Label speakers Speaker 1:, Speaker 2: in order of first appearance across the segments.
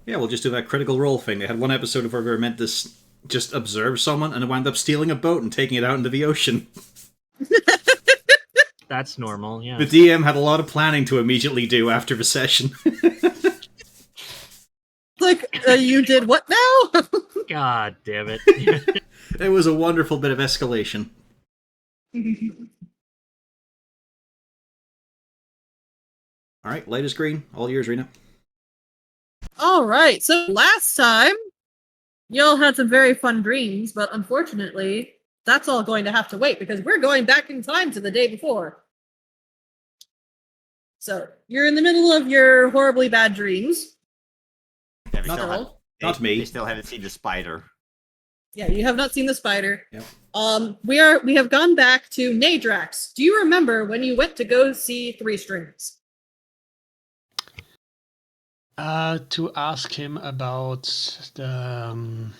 Speaker 1: Yeah, we'll just do that critical role thing. They had one episode where we were meant to just observe someone, and it wound up stealing a boat and taking it out into the ocean.
Speaker 2: That's normal, yeah.
Speaker 1: The DM had a lot of planning to immediately do after the session.
Speaker 3: Like, you did what now?
Speaker 2: God damn it.
Speaker 1: It was a wonderful bit of escalation. Alright, light is green. All yours, Rena.
Speaker 3: Alright, so last time, y'all had some very fun dreams, but unfortunately, that's all going to have to wait because we're going back in time to the day before. So, you're in the middle of your horribly bad dreams.
Speaker 4: Yeah, we
Speaker 1: Not
Speaker 4: still
Speaker 1: all.
Speaker 4: have-
Speaker 1: Not me.
Speaker 4: They still haven't seen the spider.
Speaker 3: Yeah, you have not seen the spider.
Speaker 1: Yep.
Speaker 3: We have gone back to Nadrax. Do you remember when you went to go see Three Strings?
Speaker 5: To ask him about the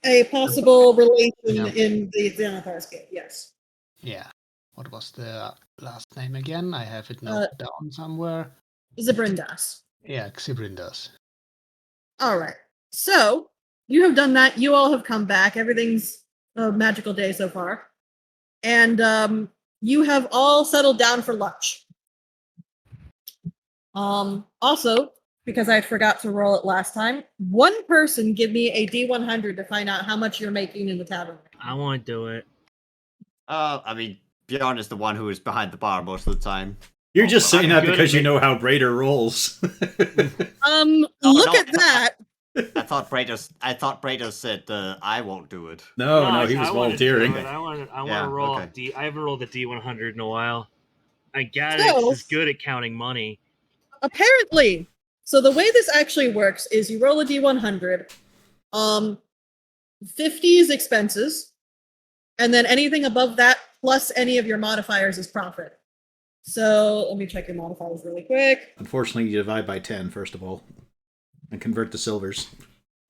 Speaker 3: A possible relation
Speaker 5: Yeah.
Speaker 3: in the Xanathar scale, yes.
Speaker 5: yeah. What was the last name again? I have it noted down somewhere.
Speaker 3: Zabrindas.
Speaker 5: Yeah, Xibrindas.
Speaker 3: Alright. So, you have done that. You all have come back. Everything's a magical day so far. And you have all settled down for lunch. Also, because I forgot to roll it last time, one person give me a D100 to find out how much you're making in the tavern.
Speaker 2: I won't do it.
Speaker 4: I mean, Bjorn is the one who is behind the bar most of the time.
Speaker 1: You're just saying that
Speaker 2: good
Speaker 1: because
Speaker 2: at
Speaker 1: you know how Braider rolls.
Speaker 3: Look
Speaker 4: no,
Speaker 3: at that.
Speaker 4: I thought Brados said I won't do it.
Speaker 1: no, he was
Speaker 2: I wanna do
Speaker 1: volunteering.
Speaker 2: it. I want to
Speaker 4: Yeah,
Speaker 2: roll
Speaker 4: okay.
Speaker 2: I haven't rolled a D100 in a while. I got
Speaker 3: So-
Speaker 2: it. Is good at counting money.
Speaker 3: Apparently. So the way this actually works is you roll a D100. 50 is expenses. And then anything above that plus any of your modifiers is profit. So let me check your modifiers really quick.
Speaker 1: Unfortunately, you divide by 10, first of all, and convert to silvers.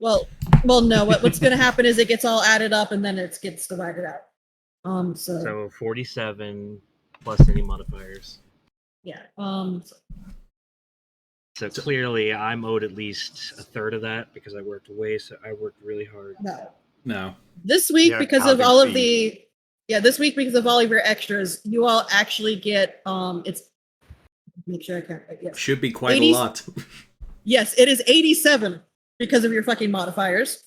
Speaker 3: Well, no. What's going to happen is it gets all added up and then it gets divided out.
Speaker 2: So 47 plus any modifiers.
Speaker 3: Yeah.
Speaker 2: So clearly, I'm owed at least a third of that because I worked really hard.
Speaker 3: No.
Speaker 1: No.
Speaker 3: This week,
Speaker 4: Yeah,
Speaker 3: because of
Speaker 4: Calvin's
Speaker 3: all of
Speaker 4: fee.
Speaker 3: this week because of all of your extras, you all actually get it's. Make sure I count right. Yes.
Speaker 1: Should be quite
Speaker 3: 80
Speaker 1: a lot.
Speaker 3: Yes, it is 87 because of your fucking modifiers,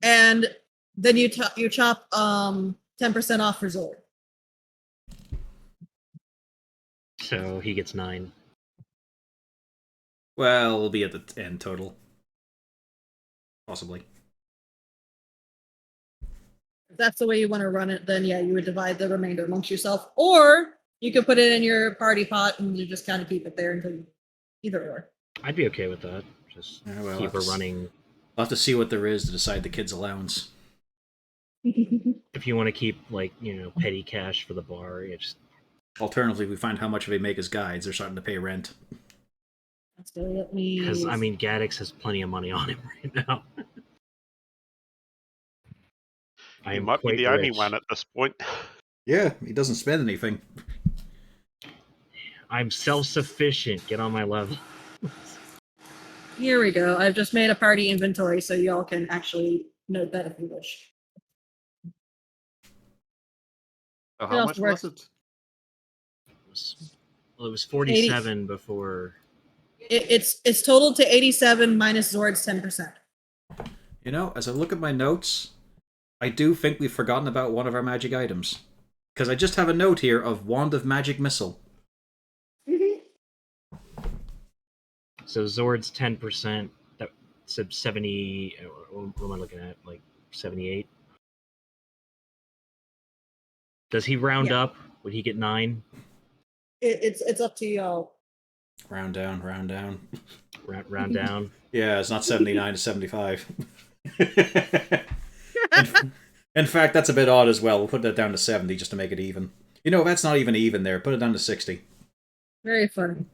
Speaker 3: and then you chop 10% off for Zord.
Speaker 2: So he gets 9.
Speaker 1: Well, we'll be at the end total. Possibly.
Speaker 3: If that's the way you want to run it, then yeah, you would divide the remainder amongst yourself, or you could put it in your party pot and you just kind of keep it there until either or.
Speaker 2: I'd be okay with that. Just
Speaker 1: Yeah, well,
Speaker 2: keep her
Speaker 1: that's-
Speaker 2: running.
Speaker 1: We'll have to see what there is to decide the kid's allowance.
Speaker 2: If you want to keep, petty cash for the bar, you just...
Speaker 1: Alternatively, we find how much they make as guides. They're starting to pay rent.
Speaker 3: Let me.
Speaker 2: Because, Gaddix has plenty of money on him right now. I
Speaker 6: He
Speaker 2: am
Speaker 6: might be
Speaker 2: quite
Speaker 6: the only
Speaker 2: rich.
Speaker 6: one at this point.
Speaker 1: Yeah, he doesn't spend anything.
Speaker 2: I'm self-sufficient. Get on my level.
Speaker 3: Here we go. I've just made a party inventory so y'all can actually note that if you wish.
Speaker 4: So
Speaker 3: It
Speaker 4: how
Speaker 3: also
Speaker 4: much
Speaker 3: works.
Speaker 4: was it?
Speaker 2: Well, it was 47 before...
Speaker 3: It's totaled to 87 minus Zord's 10%.
Speaker 1: You know, as I look at my notes, I do think we've forgotten about one of our magic items. Because I just have a note here of Wand of Magic Missile.
Speaker 2: So Zord's 10%, that's 70... What am I looking at? 78? Does he round
Speaker 3: Yeah.
Speaker 2: up? Would he get 9?
Speaker 3: It's up to y'all.
Speaker 1: Round down, round down.
Speaker 2: Round down?
Speaker 1: Yeah, it's not 79, it's 75. In fact, that's a bit odd as well. We'll put that down to 70 just to make it even. You know, that's not even even there. Put it down to 60.
Speaker 3: Very funny.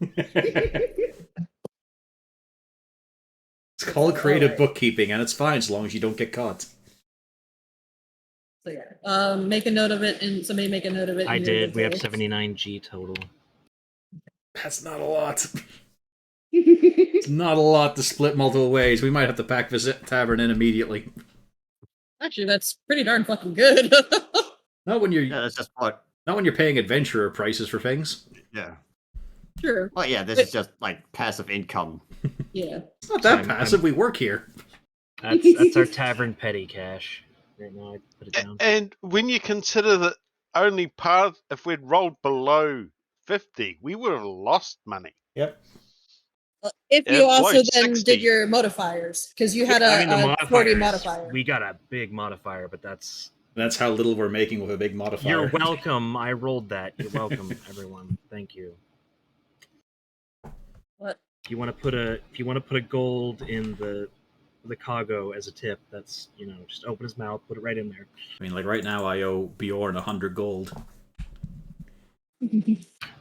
Speaker 1: It's called creative
Speaker 3: Alright.
Speaker 1: bookkeeping, and it's fine as long as you don't get caught.
Speaker 3: So yeah, make a note of it, and somebody make a note of it.
Speaker 2: I
Speaker 3: in your
Speaker 2: did. We have
Speaker 3: inventory.
Speaker 2: 79G total.
Speaker 1: That's not a lot. Not a lot to split multiple ways. We might have to pack this tavern in immediately.
Speaker 3: Actually, that's pretty darn fucking good.
Speaker 1: Not when you're
Speaker 4: Yeah, that's just what.
Speaker 1: not when you're paying adventurer prices for things.
Speaker 4: Yeah.
Speaker 3: True.
Speaker 4: Well, yeah, this is just like passive income.
Speaker 3: Yeah.
Speaker 1: It's not that
Speaker 2: I'm-
Speaker 1: passive. We work here.
Speaker 2: That's our tavern petty cash. Right now, I put it down.
Speaker 6: And when you consider that only part, if we'd rolled below 50, we would have lost money.
Speaker 1: Yep.
Speaker 3: If
Speaker 6: Yeah,
Speaker 3: you also
Speaker 6: like
Speaker 3: then
Speaker 6: 60.
Speaker 3: did your modifiers, because you had
Speaker 2: I mean,
Speaker 3: a
Speaker 2: the
Speaker 3: 40
Speaker 2: modifiers,
Speaker 3: modifier.
Speaker 2: we got a big modifier, but that's...
Speaker 1: That's how little we're making with a big modifier.
Speaker 2: You're welcome. I rolled that. You're welcome, everyone. Thank you.
Speaker 3: What?
Speaker 2: If you want to put a gold in the cargo as a tip, that's, just open his mouth, put it right in there.
Speaker 1: I mean, like right now, I owe Bjorn 100 gold.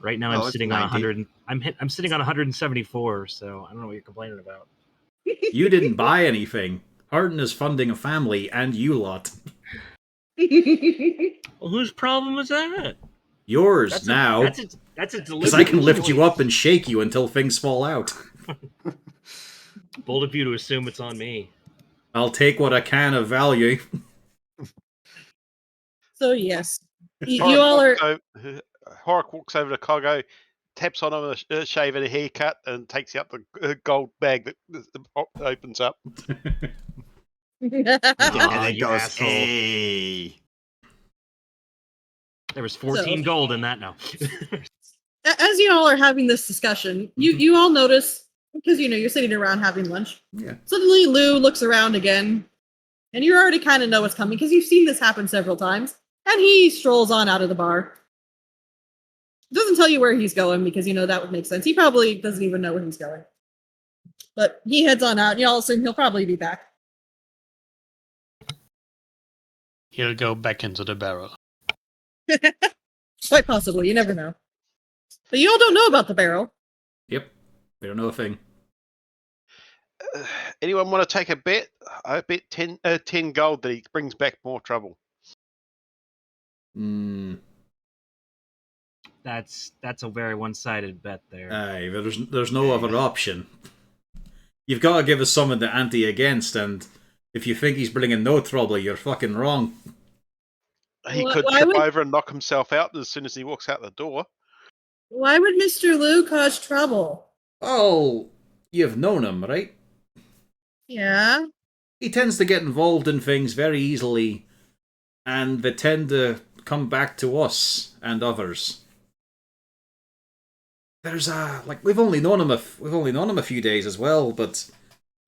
Speaker 2: Right now,
Speaker 4: Oh,
Speaker 2: I'm
Speaker 4: it's
Speaker 2: sitting on
Speaker 4: 90.
Speaker 2: 100. I'm sitting on 174. So I don't know what you're complaining about.
Speaker 1: You didn't buy anything. Hardin is funding a family, and you lot.
Speaker 2: Well, whose problem is that?
Speaker 1: Yours now,
Speaker 2: That's a
Speaker 1: because I can lift you up and shake you until things fall out.
Speaker 2: Bold of you to assume it's on me.
Speaker 1: I'll take what I can of value.
Speaker 3: So yes, you all are.
Speaker 6: Horak walks over to Kogo, taps on him with a shave and a haircut, and takes out the gold bag that opens up.
Speaker 4: Oh,
Speaker 2: you
Speaker 4: goes,
Speaker 2: asshole.
Speaker 4: hey.
Speaker 2: There was 14 gold in that now.
Speaker 3: As you all are having this discussion, you all notice, because you're sitting around having lunch.
Speaker 1: Yeah.
Speaker 3: Suddenly, Lou looks around again, and you already kind of know what's coming because you've seen this happen several times. And he strolls on out of the bar. Doesn't tell you where he's going because that would make sense. He probably doesn't even know where he's going. But he heads on out, and y'all assume he'll probably be back.
Speaker 5: He'll go back into the barrel.
Speaker 3: Quite possibly, you never know. But you all don't know about the barrel.
Speaker 1: Yep. We don't know a thing.
Speaker 6: Anyone want to take a bet? I bet 10 gold that he brings back more trouble.
Speaker 2: That's a very one-sided bet there.
Speaker 1: Aye, there's no other option. You've got to give us something to ante against, and if you think he's bringing no trouble, you're fucking wrong.
Speaker 6: He
Speaker 3: Why
Speaker 6: could trip
Speaker 3: would-
Speaker 6: over and knock himself out as soon as he walks out the door.
Speaker 3: Why would Mr. Lou cause trouble?
Speaker 1: Oh, you've known him, right?
Speaker 3: Yeah.
Speaker 1: He tends to get involved in things very easily, and they tend to come back to us and others. There's we've only known him a few days as well, but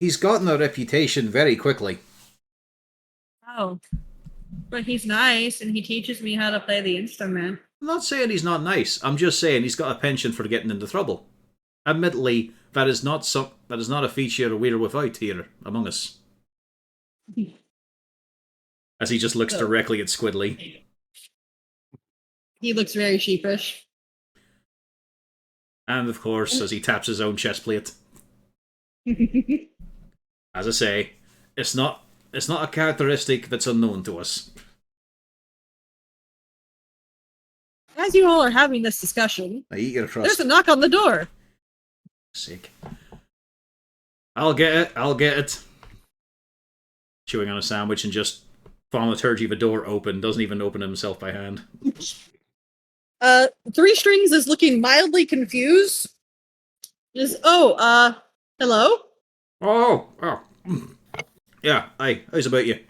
Speaker 1: he's gotten a reputation very quickly.
Speaker 3: Oh. But he's nice, and he teaches me how to play the instrument.
Speaker 1: I'm not saying he's not nice. I'm just saying he's got a penchant for getting into trouble. Admittedly, that is not a feature we're without here among us. As he just looks directly at Squidly.
Speaker 3: He looks very sheepish.
Speaker 1: And of course, as he taps his own chest plate. As I say, it's not a characteristic that's unknown to us.
Speaker 3: As you all are having this discussion,
Speaker 1: Now eat your
Speaker 3: there's
Speaker 1: crust.
Speaker 3: a knock on the door.
Speaker 1: Sick. I'll get it. Chewing on a sandwich and just thaumaturgy the door open. Doesn't even open himself by hand.
Speaker 3: Three Strings is looking mildly confused. Hello?
Speaker 1: Oh. Yeah, hi. How's about you?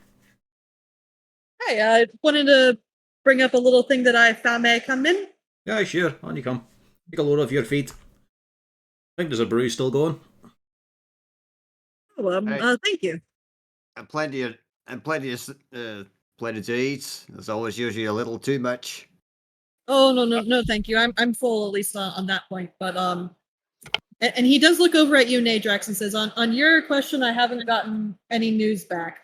Speaker 3: Hi, I wanted to bring up a little thing that I found. May I come in?
Speaker 1: Yeah, sure. On you come. Take a load off your feet. I think there's a brew still going.
Speaker 3: Oh,
Speaker 4: Hey.
Speaker 3: thank you.
Speaker 4: And plenty to eat. There's always usually a little too much.
Speaker 3: Oh, no, thank you. I'm full, at least on that point. But, and he does look over at you, Nadrax, and says, on your question, I haven't gotten any news back.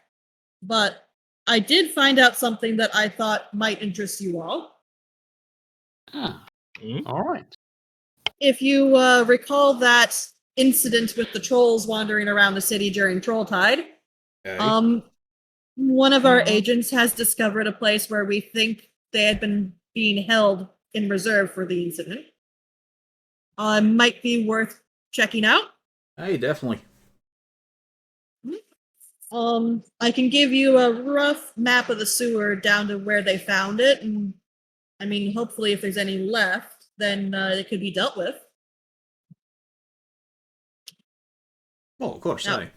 Speaker 3: But I did find out something that I thought might interest you all.
Speaker 5: Ah,
Speaker 2: Hmm?
Speaker 5: all right.
Speaker 3: If you recall that incident with the trolls wandering around the city during Trolltide,
Speaker 1: Okay.
Speaker 3: one of our agents has discovered a place where we think they had been being held in reserve for the incident. Might be worth checking out.
Speaker 1: Hey, definitely.
Speaker 3: I can give you a rough map of the sewer down to where they found it, and I mean, hopefully, if there's any left, then it could be dealt with.
Speaker 1: Oh, of course,
Speaker 3: Now,
Speaker 1: aye.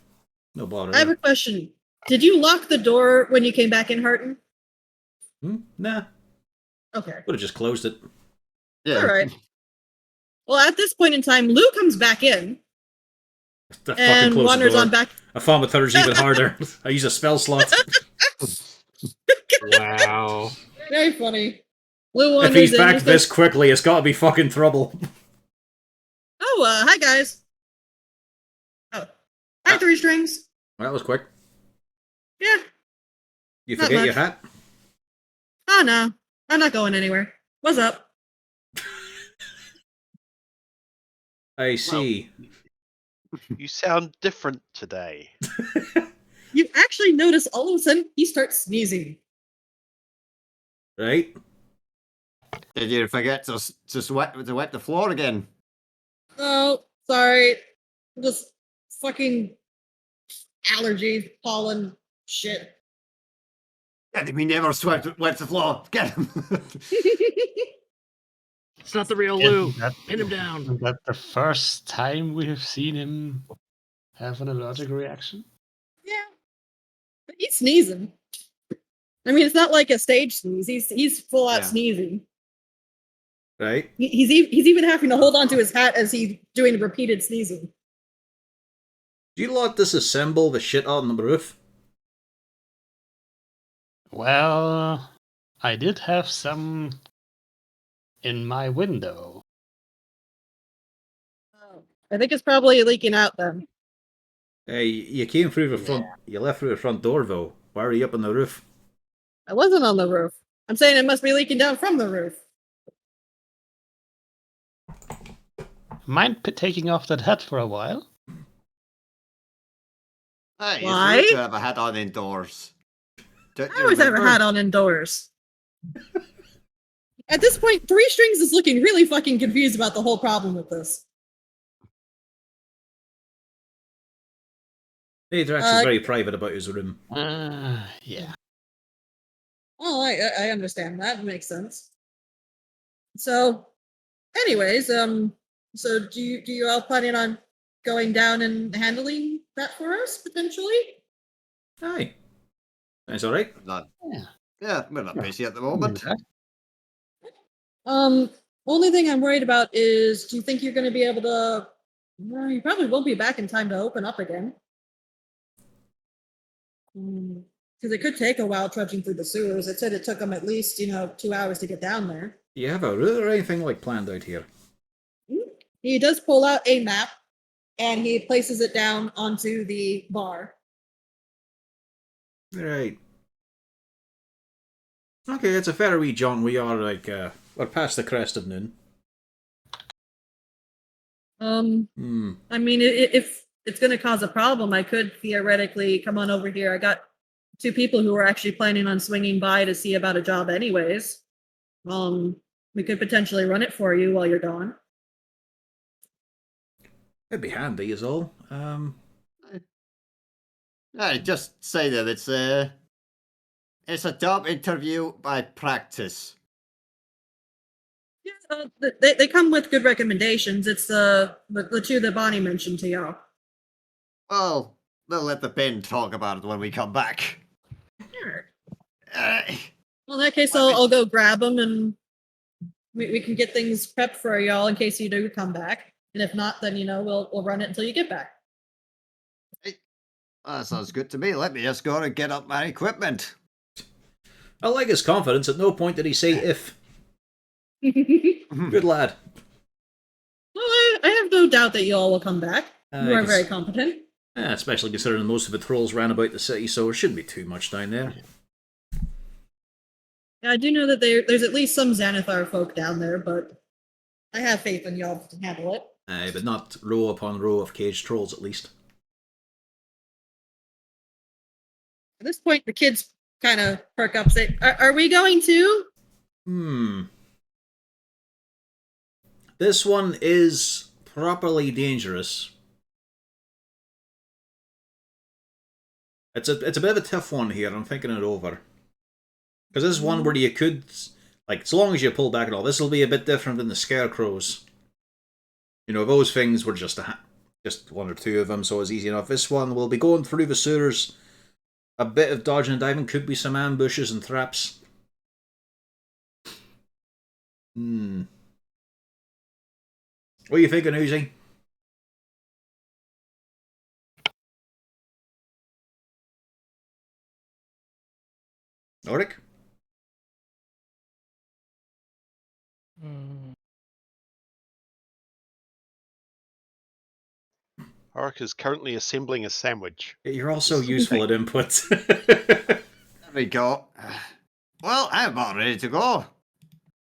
Speaker 1: No bother.
Speaker 3: I have a question. Did you lock the door when you came back in, Harton?
Speaker 1: Nah,
Speaker 3: Okay.
Speaker 1: would have just closed it.
Speaker 4: Yeah.
Speaker 3: All right. Well, at this point in time, Lou comes back in
Speaker 1: I fucking
Speaker 3: and
Speaker 1: closed the
Speaker 3: wanders
Speaker 1: door.
Speaker 3: on back.
Speaker 1: I found with others even harder. I use a spell slot.
Speaker 2: Wow.
Speaker 3: Very funny. Lou
Speaker 1: If
Speaker 3: wanders
Speaker 1: he's
Speaker 3: in.
Speaker 1: back
Speaker 3: He
Speaker 1: this
Speaker 3: says,
Speaker 1: quickly, it's got to be fucking trouble.
Speaker 3: "Oh, hi guys. Oh, hi, Three Strings.
Speaker 1: Well, that was quick.
Speaker 3: Yeah.
Speaker 1: You
Speaker 3: Not
Speaker 1: forget your
Speaker 3: much.
Speaker 1: hat?
Speaker 3: Oh no, I'm not going anywhere. What's up?
Speaker 1: I see.
Speaker 6: You sound different today.
Speaker 3: You actually notice all of a sudden he starts sneezing.
Speaker 1: Right?
Speaker 4: Did you forget to wipe the floor again?
Speaker 3: Oh, sorry. Just fucking allergies, pollen, shit.
Speaker 4: Yeah, we never wiped the floor. Get him.
Speaker 2: It's not the real
Speaker 5: Isn't
Speaker 2: Lou.
Speaker 5: that-
Speaker 2: Pin him down.
Speaker 5: Isn't that the first time we have seen him have an allergic reaction?
Speaker 3: Yeah, but he's sneezing. I mean, it's not like a stage sneeze. He's full out
Speaker 4: Yeah.
Speaker 3: sneezing.
Speaker 1: Right?
Speaker 3: He's even having to hold onto his hat as he's doing repeated sneezing.
Speaker 1: Do you lot disassemble the shit on the roof?
Speaker 5: Well, I did have some in my window.
Speaker 3: I think it's probably leaking out then.
Speaker 1: Hey, you came through the front. You left through the front door, though. Why are you up on the roof?
Speaker 3: I wasn't on the roof. I'm saying it must be leaking down from the roof.
Speaker 5: Mind taking off that hat for a while?
Speaker 4: Hey,
Speaker 3: Why?
Speaker 4: it's rude to have a hat on indoors. Don't
Speaker 3: I
Speaker 4: you
Speaker 3: always have a
Speaker 4: remember?
Speaker 3: hat on indoors. At this point, Three Strings is looking really fucking confused about the whole problem with this.
Speaker 1: They're actually very private about his room.
Speaker 5: Yeah.
Speaker 3: Oh, I understand that. Makes sense. So, anyways, so do you all planning on going down and handling that for us potentially?
Speaker 1: Aye. That's alright.
Speaker 4: Not,
Speaker 5: Yeah.
Speaker 4: yeah, we're not
Speaker 5: Yeah.
Speaker 4: busy at the
Speaker 5: I'll do
Speaker 4: moment.
Speaker 5: that.
Speaker 3: Only thing I'm worried about is, do you think you're going to be able to? Well, you probably won't be back in time to open up again. Because it could take a while trudging through the sewers. It said it took them at least 2 hours to get down there.
Speaker 1: Do you have a route or anything like planned out here?
Speaker 3: He does pull out a map and he places it down onto the bar.
Speaker 1: Right. Okay, it's a fair wee jaunt. We are like, we're past the crest of noon.
Speaker 3: I mean, if it's going to cause a problem, I could theoretically come on over here. I got 2 people who are actually planning on swinging by to see about a job anyways. We could potentially run it for you while you're gone.
Speaker 1: It'd be handy, is all.
Speaker 4: I just say that it's a job interview by practice.
Speaker 3: Yeah, they come with good recommendations. It's the 2 that Bonnie mentioned to y'all.
Speaker 4: Well, they'll let the Ben talk about it when we come back.
Speaker 3: Sure.
Speaker 4: Uh,
Speaker 3: Well, in that case, I'll go grab them and we can get things prepped for y'all in case you do come back. And if not, then we'll run it until you get back.
Speaker 4: that sounds good to me. Let me just go and get up my equipment.
Speaker 1: I like his confidence. At no point did he say if.
Speaker 3: Well,
Speaker 1: Good lad.
Speaker 3: I have no doubt that you all will come back. You are very competent.
Speaker 1: Yeah, especially considering most of the trolls ran about the city, so there shouldn't be too much down there.
Speaker 3: Yeah, I do know that there's at least some Xanathar folk down there, but I have faith in y'all to handle it.
Speaker 1: Aye, but not row upon row of caged trolls, at least.
Speaker 3: At this point, the kids kind of perk up, say, are we going to?
Speaker 1: This one is properly dangerous. It's a bit of a tough one here. I'm thinking it over. Because this is one where you could, like, so long as you pull back at all, this will be a bit different than the scarecrows. You know, those things were just one or two of them, so it's easy enough. This one will be going through the sewers. A bit of dodging and diving, could be some ambushes and traps. What are you thinking, Uzi? Oric?
Speaker 6: Auric is currently assembling a sandwich.
Speaker 1: You're also useful at input.
Speaker 4: There we go. Well, I'm about ready to go.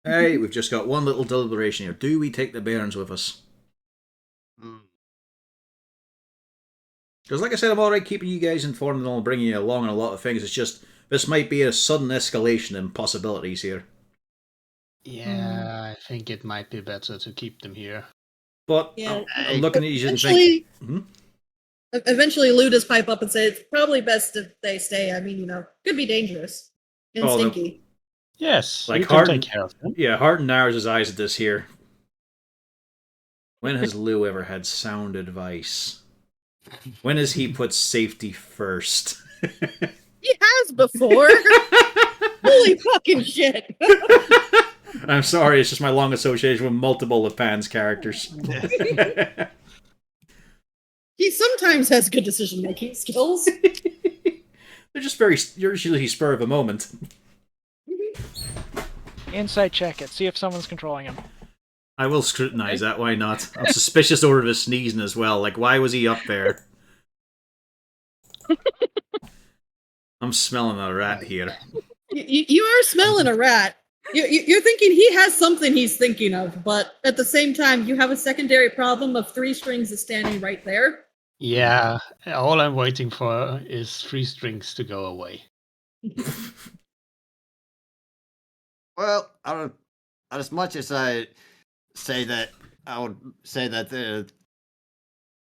Speaker 1: Hey, we've just got one little deliberation here. Do we take the bairns with us? Because like I said, I'm alright keeping you guys informed and all, bringing you along on a lot of things. It's just, this might be a sudden escalation in possibilities here.
Speaker 5: Yeah, I think it might be better to keep them here.
Speaker 1: But
Speaker 3: Yeah.
Speaker 1: I'm looking at you and think...
Speaker 3: Eventually Ludus pipe up and say it's probably best if they stay. I mean, you know, could be dangerous and
Speaker 1: Oh,
Speaker 3: stinky.
Speaker 5: Yes,
Speaker 1: Like
Speaker 5: we can
Speaker 1: Harden-
Speaker 5: take care of them.
Speaker 1: Yeah, Harden narrows his eyes at this here. When has Lou ever had sound advice? When has he put safety first?
Speaker 3: He has before. Holy fucking shit.
Speaker 1: I'm sorry, it's just my long association with multiple of Pan's characters.
Speaker 3: He sometimes has good decision-making skills.
Speaker 1: They're just very, usually spur of a moment.
Speaker 7: Insight check it. See if someone's controlling him.
Speaker 1: I will scrutinize that, why not? I'm suspicious over of his sneezing as well. Like, why was he up there? I'm smelling a rat here.
Speaker 3: You are smelling a rat. You're thinking he has something he's thinking of, but at the same time, you have a secondary problem of 3 strings is standing right there.
Speaker 5: Yeah, all I'm waiting for is 3 strings to go away.
Speaker 4: Well, as much as I say that, I would say that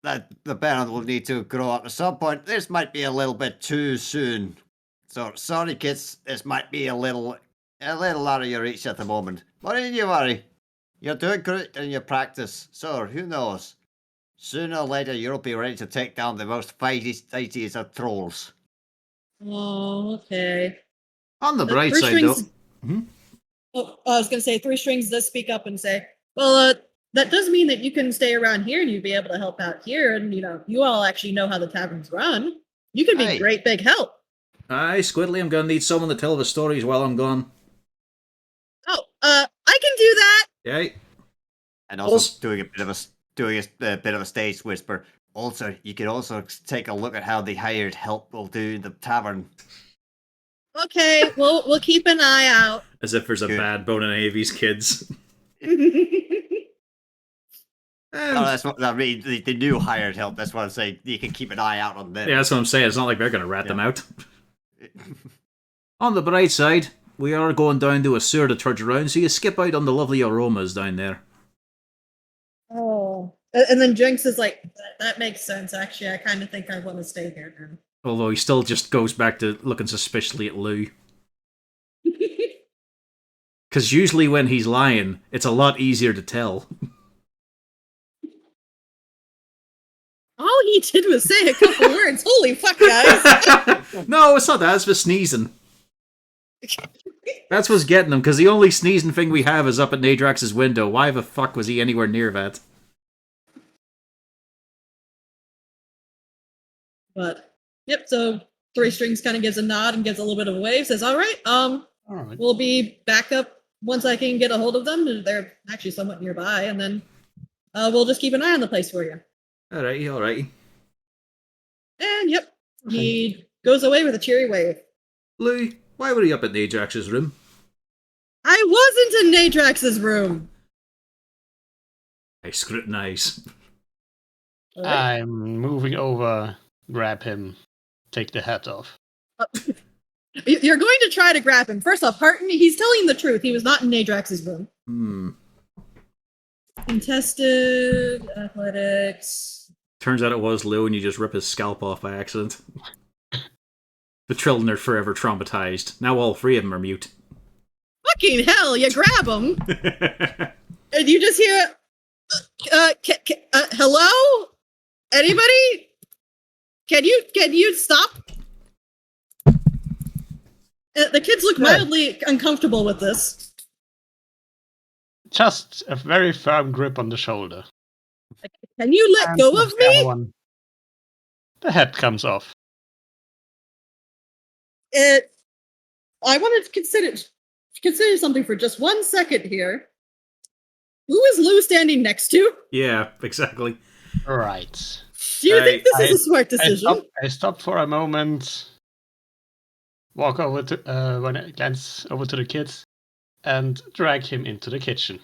Speaker 4: the band will need to grow up at some point. This might be a little bit too soon. So sorry, kids. This might be a little out of your reach at the moment. But don't you worry. You're doing good in your practice. So who knows? Sooner or later, you'll be ready to take down the most fightiest of trolls.
Speaker 3: Oh, okay.
Speaker 1: On the
Speaker 3: The
Speaker 1: bright
Speaker 3: 3
Speaker 1: side,
Speaker 3: strings.
Speaker 1: though...
Speaker 3: Oh, I was going to say 3 strings does speak up and say, well, that does mean that you can stay around here and you'd be able to help out here. And, you know, you all actually know how the taverns run. You could be
Speaker 4: Hey.
Speaker 3: great big help.
Speaker 1: Aye, Squidly, I'm going to need someone to tell the stories while I'm gone.
Speaker 3: Oh, I can do that.
Speaker 1: Yay.
Speaker 4: And also
Speaker 1: Also-
Speaker 4: doing a bit of a stage whisper. Also, you could also take a look at how the hired help will do in the tavern.
Speaker 3: Okay, we'll keep an eye out.
Speaker 1: As if there's a
Speaker 4: Good.
Speaker 1: bad bone in any of these kids.
Speaker 4: Oh, that's what I mean. The new hired help. That's what I'm saying. You can keep an eye out on them.
Speaker 1: Yeah, that's what I'm saying. It's not like they're going to rat them
Speaker 4: Yeah.
Speaker 1: out. On the bright side, we are going down to a sewer to trudge around, so you skip out on the lovely aromas down there.
Speaker 3: Oh. And then Jinx is like, that makes sense, actually. I kind of think I want to stay here now.
Speaker 1: Although he still just goes back to looking suspiciously at Lou. Because usually when he's lying, it's a lot easier to tell.
Speaker 3: All he did was say a couple words. Holy fuck, guys.
Speaker 1: No, it's not that. It's for sneezing. That's what's getting him, because the only sneezing thing we have is up at Nadrax's window. Why the fuck was he anywhere near that?
Speaker 3: But, yep, so 3 strings kind of gives a nod and gives a little bit of a wave, says, all right,
Speaker 5: All right.
Speaker 3: we'll be back up once I can get a hold of them. They're actually somewhat nearby, and then we'll just keep an eye on the place for you.
Speaker 1: Alrighty, alrighty.
Speaker 3: And, yep, he goes away with a cheery wave.
Speaker 1: Lou, why were you up at Nadrax's room?
Speaker 3: I wasn't in Nadrax's room.
Speaker 1: I scrutinize.
Speaker 3: All right.
Speaker 5: I'm moving over, grab him, take the hat off.
Speaker 3: You're going to try to grab him. First off, Harton, he's telling the truth. He was not in Nadrax's room. Contested athletics.
Speaker 1: Turns out it was Lou and you just rip his scalp off by accident. The children are forever traumatized. Now all 3 of them are mute.
Speaker 3: Fucking hell, you grab them, and you just hear, hello? Anybody? Can you stop? The kids look mildly uncomfortable with this.
Speaker 5: Just a very firm grip on the shoulder.
Speaker 3: Can you let
Speaker 5: And
Speaker 3: go
Speaker 5: with
Speaker 3: of
Speaker 5: the other
Speaker 3: me?
Speaker 5: one, the head comes off.
Speaker 3: I wanted to consider something for just 1 second here. Who is Lou standing next to?
Speaker 1: Yeah, exactly.
Speaker 5: Right.
Speaker 3: Do you think this is a smart decision?
Speaker 5: I stop for a moment, walk over to when I glance over to the kids, and drag him into the kitchen.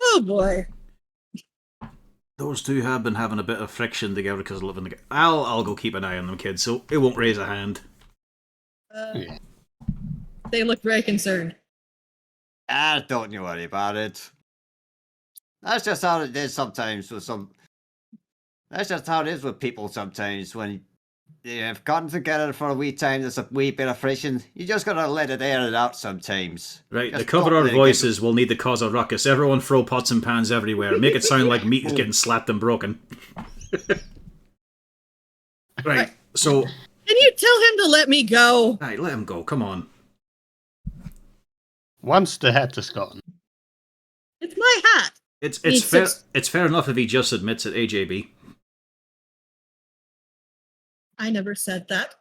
Speaker 3: Oh boy.
Speaker 1: Those 2 have been having a bit of friction together because of living together. I'll go keep an eye on them kids, so it won't raise a hand.
Speaker 5: Yeah.
Speaker 3: They look very concerned.
Speaker 4: Don't you worry about it. That's just how it is sometimes with some. That's just how it is with people sometimes when they've gotten together for a wee time. There's a wee bit of friction. You just gotta let it air it out sometimes.
Speaker 1: Right,
Speaker 4: Just
Speaker 1: to cover
Speaker 4: don't
Speaker 1: our
Speaker 4: let it
Speaker 1: voices, we'll need to cause a ruckus. Everyone throw pots and pans everywhere. Make it sound like meat is getting slapped and broken. Right, so...
Speaker 3: Can you tell him to let me go?
Speaker 1: Right, let him go, come on.
Speaker 5: Once the head is gone.
Speaker 3: It's my hat.
Speaker 1: It's fair enough if he just admits it, AJB.
Speaker 3: I never said that.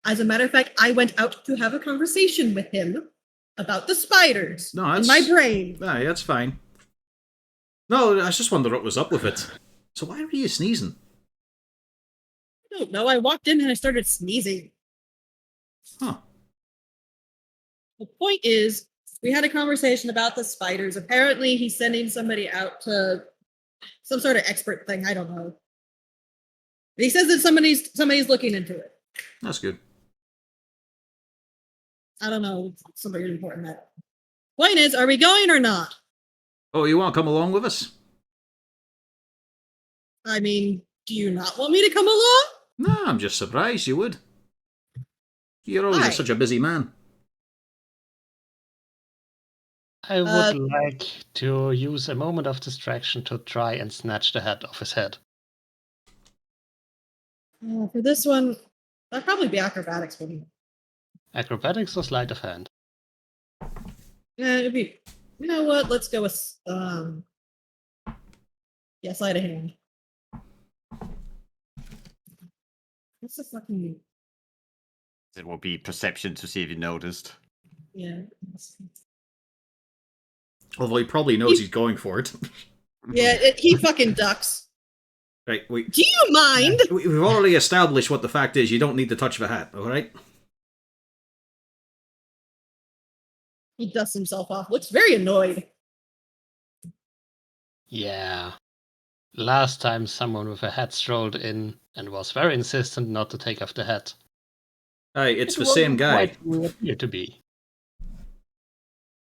Speaker 3: As a matter of fact, I went out to have a conversation with him about the spiders in my brain.
Speaker 1: Aye, that's fine. No, I just wondered what was up with it. So why were you sneezing?
Speaker 3: I don't know. I walked in and I started sneezing.
Speaker 1: Huh.
Speaker 3: The point is, we had a conversation about the spiders. Apparently, he's sending somebody out to some sort of expert thing. I don't know. He says that somebody's looking into it.
Speaker 1: That's good.
Speaker 3: I don't know. Somebody important that. Point is, are we going or not?
Speaker 1: Oh, you want to come along with us?
Speaker 3: I mean, do you not want me to come along?
Speaker 1: No, I'm just surprised you would. You're always such a busy man.
Speaker 5: I would like to use a moment of distraction to try and snatch the head off his head.
Speaker 3: For this one, that'd probably be acrobatics for me.
Speaker 5: Acrobatics or sleight of hand?
Speaker 3: Yeah, it'd be. You know what? Let's go with sleight of hand. What's the fucking?
Speaker 4: It will be perception to see if you noticed.
Speaker 3: Yeah.
Speaker 1: Although he probably knows he's going for it.
Speaker 3: Yeah, he fucking ducks.
Speaker 1: Right,
Speaker 3: Do you mind?
Speaker 1: We've already established what the fact is. You don't need the touch of a hat, alright?
Speaker 3: He dusts himself off. Looks very annoyed.
Speaker 5: Yeah. Last time someone with a hat strolled in and was very insistent not to take off the hat.
Speaker 1: Aye, it's the same guy.
Speaker 5: What appeared to be.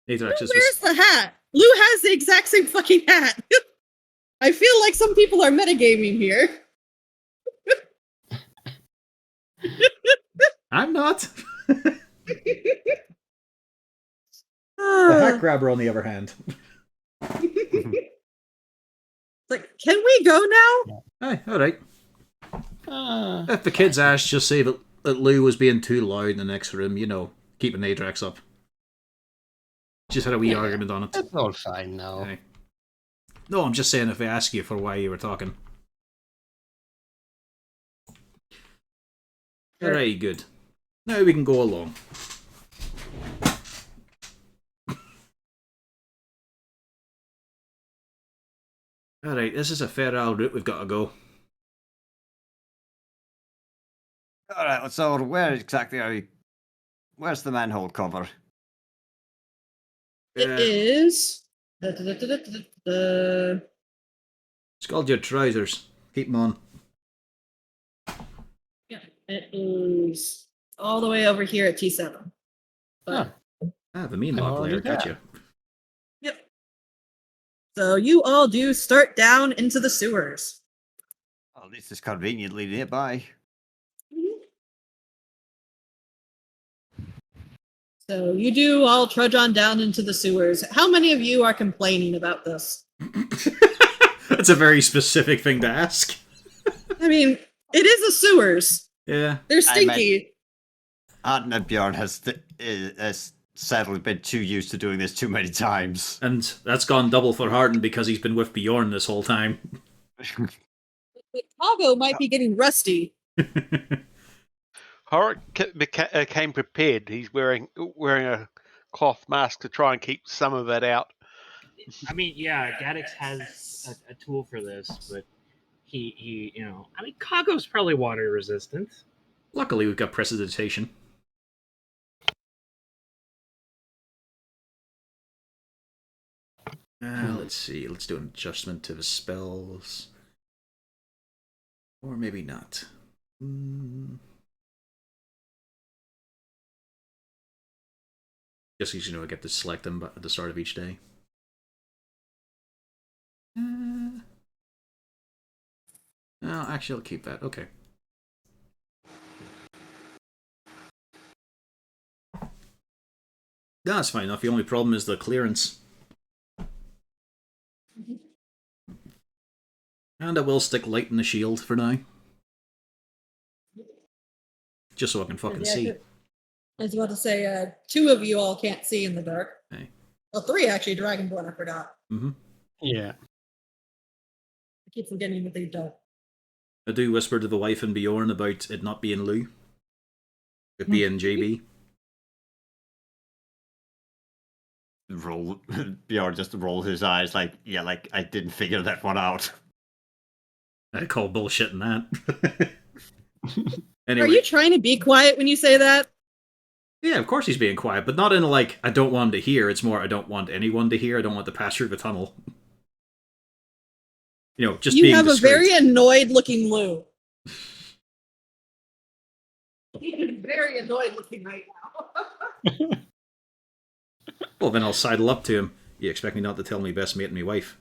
Speaker 3: Where's the hat? Lou has the exact same fucking hat. I feel like some people are metagaming here.
Speaker 1: I'm not. The hat grabber, on the other hand.
Speaker 3: Like, can we go now?
Speaker 1: Aye, alright. If the kids ask, just say that Lou was being too loud in the next room, you know, keeping Adrax up. Just had a wee argument on it.
Speaker 5: It's all fine now.
Speaker 1: Aye. No, I'm just saying if they ask you for why you were talking. Alright, good. Now we can go along. Alright, this is a fair old route we've got to go.
Speaker 4: Alright, so where exactly are you? Where's the manhole cover?
Speaker 3: It is.
Speaker 1: It's called your trousers. Keep them on.
Speaker 3: Yeah, it is all the way over here at T7. But,
Speaker 1: the mean lock layer, gotcha.
Speaker 3: Yep. So you all do start down into the sewers.
Speaker 4: Oh, this is conveniently nearby.
Speaker 3: So you do all trudge on down into the sewers. How many of you are complaining about this?
Speaker 1: That's a very specific thing to ask.
Speaker 3: I mean, it is the sewers.
Speaker 1: Yeah.
Speaker 3: They're stinky.
Speaker 4: Arden and Bjorn has sadly been too used to doing this too many times.
Speaker 1: And that's gone double for Harden because he's been with Bjorn this whole time.
Speaker 3: But Tago might be getting rusty.
Speaker 6: Horik came prepared. He's wearing a cloth mask to try and keep some of it out.
Speaker 2: I mean, yeah, Gaddix has a tool for this, but he, I mean, Kago's probably water resistant.
Speaker 1: Luckily, we've got prestidigitation. Let's see. Let's do an adjustment to the spells. Or maybe not. Just because I get to select them at the start of each day. No, actually, I'll keep that. Okay. No, that's fine enough. The only problem is the clearance. And I will stick light in the shield for now. Just so I can fucking see.
Speaker 3: I was about to say, 2 of you all can't see in the dark.
Speaker 1: Hey.
Speaker 3: Well, 3 actually, Dragonborn, I forgot.
Speaker 1: Mm-hmm.
Speaker 5: Yeah.
Speaker 3: I keep forgetting that they don't.
Speaker 1: I do whisper to the wife and Bjorn about it not being Lou. It being JB.
Speaker 4: Bjorn just rolls his eyes like I didn't figure that one out.
Speaker 1: I call bullshit in that. Anyway.
Speaker 3: Are you trying to be quiet when you say that?
Speaker 1: Yeah, of course he's being quiet, but not in a I don't want him to hear. It's more, I don't want anyone to hear. I don't want to pass through the tunnel. Just being
Speaker 3: You have
Speaker 1: discreet.
Speaker 3: a very annoyed looking Lou. He is very annoyed looking right now.
Speaker 1: Well, then I'll sidle up to him. You expect me not to tell me best mate and me wife?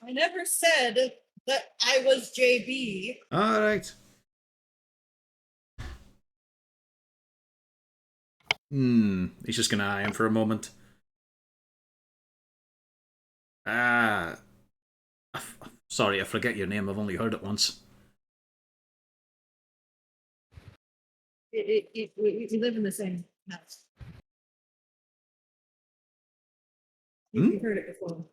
Speaker 3: I never said that I was JB.
Speaker 1: Alright. He's just gonna eye him for a moment. Sorry, I forget your name. I've only heard it once.
Speaker 3: We live in the same house.
Speaker 1: Hmm?
Speaker 3: You've heard it before.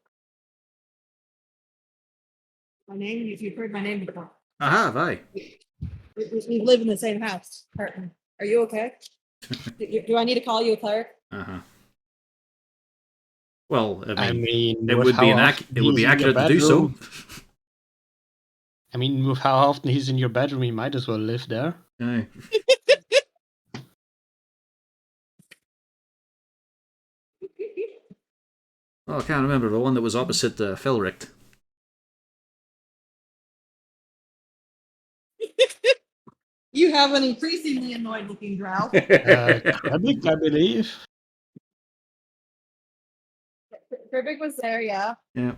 Speaker 3: My name, you've heard my name before.
Speaker 1: Aha, have I?
Speaker 3: We live in the same house, partner. Are you okay? Do I need to call you a cleric?
Speaker 1: Uh-huh. Well,
Speaker 5: I mean,
Speaker 1: it
Speaker 5: with
Speaker 1: would
Speaker 5: how
Speaker 1: be
Speaker 5: often
Speaker 1: it would
Speaker 5: he's
Speaker 1: be
Speaker 5: in your
Speaker 1: accurate to do so.
Speaker 5: bedroom- I mean, with how often he's in your bedroom, he might as well live there.
Speaker 1: Aye. Oh, I can't remember the one that was opposite Felricht.
Speaker 3: You have an increasingly annoyed looking drow.
Speaker 5: Krebik, I believe.
Speaker 3: Perfect was there, yeah.
Speaker 1: Yeah.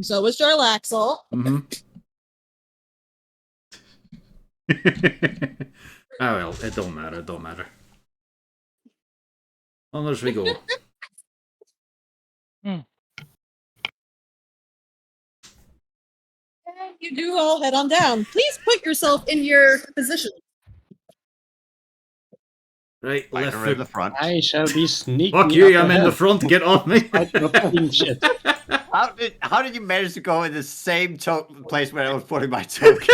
Speaker 3: So was Jarlaxle.
Speaker 1: Mm-hmm. Oh well, it don't matter. It don't matter. Onwards we go.
Speaker 3: And you do all head on down. Please put yourself in your position.
Speaker 1: Right,
Speaker 4: Like
Speaker 1: left
Speaker 4: around the
Speaker 1: foot.
Speaker 4: front.
Speaker 5: I shall be sneaking.
Speaker 1: Fuck you!
Speaker 5: up
Speaker 1: I'm in the
Speaker 5: ahead.
Speaker 1: front. Get off me!
Speaker 5: Like a fucking shit.
Speaker 4: How did you manage to go in the same place where I was putting my token?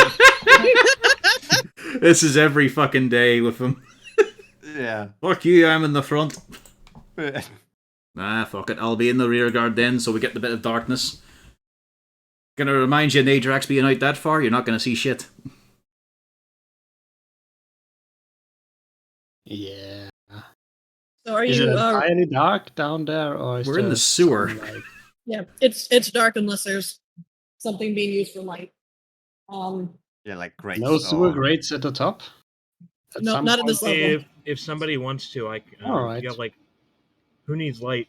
Speaker 1: This is every fucking day with him.
Speaker 4: Yeah.
Speaker 1: Fuck you! I'm in the front. Nah, fuck it. I'll be in the rear guard then, so we get the bit of darkness. Gonna remind you, Nadrax being out that far, you're not gonna see shit.
Speaker 5: Yeah.
Speaker 3: So are
Speaker 5: Is
Speaker 3: you?
Speaker 5: it entirely dark down there, or is
Speaker 1: We're in
Speaker 5: there
Speaker 1: the sewer.
Speaker 5: some light?
Speaker 3: Yeah, it's dark unless there's something being used for light.
Speaker 4: Yeah, like great.
Speaker 5: No sewer grates at the top. At
Speaker 3: No,
Speaker 5: some
Speaker 3: not at this
Speaker 5: point?
Speaker 3: level.
Speaker 2: If somebody wants to,
Speaker 5: All right.
Speaker 2: yeah, who needs light?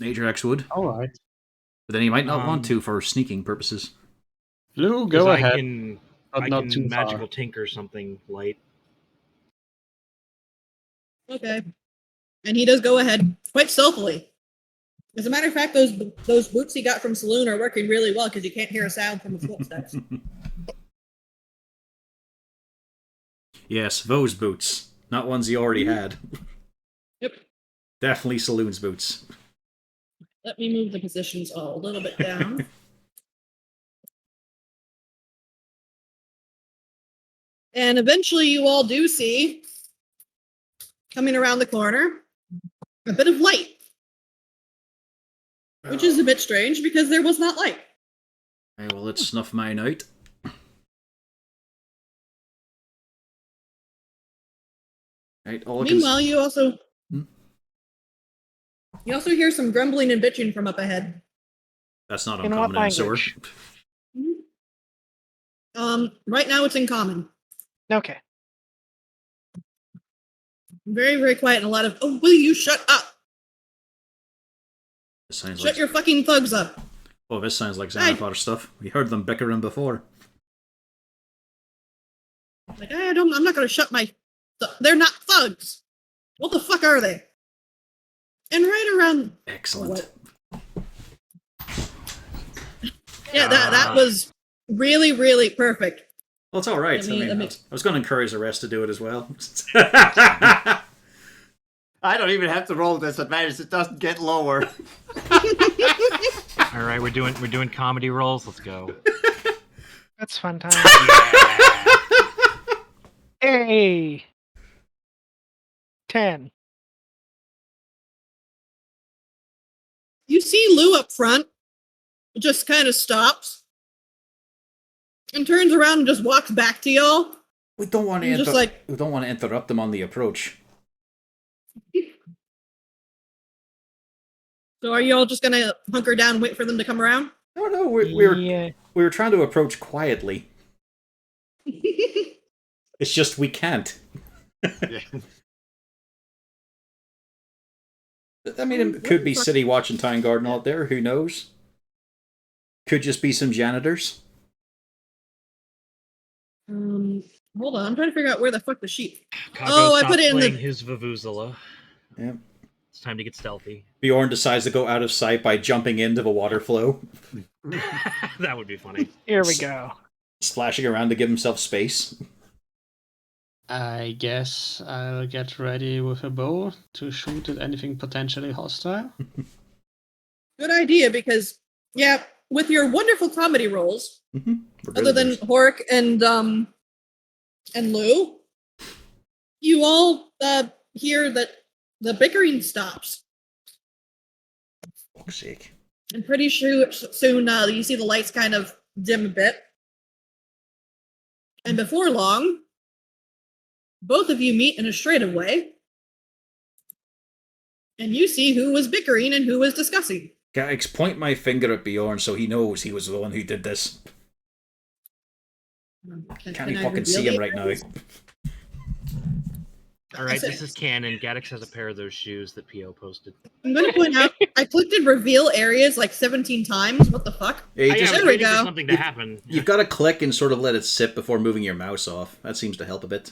Speaker 1: Nadrax would,
Speaker 5: All right.
Speaker 1: but then he might not want to for sneaking purposes.
Speaker 5: Lou,
Speaker 2: 'Cause
Speaker 5: go
Speaker 2: I
Speaker 5: ahead.
Speaker 2: can
Speaker 5: But
Speaker 2: I
Speaker 5: not
Speaker 2: can
Speaker 5: too
Speaker 2: magical
Speaker 5: far.
Speaker 2: tinker something light.
Speaker 3: Okay. And he does go ahead quite stealthily. As a matter of fact, those boots he got from Saloon are working really well because you can't hear a sound from his footsteps.
Speaker 1: Yes, those boots. Not ones he already had.
Speaker 3: Yep.
Speaker 1: Definitely Saloon's boots.
Speaker 3: Let me move the positions a little bit down. And eventually you all do see, coming around the corner, a bit of light. Which is a bit strange because there was not light.
Speaker 1: Okay, well, let's snuff mine out. Right,
Speaker 3: Meanwhile, you also
Speaker 1: Hmm?
Speaker 3: you also hear some grumbling and bitching from up ahead.
Speaker 1: That's not
Speaker 7: In what
Speaker 1: uncommon in a sewer.
Speaker 7: language?
Speaker 3: Right now it's in common.
Speaker 7: Okay.
Speaker 3: Very, very quiet and a lot of, oh, will you shut up?
Speaker 1: This sounds
Speaker 3: Shut
Speaker 1: like
Speaker 3: your fucking thugs up.
Speaker 1: oh, this sounds like
Speaker 3: Hey.
Speaker 1: Xanathar stuff. We heard them bickering before.
Speaker 3: Like, I'm not gonna shut my, they're not thugs. What the fuck are they? And right around,
Speaker 1: Excellent.
Speaker 3: yeah, that was really, really perfect.
Speaker 1: Well, it's all right.
Speaker 3: Let me-
Speaker 1: I
Speaker 3: let me-
Speaker 1: was going to encourage the rest to do it as well.
Speaker 4: I don't even have to roll disadvantage. It doesn't get lower.
Speaker 2: All right, we're doing comedy rolls. Let's go.
Speaker 7: That's fun time. Hey! 10.
Speaker 3: You see Lou up front, just kind of stops and turns around and just walks back to y'all.
Speaker 1: we don't want to
Speaker 3: He's just like,
Speaker 1: we don't want to interrupt them on the approach.
Speaker 3: so are you all just gonna hunker down and wait for them to come around?
Speaker 1: No, we
Speaker 7: Yeah.
Speaker 1: were trying to approach quietly. It's just we can't.
Speaker 4: Yeah.
Speaker 1: I mean, it could be City Watch and Town Garden out there. Who knows? Could just be some janitors.
Speaker 3: Hold on, I'm trying to figure out where the fuck the sheep.
Speaker 2: Kago
Speaker 3: Oh, I
Speaker 2: stopped
Speaker 3: put it in
Speaker 2: playing
Speaker 3: the-
Speaker 2: his Vuvuzela.
Speaker 1: Yeah.
Speaker 2: It's time to get stealthy.
Speaker 1: Bjorn decides to go out of sight by jumping into the water flow,
Speaker 2: That would be funny.
Speaker 7: Here we go.
Speaker 1: splashing around to give himself space.
Speaker 5: I guess I'll get ready with a bow to shoot at anything potentially hostile.
Speaker 3: Good idea, because yeah, with your wonderful comedy rolls,
Speaker 1: Mm-hmm.
Speaker 3: other than Hork and Lou, you all hear that the bickering stops,
Speaker 1: fuck's sake.
Speaker 3: and pretty soon you see the lights kind of dim a bit, and before long, both of you meet in a straightaway, and you see who was bickering and who was discussing.
Speaker 1: Gax, point my finger at Bjorn so he knows he was the one who did this. Can't he
Speaker 3: I
Speaker 1: fucking
Speaker 3: reveal
Speaker 1: see him
Speaker 3: the
Speaker 1: right now?
Speaker 3: areas?
Speaker 2: All right, this is canon. Gaddix has a pair of those shoes that PO posted.
Speaker 3: I'm going to point out, I clicked in reveal areas like 17 times. What the fuck?
Speaker 1: Yeah, you
Speaker 2: I
Speaker 1: just,
Speaker 2: am
Speaker 3: there we
Speaker 2: waiting for
Speaker 3: go.
Speaker 2: something to happen.
Speaker 1: you've got to click and sort of let it sit before moving your mouse off. That seems to help a bit.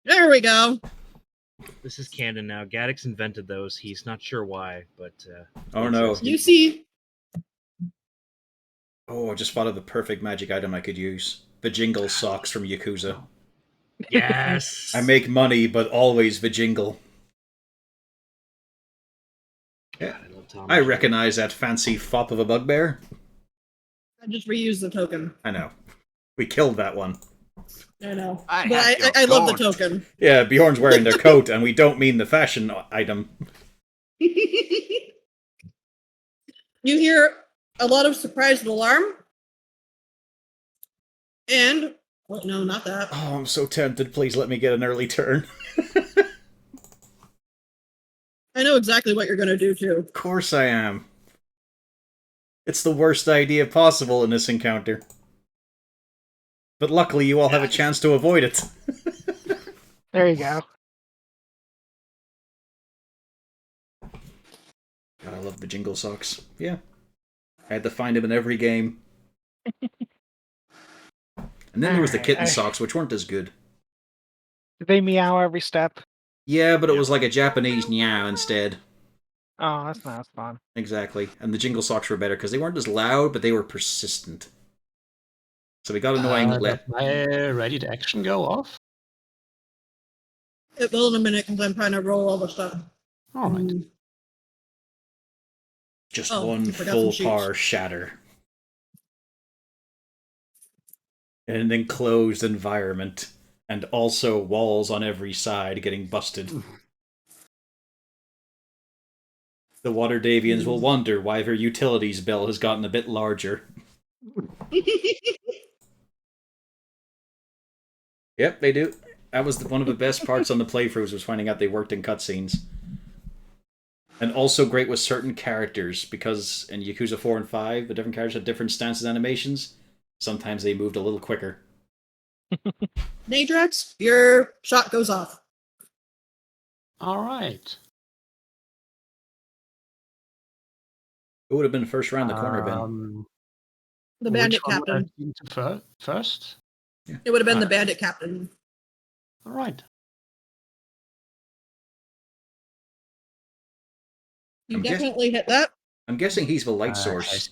Speaker 3: There we go.
Speaker 2: This is canon now. Gaddix invented those. He's not sure why, but
Speaker 1: Oh no.
Speaker 3: You see,
Speaker 1: Oh, I just thought of the perfect magic item I could use. The jingle socks from Yakuza.
Speaker 2: yes.
Speaker 1: I make money, but always the jingle.
Speaker 2: God, I love Tom.
Speaker 1: I recognize that fancy fop of a bugbear.
Speaker 3: I just reused the token.
Speaker 1: I know. We killed that one.
Speaker 3: I know.
Speaker 4: I
Speaker 3: But
Speaker 4: have your
Speaker 3: I love the
Speaker 4: coat.
Speaker 3: token.
Speaker 1: Yeah, Bjorn's wearing their coat, and we don't mean the fashion item.
Speaker 3: You hear a lot of surprise and alarm. And, well, no, not that.
Speaker 1: Oh, I'm so tempted. Please let me get an early turn.
Speaker 3: I know exactly what you're going to do, too.
Speaker 1: Of course I am. It's the worst idea possible in this encounter. But luckily you all have a chance to avoid it.
Speaker 7: There you go.
Speaker 1: God, I love the jingle socks. Yeah. I had to find him in every game. And then there was the
Speaker 7: Alright,
Speaker 1: kitten
Speaker 7: I-
Speaker 1: socks, which weren't as good.
Speaker 7: Did they meow every step?
Speaker 1: Yeah, but it
Speaker 6: Yeah.
Speaker 1: was like a Japanese meow instead.
Speaker 7: Oh, that's not as fun.
Speaker 1: Exactly. And the jingle socks were better because they weren't as loud, but they were persistent. So we got annoying.
Speaker 5: Does my ready to action go off?
Speaker 3: It will in a minute because I'm trying to roll all the stuff.
Speaker 5: All right.
Speaker 1: Just
Speaker 3: Oh,
Speaker 1: one
Speaker 3: I forgot
Speaker 1: full
Speaker 3: some
Speaker 1: par shatter. In an enclosed environment. And also walls on every side getting busted. The Waterdavians will wonder why their utilities bill has gotten a bit larger. Yep, they do. That was one of the best parts on the playthroughs, was finding out they worked in cutscenes. And also great with certain characters, because in Yakuza 4 and 5, the different characters had different stances and animations. Sometimes they moved a little quicker.
Speaker 3: Nadrax, your shot goes off.
Speaker 5: All right.
Speaker 1: Who would have been first round the corner, Ben?
Speaker 3: The
Speaker 5: Which
Speaker 3: bandit
Speaker 5: one would I
Speaker 3: captain.
Speaker 5: think to first?
Speaker 3: It would have been the
Speaker 5: Alright.
Speaker 3: bandit captain.
Speaker 5: All right.
Speaker 3: You
Speaker 1: I'm guess-
Speaker 3: definitely hit that.
Speaker 1: I'm guessing he's the light source.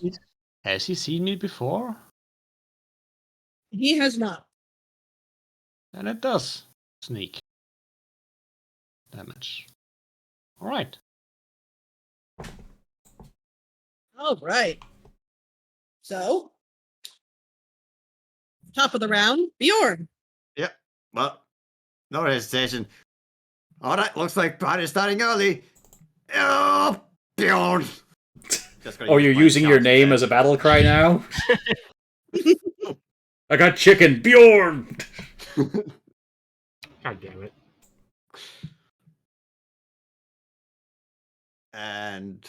Speaker 5: Has he seen me before?
Speaker 3: He has not.
Speaker 5: And it does sneak damage. All right.
Speaker 3: All right. So, top of the round, Bjorn.
Speaker 4: Yep. Well, no hesitation. All right, looks like party's starting early. Oh, Bjorn.
Speaker 1: Oh, you're using your name as a battle cry now? I got chicken, Bjorn!
Speaker 2: God damn it.
Speaker 4: And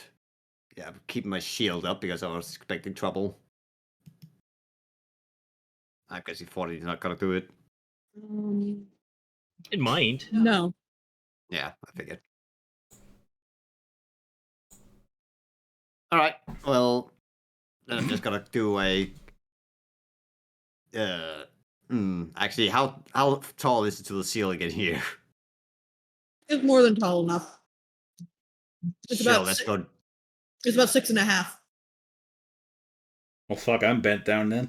Speaker 4: yeah, I'm keeping my shield up because I was expecting trouble. I'm guessing 40 is not gonna do it.
Speaker 2: It might.
Speaker 3: No.
Speaker 4: Yeah, I figured. All right. Well, then I'm just gonna do a. Actually, how tall is it to the ceiling in here?
Speaker 3: It's more than tall enough. It's
Speaker 4: Sure,
Speaker 3: about
Speaker 4: let's
Speaker 3: si-
Speaker 4: go.
Speaker 3: It's about 6.5.
Speaker 1: Well, fuck, I'm bent down then.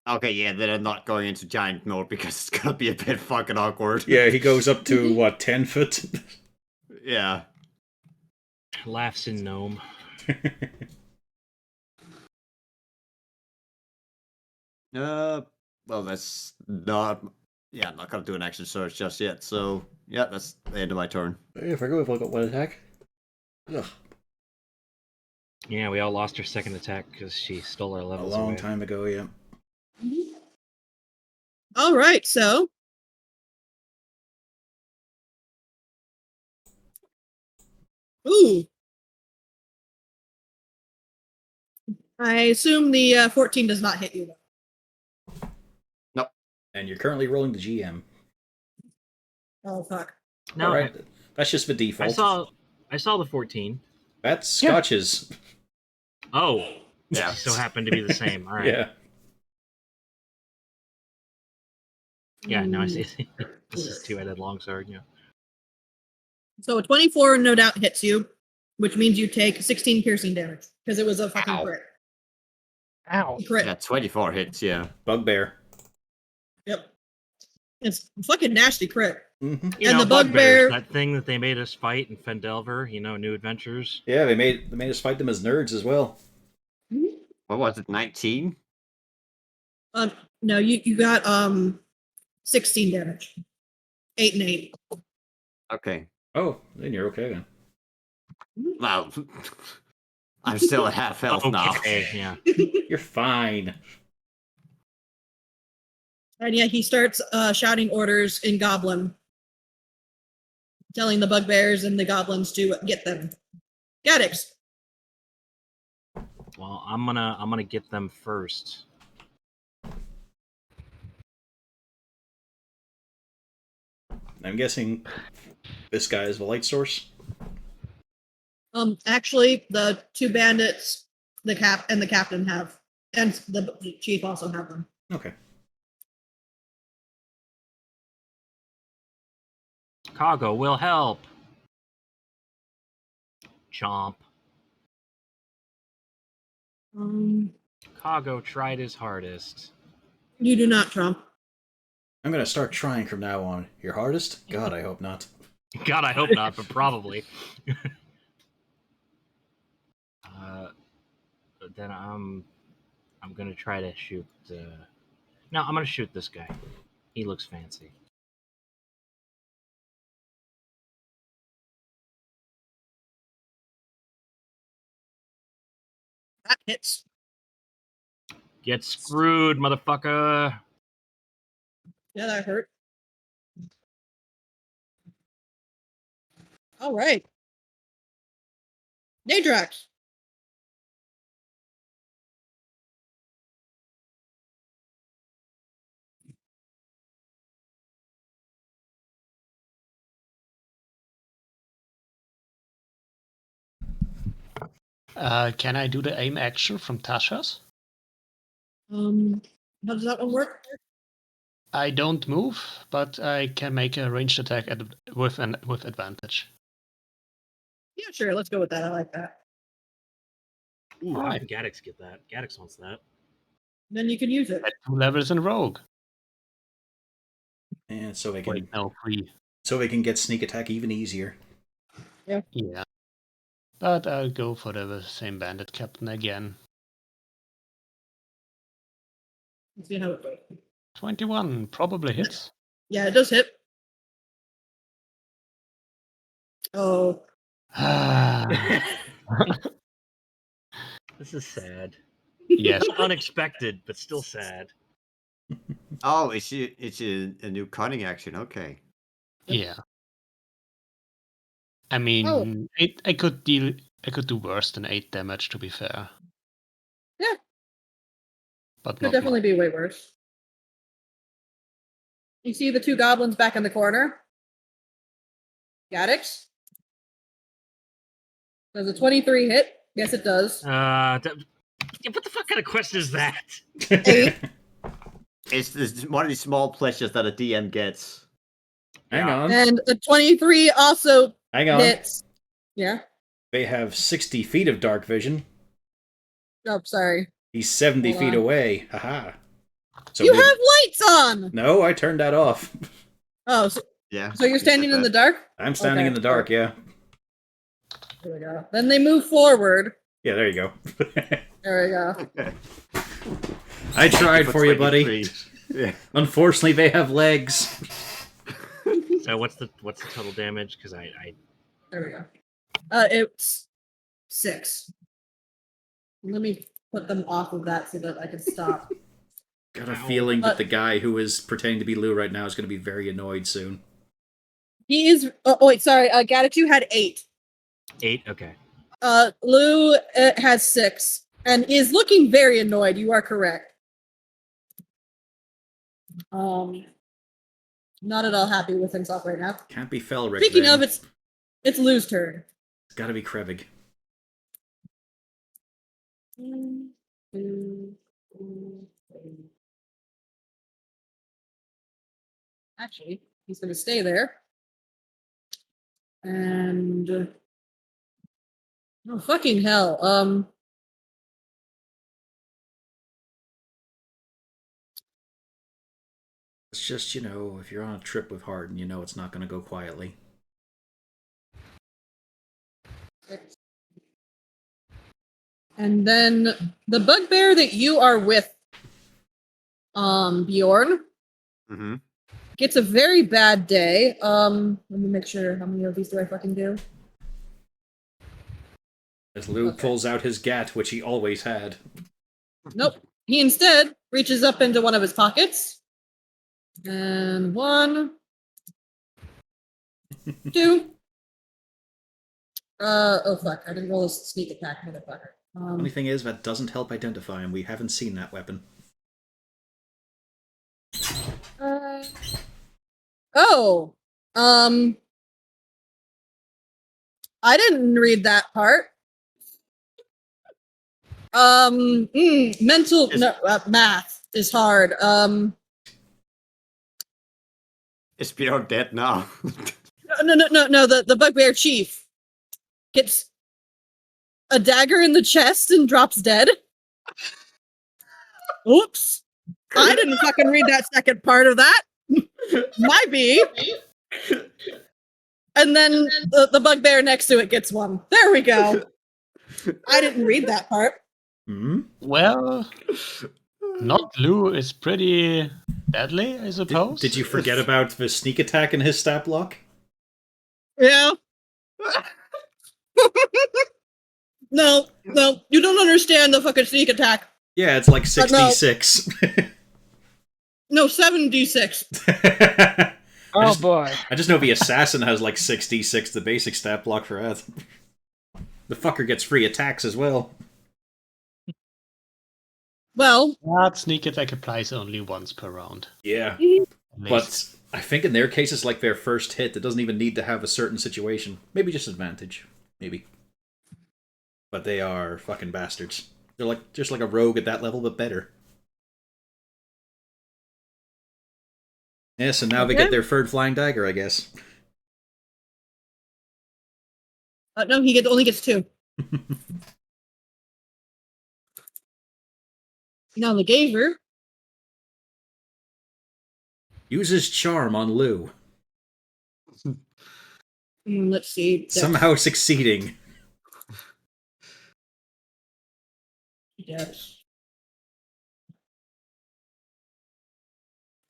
Speaker 4: Okay, yeah, then I'm not going into giant mode because it's gonna be a bit fucking awkward.
Speaker 1: Yeah, he goes up to, what, 10 foot?
Speaker 4: Yeah.
Speaker 2: Laughs in gnome.
Speaker 4: Well, that's not. Yeah, I'm not gonna do an action search just yet. So, yeah, that's the end of my turn.
Speaker 1: I forgot if I got one attack. Ugh,
Speaker 2: Yeah, we all lost our second attack because she stole our
Speaker 1: a
Speaker 2: levels
Speaker 1: long
Speaker 2: away.
Speaker 1: time ago, yeah.
Speaker 3: All right, so ooh, I assume the 14 does not hit you though.
Speaker 1: And you're currently rolling the GM.
Speaker 3: Oh fuck.
Speaker 2: No,
Speaker 1: Alright, that's just the default.
Speaker 2: I saw the 14.
Speaker 1: That's
Speaker 7: Yeah.
Speaker 1: Scotch's.
Speaker 2: Oh,
Speaker 4: Yeah.
Speaker 2: so happened to be the same. All right.
Speaker 1: Yeah.
Speaker 2: Yeah, no, I see. This is two-headed longsword. Yeah.
Speaker 3: So a 24 no doubt hits you, which means you take 16 piercing damage because it was a fucking
Speaker 4: Ow.
Speaker 3: crit.
Speaker 7: Ow.
Speaker 3: Crit.
Speaker 4: Yeah, 24 hits. Yeah.
Speaker 1: Bugbear.
Speaker 3: Yep. It's a fucking nasty crit.
Speaker 1: Mm-hmm.
Speaker 2: You
Speaker 3: And
Speaker 2: know,
Speaker 3: the bugbear-
Speaker 2: that thing that they made us fight in Fendelver. You know, New Adventures.
Speaker 1: Yeah, they made us fight them as nerds as well.
Speaker 4: What was it? 19.
Speaker 3: No, you got 16 damage. 8 and 8.
Speaker 4: Okay.
Speaker 1: Oh, then you're okay then.
Speaker 4: Well, I'm still at half health now.
Speaker 2: Okay, yeah.
Speaker 1: You're fine.
Speaker 3: And yeah, he starts shouting orders in Goblin, telling the bugbears and the goblins to get them. Gaddix.
Speaker 2: Well, I'm gonna get them first.
Speaker 1: I'm guessing this guy is the light source.
Speaker 3: Actually, the two bandits, the captain have And the chief also have them.
Speaker 1: Okay.
Speaker 2: Cargo will help. Chomp. Cargo tried his hardest.
Speaker 3: You do not, Trump.
Speaker 1: I'm gonna start trying from now on. Your hardest? God, I hope not.
Speaker 2: God, I hope not, but probably. Then I'm gonna try to shoot. No, I'm gonna shoot this guy. He looks fancy.
Speaker 3: That hits.
Speaker 2: Get screwed, motherfucker.
Speaker 3: Yeah, that hurt. All right. Nadrax.
Speaker 5: Can I do the aim action from Tasha's?
Speaker 3: How does that one work?
Speaker 5: I don't move, but I can make a ranged attack with advantage.
Speaker 3: Yeah, sure. Let's go with that. I like that.
Speaker 2: Ooh,
Speaker 5: All
Speaker 2: how
Speaker 5: right.
Speaker 2: did Gaddix get that? Gaddix wants that.
Speaker 3: Then you can use it.
Speaker 5: At 2 levels in Rogue.
Speaker 1: And so we can
Speaker 5: Wait, no, 3.
Speaker 1: get sneak attack even easier.
Speaker 5: Yeah. But I'll go for the same bandit captain again.
Speaker 3: Let's see how it goes.
Speaker 5: 21 probably hits.
Speaker 3: Yeah, it does hit. Oh,
Speaker 2: This is sad.
Speaker 5: Yes.
Speaker 2: Unexpected, but still sad.
Speaker 4: Oh, it's a new cunning action. Okay.
Speaker 5: Yeah. I mean, I could do worse than 8 damage, to be fair.
Speaker 3: Yeah.
Speaker 5: But
Speaker 3: could
Speaker 5: not
Speaker 3: definitely be way worse. You see the two goblins back in the corner? Gaddix? Does a 23 hit? Yes, it does.
Speaker 2: What the fuck kind of quest is that?
Speaker 3: 8.
Speaker 4: It's one of these small pleasures that a DM gets.
Speaker 1: Hang on.
Speaker 3: And a 23 also
Speaker 1: Hang on.
Speaker 3: hits. Yeah.
Speaker 1: They have 60 feet of dark vision.
Speaker 3: Oh, sorry.
Speaker 1: He's 70
Speaker 3: Hold
Speaker 1: feet
Speaker 3: on.
Speaker 1: away. Haha. So
Speaker 3: You have lights on!
Speaker 1: No, I turned that off.
Speaker 3: Oh, so,
Speaker 4: Yeah.
Speaker 3: so you're standing in the dark?
Speaker 1: I'm standing
Speaker 3: Okay.
Speaker 1: in the dark, yeah.
Speaker 3: There we go. Then they move forward.
Speaker 1: Yeah, there you go.
Speaker 3: There we go.
Speaker 1: I tried for you, buddy.
Speaker 4: 23. Yeah.
Speaker 1: Unfortunately, they have legs.
Speaker 2: So what's the total damage? Because I
Speaker 3: There we go. It's 6. Let me put them off of that so that I can stop.
Speaker 1: Got a feeling that the guy who is pretending to be Lou right now is going to be very annoyed soon.
Speaker 3: He is. Oh, wait, sorry. Gaddix, you had 8.
Speaker 2: 8. Okay.
Speaker 3: Lou has 6 and is looking very annoyed. You are correct. Not at all happy with himself right now.
Speaker 1: Can't be Felric.
Speaker 3: Speaking
Speaker 1: then.
Speaker 3: of, it's Lou's turn.
Speaker 1: It's got to be Krevig.
Speaker 3: 1, 2, 3. Actually, he's going to stay there. And oh fucking hell!
Speaker 1: It's just, if you're on a trip with Harden, it's not going to go quietly.
Speaker 3: And then the bugbear that you are with, Bjorn,
Speaker 4: Mm-hmm.
Speaker 3: gets a very bad day. Let me make sure how many of these do I fucking do.
Speaker 1: As Lou
Speaker 3: Okay.
Speaker 1: pulls out his gat, which he always had.
Speaker 3: Nope. He instead reaches up into one of his pockets. And 1, 2. Oh fuck! I didn't roll a sneak attack, motherfucker.
Speaker 1: Only thing is, that doesn't help identify him. We haven't seen that weapon.
Speaker 3: Oh. I didn't read that part. Mental
Speaker 4: Is-
Speaker 3: no, math is hard.
Speaker 4: Is Bjorn dead now?
Speaker 3: No. The bugbear chief gets a dagger in the chest and drops dead. Oops. I didn't fucking read that second part of that. Might be. And then the bugbear next to it gets one. There we go. I didn't read that part.
Speaker 1: Hmm?
Speaker 5: Well, not Lou is pretty deadly, I suppose.
Speaker 1: Did you forget about the sneak attack and his stat block?
Speaker 3: Yeah. No, you don't understand the fucking sneak attack.
Speaker 1: Yeah, it's like
Speaker 3: no.
Speaker 1: 66.
Speaker 3: No, 7d6.
Speaker 7: Oh boy.
Speaker 1: I just know the assassin has like 66, the basic stat block for that. The fucker gets free attacks as well.
Speaker 3: Well,
Speaker 5: That sneak attack applies only once per round.
Speaker 1: Yeah.
Speaker 5: at least.
Speaker 1: But I think in their case, it's like their first hit. It doesn't even need to have a certain situation. Maybe just advantage. Maybe. But they are fucking bastards. They're like just like a rogue at that level, but better. Yes, and now they get their third flying dagger, I guess.
Speaker 3: no, he only gets 2. Now the Gazer.
Speaker 1: Uses charm on Lou.
Speaker 3: Let's see.
Speaker 1: Somehow succeeding.
Speaker 3: Yes.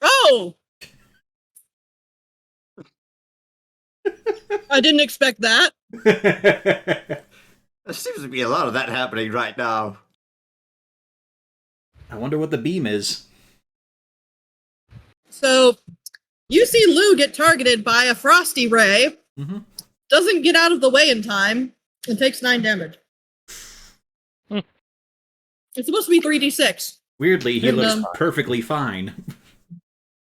Speaker 3: Oh! I didn't expect that.
Speaker 4: There seems to be a lot of that happening right now.
Speaker 1: I wonder what the beam is.
Speaker 3: So, you see Lou get targeted by a frosty ray,
Speaker 1: Mm-hmm.
Speaker 3: doesn't get out of the way in time, and takes 9 damage. It's supposed to be 3d6.
Speaker 1: Weirdly, he
Speaker 3: And,
Speaker 1: looks perfectly fine.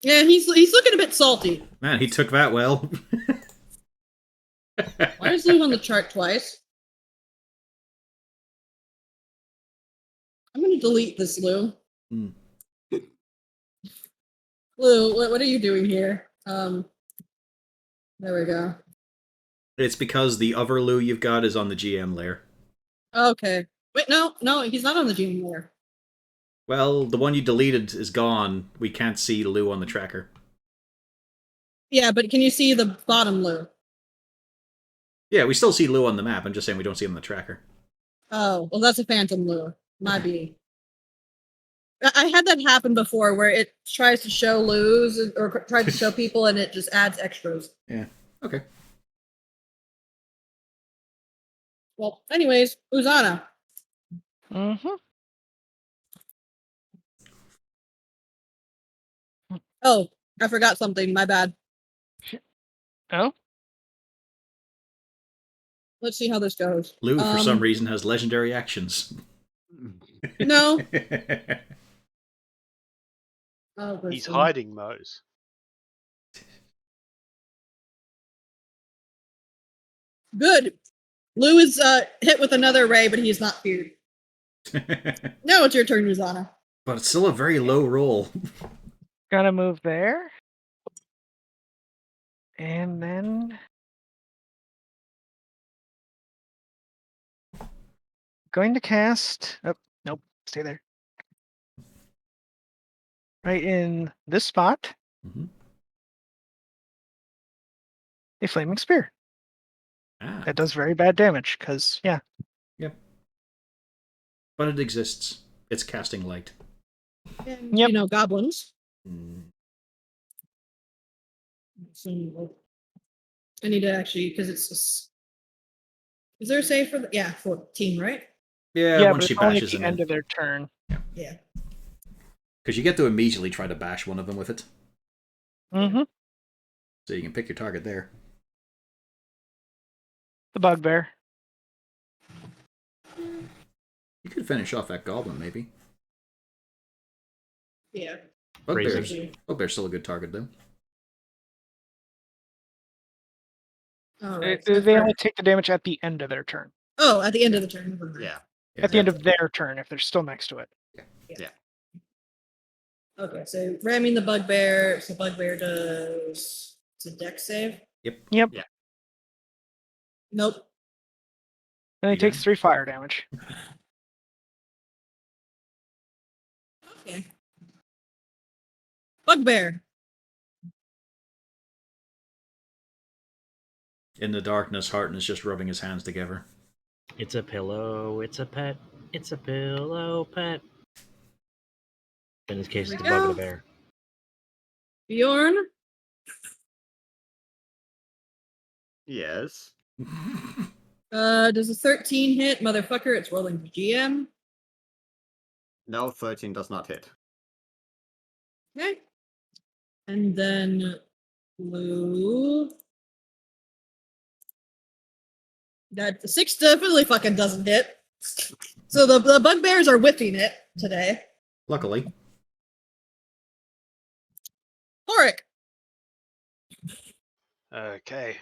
Speaker 3: Yeah, he's looking a bit salty.
Speaker 1: Man, he took that well.
Speaker 3: Why is Lou on the chart twice? I'm going to delete this, Lou.
Speaker 1: Hmm.
Speaker 3: Lou, what are you doing here? There we go.
Speaker 1: It's because the other Lou you've got is on the GM layer.
Speaker 3: Okay. Wait, no, he's not on the GM layer.
Speaker 1: Well, the one you deleted is gone. We can't see Lou on the tracker.
Speaker 3: Yeah, but can you see the bottom Lou?
Speaker 1: Yeah, we still see Lou on the map. I'm just saying we don't see him on the tracker.
Speaker 3: Oh, well, that's a phantom Lou. Might be. I had that happen before where it tries to show Lou's or tries to show people and it just adds extras.
Speaker 1: Yeah. Okay.
Speaker 3: Well, anyways, Uzana.
Speaker 7: Mm-hmm.
Speaker 3: Oh, I forgot something. My bad.
Speaker 7: Oh,
Speaker 3: Let's see how this goes.
Speaker 1: Lou, for some reason, has legendary actions.
Speaker 3: No. Oh,
Speaker 6: He's
Speaker 3: listen.
Speaker 6: hiding those.
Speaker 3: Good. Lou is hit with another ray, but he is not feared. Now it's your turn, Uzana.
Speaker 1: But it's still a very low roll.
Speaker 7: gotta move there. And then going to cast. Oh, nope, stay there. Right in this spot,
Speaker 1: Mhm.
Speaker 7: a flaming spear.
Speaker 1: Ah,
Speaker 7: That does very bad damage, because, yeah.
Speaker 1: yep. But it exists. It's casting light.
Speaker 3: And,
Speaker 7: Yep.
Speaker 3: You know, goblins.
Speaker 1: Mm.
Speaker 3: So, I need to actually, because it's just... Is there a save for the... Yeah, 14, right?
Speaker 1: Yeah,
Speaker 7: but
Speaker 1: once she
Speaker 7: it's only at
Speaker 1: bashes
Speaker 7: the
Speaker 1: him
Speaker 7: end
Speaker 1: in.
Speaker 7: of their turn.
Speaker 3: Yeah.
Speaker 1: Because you get to immediately try to bash one of them with it.
Speaker 7: Mm-hmm.
Speaker 1: So you can pick your target there.
Speaker 7: The bugbear.
Speaker 1: You could finish off that goblin, maybe.
Speaker 3: Yeah.
Speaker 1: Bugbear's still a good target, though.
Speaker 3: All
Speaker 7: They,
Speaker 3: right.
Speaker 7: they only take the damage at the end of their turn.
Speaker 3: Oh, at the end of the turn.
Speaker 4: Yeah.
Speaker 1: Yeah,
Speaker 7: At the end of their turn, if they're still next to it.
Speaker 3: Okay, so ramming the bugbear. So bugbear does. It's a dex save.
Speaker 1: Yep.
Speaker 7: Yep.
Speaker 4: Yeah.
Speaker 3: Nope.
Speaker 7: And he
Speaker 1: You
Speaker 7: takes
Speaker 1: got
Speaker 7: 3 fire damage.
Speaker 3: Okay. Bugbear.
Speaker 1: In the darkness, Harton is just rubbing his hands together.
Speaker 2: It's a pillow, it's a pet, it's a pillow pet. In this case,
Speaker 3: Here
Speaker 2: it's
Speaker 3: we
Speaker 2: a bug and a
Speaker 3: go.
Speaker 2: bear.
Speaker 3: Bjorn.
Speaker 4: Yes.
Speaker 3: Does a 13 hit, motherfucker? It's rolling for GM.
Speaker 4: No, 13 does not hit.
Speaker 3: Okay. And then Lou. That the 6 definitely fucking doesn't hit. So the bugbears are whipping it today.
Speaker 1: Luckily.
Speaker 3: Horik.
Speaker 6: Okay.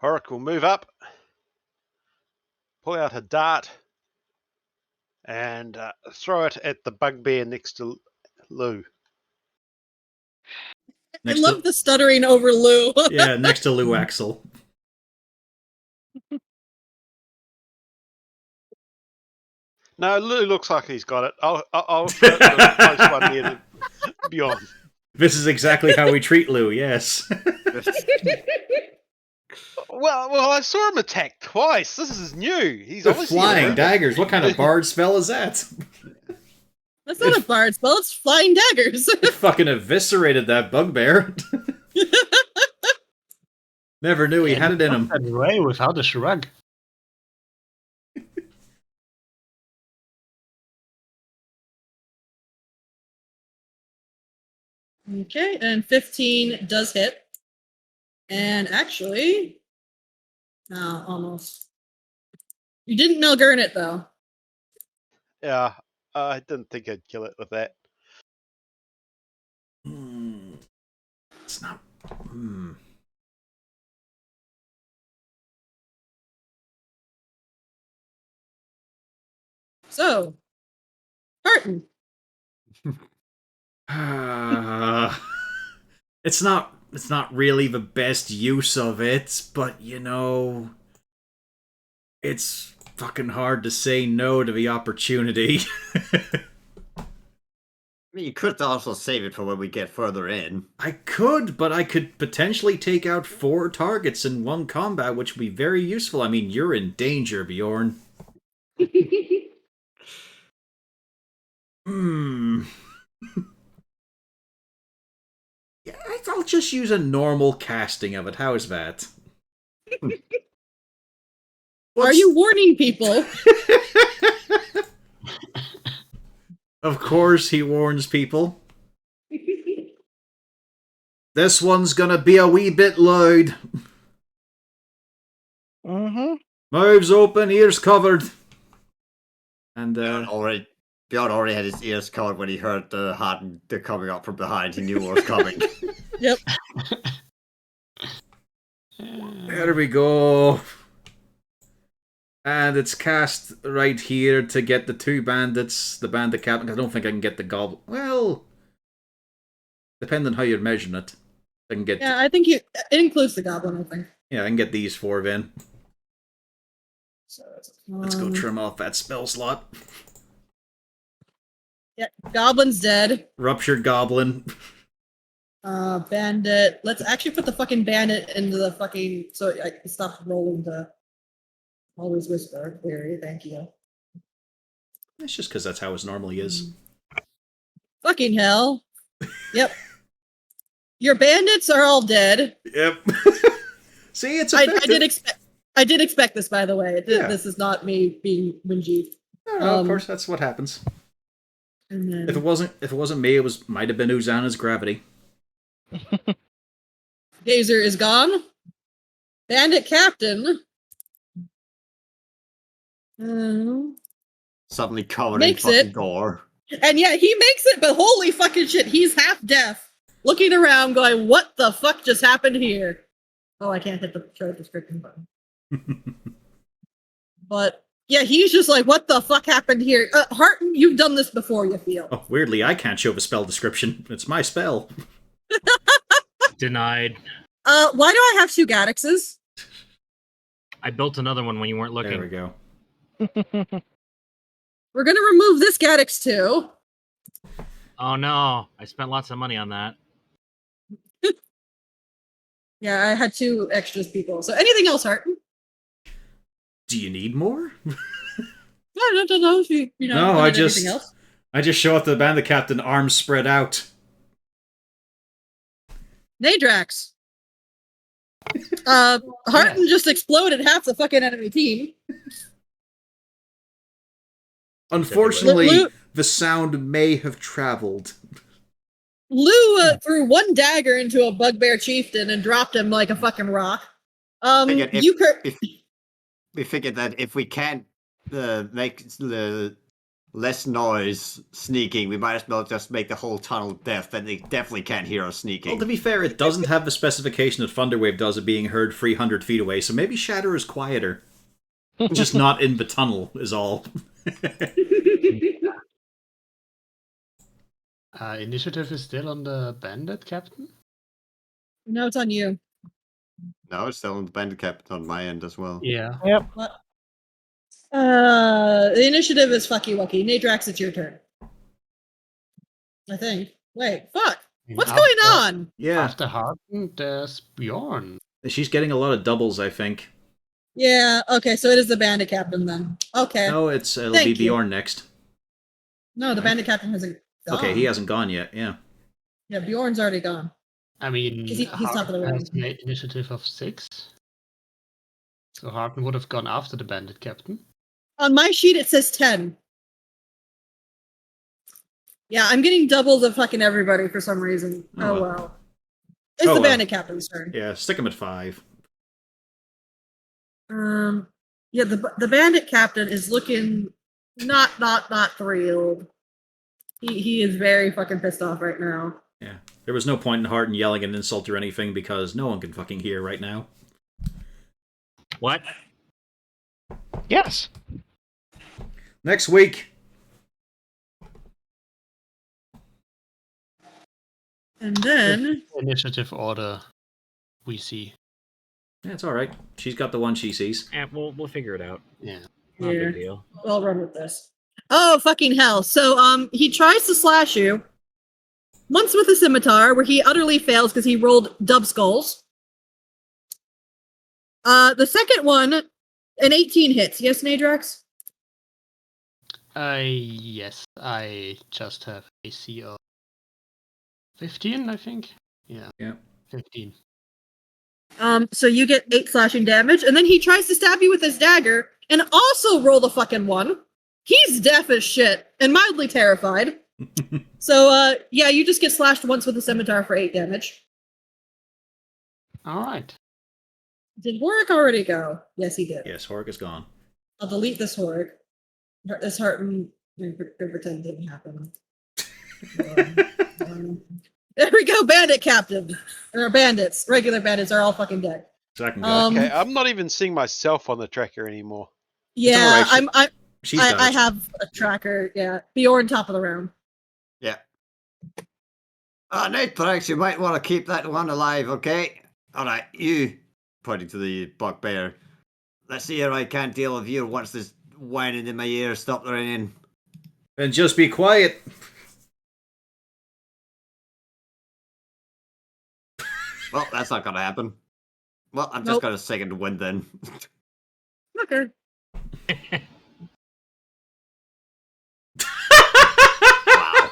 Speaker 6: Horik will move up, pull out her dart, and throw it at the bugbear next to Lou.
Speaker 1: Next
Speaker 3: I love
Speaker 1: to,
Speaker 3: the stuttering over Lou.
Speaker 1: yeah, next to Lou Axel.
Speaker 6: No, Lou looks like he's got it. I'll throw it to the close one near the Beyond.
Speaker 1: This is exactly how we treat Lou, yes.
Speaker 6: Well, I saw him attack twice. This is new. He's
Speaker 1: The
Speaker 6: obviously
Speaker 1: flying
Speaker 6: a-
Speaker 1: daggers. What kind of bard spell is that?
Speaker 3: That's not a bard spell, it's flying daggers.
Speaker 1: Fucking eviscerated that bugbear. Never knew he had it in him.
Speaker 5: That way without a shrug.
Speaker 3: Okay, and 15 does hit. And actually, almost. You didn't Melgurn it though.
Speaker 6: Yeah, I didn't think I'd kill it with that.
Speaker 1: It's not.
Speaker 3: So, Barton.
Speaker 1: It's not really the best use of it, but you know, it's fucking hard to say no to the opportunity.
Speaker 4: I mean, you could also save it for when we get further in.
Speaker 1: I could, but I could potentially take out 4 targets in one combat, which would be very useful. I mean, you're in danger, Bjorn. Yeah, I'll just use a normal casting of it. How's that?
Speaker 3: Are you warning people?
Speaker 1: Of course he warns people. This one's gonna be a wee bit loud.
Speaker 7: Mm-hmm.
Speaker 1: Mouths open, ears covered. And
Speaker 4: Bjorn already had his ears covered when he heard the Harden coming up from behind. He knew what was coming.
Speaker 3: Yep.
Speaker 1: there we go. And it's cast right here to get the 2 bandits, the bandit captain. I don't think I can get the goblin. Well, depending on how you're measuring it, I can get.
Speaker 3: Yeah, I think it includes the goblin, I think.
Speaker 1: Yeah, I can get these 4 then.
Speaker 3: So
Speaker 1: Let's go trim off that spell slot.
Speaker 3: Yeah, goblin's dead.
Speaker 1: Ruptured goblin.
Speaker 3: Bandit. Let's actually put the fucking bandit into the fucking so I can stop rolling to always whisper. Very, thank you.
Speaker 1: It's just because that's how it normally is.
Speaker 3: Fucking hell. Yep. Your bandits are all dead.
Speaker 1: Yep. See, it's
Speaker 3: I
Speaker 1: effective.
Speaker 3: did expect this, by the way.
Speaker 1: Yeah.
Speaker 3: This is not me being whingy.
Speaker 1: No, of course, that's what happens.
Speaker 3: And then
Speaker 1: If it wasn't me, it might have been Uzana's gravity.
Speaker 3: Gazer is gone. Bandit captain.
Speaker 4: Suddenly covered in
Speaker 3: Makes
Speaker 4: fucking
Speaker 3: it.
Speaker 4: gore.
Speaker 3: And yet he makes it, but holy fucking shit, he's half deaf. Looking around going, what the fuck just happened here? Oh, I can't hit the show description button. But yeah, he's just like, what the fuck happened here? Harton, you've done this before, you feel.
Speaker 1: Oh, weirdly, I can't show the spell description. It's my spell.
Speaker 2: Denied.
Speaker 3: Why do I have 2 Gaddixes?
Speaker 2: I built another one when you weren't looking.
Speaker 1: There we go.
Speaker 3: We're gonna remove this Gaddix too.
Speaker 2: Oh no, I spent lots of money on that.
Speaker 3: Yeah, I had 2 extras people. So anything else, Harton?
Speaker 1: Do you need more?
Speaker 3: I don't know if you know.
Speaker 1: No,
Speaker 3: wanted anything else.
Speaker 1: I just show up to the bandit captain, arms spread out.
Speaker 3: Nadrax. Harton just exploded half the fucking enemy team.
Speaker 1: Unfortunately,
Speaker 3: Lu-
Speaker 1: the sound may have traveled.
Speaker 3: Lou threw 1 dagger into a bugbear chieftain and dropped him like a fucking rock.
Speaker 4: Figured
Speaker 3: You
Speaker 4: we figured that if we can't make the less noise sneaking, we might as well just make the whole tunnel deaf, then they definitely can't hear us sneaking.
Speaker 1: Well, to be fair, it doesn't have the specification that Thunderwave does of being heard 300 feet away, so maybe Shatter is quieter. Just not in the tunnel, is all.
Speaker 5: Initiative is still on the bandit captain?
Speaker 3: No, it's on you.
Speaker 4: No, it's still on the bandit captain on my end as well.
Speaker 5: Yeah.
Speaker 7: Yep.
Speaker 3: The initiative is fucky wucky. Nadrax, it's your turn. I think. Wait, fuck. What's going on?
Speaker 1: Yeah,
Speaker 5: After Harden, there's Bjorn.
Speaker 1: she's getting a lot of doubles, I think.
Speaker 3: Yeah, okay, so it is the bandit captain then. Okay.
Speaker 1: No, it'll
Speaker 3: Thank
Speaker 1: be
Speaker 3: you.
Speaker 1: Bjorn next.
Speaker 3: No, the bandit captain hasn't gone.
Speaker 1: Okay, he hasn't gone yet, yeah.
Speaker 3: Yeah, Bjorn's already gone.
Speaker 5: I mean,
Speaker 3: 'Cause he's top of the
Speaker 5: Harden
Speaker 3: round.
Speaker 5: has an initiative of 6. So Harden would have gone after the bandit captain.
Speaker 3: On my sheet, it says 10. Yeah, I'm getting doubles of fucking everybody for some reason.
Speaker 1: Oh,
Speaker 3: Oh,
Speaker 1: well.
Speaker 3: well. It's
Speaker 1: Oh,
Speaker 3: the
Speaker 1: well.
Speaker 3: bandit captain's turn.
Speaker 1: Yeah, stick him at 5.
Speaker 3: Yeah, the bandit captain is looking not thrilled. He is very fucking pissed off right now.
Speaker 1: Yeah. There was no point in Harden yelling an insult or anything because no one can fucking hear right now.
Speaker 2: What?
Speaker 7: Yes.
Speaker 1: Next week.
Speaker 3: And then
Speaker 5: Initiative order we see.
Speaker 1: Yeah, it's alright. She's got the one she sees.
Speaker 2: We'll figure it out.
Speaker 5: Yeah.
Speaker 2: Not a
Speaker 3: Yeah.
Speaker 2: big deal.
Speaker 3: I'll run with this. Oh fucking hell! So he tries to slash you. Once with a scimitar, where he utterly fails because he rolled dub skulls. The second one, an 18 hits. Yes, Nadrax?
Speaker 5: Yes, I just have AC of 15, I think. Yeah.
Speaker 1: Yeah.
Speaker 5: 15.
Speaker 3: So you get 8 slashing damage, and then he tries to stab you with his dagger, and also roll the fucking 1. He's deaf as shit, and mildly terrified. So, yeah, you just get slashed once with a scimitar for 8 damage.
Speaker 5: Alright.
Speaker 3: Did Warwick already go? Yes, he did.
Speaker 1: Yes, Hork is gone.
Speaker 3: I'll delete this Warwick. This Harton pretend didn't happen. There we go, bandit captain. Or bandits. Regular bandits are all fucking dead.
Speaker 1: Second go.
Speaker 6: Okay, I'm not even seeing myself on the tracker anymore.
Speaker 3: Yeah,
Speaker 1: alright, She's got
Speaker 3: I
Speaker 1: it.
Speaker 3: have a tracker. Yeah, Bjorn top of the round.
Speaker 4: Yeah. Nate, perhaps you might want to keep that one alive, okay? Alright, you, pointing to the bugbear. Let's see here, I can't deal with you once this whining in my ear stopped ringing.
Speaker 1: And just be quiet.
Speaker 4: Well, that's not gonna happen. Well, I'm just
Speaker 3: Nope.
Speaker 4: gonna second wind then.
Speaker 3: Okay.
Speaker 4: Wow.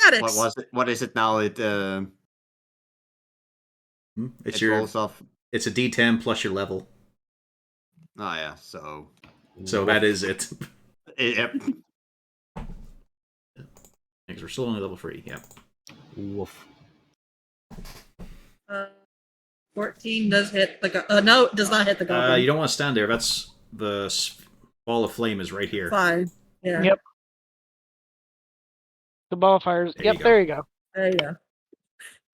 Speaker 3: Got it.
Speaker 4: What was it? What is it now? It
Speaker 1: It's
Speaker 4: it
Speaker 1: your.
Speaker 4: rolls off.
Speaker 1: It's a D10 plus your level.
Speaker 4: Oh yeah, so
Speaker 1: So that is it.
Speaker 4: yep.
Speaker 1: Because we're still only level 3. Yep.
Speaker 2: Woof.
Speaker 3: 14 does hit the no, it does not hit the goblin.
Speaker 1: You don't want to stand there. That's the ball of flame is right here.
Speaker 3: Fine. Yeah.
Speaker 7: Yep. The ball fires.
Speaker 1: There you
Speaker 7: Yep,
Speaker 1: go.
Speaker 7: there you go.
Speaker 3: There you go.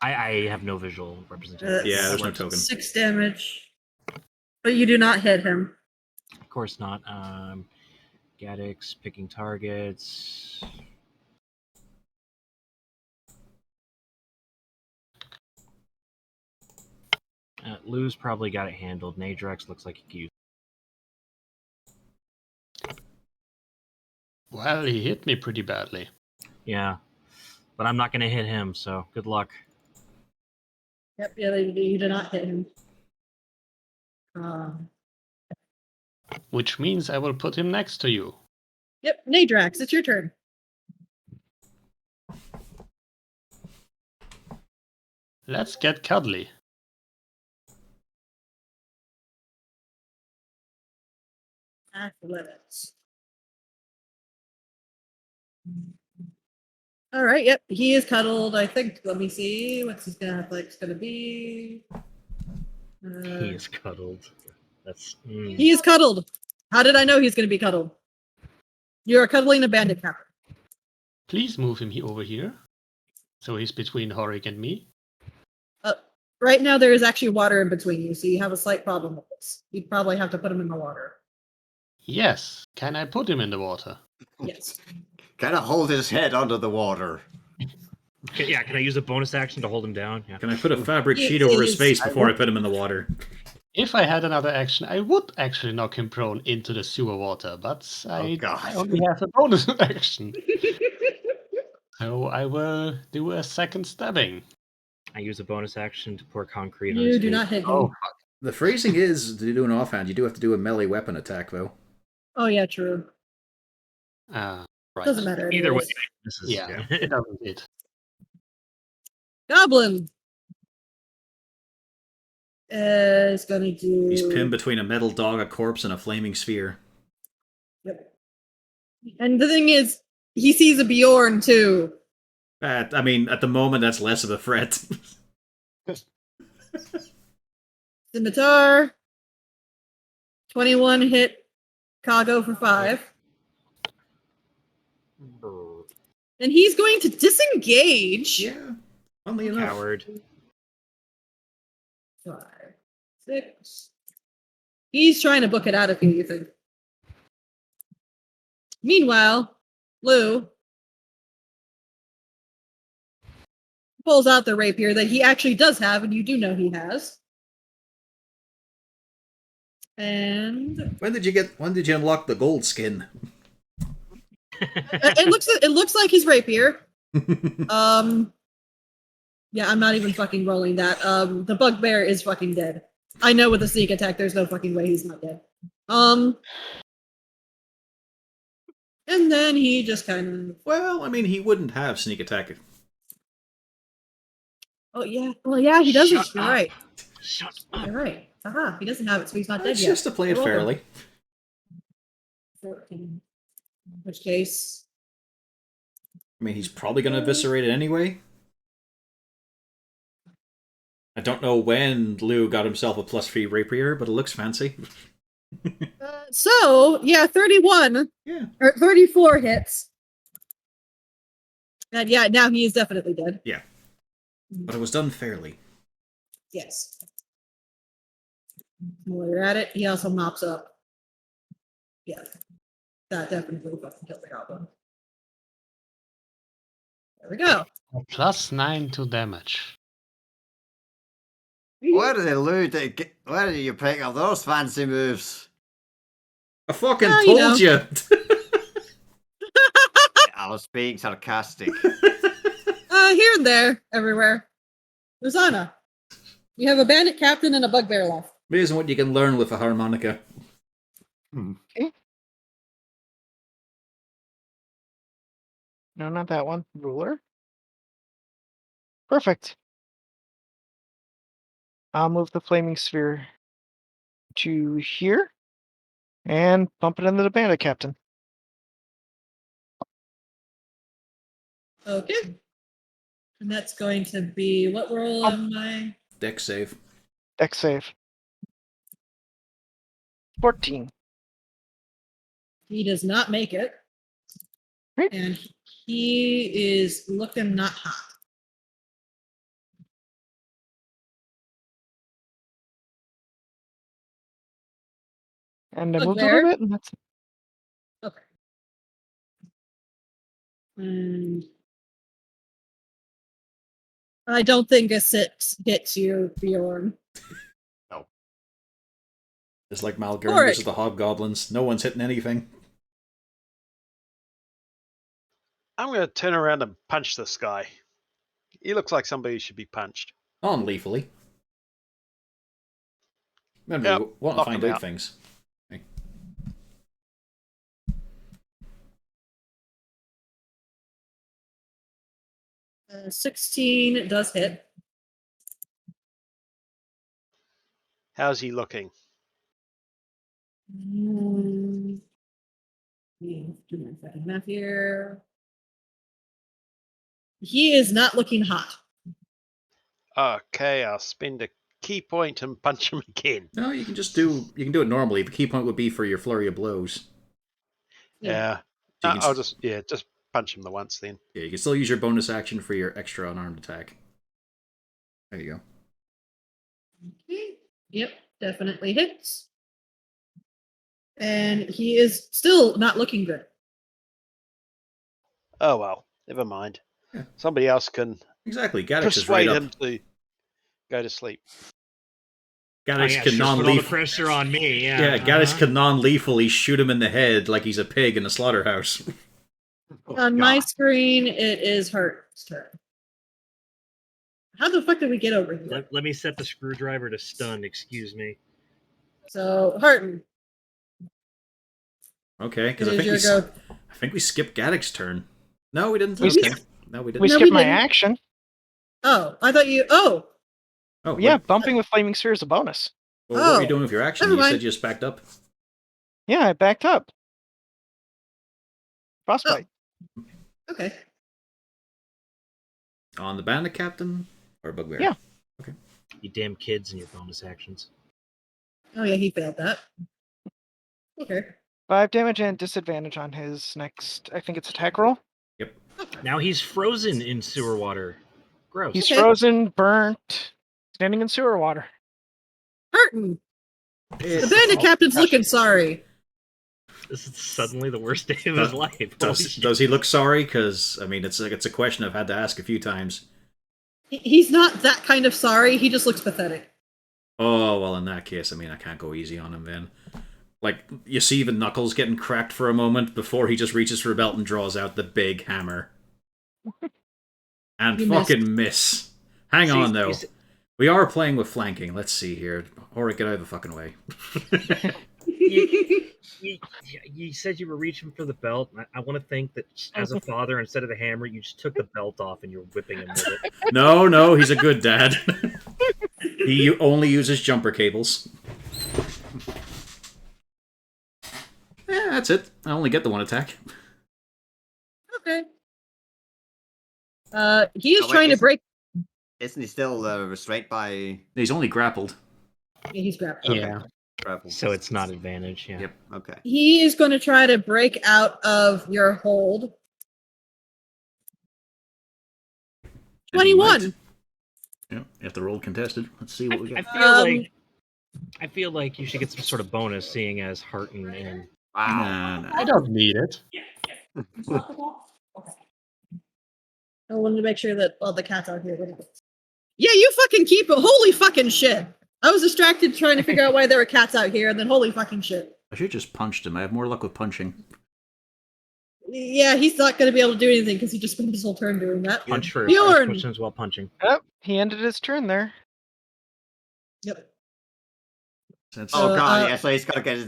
Speaker 2: I have no visual representation.
Speaker 1: Yeah, there's no
Speaker 2: What-
Speaker 1: token.
Speaker 3: 6 damage. But you do not hit him.
Speaker 2: Of course not. Gaddix, picking targets. Lou's probably got it handled. Nadrex looks like he could use.
Speaker 5: Well, he hit me pretty badly.
Speaker 2: Yeah, but I'm not going to hit him, so good luck.
Speaker 3: Yep, yeah, you do not hit him.
Speaker 5: Which means I will put him next to you.
Speaker 3: Yep, Nadrax, it's your turn.
Speaker 5: Let's get cuddly.
Speaker 3: Athletics. All right, yep, he is cuddled. I think. Let me see. What's his athletics going to be?
Speaker 2: He is cuddled. That's.
Speaker 3: He is cuddled. How did I know he's going to be cuddled? You are cuddling a bandit captain.
Speaker 5: Please move him over here. So he's between Horik and me.
Speaker 3: Right now, there is actually water in between you, so you have a slight problem with this. You'd probably have to put him in the water.
Speaker 5: Yes. Can I put him in the water?
Speaker 3: Yes.
Speaker 4: Kind of hold his head under the water.
Speaker 2: Yeah, can I use a bonus action to hold him down? Yeah.
Speaker 1: Can I put a fabric
Speaker 3: It
Speaker 1: sheet over his
Speaker 3: is-
Speaker 1: face before I put him in the water?
Speaker 5: If I had another action, I would actually knock him prone into the sewer water, but I
Speaker 4: God.
Speaker 5: only have a bonus action. So I will do a second stabbing.
Speaker 2: I use a bonus action to pour concrete on
Speaker 3: You
Speaker 2: his
Speaker 3: do
Speaker 2: face.
Speaker 3: not hit him.
Speaker 5: Oh,
Speaker 1: The phrasing is to do an offhand. You do have to do a melee weapon attack, though.
Speaker 3: Oh, yeah, true.
Speaker 5: right.
Speaker 3: Doesn't matter.
Speaker 2: Either way,
Speaker 3: anyways.
Speaker 2: this is
Speaker 5: Yeah, it doesn't hit.
Speaker 3: Goblin is going to do.
Speaker 1: He's pinned between a metal dog, a corpse, and a flaming sphere.
Speaker 3: Yep. And the thing is, he sees a Bjorn too.
Speaker 1: I mean, at the moment, that's less of a threat.
Speaker 3: Scimitar. 21 hit Kago for 5. And he's going to disengage.
Speaker 1: Yeah, funnily enough.
Speaker 2: Coward.
Speaker 3: 5, 6. He's trying to book it out of you think. Meanwhile, Lou pulls out the rapier that he actually does have, and you do know he has. And
Speaker 1: When did you unlock the gold skin?
Speaker 3: it looks like his rapier. Yeah, I'm not even fucking rolling that. The bugbear is fucking dead. I know with a sneak attack, there's no fucking way he's not dead. And then he just kind of.
Speaker 1: Well, I mean, he wouldn't have sneak attack.
Speaker 3: Oh yeah, well yeah, he doesn't.
Speaker 2: Shut
Speaker 3: You're
Speaker 2: up.
Speaker 3: right.
Speaker 2: Shut up.
Speaker 3: You're right. Aha, he doesn't have it, so he's not dead
Speaker 1: It's
Speaker 3: yet.
Speaker 1: just to play it
Speaker 3: Roll him.
Speaker 1: fairly.
Speaker 3: 14. In which case,
Speaker 1: I mean, he's probably going to eviscerate it anyway. I don't know when Lou got himself a +3 rapier, but it looks fancy.
Speaker 3: so yeah, 31
Speaker 1: Yeah.
Speaker 3: or 34 hits. And yeah, now he is definitely dead.
Speaker 1: Yeah. But it was done fairly.
Speaker 3: Yes. While you're at it, he also mops up. Yeah. That definitely fucking killed the goblin. There we go.
Speaker 5: +9 to damage.
Speaker 4: Where did you pick up those fancy moves?
Speaker 1: I fucking
Speaker 3: Well,
Speaker 1: told you!
Speaker 4: I was being sarcastic.
Speaker 3: Here and there, everywhere. Rosanna, you have a bandit captain and a bugbear left.
Speaker 1: Amazing what you can learn with a harmonica.
Speaker 7: No, not that one. Ruler. Perfect. I'll move the flaming sphere to here and bump it into the bandit captain.
Speaker 3: Okay. And that's going to be what roll am I?
Speaker 1: Dex save.
Speaker 7: Dex save. 14.
Speaker 3: He does not make it.
Speaker 7: Great.
Speaker 3: And he is looking not hot.
Speaker 7: And I moved a
Speaker 3: Bugbear.
Speaker 7: little bit, and that's
Speaker 3: Okay. And I don't think a 6 hits you, Bjorn.
Speaker 1: It's like Malgurn
Speaker 3: Alright.
Speaker 1: versus the Hobgoblins. No one's hitting anything.
Speaker 6: I'm going to turn around and punch this guy. He looks like somebody who should be punched.
Speaker 1: Non-lethally. Remember,
Speaker 6: Yep,
Speaker 1: we want to
Speaker 6: knock
Speaker 1: find
Speaker 6: him
Speaker 1: out
Speaker 6: out.
Speaker 1: things. Okay.
Speaker 3: 16 does hit.
Speaker 6: How's he looking?
Speaker 3: Do my second math here. He is not looking hot.
Speaker 6: Okay, I'll spend a key point and punch him again.
Speaker 1: No, you can just do. You can do it normally. The key point would be for your flurry of blows.
Speaker 6: Yeah.
Speaker 1: So you can
Speaker 6: I'll just punch him the once then.
Speaker 1: Yeah, you can still use your bonus action for your extra unarmed attack. There you go.
Speaker 3: Okay. Yep, definitely hits. And he is still not looking good.
Speaker 6: Oh well, never mind.
Speaker 1: Yeah.
Speaker 6: Somebody else can
Speaker 1: Exactly. Gaddix is right
Speaker 6: persuade
Speaker 1: up.
Speaker 6: him to go to sleep.
Speaker 1: Gaddix
Speaker 2: yeah,
Speaker 1: can
Speaker 2: sure, put all the
Speaker 1: non-lethally.
Speaker 2: pressure on me. Yeah,
Speaker 1: Yeah, Gaddix can non-lethally shoot him in the head like he's a pig in a slaughterhouse.
Speaker 3: On my screen, it is Hart's turn. How the fuck did we get over here?
Speaker 2: Let me set the screwdriver to stun. Excuse me.
Speaker 3: So, Harton,
Speaker 1: Okay, because
Speaker 3: it
Speaker 1: I
Speaker 3: is
Speaker 1: think
Speaker 3: your go.
Speaker 1: I think we skipped Gaddix's turn. No, we didn't.
Speaker 7: We
Speaker 1: Okay.
Speaker 7: skipped-
Speaker 1: No, we didn't.
Speaker 7: we
Speaker 3: No,
Speaker 7: skipped
Speaker 3: we
Speaker 7: my
Speaker 3: didn't.
Speaker 7: action.
Speaker 3: Oh, I thought you. Oh,
Speaker 1: Oh,
Speaker 7: Yeah,
Speaker 1: What,
Speaker 7: bumping with flaming sphere is a bonus.
Speaker 1: well, what were you
Speaker 3: Oh,
Speaker 1: doing with your action?
Speaker 3: never
Speaker 1: You said
Speaker 3: mind.
Speaker 1: you just backed up.
Speaker 7: Yeah, I backed up. Frostbite.
Speaker 3: okay.
Speaker 1: On the bandit captain or bugbear?
Speaker 7: Yeah.
Speaker 2: You damn kids and your bonus actions.
Speaker 3: Oh yeah, he failed that. Okay.
Speaker 7: 5 damage and disadvantage on his next, I think it's attack roll.
Speaker 2: Now he's frozen in sewer water. Gross.
Speaker 7: He's
Speaker 3: Okay.
Speaker 7: frozen, burnt, standing in sewer water.
Speaker 3: Harton, the
Speaker 1: It
Speaker 3: bandit captain's looking sorry.
Speaker 2: This is suddenly the worst day of his life. Holy
Speaker 1: does
Speaker 2: shit.
Speaker 1: does he look sorry? Because I mean, it's a question I've had to ask a few times.
Speaker 3: He's not that kind of sorry. He just looks pathetic.
Speaker 1: Oh well, in that case, I mean, I can't go easy on him then. Like you see the knuckles getting cracked for a moment before he just reaches for a belt and draws out the big hammer. And
Speaker 3: You
Speaker 1: fucking miss. Hang
Speaker 2: See,
Speaker 1: on though.
Speaker 2: you s-
Speaker 1: We are playing with flanking. Let's see here. Auric, get out of the fucking way.
Speaker 2: You said you were reaching for the belt. I want to think that as a father, instead of the hammer, you just took the belt off and you're whipping him with it.
Speaker 1: No, he's a good dad. He only uses jumper cables. Yeah, that's it. I only get the one attack.
Speaker 3: Okay. He is
Speaker 4: Oh, wait,
Speaker 3: trying to
Speaker 4: isn't-
Speaker 3: break.
Speaker 4: Isn't he still restrained by
Speaker 1: He's only grappled.
Speaker 3: Yeah, he's grabbed.
Speaker 4: Okay.
Speaker 5: Yeah.
Speaker 4: grapple?
Speaker 2: So it's not advantage. Yeah.
Speaker 1: Yep.
Speaker 4: Okay.
Speaker 3: He is going to try to break out of your hold. 21.
Speaker 1: Yeah, you have to roll contested. Let's see what we
Speaker 2: I
Speaker 1: got.
Speaker 2: feel like you should get some sort of bonus, seeing as Harton and
Speaker 4: Wow.
Speaker 1: Nah.
Speaker 5: I don't need it.
Speaker 3: I wanted to make sure that all the cats out here. Yeah, you fucking keep it. Holy fucking shit. I was distracted trying to figure out why there were cats out here, and then holy fucking shit.
Speaker 1: I should just punched him. I have more luck with punching.
Speaker 3: Yeah, he's not going to be able to do anything because he just spent his whole turn doing that.
Speaker 2: punch first.
Speaker 3: Bjorn!
Speaker 2: Ask questions while punching.
Speaker 7: Yep, he ended his turn there.
Speaker 3: Yep.
Speaker 1: That's
Speaker 4: Oh god,
Speaker 3: Uh,
Speaker 4: yeah, so he's gotta get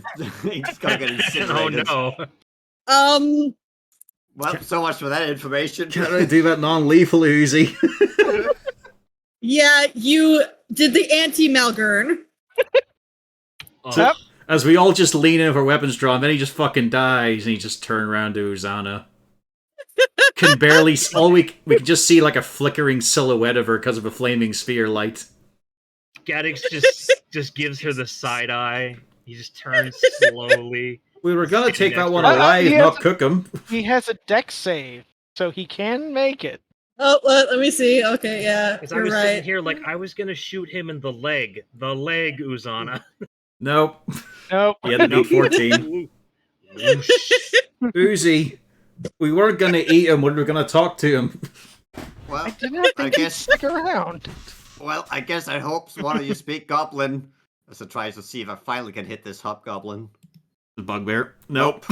Speaker 4: he's gotta get
Speaker 2: Oh
Speaker 4: incinerated.
Speaker 2: no!
Speaker 4: Well, so much for that information.
Speaker 1: Can't really do that non-lethal Uzi.
Speaker 3: Yeah, you did the anti-Malgurn.
Speaker 2: Oh,
Speaker 1: As we all just lean in with our weapons drawn, then he just fucking dies, and he just turn around to Uzana. Can barely. We can just see like a flickering silhouette of her because of a flaming sphere light.
Speaker 2: Gaddix just gives her the side eye. He just turns slowly.
Speaker 1: We were gonna take that one
Speaker 7: Uh,
Speaker 1: alive,
Speaker 7: he
Speaker 1: not
Speaker 7: has-
Speaker 1: cook him.
Speaker 7: He has a dex save, so he can make it.
Speaker 3: Oh, let me see. Okay, yeah,
Speaker 2: Because I
Speaker 3: you're
Speaker 2: was sitting
Speaker 3: right.
Speaker 2: here like I was gonna shoot him in the leg. The leg, Uzana.
Speaker 1: Nope.
Speaker 7: Nope.
Speaker 1: He had to beat 14.
Speaker 2: Whoosh.
Speaker 1: Boozy, we weren't going to eat him, we were going to talk to him.
Speaker 4: Well,
Speaker 7: I didn't think he'd
Speaker 4: guess.
Speaker 7: stick around.
Speaker 4: Well, I guess I hope one of you speak Goblin. As I try to see if I finally can hit this Hobgoblin.
Speaker 1: The bugbear. Nope.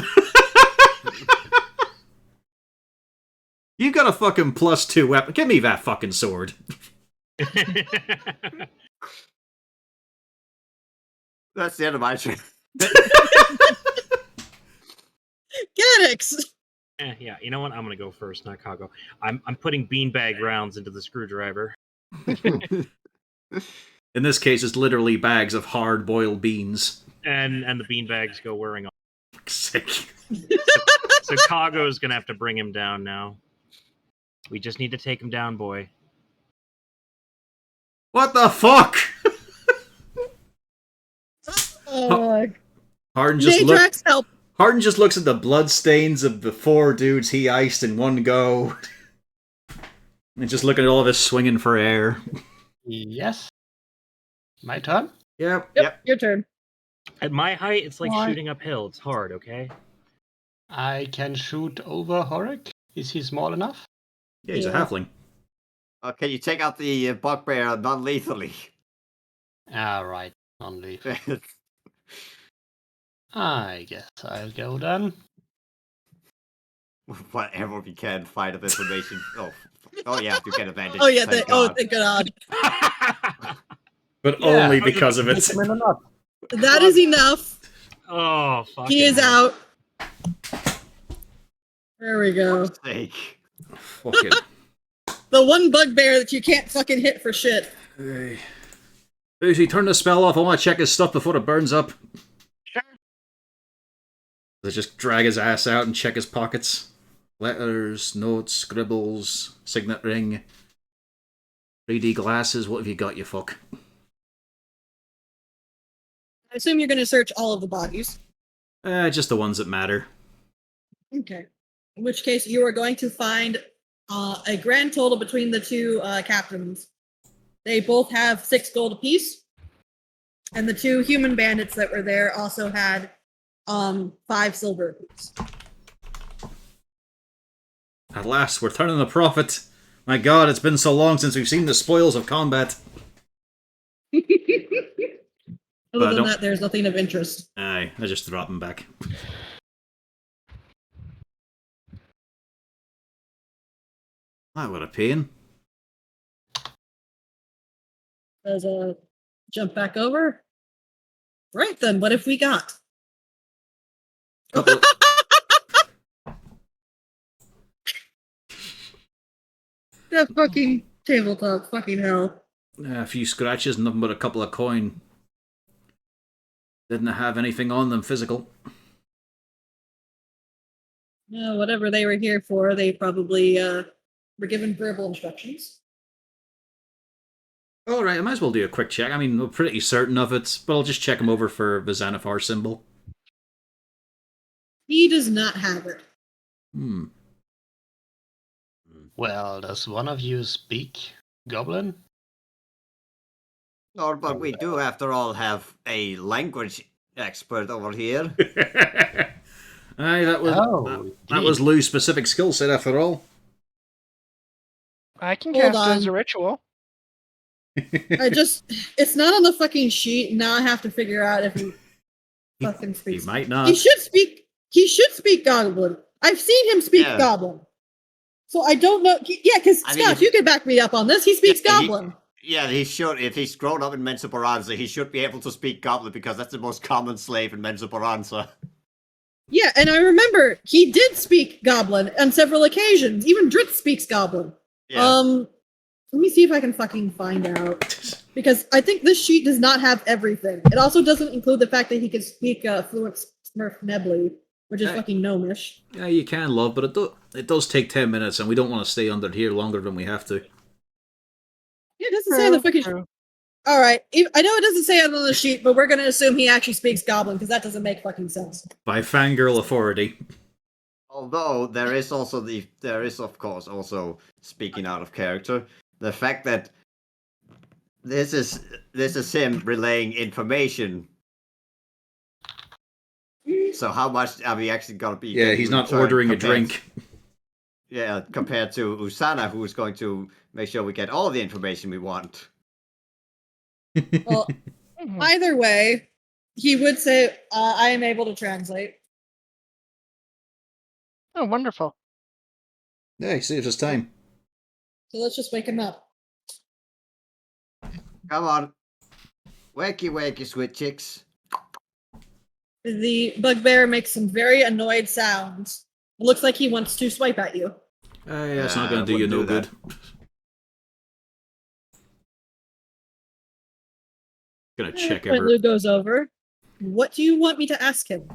Speaker 1: You got a fucking +2 weapon. Give me that fucking sword.
Speaker 4: That's the end of my turn.
Speaker 3: Gadix!
Speaker 2: Yeah, you know what? I'm gonna go first, not Kago. I'm putting beanbag rounds into the screwdriver.
Speaker 1: In this case, it's literally bags of hard-boiled beans.
Speaker 2: And the beanbags go whirring off.
Speaker 1: Sick.
Speaker 2: So Kago's gonna have to bring him down now. We just need to take him down, boy.
Speaker 1: What the fuck?
Speaker 3: Oh,
Speaker 1: Harden just
Speaker 3: help.
Speaker 1: Harden just looks at the bloodstains of the 4 dudes he iced in one go. And just looking at all of us swinging for air.
Speaker 5: Yes. My turn?
Speaker 1: Yep.
Speaker 3: Yep, your turn.
Speaker 2: At my height, it's like
Speaker 5: Why?
Speaker 2: shooting uphill. It's hard, okay?
Speaker 5: I can shoot over Horik. Is he small enough?
Speaker 1: Yeah, he's a
Speaker 3: Yeah.
Speaker 1: halfling.
Speaker 4: Can you take out the Bugbear non-lethally?
Speaker 5: Right. Only. I guess I'll go then.
Speaker 4: Whatever we can find of information. Oh yeah, you get advantage.
Speaker 3: Oh, yeah,
Speaker 4: thank God.
Speaker 3: thank God.
Speaker 1: But
Speaker 5: Yeah,
Speaker 1: only
Speaker 5: I'll
Speaker 1: because of it.
Speaker 5: Hit him in the nut.
Speaker 3: That is enough.
Speaker 2: Oh, fuck.
Speaker 3: He is out. There we go.
Speaker 4: Sake.
Speaker 1: Fucking.
Speaker 3: The one bugbear that you can't fucking hit for shit.
Speaker 1: Hey. Boozy, turn the spell off. I want to check his stuff before it burns up.
Speaker 7: Sure.
Speaker 1: They just drag his ass out and check his pockets. Letters, notes, scribbles, signet ring, 3D glasses. What have you got, you fuck?
Speaker 3: I assume you're going to search all of the bodies.
Speaker 1: Just the ones that matter.
Speaker 3: Okay. In which case, you are going to find a grand total between the two captains. They both have 6 gold apiece. And the 2 human bandits that were there also had 5 silver apiece.
Speaker 1: At last, we're turning a profit. My god, it's been so long since we've seen the spoils of combat.
Speaker 3: Other than
Speaker 1: don't-
Speaker 3: that, there's nothing of interest.
Speaker 1: Aye, I just drop them back. That would a pain.
Speaker 3: Does jump back over? Right then, what have we got?
Speaker 1: Couple-
Speaker 3: That fucking tabletop, fucking hell.
Speaker 1: A few scratches, nothing but a couple of coin. Didn't have anything on them physical.
Speaker 3: Yeah, whatever they were here for, they probably were given verbal instructions.
Speaker 1: Alright, I might as well do a quick check. I mean, we're pretty certain of it, but I'll just check them over for the Xanathar symbol.
Speaker 3: He does not have it.
Speaker 5: Well, does one of you speak Goblin?
Speaker 4: No, but we do, after all, have a language expert over here.
Speaker 1: Aye, that was that was Lou's specific skill set after all.
Speaker 7: I can
Speaker 3: Hold
Speaker 7: cast it as
Speaker 3: on.
Speaker 7: a ritual.
Speaker 3: It's not on the fucking sheet. Now I have to figure out if he fucking
Speaker 1: He
Speaker 3: speaks.
Speaker 1: might not.
Speaker 3: He should speak Goblin. I've seen him speak
Speaker 4: Yeah.
Speaker 3: Goblin. So I don't know. Yeah, because
Speaker 4: I mean,
Speaker 3: Scott, you can back me up on this. He speaks
Speaker 4: Yeah, he-
Speaker 3: Goblin.
Speaker 4: Yeah, he should. If he's grown up in Mensa Baranza, he should be able to speak Goblin because that's the most common slave in Mensa Baranza.
Speaker 3: Yeah, and I remember he did speak Goblin on several occasions. Even Dritz speaks Goblin.
Speaker 4: Yeah.
Speaker 3: Let me see if I can fucking find out. Because I think this sheet does not have everything. It also doesn't include the fact that he can speak fluent Smurf Nebly, which is
Speaker 1: Hey.
Speaker 3: fucking gnomish.
Speaker 1: Yeah, you can, love, but it does take 10 minutes, and we don't want to stay under here longer than we have to.
Speaker 3: Yeah, it doesn't say on the fucking sheet. Alright, I know it doesn't say it on the sheet, but we're gonna assume he actually speaks Goblin, because that doesn't make fucking sense.
Speaker 1: By fangirl authority.
Speaker 4: Although there is of course also, speaking out of character, the fact that this is him relaying information So how much are we actually going to be?
Speaker 1: Yeah,
Speaker 4: getting
Speaker 1: he's
Speaker 4: in
Speaker 1: not
Speaker 4: return
Speaker 1: ordering a
Speaker 4: compared-
Speaker 1: drink.
Speaker 4: Yeah, compared to Usana, who's going to make sure we get all the information we want.
Speaker 3: Well,
Speaker 7: Mhm.
Speaker 3: either way, he would say, I am able to translate.
Speaker 7: Oh, wonderful.
Speaker 1: Yeah, he saves us time.
Speaker 3: So let's just wake him up.
Speaker 4: Come on. Wakey, wakey, sweet chicks.
Speaker 3: The bugbear makes some very annoyed sounds. It looks like he wants to swipe at you.
Speaker 1: Yeah, it's not
Speaker 4: I
Speaker 1: going to do you
Speaker 4: wouldn't
Speaker 1: no
Speaker 4: do
Speaker 1: good.
Speaker 4: that.
Speaker 1: Gonna
Speaker 3: At
Speaker 1: check
Speaker 3: that point,
Speaker 1: every.
Speaker 3: Lou goes over. What do you want me to ask him?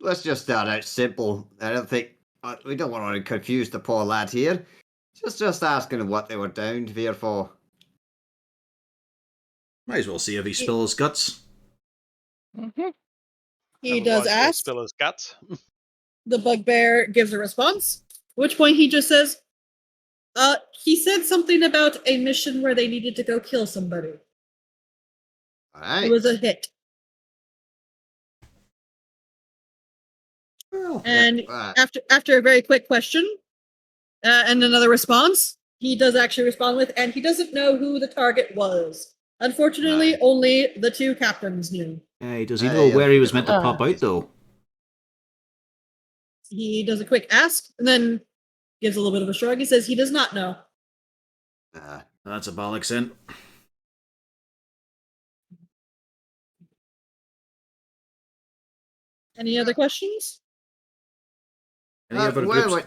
Speaker 4: Let's just start out simple. I don't think we don't want to confuse the poor lad here. Just asking him what they were down here for.
Speaker 1: Might as well see if he spills guts.
Speaker 7: Mm-hmm.
Speaker 3: He does
Speaker 6: Otherwise, he'll
Speaker 3: ask.
Speaker 6: spill his guts.
Speaker 3: The bugbear gives a response. At which point he just says, he said something about a mission where they needed to go kill somebody.
Speaker 4: All right.
Speaker 3: It was a hit.
Speaker 1: Well,
Speaker 3: And
Speaker 4: Right.
Speaker 3: after a very quick question and another response, he does actually respond with, and he doesn't know who the target was. Unfortunately,
Speaker 4: Right.
Speaker 3: only the two captains knew.
Speaker 1: hey, does he
Speaker 4: Hey,
Speaker 1: know
Speaker 4: yeah,
Speaker 1: where he was meant to
Speaker 7: uh,
Speaker 1: pop out, though?
Speaker 3: He does a quick ask and then gives a little bit of a shrug. He says he does not know.
Speaker 1: That's a bollocks in.
Speaker 3: Any other questions?
Speaker 1: Any other
Speaker 4: where
Speaker 1: groups?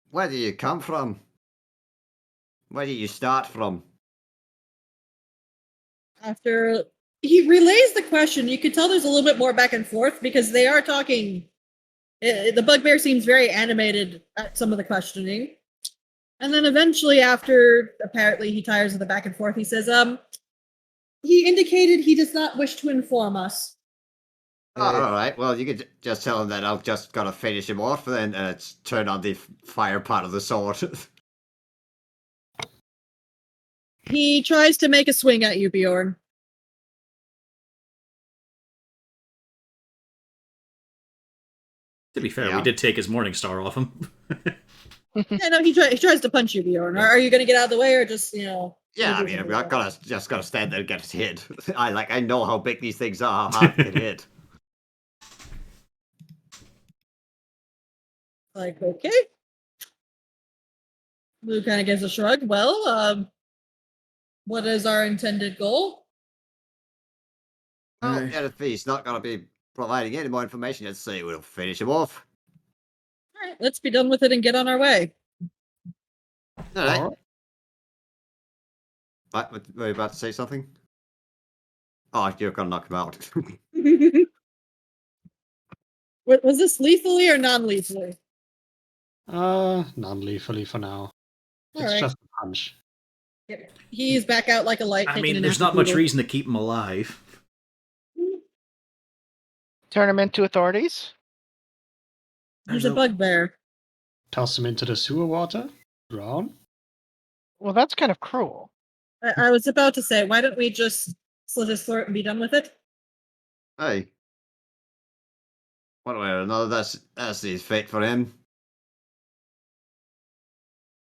Speaker 4: where did you come from? Where did you start from?
Speaker 3: After he relays the question, you can tell there's a little bit more back and forth because they are talking. The bugbear seems very animated at some of the questioning. And then eventually, after apparently he tires of the back and forth, he says, he indicated he does not wish to inform us.
Speaker 4: Oh, all right. Well, you could just tell him that I've just got to finish him off, and then turn on the fire part of the sword.
Speaker 3: He tries to make a swing at you, Bjorn.
Speaker 1: To be fair, we
Speaker 4: Yeah.
Speaker 1: did take his morning star off him.
Speaker 3: Yeah, no, he tries to punch you, Bjorn. Are you going to get out of the way, or just
Speaker 4: Yeah, I
Speaker 3: do
Speaker 4: mean, I'm
Speaker 3: something
Speaker 4: not
Speaker 3: else?
Speaker 4: just gonna stand there and get hit. I know how big these things are, how hard to get hit.
Speaker 3: Like, okay. Lou kind of gives a shrug. Well, what is our intended goal?
Speaker 4: Well,
Speaker 1: Aye.
Speaker 4: yeah, if he's not gonna be providing any more information, let's say we'll finish him off.
Speaker 3: All right, let's be done with it and get on our way.
Speaker 4: All right.
Speaker 5: All right.
Speaker 4: What, were you about to say something? Oh, you're gonna knock him out.
Speaker 3: Was this lethally or non-lethally?
Speaker 5: Non-lethally for now.
Speaker 3: All
Speaker 5: It's
Speaker 3: right.
Speaker 5: just a punch.
Speaker 3: Yep. He's back out like a light.
Speaker 1: I
Speaker 3: taking
Speaker 1: mean,
Speaker 3: an
Speaker 1: there's not much
Speaker 3: Activito.
Speaker 1: reason to keep him alive.
Speaker 7: Turn him into authorities.
Speaker 3: He's
Speaker 1: There's
Speaker 3: a
Speaker 1: no-
Speaker 3: bugbear.
Speaker 5: Toss him into the sewer water. Drown.
Speaker 7: Well, that's kind of cruel.
Speaker 3: I was about to say, why don't we just slit his throat and be done with it?
Speaker 4: Hey. One way or another, that's his fate for him.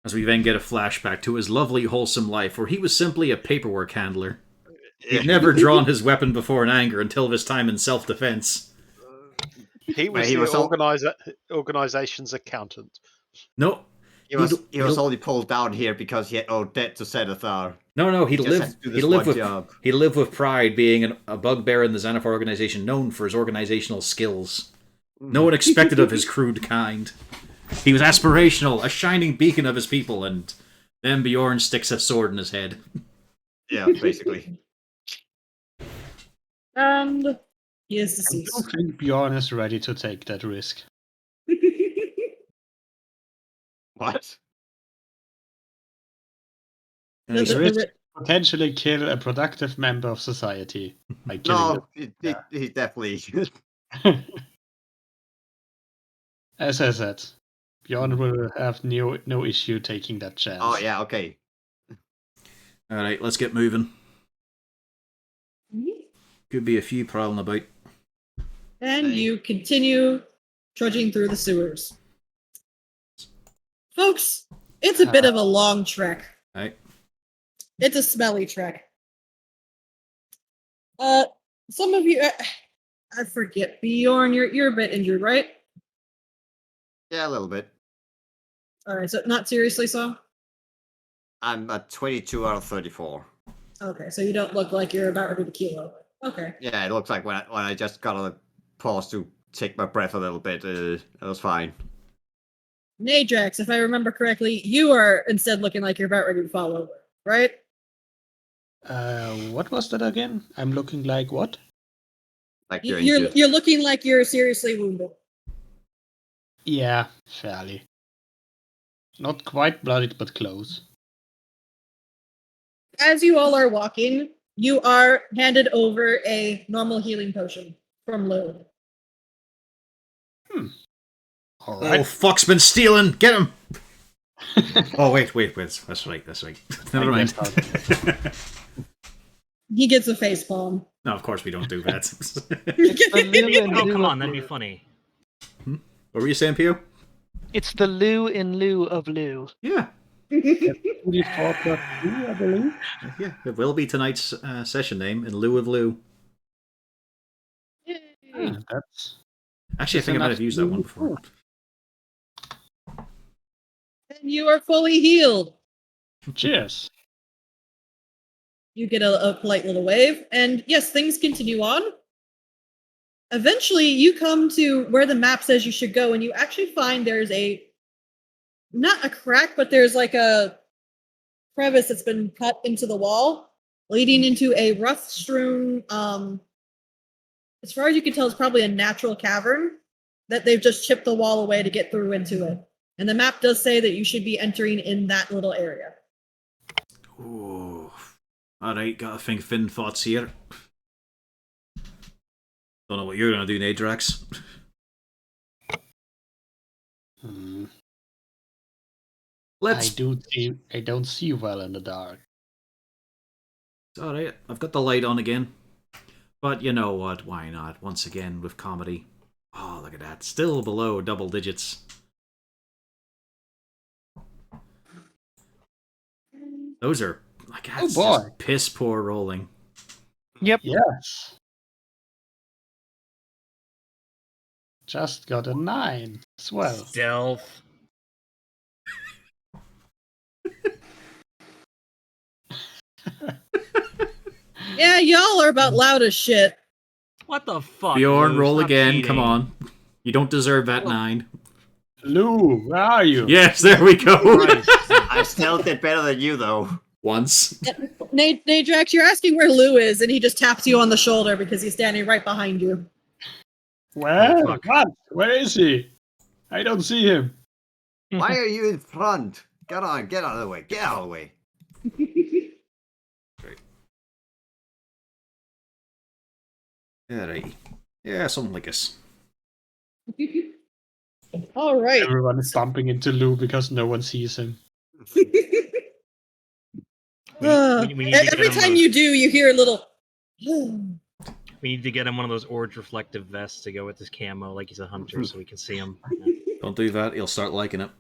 Speaker 1: As we then get a flashback to his lovely, wholesome life, where he was simply a paperwork handler. He'd never drawn his weapon before in anger until his time in self-defense.
Speaker 6: He was
Speaker 4: he
Speaker 6: the
Speaker 4: was all-
Speaker 6: organization's accountant.
Speaker 1: No,
Speaker 4: He was
Speaker 1: he'd-
Speaker 4: only pulled down here because he had owed debt to Senathar.
Speaker 1: no, he'd
Speaker 4: Just
Speaker 1: live.
Speaker 4: had to do
Speaker 1: He'd
Speaker 4: this
Speaker 1: live
Speaker 4: one
Speaker 1: with.
Speaker 4: job.
Speaker 1: He'd live with pride, being a bugbear in the Xanathar organization, known for his organizational skills. No one expected of his crude kind. He was aspirational, a shining beacon of his people, and then Bjorn sticks a sword in his head.
Speaker 4: Yeah, basically.
Speaker 3: And he is
Speaker 5: I
Speaker 3: deceased.
Speaker 5: don't think Bjorn is ready to take that risk.
Speaker 4: What?
Speaker 1: And he's-
Speaker 3: The-
Speaker 5: risk-
Speaker 3: the-
Speaker 5: Potentially kill a productive member of society by killing
Speaker 4: No, he definitely.
Speaker 5: As I said, Bjorn will have no issue taking that chance.
Speaker 4: Oh yeah, okay.
Speaker 1: All right, let's get moving. Could be a few prowling about.
Speaker 3: And
Speaker 4: Hey.
Speaker 3: you continue trudging through the sewers. Folks, it's a bit of a long trek.
Speaker 1: Right.
Speaker 3: It's a smelly trek. Some of you, I forget, Bjorn, you're a bit injured, right?
Speaker 4: Yeah, a little bit.
Speaker 3: All right, so not seriously so.
Speaker 4: I'm at 22 out of 34.
Speaker 3: Okay, so you don't look like you're about ready to keel over. Okay.
Speaker 4: Yeah, it looks like when I just got a pause to take my breath a little bit, it was fine.
Speaker 3: Nadrax, if I remember correctly, you are instead looking like you're about ready to fall over, right?
Speaker 5: What was that again? I'm looking like what?
Speaker 4: Like you're
Speaker 3: You're
Speaker 4: injured.
Speaker 3: you're looking like you're seriously wounded.
Speaker 5: Yeah, fairly. Not quite bloodied, but close.
Speaker 3: As you all are walking, you are handed over a normal healing potion from Lou.
Speaker 5: All
Speaker 1: Oh,
Speaker 5: right.
Speaker 1: fuck's been stealing! Get him! Oh, wait. That's right. Never
Speaker 5: I
Speaker 1: mind.
Speaker 5: guess
Speaker 3: He gets a face palm.
Speaker 1: No, of course we don't do that.
Speaker 7: It's the Lou in
Speaker 2: Oh,
Speaker 7: lieu
Speaker 2: come
Speaker 7: of
Speaker 2: on, that'd be
Speaker 7: Lou.
Speaker 2: funny.
Speaker 1: What were you saying, Pio?
Speaker 7: It's the Lou in lieu of Lou.
Speaker 1: Yeah.
Speaker 5: 24 plus 2, I believe.
Speaker 1: Yeah, it will be tonight's session name, in lieu of Lou.
Speaker 3: Yay.
Speaker 5: That's
Speaker 1: Actually, I think I might have used that one before.
Speaker 3: And you are fully healed.
Speaker 5: cheers.
Speaker 3: You get a polite little wave, and yes, things continue on. Eventually, you come to where the map says you should go, and you actually find there's not a crack, but there's like a crevice that's been cut into the wall, leading into a rough-strewn, as far as you can tell, it's probably a natural cavern that they've just chipped the wall away to get through into it. And the map does say that you should be entering in that little area.
Speaker 1: Ooh. Alright, gotta think Finn thoughts here. Don't know what you're gonna do, Nadrax.
Speaker 5: Hmm.
Speaker 1: Let's.
Speaker 5: I don't see well in the dark.
Speaker 1: It's alright, I've got the light on again. But you know what, why not? Once again, with comedy. Oh, look at that. Still below double digits. Those are, like, that's
Speaker 5: boy.
Speaker 1: just piss poor rolling.
Speaker 7: Yep.
Speaker 5: Yes. Just got a 9 as well.
Speaker 2: Stealth.
Speaker 3: Yeah, y'all are about loud as shit.
Speaker 2: What the fuck?
Speaker 1: Bjorn,
Speaker 2: Lou?
Speaker 1: roll
Speaker 2: Stop
Speaker 1: again,
Speaker 2: cheating.
Speaker 1: come on. You don't deserve that 9.
Speaker 5: Lou, where are you?
Speaker 1: Yes, there we go.
Speaker 4: I still did better than you, though.
Speaker 1: Once.
Speaker 3: Nadrax, you're asking where Lou is, and he just taps you on the shoulder because he's standing right behind you.
Speaker 5: Where?
Speaker 2: Oh, fuck.
Speaker 5: What? Where is he? I don't see him.
Speaker 4: Why are you in front? Get out of the way. Get out of the way.
Speaker 1: Yeah, right. Yeah, something like this.
Speaker 3: All right.
Speaker 5: Everyone is bumping into Lou because no one sees him.
Speaker 2: We need to get
Speaker 3: Every
Speaker 2: him
Speaker 3: time
Speaker 2: those-
Speaker 3: you do, you hear a little.
Speaker 2: We need to get him one of those orange reflective vests to go with his camo, like he's a hunter, so we can see him.
Speaker 1: Don't do that, he'll start liking it.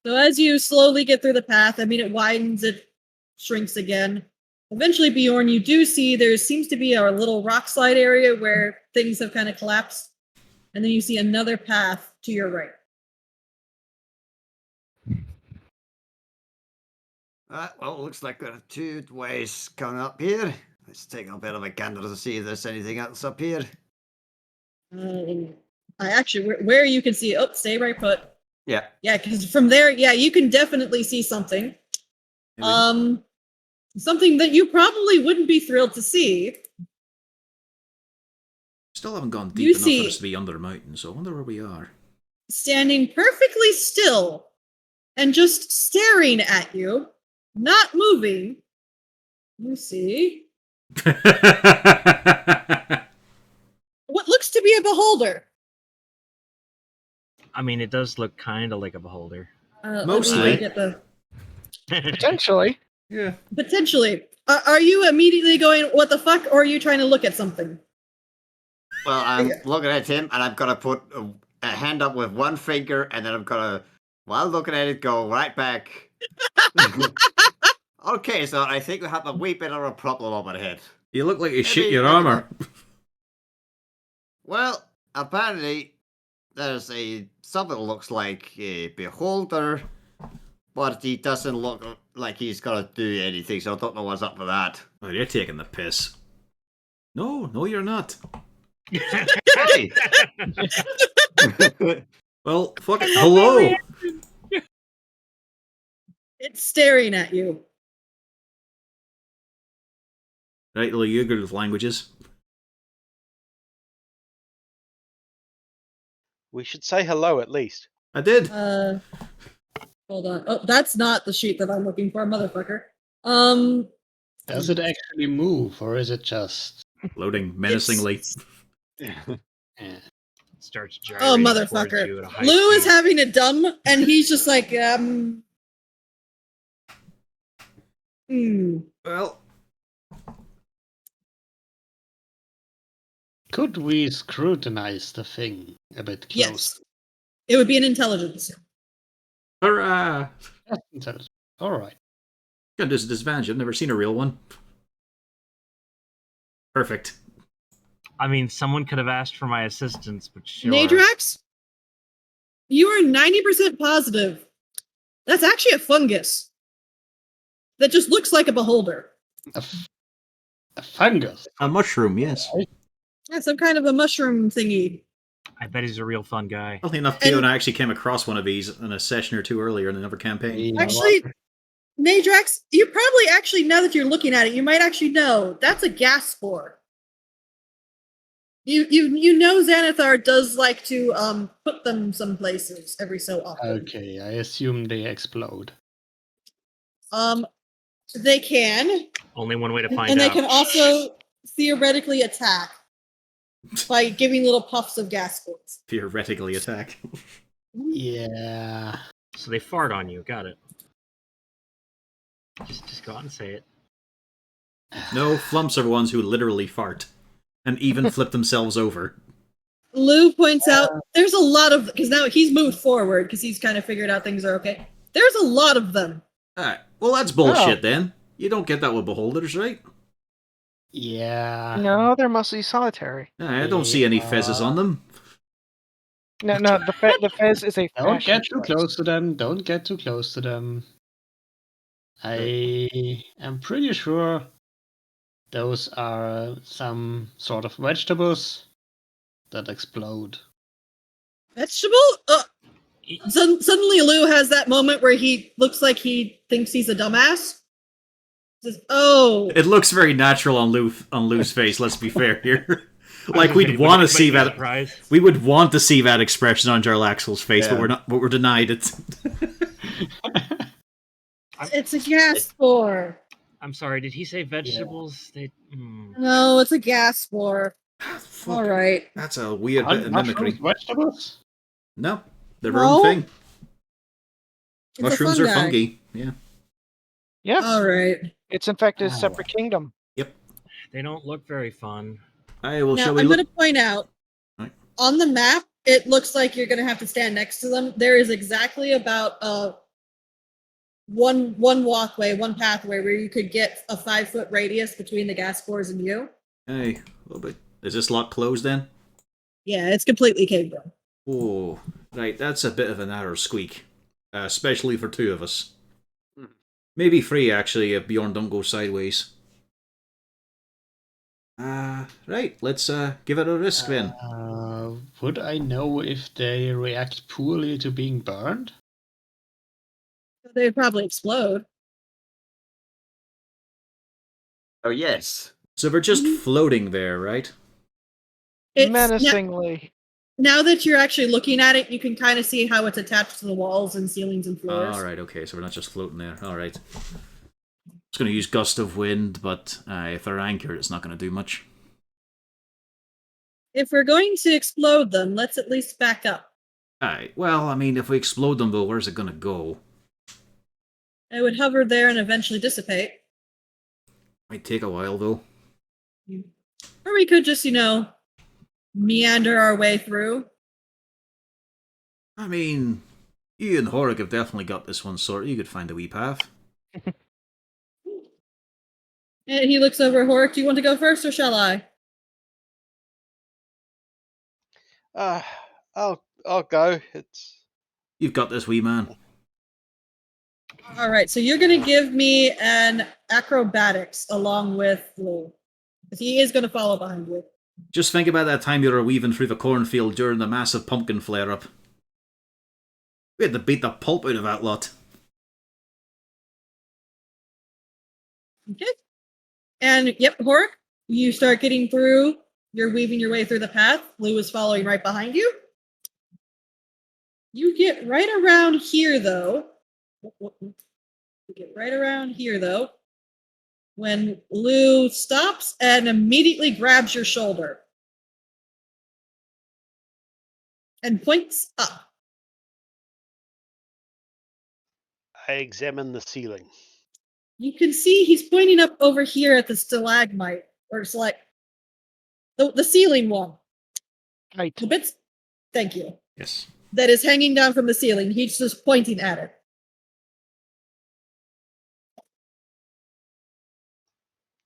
Speaker 3: So as you slowly get through the path, I mean, it widens, it shrinks again. Eventually, Bjorn, you do see there seems to be a little rock slide area where things have kind of collapsed. And then you see another path to your right.
Speaker 4: Well, looks like there are 2 ways coming up here. Let's take a bit of a gander to see if there's anything else up here.
Speaker 3: I actually, where you can see, stay right put.
Speaker 4: Yeah.
Speaker 3: Yeah, because from there, yeah, you can definitely see something. Something that you probably wouldn't be thrilled to see.
Speaker 1: Still haven't gone
Speaker 3: You
Speaker 1: deep enough
Speaker 3: see-
Speaker 1: for us to be under a mountain, so I wonder where we are.
Speaker 3: Standing perfectly still and just staring at you, not moving. You see what looks to be a beholder.
Speaker 2: I mean, it does look kind of like a beholder.
Speaker 3: Let me
Speaker 1: Mostly.
Speaker 3: get the-
Speaker 7: Potentially.
Speaker 1: Yeah.
Speaker 3: Potentially. Are you immediately going, what the fuck, or are you trying to look at something?
Speaker 4: Well, I'm looking at him, and I'm gonna put a hand up with one finger, and then I'm gonna, while looking at it, go right back. Okay, so I think we have a wee bit of a problem over here.
Speaker 1: You look like you shit
Speaker 4: Maybe-
Speaker 1: your
Speaker 4: maybe
Speaker 1: armor.
Speaker 4: Well, apparently there's something that looks like a beholder, but he doesn't look like he's gonna do anything, so I don't know what's up with that.
Speaker 1: Oh, you're taking the piss. No, you're not.
Speaker 4: Hey!
Speaker 1: Well, fuck it. Hello.
Speaker 3: It's staring at you.
Speaker 1: Right, well, you're good with languages.
Speaker 6: We should say hello at least.
Speaker 1: I did.
Speaker 3: Hold on. Oh, that's not the sheet that I'm looking for, motherfucker.
Speaker 5: Does it actually move, or is it just?
Speaker 1: Loading menacingly.
Speaker 5: Eh.
Speaker 2: Starts
Speaker 3: Oh,
Speaker 2: gyrating towards
Speaker 3: motherfucker.
Speaker 2: you at a high
Speaker 3: Lou is
Speaker 2: speed.
Speaker 3: having a dumb, and he's just like,
Speaker 1: Well,
Speaker 5: Could we scrutinize the thing a bit closer?
Speaker 3: Yes. It would be an intelligence.
Speaker 1: hurrah.
Speaker 5: Just intelligent. All right.
Speaker 1: Got this disadvantage. I've never seen a real one. Perfect.
Speaker 2: I mean, someone could have asked for my assistance, but sure.
Speaker 3: Nadrax, you are 90% positive. That's actually a fungus that just looks like a beholder.
Speaker 5: A fungus.
Speaker 1: A mushroom, yes.
Speaker 3: Yeah, some kind of a mushroom thingy.
Speaker 2: I bet he's a real fun guy.
Speaker 1: Funnily enough, Theo and I actually came across one of these in a session or two earlier in another campaign.
Speaker 5: You know
Speaker 3: Actually,
Speaker 5: what?
Speaker 3: Nadrax, you probably actually, now that you're looking at it, you might actually know that's a gas spore. You know Xanathar does like to put them some places every so often.
Speaker 5: Okay, I assume they explode.
Speaker 3: They can,
Speaker 2: Only one way to find
Speaker 3: and they
Speaker 2: out.
Speaker 3: can also theoretically attack by giving little puffs of gas spores.
Speaker 1: Theoretically attack.
Speaker 5: Yeah.
Speaker 2: So they fart on you. Got it. Just go out and say it.
Speaker 1: No, flumps are the ones who literally fart. And even flip themselves over.
Speaker 3: Lou points out there's a lot of, because now he's moved forward because he's kind of figured out things are okay. There's a lot of them.
Speaker 1: Alright, well that's bullshit then. You don't get that with beholders, right?
Speaker 5: Yeah.
Speaker 7: No, they're mostly solitary.
Speaker 1: I don't see any fezzes on them.
Speaker 7: No, the fez is a
Speaker 5: Don't
Speaker 7: fashion
Speaker 5: get too
Speaker 7: choice.
Speaker 5: close to them. Don't get too close to them. I am pretty sure those are some sort of vegetables that explode.
Speaker 3: Vegetable? Suddenly Lou has that moment where he looks like he thinks he's a dumbass. Says, oh,
Speaker 1: It looks very natural on Lou's face, let's be fair here. Like
Speaker 2: I was
Speaker 1: we'd
Speaker 2: gonna say,
Speaker 1: want to
Speaker 2: wouldn't
Speaker 1: see
Speaker 2: it make me
Speaker 1: that.
Speaker 2: surprised?
Speaker 1: We would want to see that expression on Jarlaxle's face,
Speaker 4: Yeah.
Speaker 1: but we're denied it.
Speaker 3: it's a gas spore.
Speaker 2: I'm sorry. Did he say vegetables? They.
Speaker 3: No, it's a gas spore.
Speaker 1: Fuck,
Speaker 3: All right.
Speaker 1: that's a weird bit of mimicry.
Speaker 5: Vegetables?
Speaker 1: No, their
Speaker 3: No.
Speaker 1: own thing.
Speaker 3: It's a
Speaker 1: Mushrooms are
Speaker 3: fungi.
Speaker 1: fungi. Yeah.
Speaker 7: Yeah,
Speaker 3: All right.
Speaker 7: it's in fact a separate kingdom.
Speaker 2: They don't look very fun.
Speaker 1: Aye, well,
Speaker 3: Now,
Speaker 1: shall we
Speaker 3: I'm
Speaker 1: look?
Speaker 3: going to point out
Speaker 1: Right.
Speaker 3: on the map, it looks like you're going to have to stand next to them. There is exactly about one walkway, one pathway where you could get a 5-foot radius between the gas spores and you.
Speaker 1: Hey, a little bit. Is this lock closed then?
Speaker 3: Yeah, it's completely caved in.
Speaker 1: Oh, right. That's a bit of a narrow squeak, especially for two of us. Maybe three actually, if Bjorn don't go sideways. Right. Let's give it a risk then.
Speaker 5: Would I know if they react poorly to being burned?
Speaker 3: They'd probably explode.
Speaker 4: Oh, yes.
Speaker 1: So we're just floating there, right?
Speaker 3: It's
Speaker 7: Menacingly.
Speaker 3: now that you're actually looking at it, you can kind of see how it's attached to the walls and ceilings and floors.
Speaker 1: All right. Okay. So we're not just floating there. All right. It's going to use gust of wind, but if they're anchored, it's not going to do much.
Speaker 3: If we're going to explode them, let's at least back up.
Speaker 1: Aye. Well, I mean, if we explode them, though, where's it going to go?
Speaker 3: It would hover there and eventually dissipate.
Speaker 1: Might take a while, though.
Speaker 3: Or we could just, meander our way through.
Speaker 1: I mean, you and Horik have definitely got this one sorted. You could find a wee path.
Speaker 3: And he looks over at Horik. Do you want to go first, or shall I?
Speaker 6: I'll go. It's
Speaker 1: You've got this, wee man.
Speaker 3: All right, so you're going to give me an acrobatics along with Lou. He is going to follow behind you.
Speaker 1: Just think about that time you were weaving through the cornfield during the massive pumpkin flare-up. We had to beat the pulp out of that lot.
Speaker 3: Okay. And yep, Horik, you start getting through. You're weaving your way through the path. Lou is following right behind you. You get right around here, though. You get right around here, though, when Lou stops and immediately grabs your shoulder and points up.
Speaker 6: I examine the ceiling.
Speaker 3: You can see he's pointing up over here at the stalagmite, or select the ceiling one.
Speaker 7: Right.
Speaker 3: The bits, thank you,
Speaker 1: Yes.
Speaker 3: that is hanging down from the ceiling. He's just pointing at it.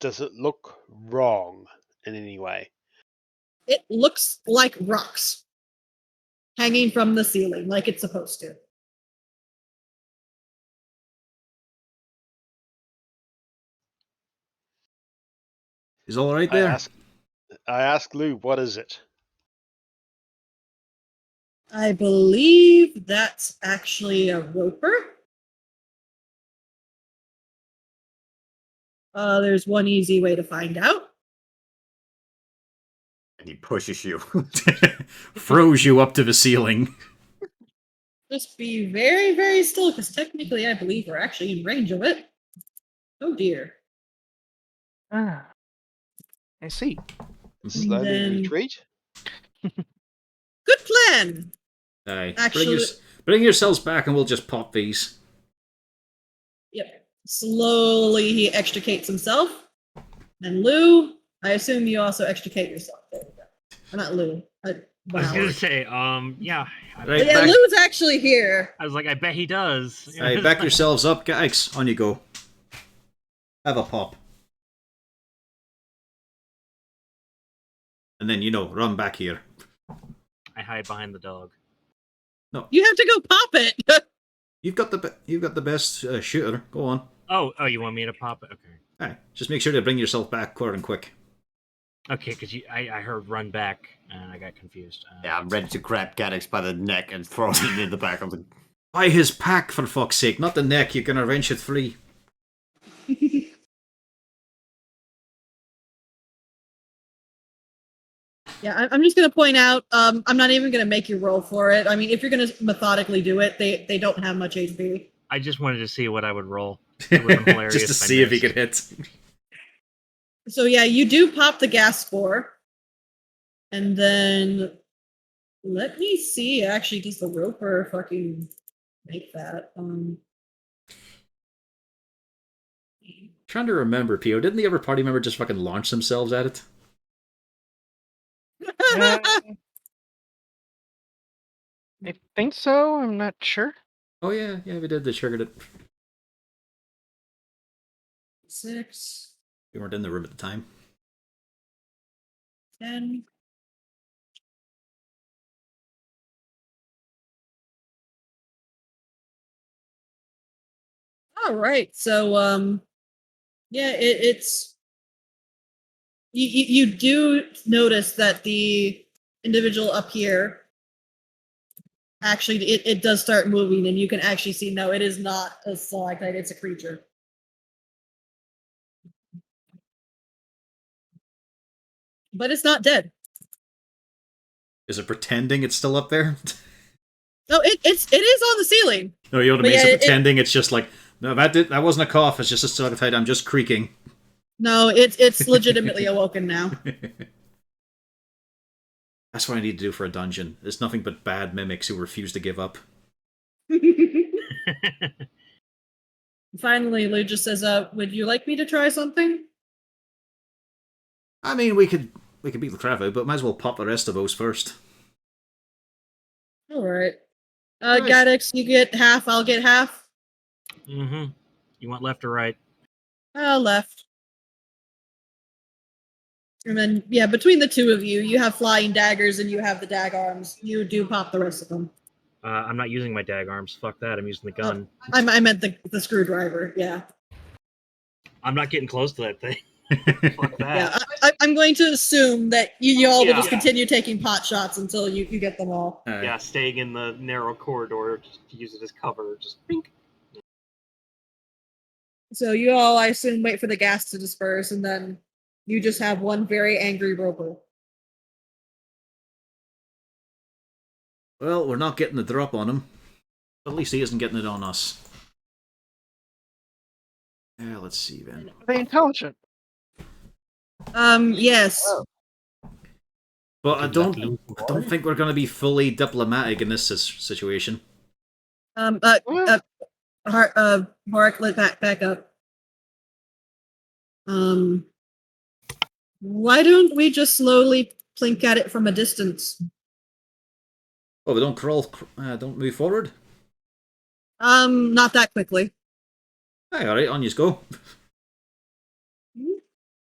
Speaker 6: Does it look wrong in any way?
Speaker 3: It looks like rocks hanging from the ceiling, like it's supposed to.
Speaker 1: Is all right there?
Speaker 6: I ask Lou, what is it?
Speaker 3: I believe that's actually a roper. There's one easy way to find out.
Speaker 4: And he pushes you.
Speaker 1: Throws you up to the ceiling.
Speaker 3: Just be very, very still, because technically I believe we're actually in range of it. Oh dear.
Speaker 7: Ah, I see.
Speaker 6: Slowly
Speaker 3: Then-
Speaker 6: retreat?
Speaker 3: Good plan!
Speaker 1: Aye.
Speaker 3: Actually-
Speaker 1: Bring yourselves back and we'll just pop these.
Speaker 3: Yep. Slowly he extricates himself. And Lou, I assume you also extricate yourself. There we go. Or not Lou.
Speaker 2: I was
Speaker 3: Wow.
Speaker 2: gonna say, yeah.
Speaker 1: Right,
Speaker 3: Yeah,
Speaker 1: back-
Speaker 3: Lou's actually here.
Speaker 2: I was like, I bet he does.
Speaker 1: Aye, back yourselves up, guys. On you go. Have a pop. And then, run back here.
Speaker 2: I hide behind the dog.
Speaker 3: You have to go pop it.
Speaker 1: You've got the best shooter. Go on.
Speaker 2: Oh, you want me to pop it? Okay.
Speaker 1: Aye. Just make sure to bring yourself back quick.
Speaker 2: Okay, because I heard run back and I got confused.
Speaker 4: Yeah, I'm ready to grab Gaddix by the neck and throw him in the back of the...
Speaker 1: By his pack, for fuck's sake, not the neck. You're gonna wrench it free.
Speaker 3: Yeah, I'm just going to point out, I'm not even going to make you roll for it. I mean, if you're going to methodically do it, they don't have much HP.
Speaker 2: I just wanted to see what I would roll. It would have been hilarious
Speaker 1: Just to
Speaker 2: if I
Speaker 1: see if he
Speaker 2: missed.
Speaker 1: could hit.
Speaker 3: So yeah, you do pop the gas spore. And then, let me see, actually, does the roper fucking make that?
Speaker 1: Trying to remember, Pio. Didn't the other party member just fucking launch themselves at it?
Speaker 7: I think so. I'm not sure.
Speaker 1: Oh yeah, we did. They triggered it.
Speaker 3: 6,
Speaker 1: We weren't in the room at the time.
Speaker 3: 10. All right, so yeah, it's you do notice that the individual up here actually it does start moving, and you can actually see no, it is not a stalactite, it's a creature. But it's not dead.
Speaker 1: Is it pretending it's still up there?
Speaker 3: No, it is on the ceiling.
Speaker 1: No, you know what I
Speaker 3: But
Speaker 1: mean? Is
Speaker 3: yeah,
Speaker 1: it pretending it's just like, no, that wasn't a cough, it's just a stalactite, I'm just creaking.
Speaker 3: No, it's legitimately awoken now.
Speaker 1: That's what I need to do for a dungeon. There's nothing but bad mimics who refuse to give up.
Speaker 3: Finally, Lou just says, would you like me to try something?
Speaker 1: I mean, we could we can beat the crap out, but might as well pop the rest of those first.
Speaker 3: All right.
Speaker 1: Right.
Speaker 3: Gaddix, you get half. I'll get half.
Speaker 2: Mm-hmm. You want left or right?
Speaker 3: Left. And then, yeah, between the two of you, you have flying daggers and you have the dag arms. You do pop the rest of them.
Speaker 2: I'm not using my dag arms. Fuck that. I'm using the gun.
Speaker 3: I meant the screwdriver. Yeah.
Speaker 2: I'm not getting close to that thing. Fuck that.
Speaker 3: Yeah, I'm going to assume that you all will
Speaker 2: Yeah.
Speaker 3: just continue taking pot shots until you get them all.
Speaker 2: Yeah, staying in the narrow corridor just to use it as cover. Just pink.
Speaker 3: So you all, I assume, wait for the gas to disperse, and then you just have one very angry roper.
Speaker 1: Well, we're not getting the drop on him. At least he isn't getting it on us. Yeah, let's see then.
Speaker 7: Are they intelligent?
Speaker 3: Yes.
Speaker 7: Oh.
Speaker 1: But I
Speaker 5: Good
Speaker 1: don't
Speaker 5: luck, Luke.
Speaker 1: think we're going to be fully diplomatic in this situation.
Speaker 3: Mark, let back up. Why don't we just slowly plink at it from a distance?
Speaker 1: Oh, we don't don't move forward?
Speaker 3: Not that quickly.
Speaker 1: Hey, alright, on you go.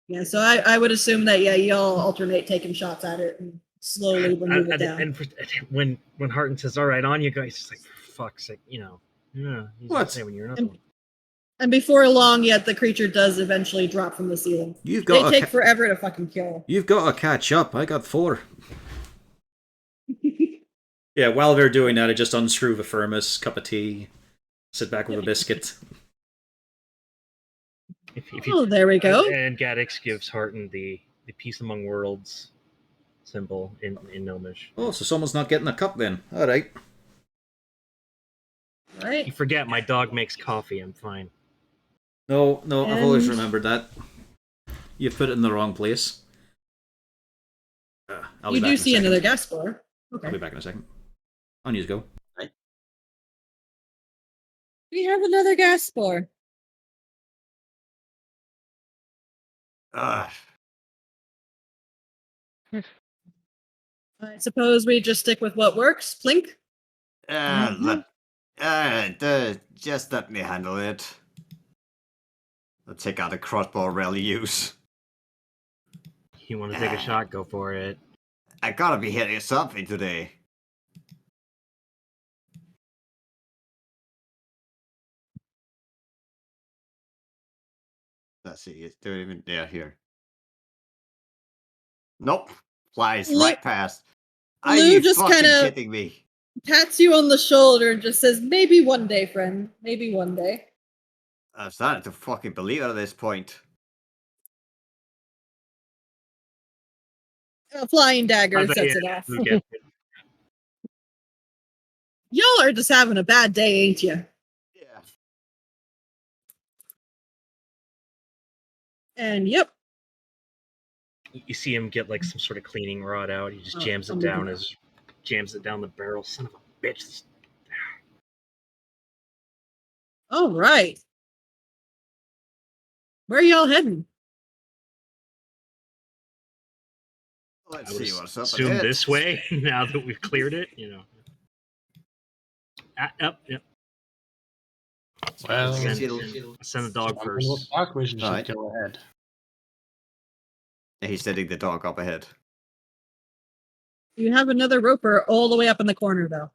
Speaker 3: Yeah, so I would assume that, yeah, y'all alternate taking shots at it and slowly remove it down.
Speaker 2: And when Harton says, "All right, on you guys," it's like, for fuck's sake, you know. Yeah. He's
Speaker 1: What?
Speaker 2: gonna say when you're not.
Speaker 3: And before long, yet the creature does eventually drop from the ceiling.
Speaker 1: You've
Speaker 3: They
Speaker 1: got
Speaker 3: take forever to fucking kill.
Speaker 1: You've got to catch up. I got 4. Yeah, while they're doing that, I just unscrew the thermos, cup of tea, sit back with a biscuit.
Speaker 2: If
Speaker 3: Oh, there we go.
Speaker 2: And Gaddix gives Harton the peace among worlds symbol in Gnomish.
Speaker 1: Oh, so someone's not getting a cup then. Alright.
Speaker 3: Right.
Speaker 2: You forget my dog makes coffee. I'm fine.
Speaker 1: No, I've always
Speaker 3: And-
Speaker 1: remembered that. You've put it in the wrong place. I'll be
Speaker 3: You
Speaker 1: back
Speaker 3: do
Speaker 1: in a
Speaker 3: see
Speaker 1: second.
Speaker 3: another gas spore. Okay.
Speaker 1: I'll be back in a second. On you go.
Speaker 3: We have another gas spore.
Speaker 4: Ugh.
Speaker 3: I suppose we just stick with what works. Plink.
Speaker 4: Just let me handle it. I'll take out a crossbow rally use.
Speaker 2: You want to take a shot? Go for it.
Speaker 4: I gotta be hitting something today. Let's see, it's doing even there here. Nope. Flies
Speaker 3: Lou-
Speaker 4: right past. Are
Speaker 3: Lou
Speaker 4: you
Speaker 3: just
Speaker 4: fucking
Speaker 3: kinda-
Speaker 4: kidding me?
Speaker 3: Pats you on the shoulder and just says, "Maybe one day, friend. Maybe one day."
Speaker 4: I'm starting to fucking believe it at this point.
Speaker 3: A flying dagger
Speaker 2: I bet
Speaker 3: sets
Speaker 2: you
Speaker 3: it off.
Speaker 2: Who gets it?
Speaker 3: Y'all are just having a bad day, ain't you?
Speaker 4: Yeah.
Speaker 3: And yep.
Speaker 2: You see him get like some sort of cleaning rod out. He just
Speaker 3: Oh,
Speaker 2: jams it down the barrel. Son of a bitch.
Speaker 3: All right. Where are y'all heading?
Speaker 4: Let's
Speaker 2: I would
Speaker 4: see what's up
Speaker 2: assume
Speaker 4: ahead.
Speaker 2: this way now that we've cleared it. You know. Up. Yep.
Speaker 5: Well,
Speaker 2: Send,
Speaker 4: it'll-
Speaker 2: send the dog
Speaker 5: someone
Speaker 2: first.
Speaker 5: with dark vision should
Speaker 4: Right.
Speaker 5: go ahead.
Speaker 4: He's setting the dog up ahead.
Speaker 3: You have another roper all the way up in the corner, though.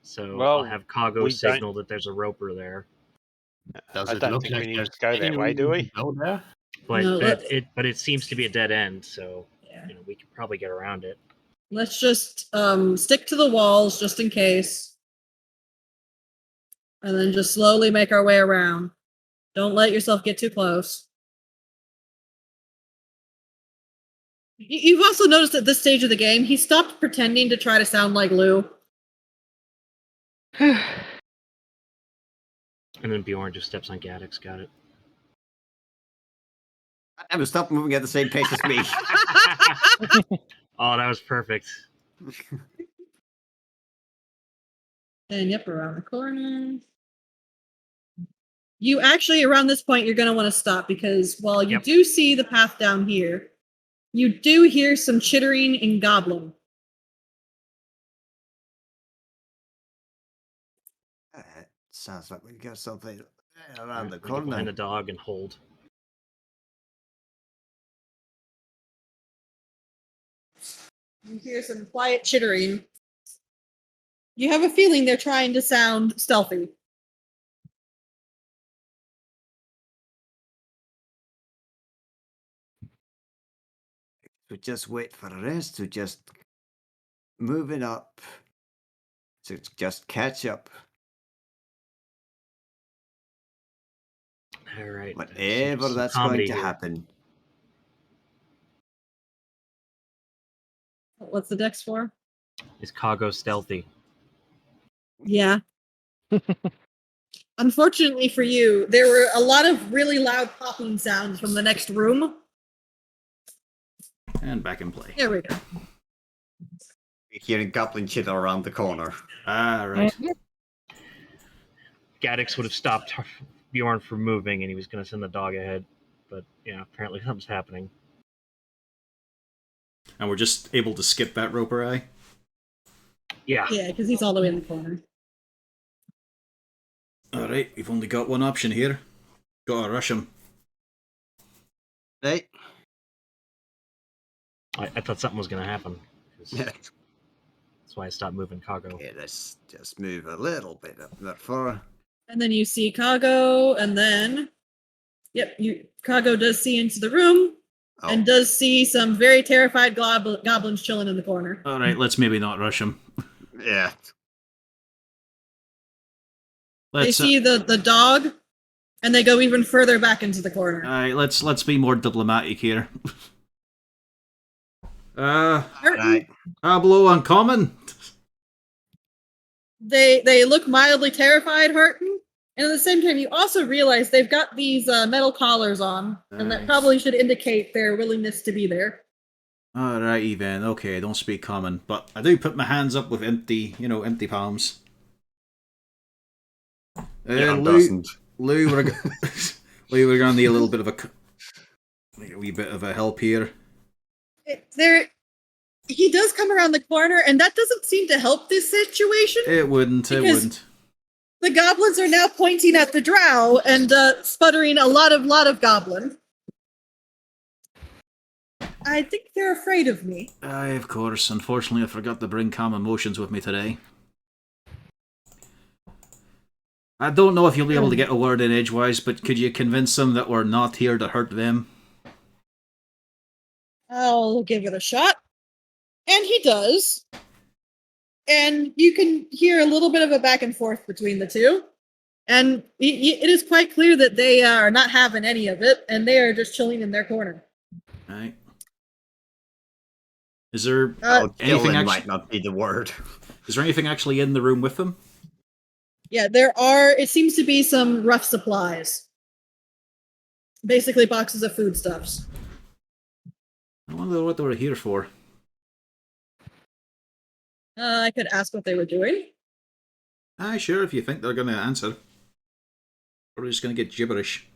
Speaker 2: So
Speaker 6: Well,
Speaker 2: I'll have Kago
Speaker 6: we don't-
Speaker 2: signal that there's a roper there.
Speaker 5: Does
Speaker 6: I
Speaker 5: it
Speaker 6: don't
Speaker 5: look
Speaker 6: think
Speaker 5: like
Speaker 6: we need
Speaker 5: there's
Speaker 6: to go that
Speaker 5: any
Speaker 6: way, do
Speaker 5: reason
Speaker 6: we?
Speaker 5: to Go there?
Speaker 2: But
Speaker 3: No,
Speaker 2: it seems to be a dead end, so
Speaker 3: Yeah.
Speaker 2: you know we could probably get around it.
Speaker 3: Let's just stick to the walls just in case. And then just slowly make our way around. Don't let yourself get too close. You've also noticed at this stage of the game, he stopped pretending to try to sound like Lou.
Speaker 2: And then Bjorn just steps on Gaddix. Got it.
Speaker 4: I'm stop moving at the same pace as me.
Speaker 2: Oh, that was perfect.
Speaker 3: And yep, around the corner. You actually, around this point, you're going to want to stop because while you
Speaker 2: Yep.
Speaker 3: do see the path down here, you do hear some chittering in Goblin.
Speaker 4: Sounds like we got something around
Speaker 2: Alright,
Speaker 4: the
Speaker 2: I go behind
Speaker 4: corner.
Speaker 2: the dog and hold.
Speaker 3: You hear some quiet chittering. You have a feeling they're trying to sound stealthy.
Speaker 4: We just wait for the rest to just move it up. To just catch up.
Speaker 2: All right.
Speaker 4: Whatever
Speaker 2: some
Speaker 4: that's going
Speaker 2: comedy
Speaker 4: to
Speaker 2: here.
Speaker 4: happen.
Speaker 3: What's the dex for?
Speaker 2: Is Kago stealthy?
Speaker 3: Yeah. Unfortunately for you, there were a lot of really loud popping sounds from the next room.
Speaker 1: And back in play.
Speaker 3: There we go.
Speaker 4: We're hearing goblin chitter around the corner.
Speaker 1: Ah, right.
Speaker 2: Gaddix would have stopped Bjorn from moving, and he was going to send the dog ahead. But yeah, apparently something's happening.
Speaker 1: And we're just able to skip that roper eye.
Speaker 2: Yeah.
Speaker 3: Yeah, because he's all the way in the corner.
Speaker 1: Alright, we've only got one option here. Gotta rush him.
Speaker 4: Right?
Speaker 2: I thought something was going to happen. 'Cause
Speaker 4: Yeah.
Speaker 2: That's why I stopped moving Kago.
Speaker 4: Okay, let's just move a little bit up that far.
Speaker 3: And then you see Kago, and then... Yep, Kago does see into the room, and does see some very terrified goblins chilling in the corner.
Speaker 1: Alright, let's maybe not rush him.
Speaker 4: Yeah.
Speaker 3: They see the dog, and they go even further back into the corner.
Speaker 1: Alright, let's be more diplomatic here.
Speaker 4: Right.
Speaker 1: Pablo uncommon.
Speaker 3: They look mildly terrified, Harton, and at the same time, you also realize they've got these metal collars on, and that
Speaker 1: Nice.
Speaker 3: probably should indicate their willingness to be there.
Speaker 1: Alrighty then, okay, don't speak common. But I do put my hands up with empty palms.
Speaker 4: John
Speaker 1: Lou,
Speaker 4: doesn't.
Speaker 1: Lou, we're gonna need a little bit of a wee bit of a help here.
Speaker 3: He does come around the corner, and that doesn't seem to help this situation.
Speaker 1: It wouldn't.
Speaker 3: The goblins are now pointing at the drow and sputtering a lot of goblin. I think they're afraid of me.
Speaker 1: Aye, of course. Unfortunately, I forgot to bring calm emotions with me today. I don't know if you'll be able to get a word in edgewise, but could you convince them that we're not here to hurt them?
Speaker 3: I'll give it a shot. And he does. And you can hear a little bit of a back and forth between the two. And it is quite clear that they are not having any of it, and they are just chilling in their corner.
Speaker 1: Right. Is there
Speaker 4: anything might not be the word.
Speaker 1: Is there anything actually in the room with them?
Speaker 3: Yeah, it seems to be some rough supplies. Basically boxes of foodstuffs.
Speaker 1: I wonder what they were here for.
Speaker 3: I could ask what they were doing.
Speaker 1: Aye, sure, if you think they're going to answer. Or we're just going to get gibberish.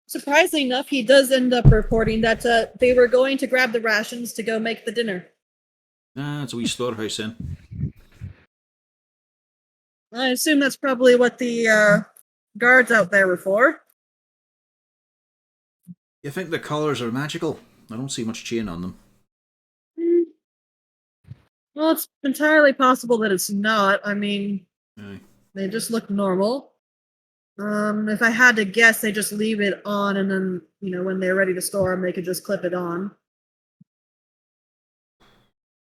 Speaker 3: Surprisingly enough, he does end up reporting that they were going to grab the rations to go make the dinner.
Speaker 1: Ah, it's a wee storehouse then.
Speaker 3: I assume that's probably what the guards out there were for.
Speaker 1: You think the collars are magical? I don't see much chain on them.
Speaker 3: Well, it's entirely possible that it's not. I mean,
Speaker 1: Aye.
Speaker 3: they just look normal. If I had to guess, they just leave it on, and then, when they're ready to store them, they could just clip it on.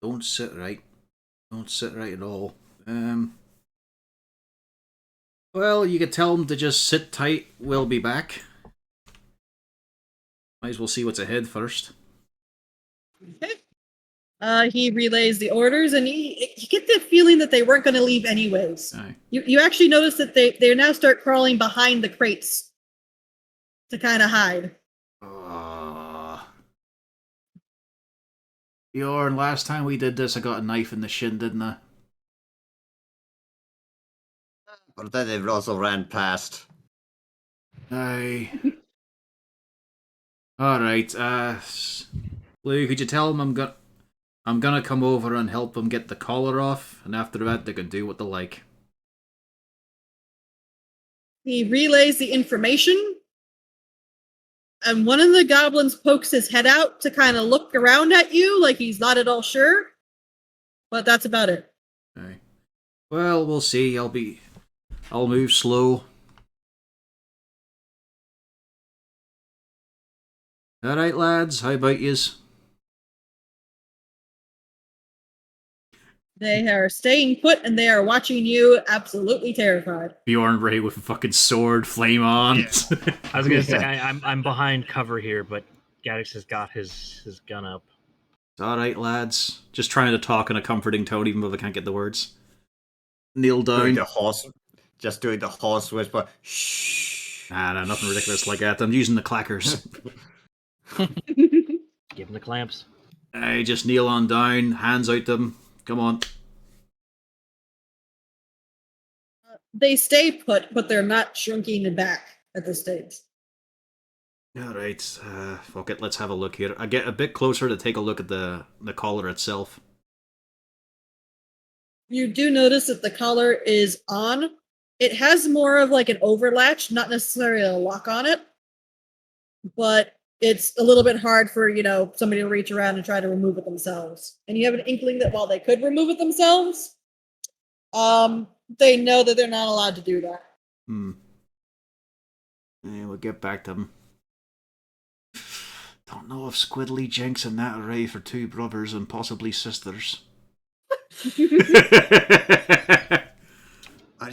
Speaker 1: Don't sit right. Don't sit right at all. Well, you could tell them to just sit tight. We'll be back. Might as well see what's ahead first.
Speaker 3: Okay. He relays the orders, and you get the feeling that they weren't going to leave anyways.
Speaker 1: Aye.
Speaker 3: You actually notice that they now start crawling behind the crates to kind of hide.
Speaker 1: Bjorn, last time we did this, I got a knife in the shin, didn't I?
Speaker 4: But then they also ran past.
Speaker 1: Aye. Alright, Lou, could you tell him I'm gonna come over and help them get the collar off, and after that they can do what they like.
Speaker 3: He relays the information, and one of the goblins pokes his head out to kind of look around at you like he's not at all sure. But that's about it.
Speaker 1: Aye. Well, we'll see. I'll move slow. Alright, lads, how about yous?
Speaker 3: They are staying put and they are watching you absolutely terrified.
Speaker 1: Bjorn ready with a fucking sword, flame on.
Speaker 2: Yeah. I was gonna say I'm behind cover here, but Gaddix has got his gun up.
Speaker 1: It's alright, lads. Just trying to talk in a comforting tone, even though I can't get the words. Kneel
Speaker 4: Doing
Speaker 1: down.
Speaker 4: doing the horse whisper. Shh.
Speaker 1: Nah, nothing ridiculous like that. I'm using the clackers.
Speaker 2: Give him the clamps.
Speaker 1: Hey, just kneel on down, hands out them. Come on.
Speaker 3: They stay put, but they're not shrinking back at this stage.
Speaker 1: Alright, fuck it, let's have a look here. I get a bit closer to take a look at the collar itself.
Speaker 3: You do notice that the collar is on. It has more of like an overlatch, not necessarily a lock on it, but it's a little bit hard for, somebody to reach around and try to remove it themselves. And you have an inkling that while they could remove it themselves, they know that they're not allowed to do that.
Speaker 1: Yeah, we'll get back to them. Don't know if Squiddly, Jinx, and that array for two brothers and possibly sisters.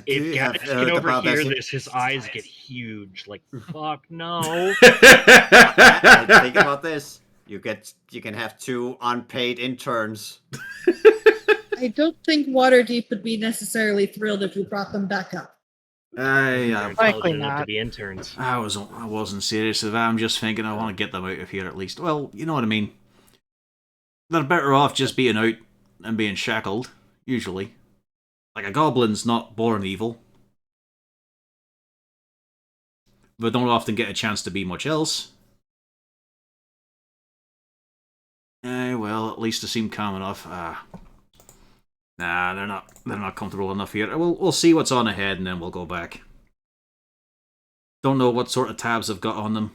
Speaker 2: If Gaddix can overhear this, his eyes get huge. Like, fuck no.
Speaker 4: Think about this. You can have 2 unpaid interns.
Speaker 3: I don't think Waterdeep would be necessarily thrilled if you brought them back up.
Speaker 2: They're
Speaker 7: Likely
Speaker 2: intelligent enough
Speaker 7: not.
Speaker 2: to be interns.
Speaker 1: I wasn't serious with that. I'm just thinking I want to get them out of here at least. Well, you know what I mean. They're better off just being out and being shackled, usually. Like, a goblin's not born evil. But don't often get a chance to be much else. Well, at least they seem calm enough. Nah, they're not comfortable enough here. We'll see what's on ahead and then we'll go back. Don't know what sort of tabs I've got on them.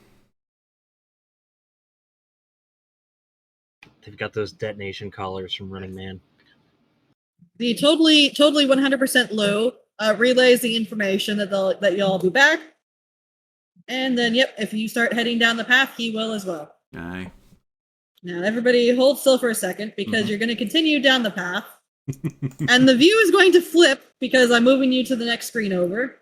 Speaker 2: They've got those detonation collars from Running Man.
Speaker 3: The totally 100% Lou relays the information that you'll be back. And then, yep, if you start heading down the path, he will as well.
Speaker 1: Aye.
Speaker 3: Now, everybody hold still for a second because you're going to continue down the path. And the view is going to flip because I'm moving you to the next screen over.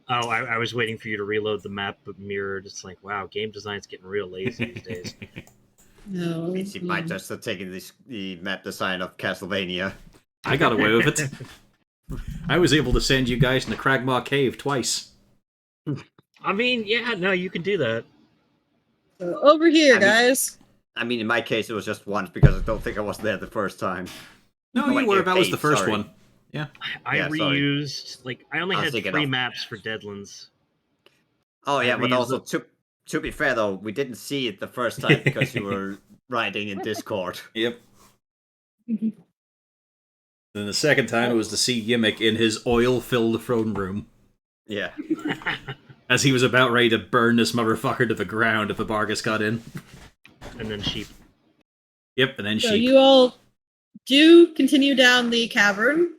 Speaker 2: Oh, I was waiting for you to reload the map, but mirrored. It's like, wow, game design's getting real lazy these days.
Speaker 3: No.
Speaker 4: Means he might just have taken the map design of Castlevania.
Speaker 1: I got away with it. I was able to send you guys in the Cragmaw Cave twice.
Speaker 2: I mean, yeah, no, you can do that.
Speaker 3: So over here, guys.
Speaker 4: I mean, in my case, it was just once because I don't think I was there the first time.
Speaker 1: No,
Speaker 4: Oh,
Speaker 1: you
Speaker 4: wait,
Speaker 1: were.
Speaker 4: you're
Speaker 1: That was the
Speaker 4: eight,
Speaker 1: first
Speaker 4: sorry.
Speaker 1: one. Yeah.
Speaker 2: I
Speaker 4: Yeah, sorry.
Speaker 2: reused, I only
Speaker 4: I was
Speaker 2: had
Speaker 4: thinking
Speaker 2: 3
Speaker 4: of-
Speaker 2: maps for Deadlands.
Speaker 4: Oh yeah, but
Speaker 2: reused
Speaker 4: also to be fair though, we didn't see it the first time because you were writing in Discord.
Speaker 1: Yep. Then the second time it was to see Yimmick in his oil-filled throne room.
Speaker 4: Yeah.
Speaker 1: As he was about ready to burn this motherfucker to the ground if the Bargus got in.
Speaker 2: And then sheep.
Speaker 1: Yep, and then
Speaker 3: So
Speaker 1: sheep.
Speaker 3: you all do continue down the cavern,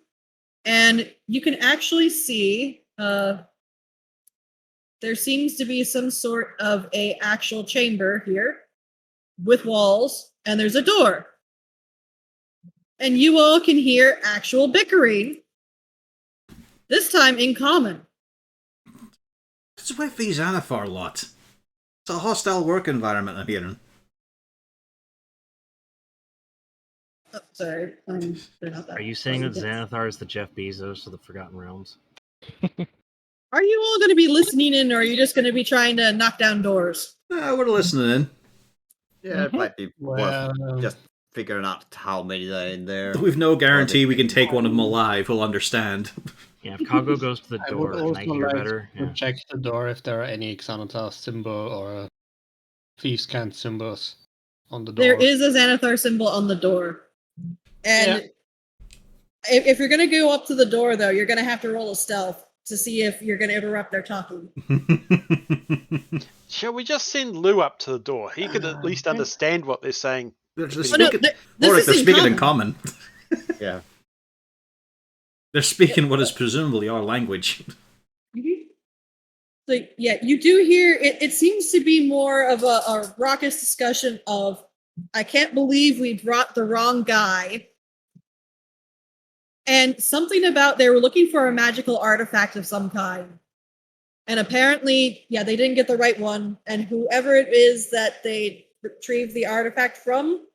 Speaker 3: and you can actually see there seems to be some sort of a actual chamber here with walls, and there's a door. And you all can hear actual bickering, this time in common.
Speaker 1: It's with these Anathar lot. It's a hostile work environment, I'm hearing.
Speaker 3: Oh, sorry, they're not that
Speaker 2: Are you saying that
Speaker 3: pleasant.
Speaker 2: Xanathar is the Jeff Bezos of the Forgotten Realms?
Speaker 3: Are you all going to be listening in, or are you just going to be trying to knock down doors?
Speaker 1: We're listening in.
Speaker 4: Yeah, it might be
Speaker 5: Well,
Speaker 4: worth just figuring out how many are in there.
Speaker 1: We've no guarantee we can
Speaker 4: think-
Speaker 1: take one of them alive. We'll understand.
Speaker 2: Yeah, if Kago goes to the
Speaker 5: I would
Speaker 2: door, can
Speaker 5: also
Speaker 2: I hear
Speaker 5: like
Speaker 2: better?
Speaker 5: to
Speaker 2: Yeah.
Speaker 5: check the door if there are any Xanatar symbol or Thieves' Cant symbols on the door.
Speaker 3: There is a Xanathar symbol on the door. And if you're going to go up to the door, though, you're going to have to roll a stealth to see if you're going to interrupt their talking.
Speaker 6: Shall we just send Lou up to the door? He could at least understand what they're saying.
Speaker 1: They're
Speaker 3: Oh, no,
Speaker 1: speaking,
Speaker 3: this
Speaker 1: or if
Speaker 3: is
Speaker 1: they're speaking in common.
Speaker 4: Yeah.
Speaker 1: They're speaking what is presumably our language.
Speaker 3: Mhm. So, yeah, you do hear it seems to be more of a raucous discussion of, I can't believe we brought the wrong guy. And something about they were looking for a magical artifact of some kind. And apparently, yeah, they didn't get the right one. And whoever it is that they retrieved the artifact from,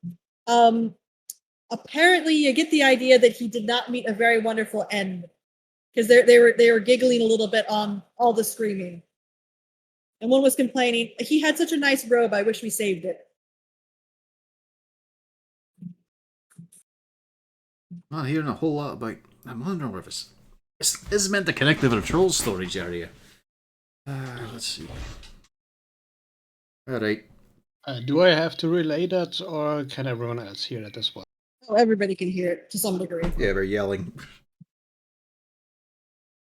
Speaker 3: apparently you get the idea that he did not meet a very wonderful end. Because they were giggling a little bit on all the screaming. And one was complaining, he had such a nice robe, I wish we saved it.
Speaker 1: Not hearing a whole lot about. I'm wondering if this is meant to connect with a troll storage area. Let's see. Alright.
Speaker 5: Do I have to relay that, or can everyone else hear it as well?
Speaker 3: Oh, everybody can hear it to some degree.
Speaker 1: Yeah, they're yelling.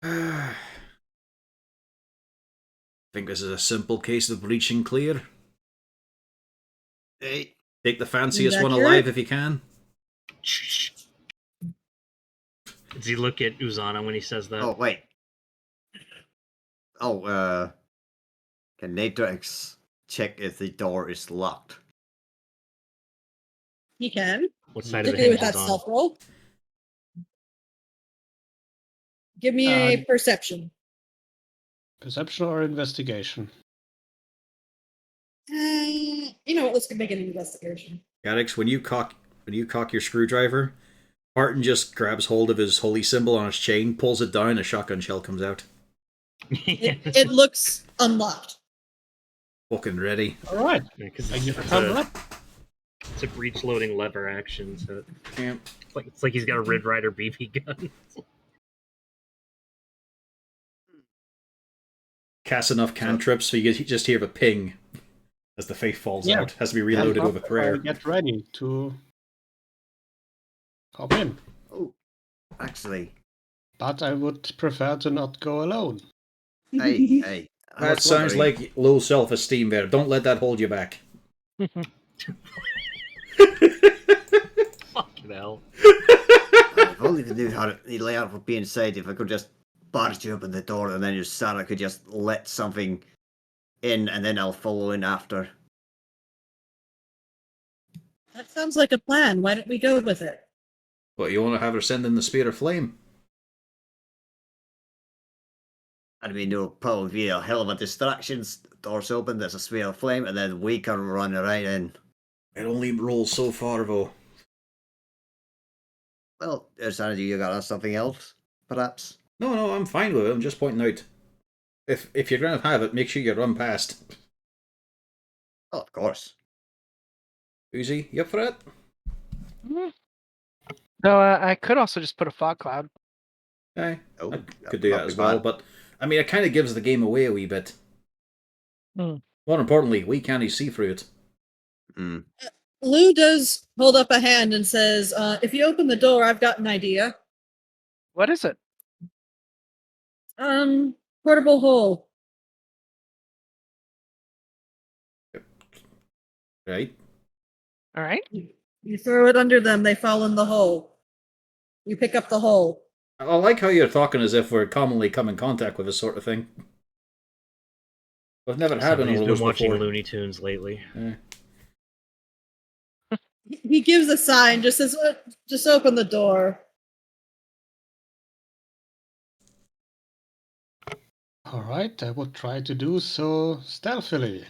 Speaker 1: I think this is a simple case of breaching clear.
Speaker 4: Hey.
Speaker 1: Take the fanciest
Speaker 3: Is that
Speaker 1: one
Speaker 3: accurate?
Speaker 1: alive if you can.
Speaker 2: Does he look at Uzana when he says that?
Speaker 4: Oh, wait. Oh, can Natrix check if the door is locked?
Speaker 3: He can.
Speaker 2: What side of the
Speaker 3: Particularly
Speaker 2: hinge
Speaker 3: with
Speaker 2: is
Speaker 3: that
Speaker 2: on?
Speaker 3: stealth roll. Give me a perception.
Speaker 5: Perception or investigation?
Speaker 3: You know what? Let's make an investigation.
Speaker 1: Garrix, when you cock your screwdriver, Martin just grabs hold of his holy symbol on his chain, pulls it down, a shotgun shell comes out.
Speaker 3: It looks unlocked.
Speaker 1: Fucking ready.
Speaker 5: All right.
Speaker 2: Because
Speaker 5: Thank you for coming up.
Speaker 2: it's a breach loading lever action, so
Speaker 1: Yeah.
Speaker 2: it's like he's got a Red Rider BB gun.
Speaker 1: Cast enough cantrips so you just hear the ping as the faith falls
Speaker 5: Yeah.
Speaker 1: out. Has to be reloaded
Speaker 5: And
Speaker 1: with a prayer.
Speaker 5: Get ready to hop in.
Speaker 4: Oh, actually,
Speaker 5: But I would prefer to not go alone.
Speaker 4: hey. I
Speaker 1: That
Speaker 4: was
Speaker 1: sounds
Speaker 4: wondering-
Speaker 1: like low self-esteem there. Don't let that hold you back.
Speaker 2: Fucking hell.
Speaker 4: If only they knew how the layout would be inside. If I could just barge you open the door and then your Sarah could just let something in and then I'll follow in after.
Speaker 3: That sounds like a plan. Why don't we go with it?
Speaker 1: But you want to have her send in the spear of flame?
Speaker 4: I mean, there'll probably be a hell of a distraction. Doors open, there's a sphere of flame, and then we can run right in.
Speaker 1: It only rolls so far, though.
Speaker 4: Well, there's you got something else, perhaps?
Speaker 1: No, I'm fine with it. I'm just pointing out. If you're going to have it, make sure you run past.
Speaker 4: Oh, of course.
Speaker 1: Uzi, you up for it?
Speaker 7: No, I could also just put a fog cloud.
Speaker 1: Aye,
Speaker 4: Oh,
Speaker 1: I could do that as well, but I mean, it kind of gives the game away a wee bit. More importantly, we can't see through it.
Speaker 4: Mm.
Speaker 3: Lou does hold up a hand and says, if you open the door, I've got an idea.
Speaker 7: What is it?
Speaker 3: Portable hole.
Speaker 1: Right?
Speaker 7: All right.
Speaker 3: You throw it under them, they fall in the hole. You pick up the hole.
Speaker 1: I like how you're talking as if we're commonly come in contact with this sort of thing. We've never had one of
Speaker 2: Somebody's
Speaker 1: those
Speaker 2: been watching
Speaker 1: before.
Speaker 2: Looney Tunes lately.
Speaker 1: Yeah.
Speaker 3: He gives a sign, just says, just open the door.
Speaker 5: All right, I will try to do so stealthily.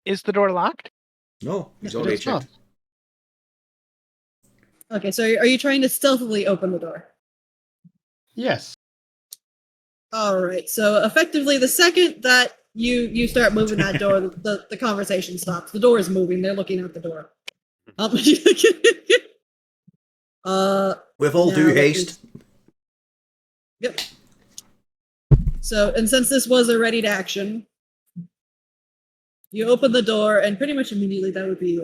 Speaker 7: Is the door locked?
Speaker 1: No, he's
Speaker 5: It
Speaker 1: already
Speaker 5: is not.
Speaker 1: checked.
Speaker 3: Okay, so are you trying to stealthily open the door?
Speaker 5: Yes.
Speaker 3: All right, so effectively, the second that you start moving that door, the conversation stops. The door is moving. They're looking out the door.
Speaker 1: With all
Speaker 3: now
Speaker 1: due
Speaker 3: let me-
Speaker 1: haste.
Speaker 3: Yep. So, and since this was a ready to action, you open the door, and pretty much immediately that would be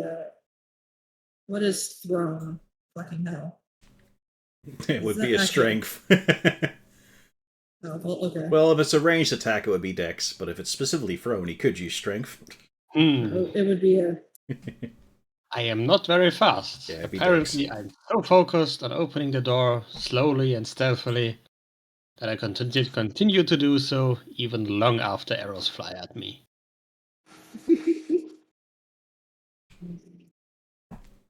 Speaker 3: what is thrown? Fucking hell.
Speaker 1: It would
Speaker 3: Is
Speaker 1: be
Speaker 3: that
Speaker 1: a
Speaker 3: actually-
Speaker 1: strength.
Speaker 3: Oh, well, okay.
Speaker 1: Well, if it's a ranged attack, it would be dex, but if it's specifically thrown, he could use strength.
Speaker 3: It would be a.
Speaker 5: I am not very fast.
Speaker 1: Yeah, it'd be
Speaker 5: Apparently, I'm so focused on opening the door slowly and stealthily that I continue to do so even long after arrows fly at me.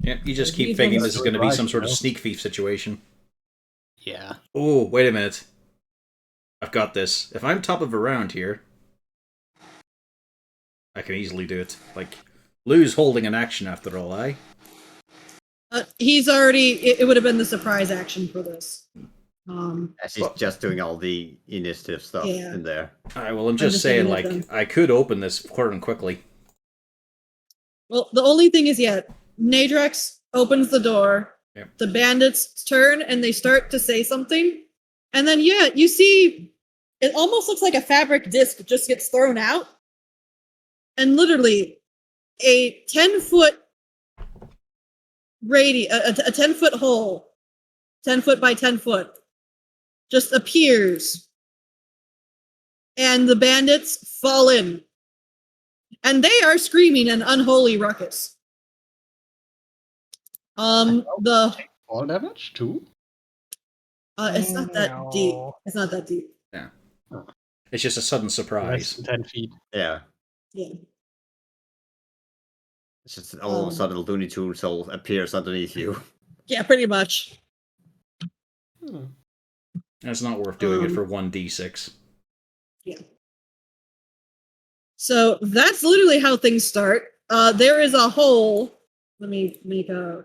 Speaker 1: Yeah, you just keep
Speaker 3: He's
Speaker 1: thinking
Speaker 3: on
Speaker 1: this is
Speaker 5: the
Speaker 1: going to be
Speaker 5: right,
Speaker 1: some sort
Speaker 5: you
Speaker 1: of
Speaker 5: know.
Speaker 1: sneak thief situation.
Speaker 5: Yeah.
Speaker 1: Oh, wait a minute. I've got this. If I'm top of a round here, I can easily do it. Like, Lou's holding an action after all, eh?
Speaker 3: He's already. It would have been the surprise action for this.
Speaker 4: As he's just doing all the initiative stuff
Speaker 3: Yeah.
Speaker 4: in there.
Speaker 1: Alright, well, I'm
Speaker 3: just
Speaker 1: just saying,
Speaker 3: thinking
Speaker 1: like,
Speaker 3: of them.
Speaker 1: I could open this quite and quickly.
Speaker 3: Well, the only thing is, Nadrex opens the door.
Speaker 1: Yep.
Speaker 3: The bandits turn and they start to say something, and then you see, it almost looks like a fabric disc just gets thrown out, and literally a 10-foot radius, a 10-foot hole, 10 foot by 10 foot, just appears, and the bandits fall in, and they are screaming an unholy ruckus. The
Speaker 5: All damage too?
Speaker 3: it's not that deep.
Speaker 7: No.
Speaker 3: It's not that deep.
Speaker 1: It's just a sudden
Speaker 5: Less
Speaker 1: surprise.
Speaker 5: than 10 feet.
Speaker 4: Yeah.
Speaker 3: Yeah.
Speaker 4: It's just all of a sudden Looney Tunes all appears underneath you.
Speaker 3: Yeah, pretty much.
Speaker 5: Hmm.
Speaker 1: And it's not worth doing it for 1d6.
Speaker 3: Yeah. So that's literally how things start. There is a hole. Let me make a.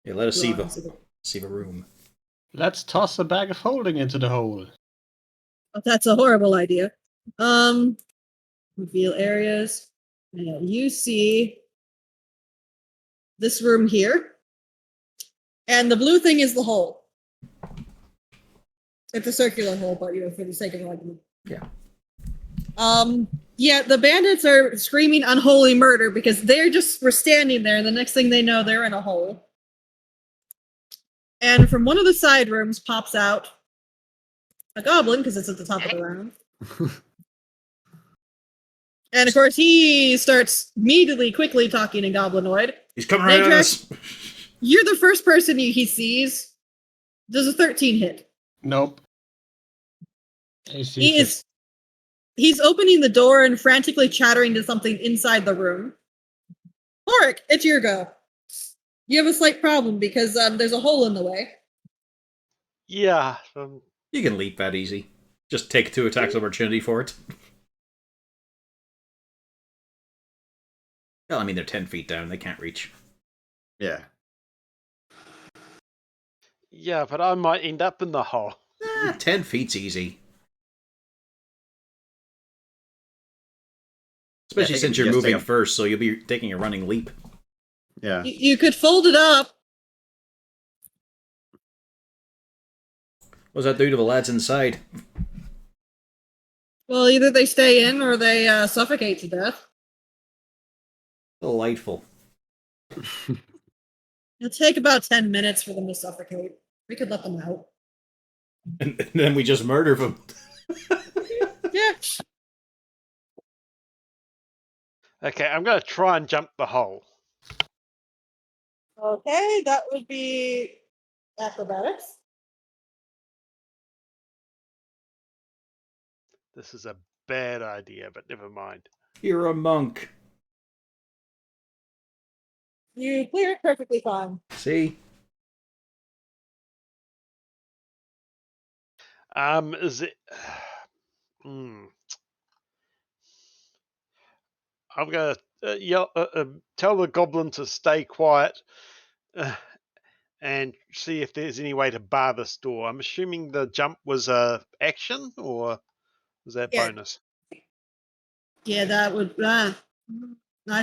Speaker 1: Yeah, let us see
Speaker 3: drawing.
Speaker 1: the room.
Speaker 5: Let's toss a bag of holding into the hole.
Speaker 3: Oh, that's a horrible idea. Reveal areas. Yeah, you see this room here, and the blue thing is the hole. It's a circular hole, but for the sake of argument.
Speaker 1: Yeah.
Speaker 3: Yeah, the bandits are screaming unholy murder because we're standing there, and the next thing they know, they're in a hole. And from one of the side rooms pops out a goblin, because it's at the top of the round. And of course, he starts immediately, quickly talking in Goblinoid.
Speaker 1: He's coming right at us!
Speaker 3: You're the first person he sees. Does a 13 hit?
Speaker 5: Nope. AC
Speaker 3: He's opening the door and frantically chattering to something inside the room. Horik, it's your go. You have a slight problem because there's a hole in the way.
Speaker 6: Yeah.
Speaker 1: You can leap that easy. Just take 2 attacks of opportunity for it. Well, I mean, they're 10 feet down. They can't reach.
Speaker 4: Yeah.
Speaker 6: Yeah, but I might end up in the hole.
Speaker 1: 10 feet's easy. Especially
Speaker 4: think
Speaker 1: since
Speaker 4: you
Speaker 1: you're
Speaker 4: just
Speaker 1: moving
Speaker 4: take a-
Speaker 1: first, so you'll be taking a running leap.
Speaker 4: Yeah.
Speaker 3: You could fold it up.
Speaker 1: What does that do to the lads inside?
Speaker 3: Well, either they stay in or they suffocate to death.
Speaker 1: Delightful.
Speaker 3: It'll take about 10 minutes for them to suffocate. We could let them out.
Speaker 1: And then we just murder them.
Speaker 3: Yeah.
Speaker 6: Okay, I'm going to try and jump the hole.
Speaker 3: Okay, that would be acrobatics.
Speaker 6: This is a bad idea, but never mind.
Speaker 1: You're a monk.
Speaker 3: You clear it perfectly fine.
Speaker 1: See?
Speaker 6: Is it? I'm going to yell, tell the goblin to stay quiet and see if there's any way to bar this door. I'm assuming the jump was a action, or was that
Speaker 3: Yeah.
Speaker 6: bonus?
Speaker 3: Yeah, that would. I'd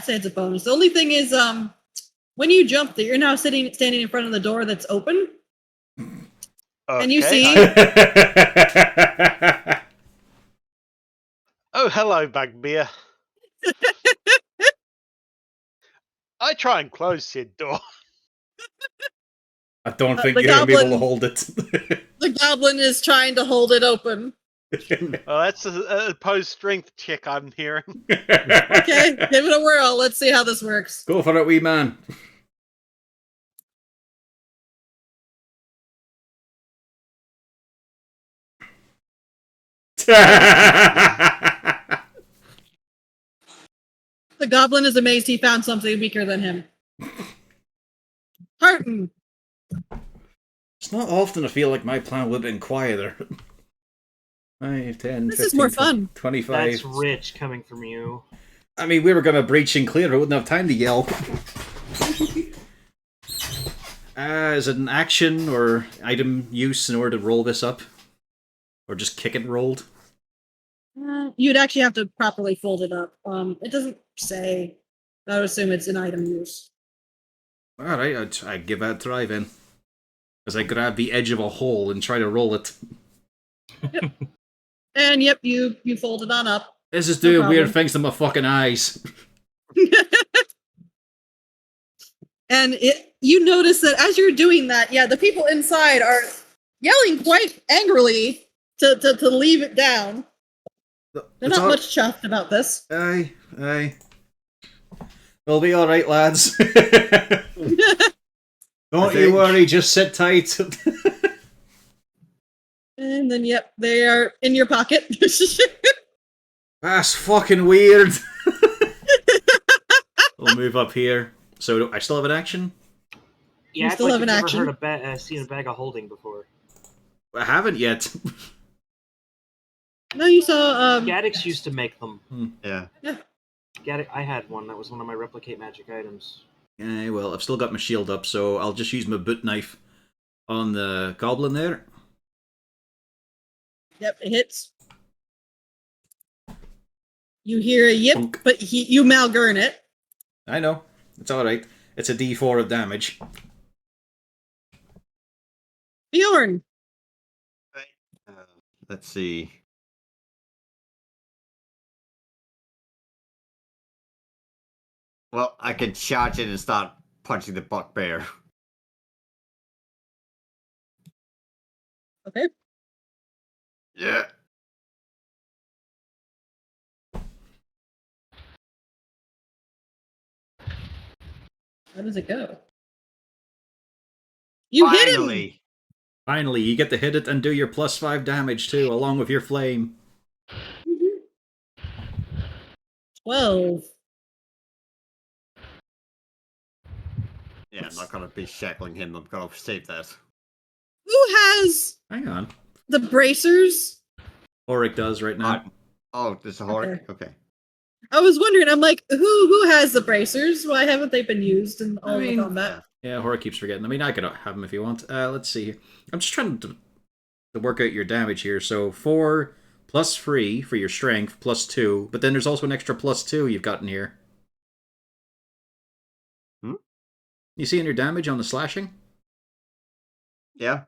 Speaker 3: say it's a bonus. The only thing is, when you jump, that you're now standing in front of the door that's open, and you see.
Speaker 6: Oh, hello, bugbear. I try and close said door.
Speaker 1: I don't think
Speaker 3: the
Speaker 1: you're going to be able to
Speaker 3: goblin-
Speaker 1: hold it.
Speaker 3: The goblin is trying to hold it open.
Speaker 6: Well, that's a opposed strength check I'm hearing.
Speaker 3: Okay, give it a whirl. Let's see how this works.
Speaker 1: Go for it, wee man.
Speaker 3: The goblin is amazed he found something weaker than him. Tartan.
Speaker 1: It's not often I feel like my plan would have been quieter. 5, 10,
Speaker 3: This
Speaker 1: 15,
Speaker 3: is more fun.
Speaker 1: 25.
Speaker 2: That's rich coming from you.
Speaker 1: I mean, we were going to breach and clear, I wouldn't have time to yell. Is it an action or item use in order to roll this up? Or just kick it rolled?
Speaker 3: You'd actually have to properly fold it up. It doesn't say. I would assume it's an item use.
Speaker 1: Alright, I'd give that a try then. As I grab the edge of a hole and try to roll it.
Speaker 3: And yep, you fold it on up.
Speaker 1: This is
Speaker 3: No
Speaker 1: doing
Speaker 3: problem.
Speaker 1: weird things to my fucking eyes.
Speaker 3: And you notice that as you're doing that, yeah, the people inside are yelling quite angrily to leave it down. They're not much chuffed about this.
Speaker 1: Aye. We'll be alright, lads. Don't you worry, just sit tight.
Speaker 3: And then, yep, they are in your pocket.
Speaker 1: That's fucking weird. We'll move up here. So, I still have an action?
Speaker 2: Yeah,
Speaker 3: You still have an action?
Speaker 2: I've seen a bag of holding before.
Speaker 1: I haven't yet.
Speaker 3: No, you saw.
Speaker 2: Gaddix used to make them.
Speaker 4: Yeah.
Speaker 2: I had one. That was one of my replicate magic items.
Speaker 1: Yeah, well, I've still got my shield up, so I'll just use my boot knife on the goblin there.
Speaker 3: Yep, it hits. You hear a yip,
Speaker 1: Bonk.
Speaker 3: but you Malgurn it.
Speaker 1: I know. It's alright. It's a d4 of damage.
Speaker 3: Bjorn.
Speaker 4: Let's see. Well, I can charge in and start punching the bugbear.
Speaker 3: Okay.
Speaker 4: Yeah.
Speaker 3: How does it go? You hit him.
Speaker 4: Finally.
Speaker 1: Finally, you get to hit it and do your +5 damage too, along with your flame.
Speaker 3: 12.
Speaker 4: Yeah, I'm not gonna be shackling him. I'm gonna save that.
Speaker 3: Who has
Speaker 1: Hang on.
Speaker 3: the bracers?
Speaker 1: Auric does right now.
Speaker 4: Oh, there's a horn. Okay.
Speaker 3: I was wondering. I'm like, who has the bracers? Why haven't they been used in all
Speaker 1: mean,
Speaker 3: the combat?
Speaker 1: Yeah, Horror keeps forgetting. I mean, I could have them if you want. Let's see. I'm just trying to work out your damage here. So 4 plus 3 for your strength, +2. But then there's also an extra +2 you've got in here. You seeing your damage on the slashing?
Speaker 4: Yeah.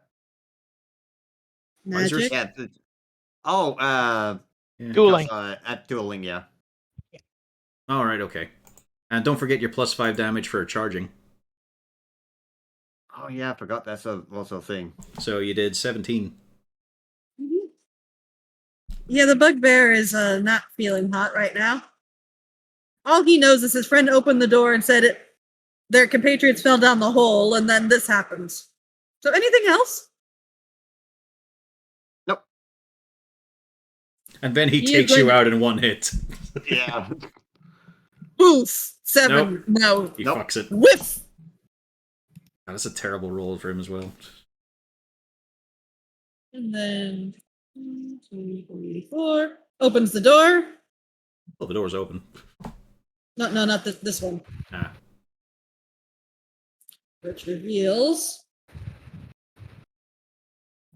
Speaker 3: Magic.
Speaker 4: Yeah.
Speaker 1: Yeah.
Speaker 7: Dueling.
Speaker 4: At dueling, yeah.
Speaker 1: All right, okay. And don't forget your +5 damage for charging.
Speaker 4: Oh yeah, I forgot that's also a thing.
Speaker 1: So you did 17.
Speaker 3: Mhm. Yeah, the bugbear is not feeling hot right now. All he knows is his friend opened the door and said their compatriots fell down the hole, and then this happens. So anything else?
Speaker 4: Nope.
Speaker 1: And then he
Speaker 3: He is
Speaker 1: takes you
Speaker 3: going-
Speaker 1: out in one hit.
Speaker 4: Yeah.
Speaker 3: Oof. 7. No.
Speaker 1: He
Speaker 4: Nope.
Speaker 1: fucks it.
Speaker 3: Whiff.
Speaker 1: Oh, that's a terrible roll for him as well.
Speaker 3: And then 1, 2, 3, 4. Opens the door.
Speaker 1: Well, the door's open.
Speaker 3: No, not this one.
Speaker 1: Ah.
Speaker 3: Which reveals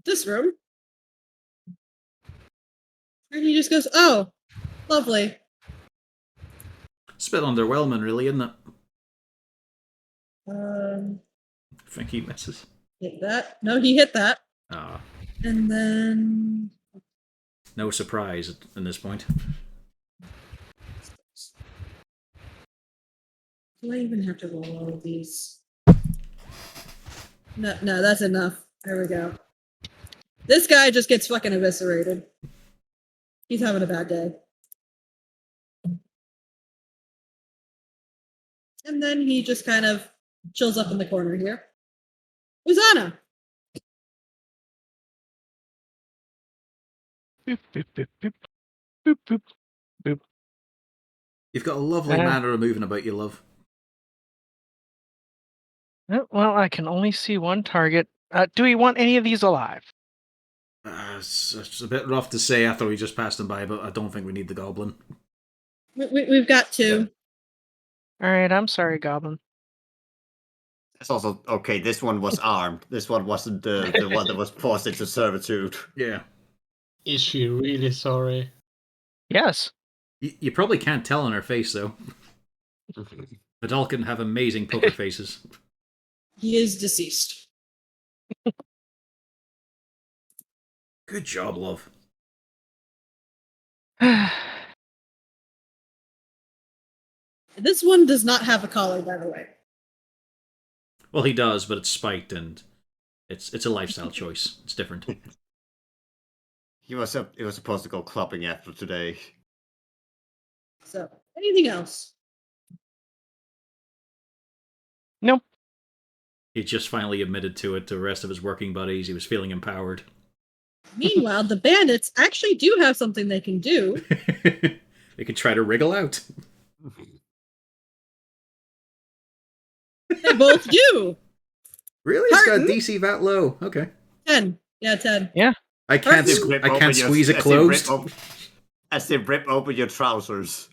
Speaker 3: this room. And he just goes, "Oh, lovely.
Speaker 1: It's a bit underwhelming, really, isn't it? I think he misses.
Speaker 3: Hit that. No, he hit that.
Speaker 1: Ah,
Speaker 3: And then
Speaker 1: no surprise at this point.
Speaker 3: do I even have to roll all of these? No, that's enough. There we go. This guy just gets fucking eviscerated. He's having a bad day. And then he just kind of chills up in the corner here. Uzana!
Speaker 7: Boop, boop, boop, boop. Boop, boop, boop.
Speaker 1: You've got a lovely manner of moving about, you love.
Speaker 7: Well, I can only see one target. Do we want any of these alive?
Speaker 1: It's a bit rough to say after we just passed him by, but I don't think we need the goblin.
Speaker 3: We've got two.
Speaker 7: All right, I'm sorry, Goblin.
Speaker 4: It's also okay. This one was armed. This one wasn't the one that was forced into servitude.
Speaker 1: Yeah.
Speaker 5: Is she really sorry?
Speaker 7: Yes.
Speaker 1: You probably can't tell on her face, though. Vidalcan have amazing poker faces.
Speaker 3: He is deceased.
Speaker 1: Good job, love.
Speaker 3: This one does not have a collar, by the way.
Speaker 1: Well, he does, but it's spiked, and it's a lifestyle choice. It's different.
Speaker 4: He was supposed to go clubbing after today.
Speaker 3: So, anything else?
Speaker 7: Nope.
Speaker 1: He just finally admitted to it to the rest of his working buddies. He was feeling empowered.
Speaker 3: Meanwhile, the bandits actually do have something they can do.
Speaker 1: They could try to wriggle out.
Speaker 3: They both do.
Speaker 1: Really? It's got
Speaker 3: Martin?
Speaker 1: DC that low. Okay.
Speaker 3: 10. Yeah, 10.
Speaker 1: I can't squeeze it closed.
Speaker 4: As they rip open your trousers.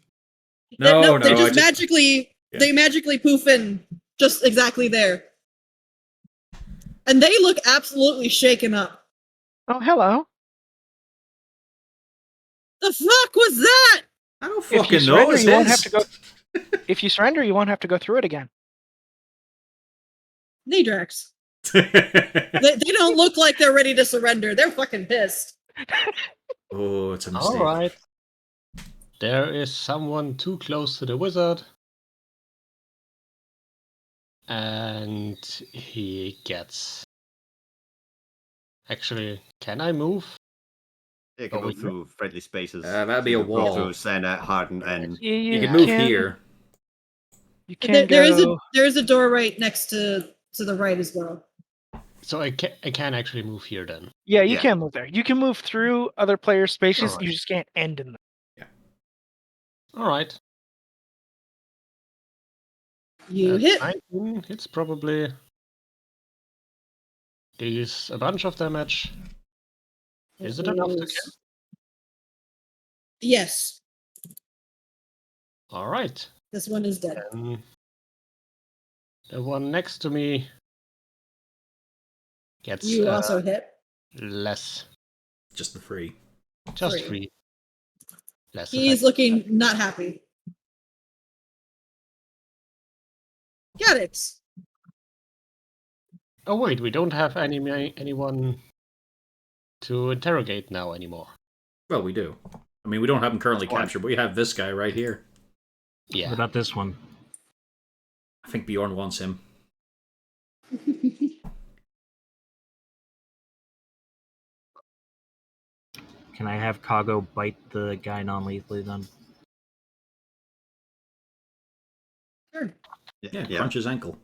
Speaker 1: No,
Speaker 3: They
Speaker 1: no,
Speaker 3: just magically they magically poof in just exactly there. And they look absolutely shaken up.
Speaker 7: Oh, hello.
Speaker 3: The fuck was that?
Speaker 1: I don't
Speaker 7: If you
Speaker 1: fucking know.
Speaker 7: surrender,
Speaker 1: It's
Speaker 7: you won't have
Speaker 1: his.
Speaker 7: to go. If you surrender, you won't have to go through it again.
Speaker 3: Nadrax. They don't look like they're ready to surrender. They're fucking pissed.
Speaker 1: Oh, it's a mistake.
Speaker 5: All right. There is someone too close to the wizard. And he gets... Actually, can I move?
Speaker 4: You can
Speaker 5: Oh,
Speaker 4: move
Speaker 5: yeah.
Speaker 4: through friendly spaces.
Speaker 1: That'd be a
Speaker 4: You can go
Speaker 1: wall.
Speaker 4: through Senna, Harden, and
Speaker 1: You can move here.
Speaker 7: You can
Speaker 3: There
Speaker 7: go.
Speaker 3: is a door right next to the right as well.
Speaker 5: So I can actually move here then.
Speaker 7: Yeah, you
Speaker 4: Yeah.
Speaker 7: can move there. You can move through other players' spaces.
Speaker 5: Alright.
Speaker 7: You just can't end in them.
Speaker 5: All right.
Speaker 3: You hit.
Speaker 5: 19. It's probably deals a bunch of damage. Is it enough to kill?
Speaker 3: Yes.
Speaker 5: All right.
Speaker 3: This one is dead.
Speaker 5: Then the one next to me gets
Speaker 3: You also hit.
Speaker 5: less,
Speaker 1: Just the free.
Speaker 5: just
Speaker 3: Three.
Speaker 5: 3 less.
Speaker 3: He's
Speaker 5: effect.
Speaker 3: looking not happy. Got it.
Speaker 5: Oh wait, we don't have anyone to interrogate now anymore.
Speaker 1: Well, we do. I mean, we don't have him currently
Speaker 4: That's one.
Speaker 1: captured, but we have this guy right here.
Speaker 2: What
Speaker 5: Yeah.
Speaker 2: about this one?
Speaker 1: I think Bjorn wants him.
Speaker 2: Can I have Kago bite the guy non-lethally then?
Speaker 3: Sure.
Speaker 1: Yeah, crunch his ankle.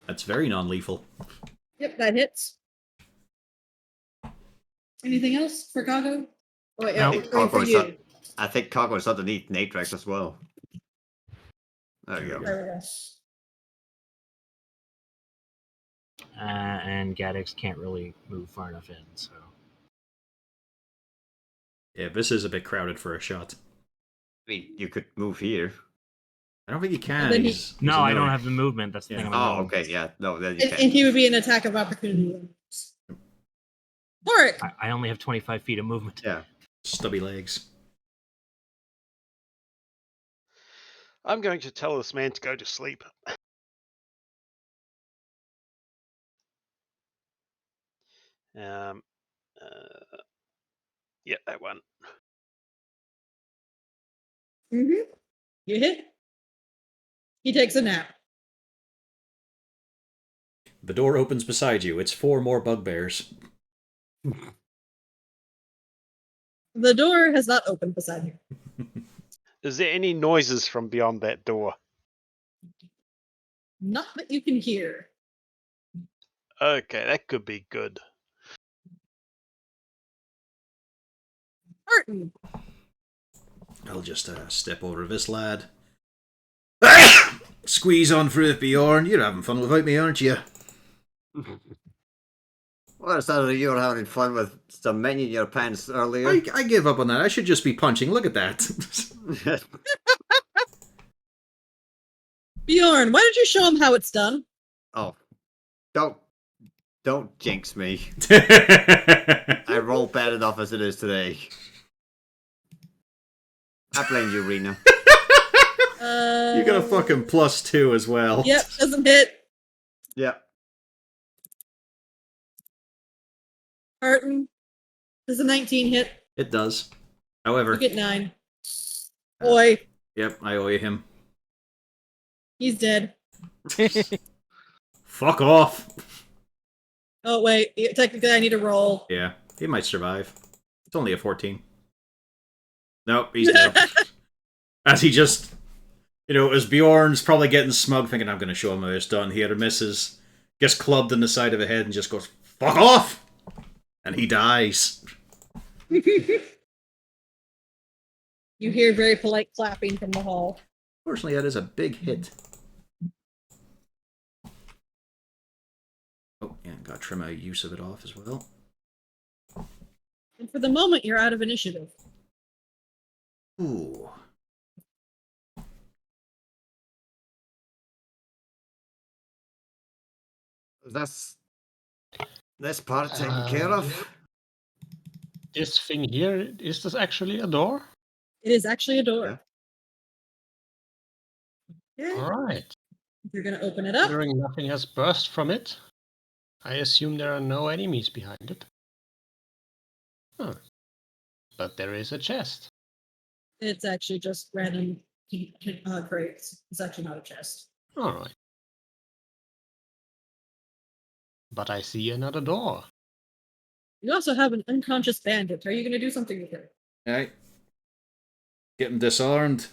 Speaker 1: That's very non-lethal.
Speaker 3: Yep, that hits. Anything else for Kago? Oh, wait,
Speaker 2: No.
Speaker 3: for you.
Speaker 4: I think Cargo is underneath Natrax as well. There you go.
Speaker 3: There we go.
Speaker 2: And Gaddix can't really move far enough in, so...
Speaker 1: Yeah, this is a bit crowded for a shot.
Speaker 4: I mean, you could move here.
Speaker 1: I don't think he can.
Speaker 3: And then
Speaker 1: He's
Speaker 2: No,
Speaker 1: a
Speaker 2: I don't
Speaker 1: miner.
Speaker 2: have the movement. That's the
Speaker 1: Yeah.
Speaker 2: thing.
Speaker 4: Oh, okay, yeah. No, then you
Speaker 3: And
Speaker 4: can.
Speaker 3: he would be an attack of opportunity. Alright.
Speaker 2: I only have 25 feet of movement.
Speaker 4: Yeah.
Speaker 1: Stubby legs.
Speaker 6: I'm going to tell this man to go to sleep. Um, yeah, that one.
Speaker 3: You hit. He takes a nap.
Speaker 1: The door opens beside you. It's 4 more bugbears.
Speaker 3: The door has not opened beside you.
Speaker 6: Is there any noises from beyond that door?
Speaker 3: Not that you can hear.
Speaker 6: Okay, that could be good.
Speaker 3: Martin.
Speaker 1: I'll just step over this lad. Squeeze on through with Bjorn. You're having fun without me, aren't you?
Speaker 4: Well, it sounded like you were having fun with some men in your pants earlier.
Speaker 1: I gave up on that. I should just be punching. Look at that.
Speaker 3: Bjorn, why don't you show him how it's done?
Speaker 4: Oh, don't jinx me. I roll bad enough as it is today. I blame you, Rena.
Speaker 1: You got a fucking +2 as well.
Speaker 3: Yep, doesn't hit.
Speaker 4: Yeah.
Speaker 3: Martin. Does a 19 hit?
Speaker 1: It does. However,
Speaker 3: You get 9. Boy,
Speaker 1: yep, I owe you him.
Speaker 3: he's dead.
Speaker 1: Fuck off.
Speaker 3: Oh, wait. Technically, I need to roll.
Speaker 1: Yeah, he might survive. It's only a 14. Nope, he's dead. As he just, as Bjorn's probably getting smug, thinking, I'm going to show him how it's done here, misses, gets clubbed in the side of the head and just goes, fuck off! And he dies.
Speaker 3: You hear very polite clapping from the hall.
Speaker 1: Fortunately, that is a big hit. Oh, yeah, got to trim my use of it off as well.
Speaker 3: And for the moment, you're out of initiative.
Speaker 1: Ooh.
Speaker 4: This part taken care of.
Speaker 5: This thing here, is this actually a door?
Speaker 3: It is actually a door. Yeah.
Speaker 5: All right.
Speaker 3: You're going to open it up.
Speaker 5: Considering nothing has burst from it, I assume there are no enemies behind it. Huh. But there is a chest.
Speaker 3: It's actually just random crates. It's actually not a chest.
Speaker 5: All right. But I see another door.
Speaker 3: You also have an unconscious bandit. Are you going to do something with it?
Speaker 1: Alright. Get him disarmed.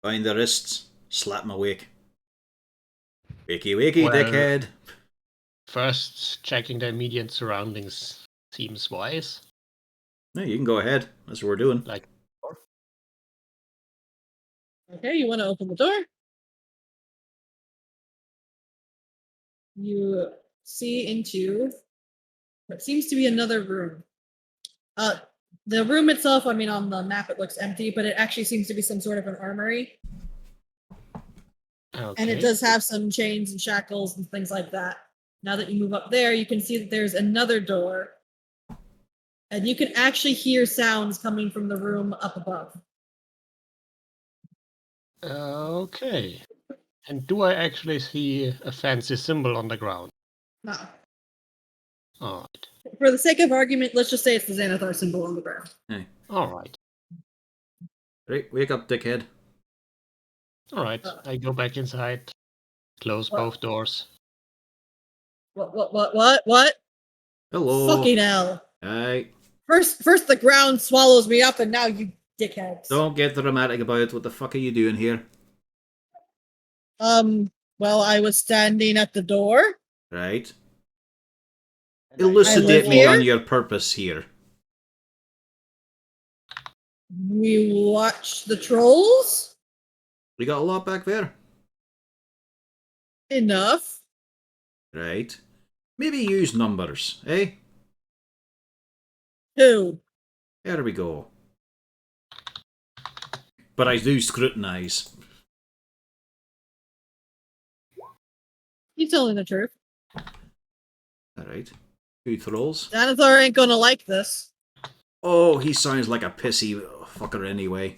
Speaker 1: Bind the wrists. Slap him awake. Wakey, wakey,
Speaker 5: Well,
Speaker 1: dickhead.
Speaker 5: First, checking the immediate surroundings seems wise.
Speaker 1: No, you can go ahead. That's what we're doing.
Speaker 5: Like,
Speaker 3: Okay, you want to open the door? You see into what seems to be another room. The room itself, I mean, on the map it looks empty, but it actually seems to be some sort of an armory.
Speaker 5: okay.
Speaker 3: And it does have some chains and shackles and things like that. Now that you move up there, you can see that there's another door. And you can actually hear sounds coming from the room up above.
Speaker 5: Okay. And do I actually see a fancy symbol on the ground?
Speaker 3: No.
Speaker 5: All right.
Speaker 3: For the sake of argument, let's just say it's the Xanathar symbol on the ground.
Speaker 5: All right.
Speaker 1: Right, wake up, dickhead.
Speaker 5: All right. I go back inside, close both doors.
Speaker 3: What?
Speaker 1: Hello.
Speaker 3: Fucking hell.
Speaker 1: Aye.
Speaker 3: First the ground swallows me up, and now you dickheads.
Speaker 1: Don't get dramatic about it. What the fuck are you doing here?
Speaker 3: Well, I was standing at the door.
Speaker 1: Right.
Speaker 3: I live
Speaker 1: Elucidate me
Speaker 3: here?
Speaker 1: on your purpose here.
Speaker 3: We watched the trolls.
Speaker 1: We got a lot back there.
Speaker 3: Enough.
Speaker 1: Right. Maybe use numbers, eh?
Speaker 3: Who?
Speaker 1: There we go. But I do scrutinize.
Speaker 3: You telling the truth.
Speaker 1: Alright. 2 trolls.
Speaker 3: Xanathar ain't gonna like this.
Speaker 1: Oh, he sounds like a pissy fucker anyway.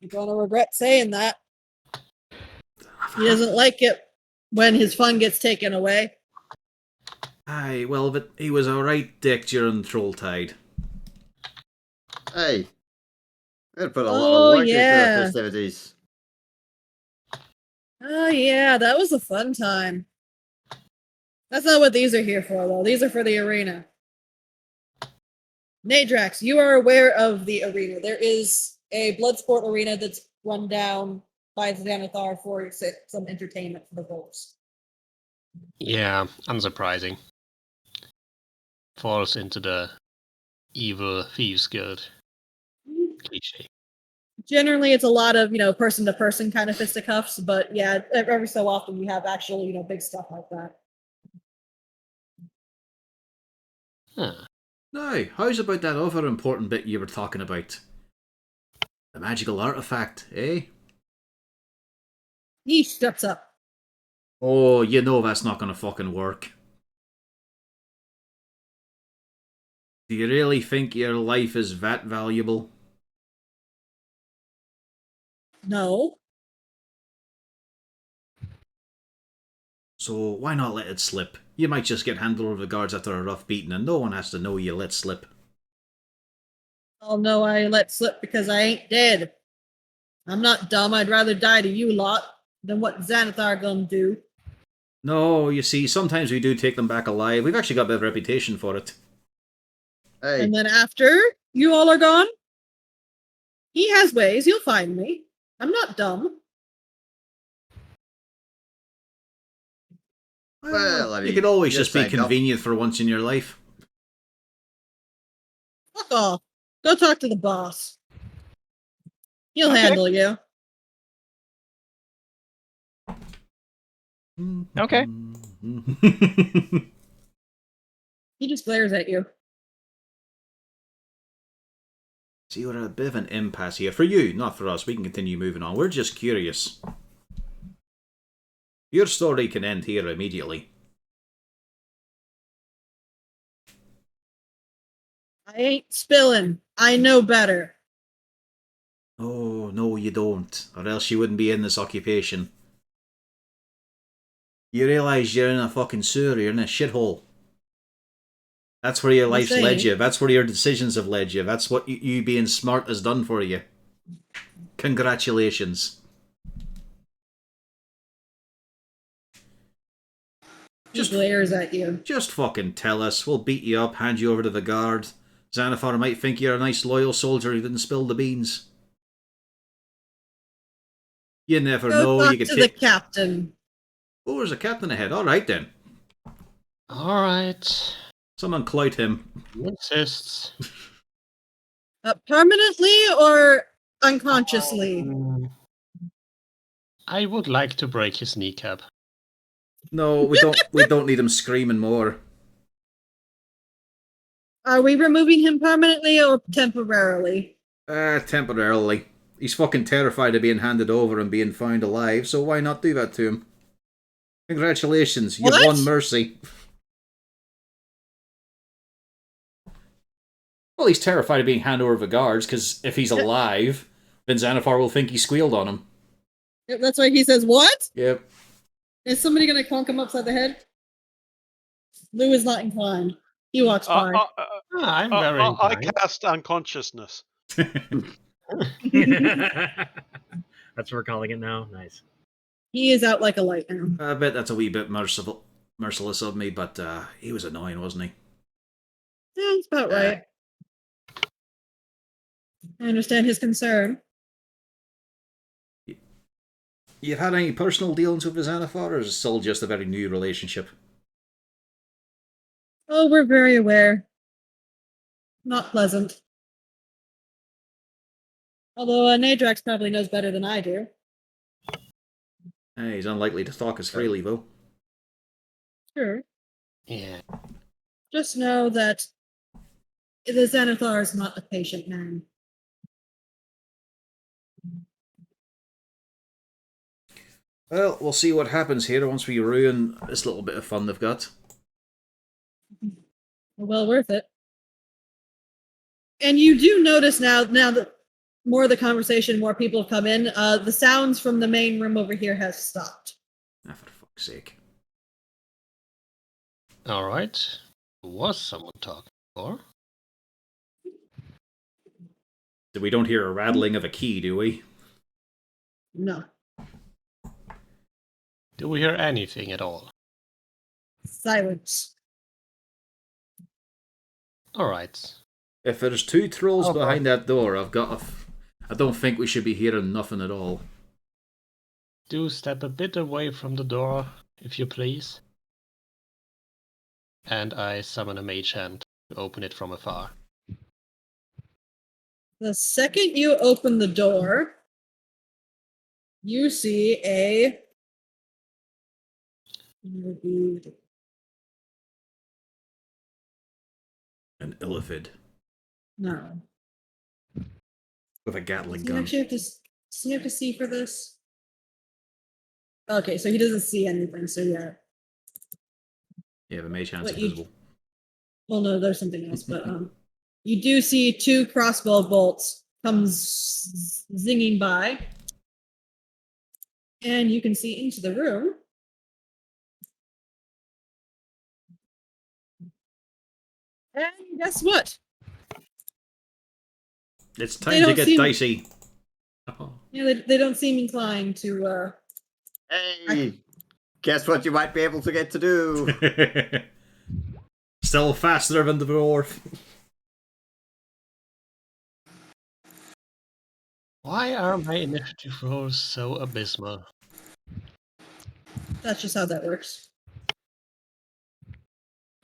Speaker 3: You're gonna regret saying that. He doesn't like it when his fun gets taken away.
Speaker 1: Aye, well, but he was a right dick during Trolltide.
Speaker 4: Hey, I put a lot
Speaker 3: Oh,
Speaker 4: of work into the
Speaker 3: yeah.
Speaker 4: festivities.
Speaker 3: Oh, yeah, that was a fun time. That's not what these are here for, though. These are for the arena. Nadrax, you are aware of the arena. There is a Bloodsport arena that's run down by Xanathar for some entertainment for the folks.
Speaker 5: Yeah, unsurprising. Falls into the evil thieves guild cliche.
Speaker 3: Generally, it's a lot of, person to person kind of fisticuffs, but yeah, every so often you have actual, big stuff like that.
Speaker 5: Huh.
Speaker 1: Now, how's about that other important bit you were talking about? The magical artifact, eh?
Speaker 3: He shuts up.
Speaker 1: Oh, you know that's not gonna fucking work. Do you really think your life is that valuable?
Speaker 3: No.
Speaker 1: So why not let it slip? You might just get handed over the guards after a rough beating and no one has to know you let slip.
Speaker 3: I'll know I let slip because I ain't dead. I'm not dumb. I'd rather die to you lot than what Xanathar gonna do.
Speaker 1: No, you see, sometimes we do take them back alive. We've actually got a bit of reputation for it.
Speaker 4: Hey,
Speaker 3: And then after you all are gone, he has ways. He'll find me. I'm not dumb.
Speaker 4: well, I mean,
Speaker 1: you could always
Speaker 4: you
Speaker 1: just be
Speaker 4: signed up.
Speaker 1: convenient for once in your life.
Speaker 3: Fuck off. Go talk to the boss. He'll
Speaker 7: Okay.
Speaker 3: handle you.
Speaker 7: Okay.
Speaker 3: He just glares at you.
Speaker 1: See, we're at a bit of an impasse here. For you, not for us. We can continue moving on. We're just curious. Your story can end here immediately.
Speaker 3: I ain't spilling. I know better.
Speaker 1: Oh, no, you don't. Or else you wouldn't be in this occupation. You realise you're in a fucking sewer, you're in a shithole. That's where your life's led you. That's where your decisions have led you. That's what you being smart has done for you. Congratulations.
Speaker 3: He glares at you.
Speaker 1: Just fucking tell us. We'll beat you up, hand you over to the guard. Xanathar might think you're a nice loyal soldier who didn't spill the beans. You never
Speaker 3: Go
Speaker 1: know.
Speaker 3: talk
Speaker 1: You could
Speaker 3: to
Speaker 1: take...
Speaker 3: the captain.
Speaker 1: Oh, there's a captain ahead. Alright then.
Speaker 5: Alright.
Speaker 1: Someone clout him.
Speaker 5: Who insists?
Speaker 3: Permanently or unconsciously?
Speaker 5: I would like to break his kneecap.
Speaker 1: No, we don't need him screaming more.
Speaker 3: Are we removing him permanently or temporarily?
Speaker 1: Temporarily. He's fucking terrified of being handed over and being found alive, so why not do that to him? Congratulations, you've
Speaker 3: What?
Speaker 1: won mercy. Well, he's terrified of being handed over to the guards, because if he's alive, then Xanathar will think he squealed on him.
Speaker 3: Yep, that's why he says, what?
Speaker 1: Yep.
Speaker 3: Is somebody going to clunk him upside the head? Lou is not inclined. He walks by.
Speaker 5: I'm very
Speaker 6: I
Speaker 5: inclined.
Speaker 6: cast unconsciousness.
Speaker 2: That's what we're calling it now. Nice.
Speaker 3: He is out like a light now.
Speaker 1: I bet that's a wee bit merciless of me, but he was annoying, wasn't he?
Speaker 3: Yeah, that's about right. I understand his concern.
Speaker 1: You've had any personal dealings with Xanathar, or is it still just a very new relationship?
Speaker 3: Oh, we're very aware. Not pleasant. Although Nadrax probably knows better than I do.
Speaker 1: He's unlikely to talk as freely, though.
Speaker 3: Sure.
Speaker 5: Yeah.
Speaker 3: Just know that the Xanathar is not a patient man.
Speaker 1: Well, we'll see what happens here once we ruin this little bit of fun they've got.
Speaker 3: Well worth it. And you do notice now that more of the conversation, more people have come in. The sounds from the main room over here has stopped.
Speaker 1: Ah, for fuck's sake.
Speaker 5: All right. Was someone talking before?
Speaker 1: We don't hear a rattling of a key, do we?
Speaker 3: No.
Speaker 5: Do we hear anything at all?
Speaker 3: Silence.
Speaker 5: All right.
Speaker 1: If there's 2 trolls
Speaker 7: Oh,
Speaker 1: behind that door, I don't think we should be hearing nothing at all.
Speaker 5: Do step a bit away from the door, if you please. And I summon a mage hand to open it from afar.
Speaker 3: The second you open the door, you see a
Speaker 1: An illithid
Speaker 3: no.
Speaker 1: with a Gatling
Speaker 3: Does he
Speaker 1: gun.
Speaker 3: actually have to? Does he have to see for this? Okay, so he doesn't see anything. So yeah.
Speaker 1: Yeah, the mage hand's
Speaker 3: What you-
Speaker 1: invisible.
Speaker 3: Well, no, there's something else, but you do see 2 crossbow bolts come zinging by, and you can see into the room. And guess what?
Speaker 1: It's
Speaker 3: They
Speaker 1: time to
Speaker 3: don't
Speaker 1: get
Speaker 3: seem-
Speaker 1: dicey. Oh.
Speaker 3: Yeah, they don't seem inclined to.
Speaker 4: Hey, guess what you might be able to get to do?
Speaker 1: Still faster than the dwarf.
Speaker 5: Why are my initiative rolls so abysmal?
Speaker 3: That's just how that works.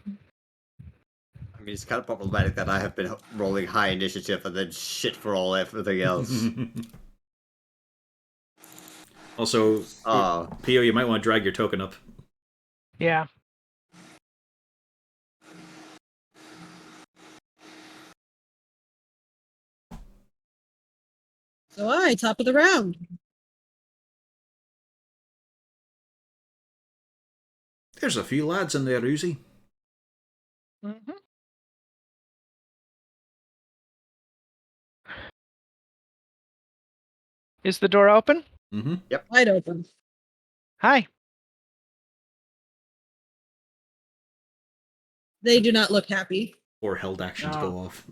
Speaker 4: I mean, it's kind of problematic that I have been rolling high initiative and then shit for all everything else.
Speaker 1: Also,
Speaker 4: Oh,
Speaker 1: Pio, you might want to drag your token up.
Speaker 7: Yeah.
Speaker 3: So top of the round.
Speaker 1: There's a few lads in there, Uzi.
Speaker 7: Mm-hmm. Is the door open?
Speaker 1: Mm-hmm.
Speaker 3: Wide open.
Speaker 7: Hi.
Speaker 3: They do not look happy.
Speaker 1: Or held actions
Speaker 7: Oh.
Speaker 1: go off.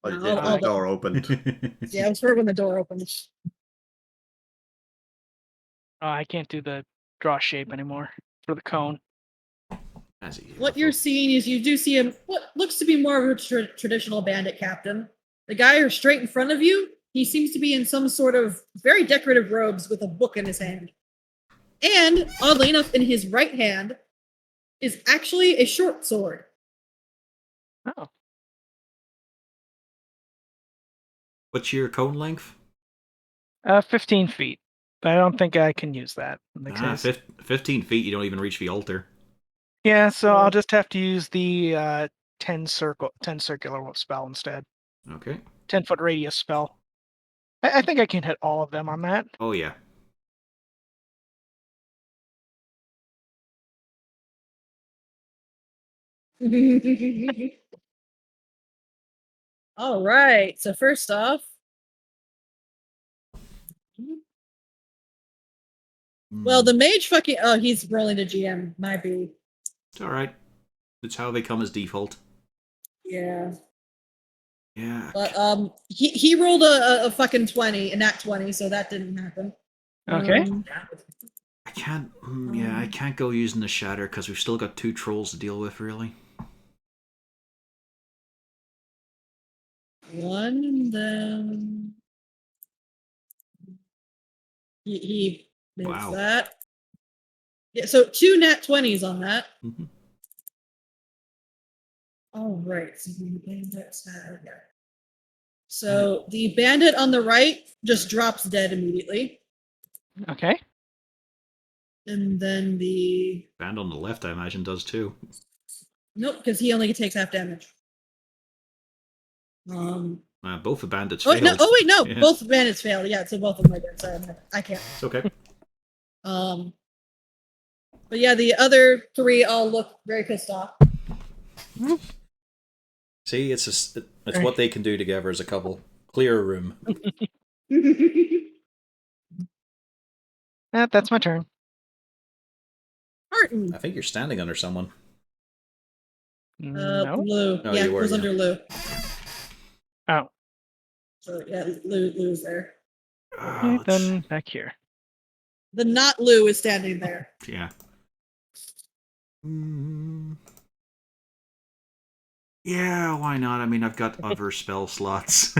Speaker 4: but
Speaker 3: No,
Speaker 4: the
Speaker 3: I'll-
Speaker 4: door opened.
Speaker 3: Yeah, I was heard when the door opens.
Speaker 7: Oh, I can't do the draw shape anymore for the cone.
Speaker 1: That's easy
Speaker 3: What
Speaker 1: enough.
Speaker 3: you're seeing is you do see what looks to be more of a traditional bandit captain. The guy who's straight in front of you, he seems to be in some sort of very decorative robes with a book in his hand. And, oddly enough, in his right hand is actually a short sword.
Speaker 7: Oh.
Speaker 1: What's your cone length?
Speaker 7: 15 feet. But I don't think I can use that. In the case.
Speaker 1: 15 feet, you don't even reach the altar.
Speaker 7: Yeah, so I'll just have to use the 10 circular spell instead.
Speaker 1: Okay.
Speaker 7: 10-foot radius spell. I think I can hit all of them on that.
Speaker 1: Oh, yeah.
Speaker 3: All right. So first off, well, the mage fucking he's rolling a GM. Might be.
Speaker 1: It's alright. It's how they come as default.
Speaker 3: Yeah.
Speaker 1: Yeah.
Speaker 3: But he rolled a fucking 20, a nat 20, so that didn't happen.
Speaker 7: Okay.
Speaker 1: I can't. Yeah, I can't go using the shatter because we've still got 2 trolls to deal with, really.
Speaker 3: One, and then he makes
Speaker 1: Wow.
Speaker 3: that. Yeah, so 2 nat 20s on that.
Speaker 1: Mm-hmm.
Speaker 3: All right. So the bandits have. So the bandit on the right just drops dead immediately,
Speaker 7: Okay.
Speaker 3: and then the
Speaker 1: Band on the left, I imagine, does too.
Speaker 3: nope, because he only takes half damage.
Speaker 1: Both the bandits
Speaker 3: Oh
Speaker 1: failed.
Speaker 3: no! Oh wait, no!
Speaker 1: Yeah.
Speaker 3: Both bandits failed. Yeah, so both of them are dead. Sorry, I can't.
Speaker 1: It's okay.
Speaker 3: But yeah, the other 3 all look very pissed off.
Speaker 1: See, it's It's what they can do together as a couple. Clear a room.
Speaker 7: That's my turn.
Speaker 3: Martin.
Speaker 1: I think you're standing under someone.
Speaker 7: No.
Speaker 3: Lou.
Speaker 1: Oh,
Speaker 3: yeah,
Speaker 1: you were,
Speaker 3: it was
Speaker 1: yeah.
Speaker 3: under Lou.
Speaker 7: Oh.
Speaker 3: So yeah, Lou's there.
Speaker 7: Okay, then back here.
Speaker 3: The not Lou is standing there.
Speaker 1: Yeah. Yeah, why not? I mean, I've got other spell slots.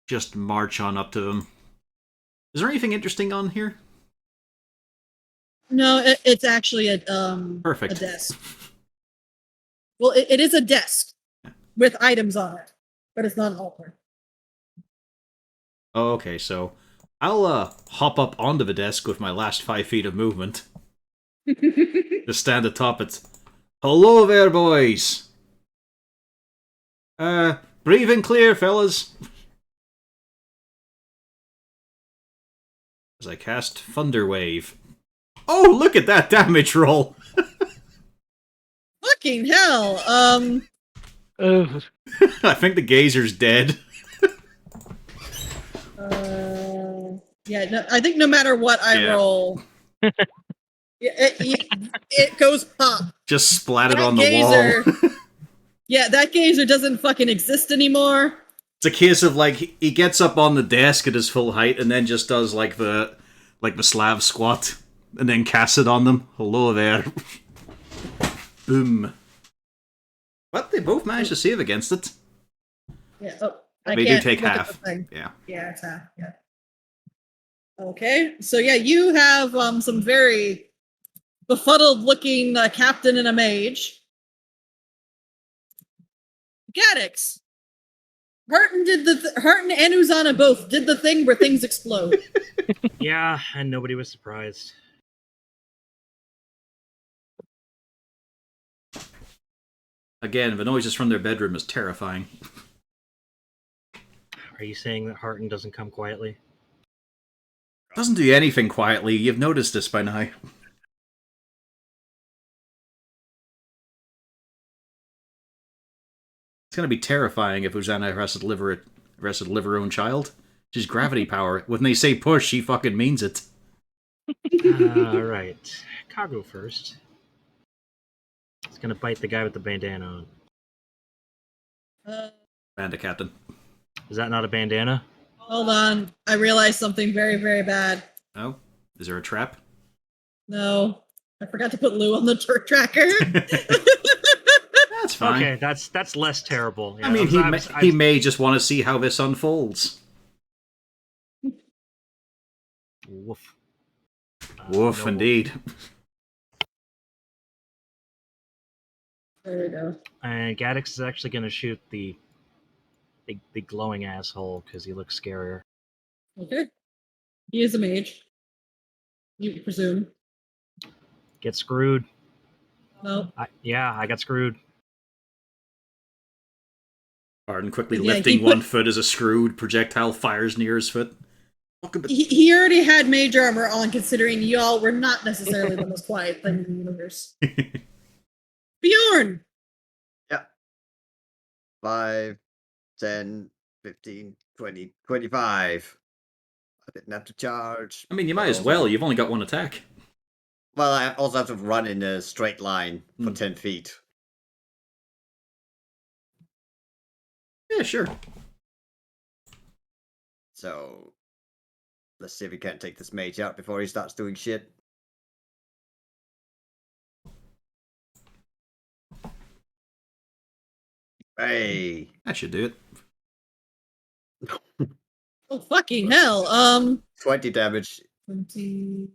Speaker 1: Just march on up to them. Is there anything interesting on here?
Speaker 3: No, it's actually a
Speaker 1: Perfect.
Speaker 3: a desk. Well, it is a desk with items on it, but it's not an altar.
Speaker 1: Oh, okay, so I'll hop up onto the desk with my last 5 feet of movement. Just stand atop it. Hello there, boys! Breathing clear, fellas! As I cast Thunder Wave. Oh, look at that damage roll!
Speaker 3: Fucking hell!
Speaker 7: Ugh.
Speaker 1: I think the gazer's dead.
Speaker 3: Yeah, no, I think no matter what I roll, it goes pop.
Speaker 1: Just splatted
Speaker 3: That
Speaker 1: on the
Speaker 3: gazer,
Speaker 1: wall.
Speaker 3: yeah, that gazer doesn't fucking exist anymore.
Speaker 1: It's a case of like he gets up on the desk at his full height and then just does like the Slav squat and then casts it on them. Hello there. Boom. But they both managed to save against it.
Speaker 3: Yeah. Oh, I
Speaker 1: They do
Speaker 3: can't
Speaker 1: take
Speaker 3: look at
Speaker 1: half.
Speaker 3: the thing.
Speaker 1: Yeah.
Speaker 3: Yeah, it's half. Yeah. Okay, so yeah, you have some very befuddled-looking captain and a mage. Gaddix. Harton and Uzana both did the thing where things explode.
Speaker 2: Yeah, and nobody was surprised.
Speaker 1: Again, the noises from their bedroom is terrifying.
Speaker 2: Are you saying that Harton doesn't come quietly?
Speaker 1: Doesn't do anything quietly. You've noticed this by now. It's gonna be terrifying if Uzana has to deliver her own child. She's gravity power. When they say push, she fucking means it.
Speaker 2: Alright. Cargo first. It's gonna bite the guy with the bandana on.
Speaker 1: Banda captain.
Speaker 2: Is that not a bandana?
Speaker 3: Hold on, I realized something very, very bad.
Speaker 1: Oh? Is there a trap?
Speaker 3: No, I forgot to put Lou on the tracker.
Speaker 1: That's fine.
Speaker 2: Okay, that's less terrible. Yeah,
Speaker 1: I mean, he may just want to see how this unfolds.
Speaker 2: Woof.
Speaker 1: Woof,
Speaker 2: No.
Speaker 1: indeed.
Speaker 3: There we go.
Speaker 2: And Gaddix is actually going to shoot the glowing asshole because he looks scarier.
Speaker 3: Okay. He is a mage. You presume.
Speaker 2: Get screwed.
Speaker 3: No.
Speaker 2: I got screwed.
Speaker 1: Arden quickly
Speaker 3: Yeah,
Speaker 1: lifting
Speaker 3: he
Speaker 1: one foot as a screwed projectile fires near his foot.
Speaker 3: He already had mage armor on, considering y'all were not necessarily the most quiet thing in the universe. Bjorn!
Speaker 4: 5, 10, 15, 20, 25. I didn't have to charge.
Speaker 1: I mean, you might as well. You've only got one attack.
Speaker 4: Well, I also have to run in a straight line for 10 feet.
Speaker 1: Yeah, sure.
Speaker 4: So, let's see if we can't take this mage out before he starts doing shit. Hey!
Speaker 1: That should do it.
Speaker 3: Oh, fucking hell.
Speaker 4: 20 damage.
Speaker 3: 20.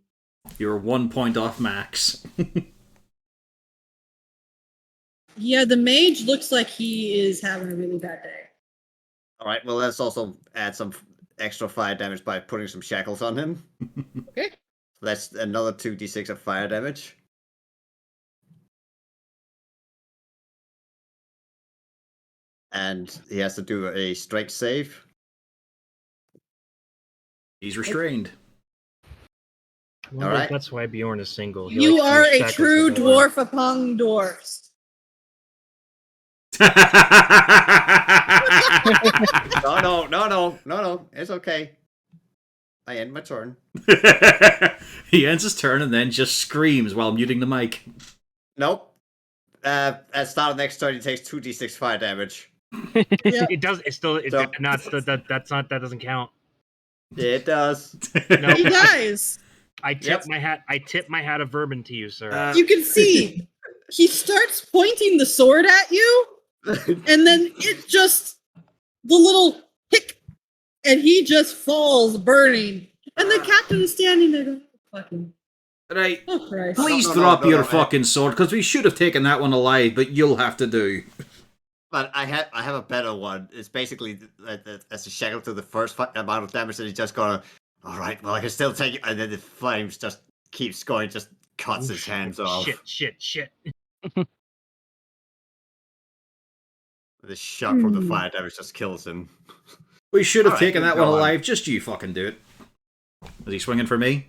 Speaker 1: You're 1 point off max.
Speaker 3: Yeah, the mage looks like he is having a really bad day.
Speaker 4: Alright, well, let's also add some extra fire damage by putting some shackles on him.
Speaker 3: Okay.
Speaker 4: That's another 2d6 of fire damage. And he has to do a strength save.
Speaker 1: He's restrained.
Speaker 2: I wonder if that's why Bjorn is single. He
Speaker 3: You
Speaker 2: likes to
Speaker 3: are
Speaker 2: use
Speaker 3: a
Speaker 2: shackles
Speaker 3: true
Speaker 2: to go on.
Speaker 3: dwarf among dwarfs.
Speaker 4: No. It's okay. I end my turn.
Speaker 1: He ends his turn and then just screams while muting the mic.
Speaker 4: Nope. At start of next turn, he takes 2d6 fire damage.
Speaker 3: Yep.
Speaker 2: It does. It's still. It's
Speaker 4: So-
Speaker 2: not. That's not. That doesn't count.
Speaker 4: It does.
Speaker 2: No.
Speaker 3: He dies.
Speaker 2: I tip
Speaker 4: Yep.
Speaker 2: my hat. I tip my hat of vermin to you, sir.
Speaker 3: You can see he starts pointing the sword at you, and then it just the little hick, and he just falls burning. And the captain is standing there going, "Fucking,
Speaker 1: Right.
Speaker 3: oh Christ!"
Speaker 1: Please
Speaker 4: No,
Speaker 1: drop your
Speaker 4: no,
Speaker 1: fucking sword, because we should have taken that one alive, but you'll have to do.
Speaker 4: But I have a better one. It's basically as a shackle to the first amount of damage that he's just gonna. All right, well I can still take it, and then the flames just keeps going, just cuts his hands off.
Speaker 2: Shit.
Speaker 4: The shock from the fire damage just kills him.
Speaker 1: We should have
Speaker 4: Alright,
Speaker 1: taken that
Speaker 4: go
Speaker 1: one
Speaker 4: on.
Speaker 1: alive. Just you fucking do it. Is he swinging for me?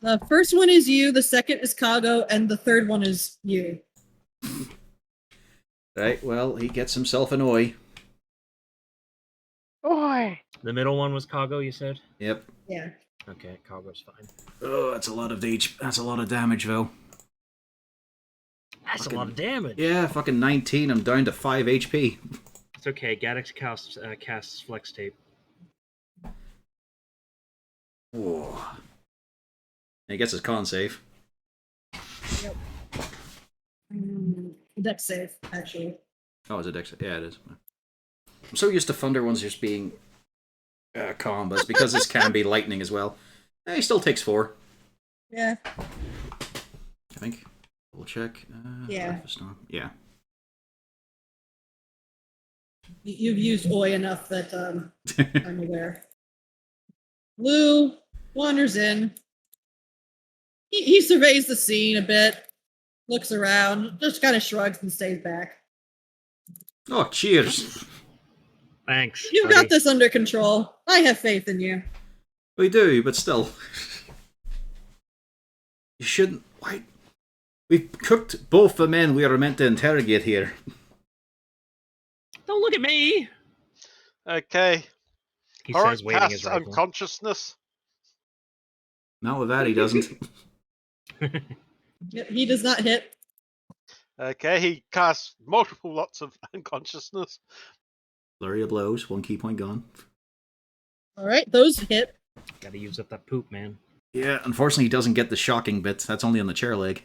Speaker 3: The first one is you, the second is Kago, and the third one is you.
Speaker 1: Right, well, he gets himself an oi.
Speaker 7: Oi!
Speaker 2: The middle one was Kago. You said.
Speaker 1: Yep.
Speaker 3: Yeah.
Speaker 2: Okay, Kago's fine.
Speaker 1: Oh, that's a lot of that's a lot of damage, though.
Speaker 2: That's a lot of damage.
Speaker 1: Yeah, fucking 19. I'm down to 5 HP.
Speaker 2: It's okay. Gaddix casts flex tape.
Speaker 1: Oh. He gets his con save.
Speaker 3: Dex save, actually.
Speaker 1: Oh, is it Dex? Yeah, it is. I'm so used to Thunder ones just being calm, but it's because this can be lightning as well. He still takes 4,
Speaker 3: Yeah.
Speaker 1: I think. We'll check.
Speaker 3: Yeah.
Speaker 1: Breakfast Storm. Yeah.
Speaker 3: You've used Oi enough that I'm aware. Lou wanders in. He surveys the scene a bit, looks around, just kind of shrugs and stays back.
Speaker 1: Oh, cheers.
Speaker 2: Thanks.
Speaker 3: You've
Speaker 2: buddy.
Speaker 3: got this under control. I have faith in you.
Speaker 1: We do, but still. You shouldn't. Why? We've cooked both the men we are meant to interrogate here.
Speaker 2: Don't look at me.
Speaker 6: Okay.
Speaker 2: He
Speaker 6: All
Speaker 2: says,
Speaker 6: right,
Speaker 2: waving his
Speaker 6: cast
Speaker 2: rifle.
Speaker 6: unconsciousness.
Speaker 1: Not with that, he doesn't.
Speaker 3: He does not hit.
Speaker 6: Okay, he casts multiple lots of unconsciousness.
Speaker 1: Flurry of blows, 1 key point gone.
Speaker 3: All right, those hit.
Speaker 2: Gotta use up that poop, man.
Speaker 1: Yeah, unfortunately, he doesn't get the shocking bit. That's only on the chair leg.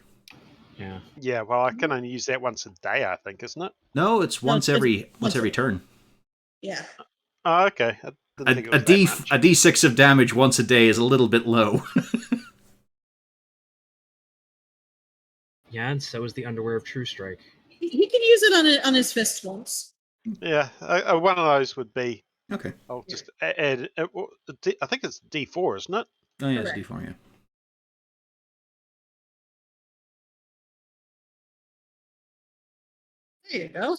Speaker 2: Yeah.
Speaker 6: Yeah, well, I can only use that once a day, I think, isn't it?
Speaker 1: No, it's once
Speaker 3: it's
Speaker 1: every
Speaker 3: once
Speaker 1: every turn.
Speaker 3: Yeah.
Speaker 6: Oh, okay. I didn't think it
Speaker 1: A
Speaker 6: was that much.
Speaker 1: D6 of damage once a day is a little bit low.
Speaker 2: Yeah, and so is the underwear of True Strike.
Speaker 3: He can use it on his fist once.
Speaker 6: Yeah, one of those would be.
Speaker 1: Okay.
Speaker 6: I'll just add. I think it's D4, isn't it?
Speaker 1: Oh yeah, it's
Speaker 3: Correct.
Speaker 1: D4, yeah.
Speaker 3: There you go.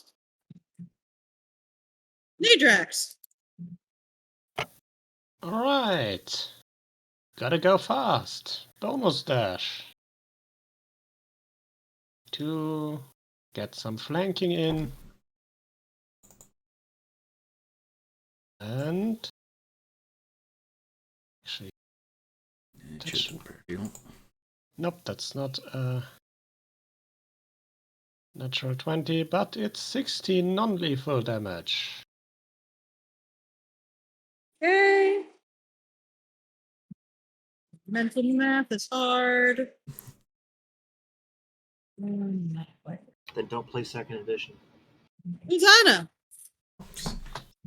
Speaker 3: Nadrax.
Speaker 5: Alright. Gotta go fast. Bonus dash. To get some flanking in. And actually,
Speaker 1: It should you
Speaker 5: nope, that's not a natural 20, but it's 16 non-lethal damage.
Speaker 3: Okay. Mental math is hard.
Speaker 2: Then don't play second edition.
Speaker 3: Uzana.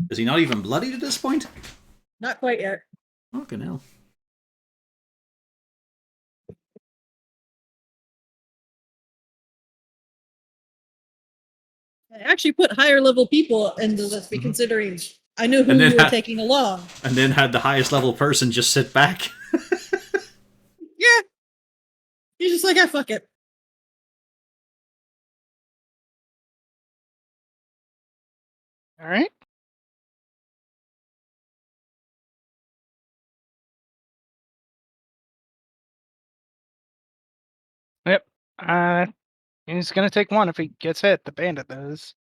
Speaker 1: Is he not even bloodied at this point?
Speaker 3: Not quite yet.
Speaker 1: Fucking hell.
Speaker 3: I actually put higher level people into this, considering I knew who
Speaker 1: And then
Speaker 3: you were
Speaker 1: ha-
Speaker 3: taking along.
Speaker 1: And then had the highest level person just sit back.
Speaker 3: Yeah. He's just like, fuck it.
Speaker 7: All right. Yep. He's gonna take one if he gets hit. The bandit does.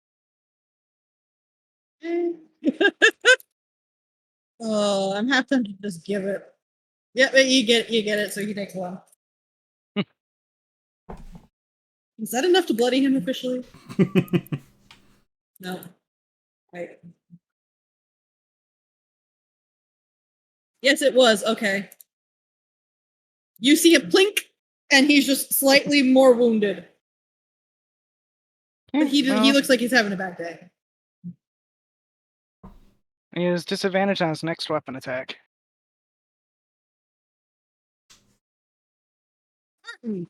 Speaker 3: Oh, I'm having to just give it. Yeah, but you get it, so he takes one. Is that enough to bloody him officially? No. Right. Yes, it was. Okay. You see a plink, and he's just slightly more wounded. But he
Speaker 7: Well,
Speaker 3: looks like he's having a bad day.
Speaker 7: he has disadvantage on his next weapon attack.
Speaker 1: Do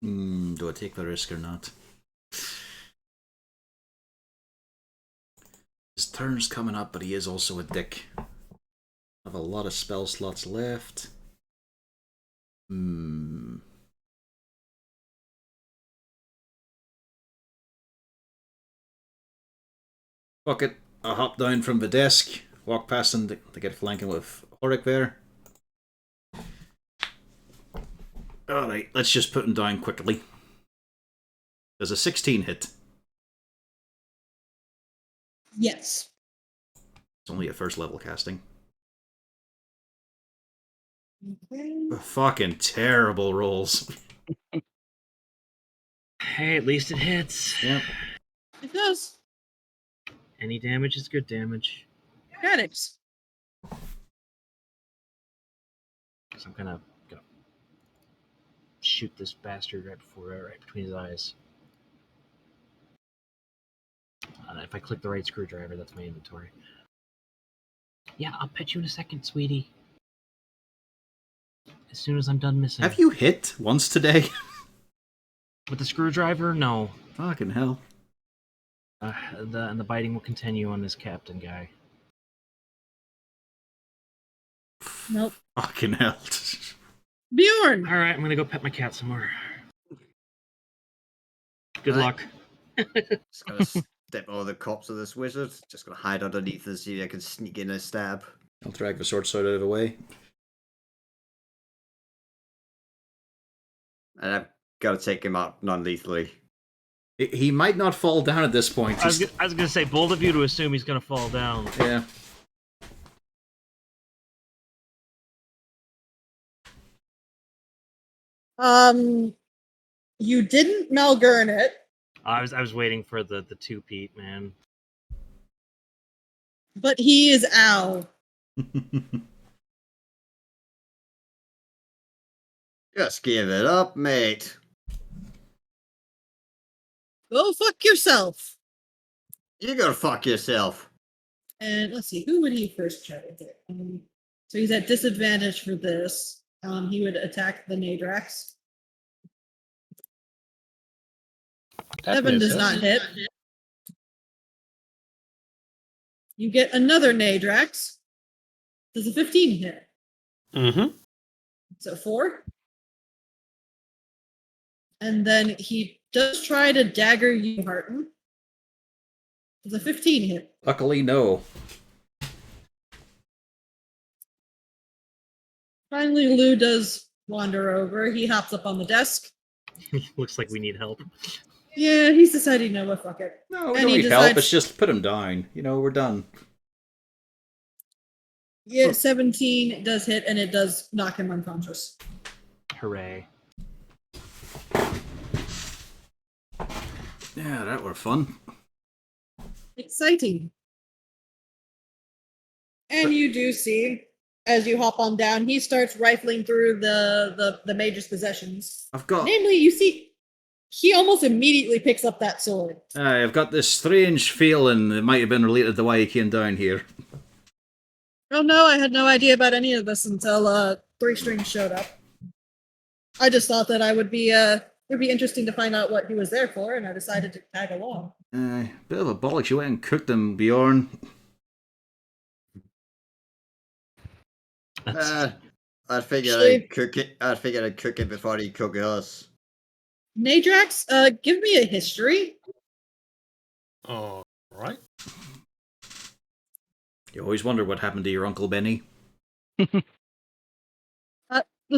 Speaker 1: I take the risk or not? His turn's coming up, but he is also a dick. I have a lot of spell slots left. Fuck it. I'll hop down from the desk, walk past him to get flanking with Horik there. Alright, let's just put him down quickly. There's a 16 hit.
Speaker 3: Yes.
Speaker 1: It's only a first level casting.
Speaker 3: Okay.
Speaker 1: Fucking terrible rolls.
Speaker 2: Hey, at least it hits.
Speaker 1: Yep.
Speaker 3: It does.
Speaker 2: Any damage is good damage.
Speaker 3: Critics.
Speaker 2: So I'm gonna shoot this bastard right between his eyes. If I click the right screwdriver, that's my inventory. Yeah, I'll pet you in a second, sweetie. As soon as I'm done missing.
Speaker 1: Have you hit once today?
Speaker 2: With the screwdriver? No.
Speaker 1: Fucking hell.
Speaker 2: And the biting will continue on this captain guy.
Speaker 3: Nope.
Speaker 1: Fucking hell.
Speaker 3: Bjorn.
Speaker 2: All right, I'm gonna go pet my cat some more. Good
Speaker 4: Right.
Speaker 2: luck.
Speaker 4: Just gonna step over the corpse of this wizard. Just gonna hide underneath and see if I can sneak in a stab.
Speaker 1: I'll drag the sword out of the way.
Speaker 4: And I've got to take him out non-lethally.
Speaker 1: He might not fall down at this point.
Speaker 2: I was gonna say, bold of you to assume he's gonna fall down.
Speaker 1: Yeah.
Speaker 3: You didn't Malgurn it,
Speaker 2: I was waiting for the two-peat, man.
Speaker 3: but he is Al.
Speaker 4: Just give it up, mate.
Speaker 3: Go fuck yourself.
Speaker 4: You go fuck yourself.
Speaker 3: And let's see, who would he first try to hit? So he's at disadvantage for this. He would attack the Nadrax.
Speaker 5: That
Speaker 3: Evan does
Speaker 5: misses.
Speaker 3: not hit. You get another Nadrax. Does a 15 hit?
Speaker 5: Mm-hmm.
Speaker 3: So 4. And then he does try to dagger you, Harton. Does a 15 hit?
Speaker 1: Luckily, no.
Speaker 3: Finally, Lou does wander over. He hops up on the desk.
Speaker 2: Looks like we need help.
Speaker 3: Yeah, he's decided, no, what, fuck it.
Speaker 1: No, we
Speaker 3: And
Speaker 1: don't
Speaker 3: he
Speaker 1: need help.
Speaker 3: decides-
Speaker 1: It's just put him down. You know, we're done.
Speaker 3: Yeah, 17 does hit, and it does knock him unconscious.
Speaker 2: Hooray.
Speaker 1: Yeah, that were fun.
Speaker 3: Exciting. And you do see, as you hop on down, he starts rifling through the mage's possessions.
Speaker 1: I've got
Speaker 3: Namely, you see, he almost immediately picks up that sword.
Speaker 1: I've got this strange feeling it might have been related to why he came down here.
Speaker 3: Oh no, I had no idea about any of this until 3 Strings showed up. I just thought that it would be interesting to find out what he was there for, and I decided to tag along.
Speaker 1: Bit of a bollocks. You went and cooked him, Bjorn.
Speaker 4: I'd figure
Speaker 3: Actually-
Speaker 4: I'd cook it. I'd figure I'd cook it before he'd cook us.
Speaker 3: Nadrax, give me a history.
Speaker 5: All right.
Speaker 1: You always wonder what happened to your Uncle Benny.
Speaker 3: The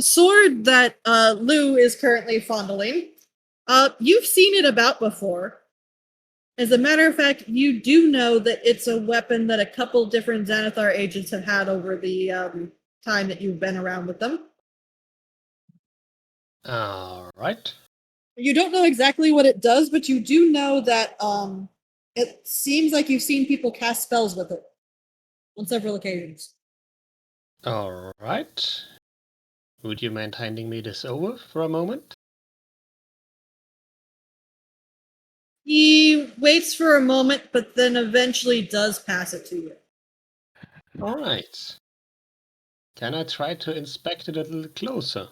Speaker 3: sword that Lou is currently fondling You've seen it about before. As a matter of fact, you do know that it's a weapon that a couple different Xanathar agents have had over the time that you've been around with them.
Speaker 5: Alright.
Speaker 3: You don't know exactly what it does, but you do know that it seems like you've seen people cast spells with it on several occasions.
Speaker 5: Alright. Would you mind handing me this over for a moment?
Speaker 3: He waits for a moment, but then eventually does pass it to you.
Speaker 5: Alright. Can I try to inspect it a little closer?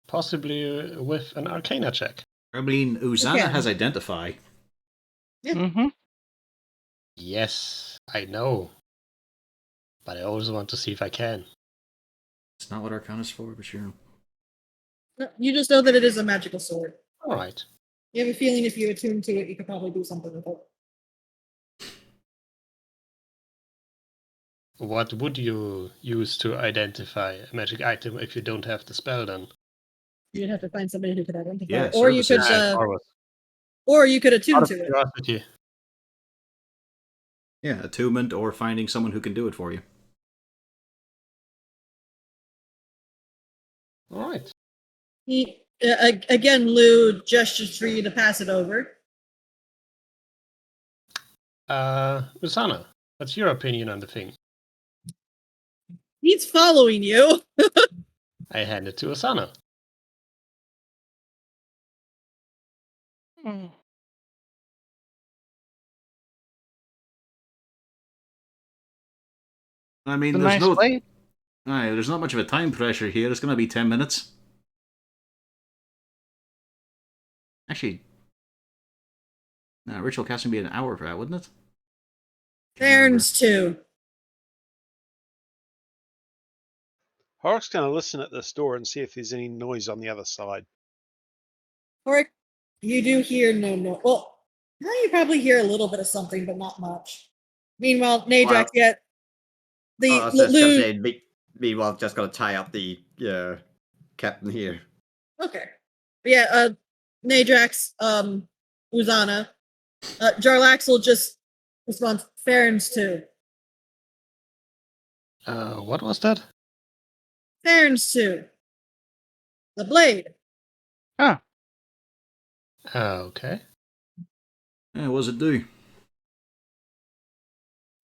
Speaker 5: Possibly with an Arcana check.
Speaker 1: I mean, Uzana
Speaker 3: Okay.
Speaker 1: has Identify.
Speaker 7: Mm-hmm.
Speaker 5: Yes, I know. But I also want to see if I can.
Speaker 1: It's not what Arcana's for, but sure.
Speaker 3: No, you just know that it is a magical sword.
Speaker 5: Alright.
Speaker 3: You have a feeling if you attune to it, you could probably do something with it.
Speaker 5: What would you use to identify a magic item if you don't have the spell then?
Speaker 3: You'd have to find somebody who could identify
Speaker 1: Yeah,
Speaker 3: it. Or you could
Speaker 1: services.
Speaker 3: or you could attune
Speaker 5: Out of
Speaker 3: to it.
Speaker 5: curiosity.
Speaker 1: Yeah, attunement or finding someone who can do it for you.
Speaker 5: Alright.
Speaker 3: He again, Lou gestures for you to pass it over.
Speaker 5: Usana, what's your opinion on the thing?
Speaker 3: He's following you.
Speaker 5: I hand it to Usana.
Speaker 7: Hmm.
Speaker 1: I mean,
Speaker 7: It's a
Speaker 1: there's
Speaker 7: nice blade.
Speaker 1: there's not much of a time pressure here. It's going to be 10 minutes. Actually, no, ritual casting would be an hour for that, wouldn't it?
Speaker 3: Bairns too.
Speaker 6: Hark's going to listen at this door and see if there's any noise on the other side.
Speaker 3: Or you do hear no. Well, now you probably hear a little bit of something, but not much. Meanwhile, Nadrax,
Speaker 4: Well,
Speaker 3: yet
Speaker 4: I
Speaker 3: the
Speaker 4: was just gonna
Speaker 3: Lou.
Speaker 4: say, meanwhile, just gonna tie up the captain here.
Speaker 3: Okay. But yeah, Nadrax, Uzana. Jarlax will just respond, Farron's too.
Speaker 5: What was that?
Speaker 3: Farron's too. The blade.
Speaker 5: Okay.
Speaker 1: Yeah, what does it do?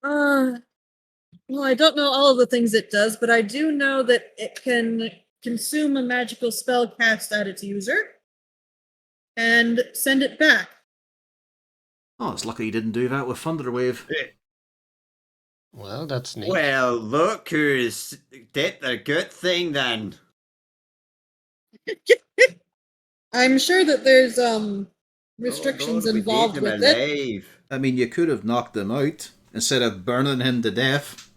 Speaker 3: Well, I don't know all of the things it does, but I do know that it can consume a magical spell cast at its user and send it back.
Speaker 1: Oh, it's lucky you didn't do that with Thunderwave.
Speaker 5: Well, that's neat.
Speaker 4: Well, look who's did the good thing then.
Speaker 3: I'm sure that there's restrictions
Speaker 4: Oh, Lord, we
Speaker 3: involved
Speaker 4: keep him
Speaker 3: with it.
Speaker 4: alive.
Speaker 1: I mean, you could have knocked him out instead of burning him to death.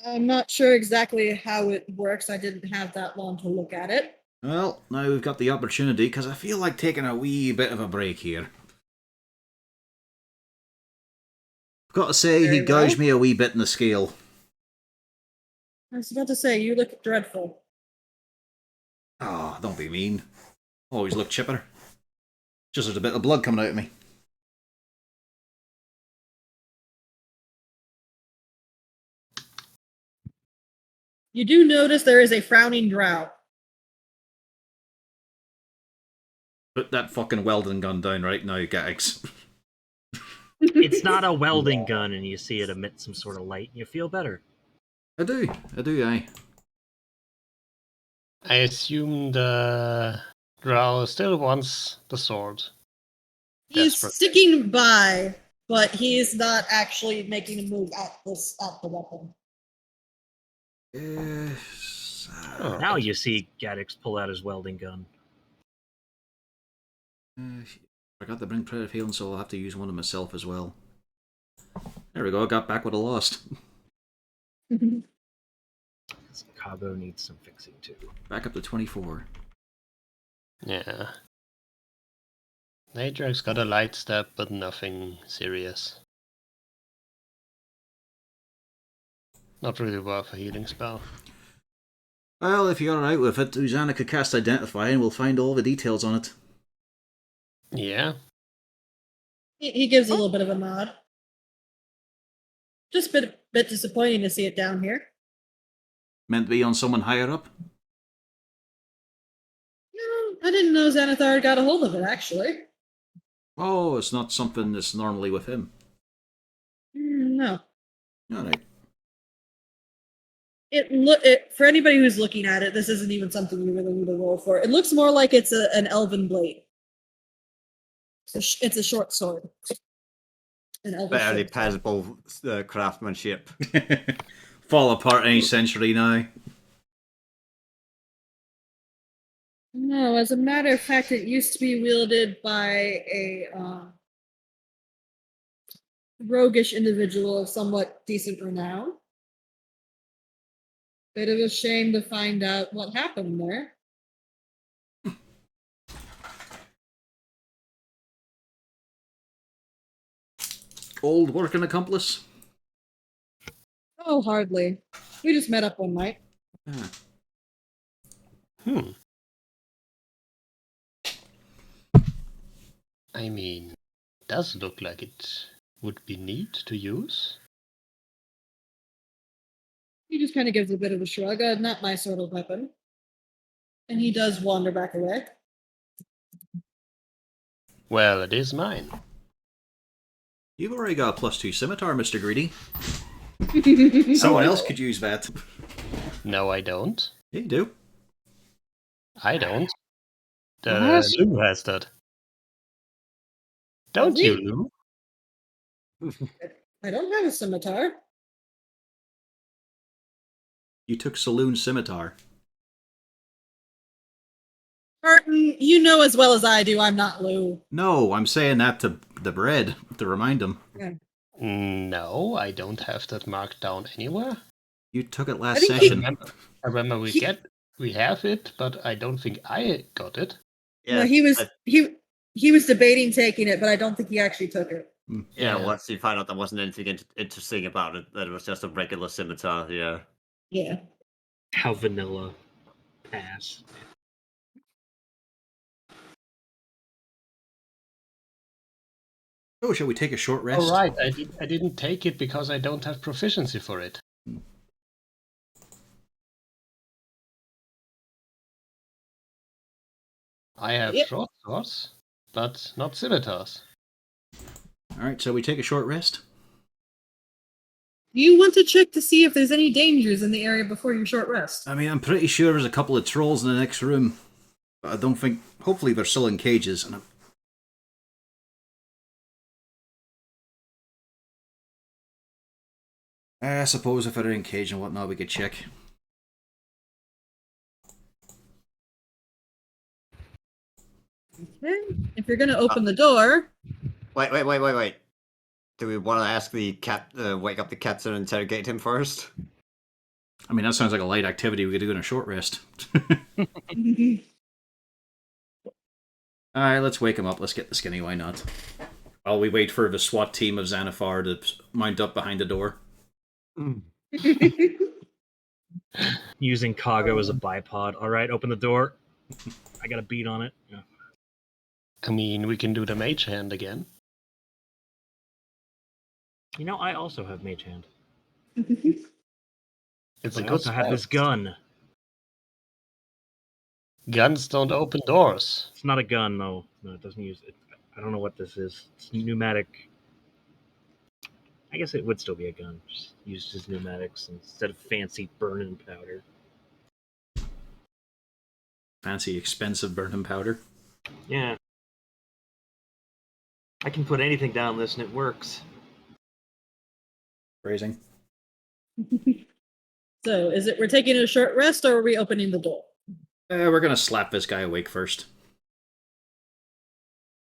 Speaker 3: I'm not sure exactly how it works. I didn't have that long to look at it.
Speaker 1: Well, now we've got the opportunity, because I feel like taking a wee bit of a break here. I've got to say,
Speaker 3: Very
Speaker 1: he gouged
Speaker 3: well.
Speaker 1: me a wee bit in the scale.
Speaker 3: I was about to say, you look dreadful.
Speaker 1: Oh, don't be mean. Always look chipper. Just there's a bit of blood coming out of me.
Speaker 3: You do notice there is a frowning drow.
Speaker 1: Put that fucking welding gun down right now, Gax.
Speaker 2: It's not a welding gun, and you see it emit some sort of light, and you feel better.
Speaker 1: I do, aye.
Speaker 5: I assume the drow still wants the sword.
Speaker 3: He's
Speaker 5: Desperate.
Speaker 3: sticking by, but he's not actually making a move at the weapon.
Speaker 1: Yes.
Speaker 5: Oh.
Speaker 2: Now you see Gaddix pull out his welding gun.
Speaker 1: I forgot to bring Prayer of Healing, so I'll have to use one of myself as well. There we go, I got back what I lost.
Speaker 2: Cabo needs some fixing too.
Speaker 1: Back up to 24.
Speaker 5: Yeah. Nadrax got a light step, but nothing serious. Not really worth a healing spell.
Speaker 1: Well, if you're alright with it, Uzana could cast Identify and we'll find all the details on it.
Speaker 5: Yeah.
Speaker 3: He gives a little bit of a nod. Just a bit disappointing to see it down here.
Speaker 1: Meant to be on someone higher up?
Speaker 3: No, I didn't know Xanathar got a hold of it, actually.
Speaker 1: Oh, it's not something that's normally with him.
Speaker 3: No.
Speaker 1: Alright.
Speaker 3: For anybody who's looking at it, this isn't even something you really need to roll for. It looks more like it's an elven blade. It's a short sword. An elven
Speaker 4: Barely
Speaker 3: short sword.
Speaker 4: passable craftsmanship.
Speaker 1: Fall apart any century now.
Speaker 3: No, as a matter of fact, it used to be wielded by a roguish individual of somewhat decent renown. Bit of a shame to find out what happened there.
Speaker 1: Old working accomplice?
Speaker 3: Oh, hardly. We just met up one night.
Speaker 1: Ah.
Speaker 5: I mean, does look like it would be neat to use.
Speaker 3: He just kind of gives a bit of a shrug. Not my sort of weapon. And he does wander back away.
Speaker 5: Well, it is mine.
Speaker 1: You've already got a +2 scimitar, Mr. Greedy. Someone else could use that.
Speaker 5: No, I don't.
Speaker 1: Yeah, you do.
Speaker 5: I don't.
Speaker 7: What?
Speaker 5: Lou has that. Don't
Speaker 3: Does he?
Speaker 5: you, Lou?
Speaker 3: I don't have a scimitar.
Speaker 1: You took Saloon Scimitar.
Speaker 3: Martin, you know as well as I do I'm not Lou.
Speaker 1: No, I'm saying that to the bread, to remind him.
Speaker 5: No, I don't have that marked down anywhere.
Speaker 1: You took it
Speaker 3: I
Speaker 1: last
Speaker 3: think
Speaker 1: session.
Speaker 5: I remember we have it, but I don't think I got it.
Speaker 3: No, he was debating taking it, but I don't think he actually took it.
Speaker 4: Yeah,
Speaker 5: Yeah.
Speaker 4: once you find out there wasn't anything interesting about it, that it was just a regular scimitar, yeah.
Speaker 3: Yeah.
Speaker 2: How vanilla. Pass.
Speaker 1: Oh, shall we take a short rest?
Speaker 5: Oh, right. I didn't take it because I don't have proficiency for it. I have
Speaker 3: Yep.
Speaker 5: short swords, but not scimitars.
Speaker 1: Alright, so we take a short rest?
Speaker 3: You want to check to see if there's any dangers in the area before your short rest.
Speaker 1: I mean, I'm pretty sure there's a couple of trolls in the next room. But I don't think... Hopefully they're still in cages. And I suppose if they're in cage and whatnot, we could check.
Speaker 3: Okay. If you're going to open the door,
Speaker 4: Wait. Do we want to ask the wake up the captain and interrogate him first?
Speaker 1: I mean, that sounds like a light activity we could do in a short rest. Alright, let's wake him up. Let's get the skinny, why not? While we wait for the SWAT team of Xanathar to mount up behind the door.
Speaker 2: Using Kago as a bipod. Alright, open the door. I got a beat on it. Yeah.
Speaker 5: I mean, we can do the mage hand again.
Speaker 2: You know, I also have Mage Hand.
Speaker 5: It's
Speaker 2: I
Speaker 5: a good
Speaker 2: also have
Speaker 5: spell.
Speaker 2: this gun.
Speaker 5: Guns don't open doors.
Speaker 2: It's not a gun, though. No, it doesn't use it. I don't know what this is. It's pneumatic. I guess it would still be a gun. Just used as pneumatics instead of fancy burning powder.
Speaker 1: Fancy, expensive burning powder.
Speaker 2: Yeah. I can put anything down this and it works.
Speaker 1: Phrasing.
Speaker 3: so is it we're taking a short rest or are we opening the door?
Speaker 1: We're gonna slap this guy awake first.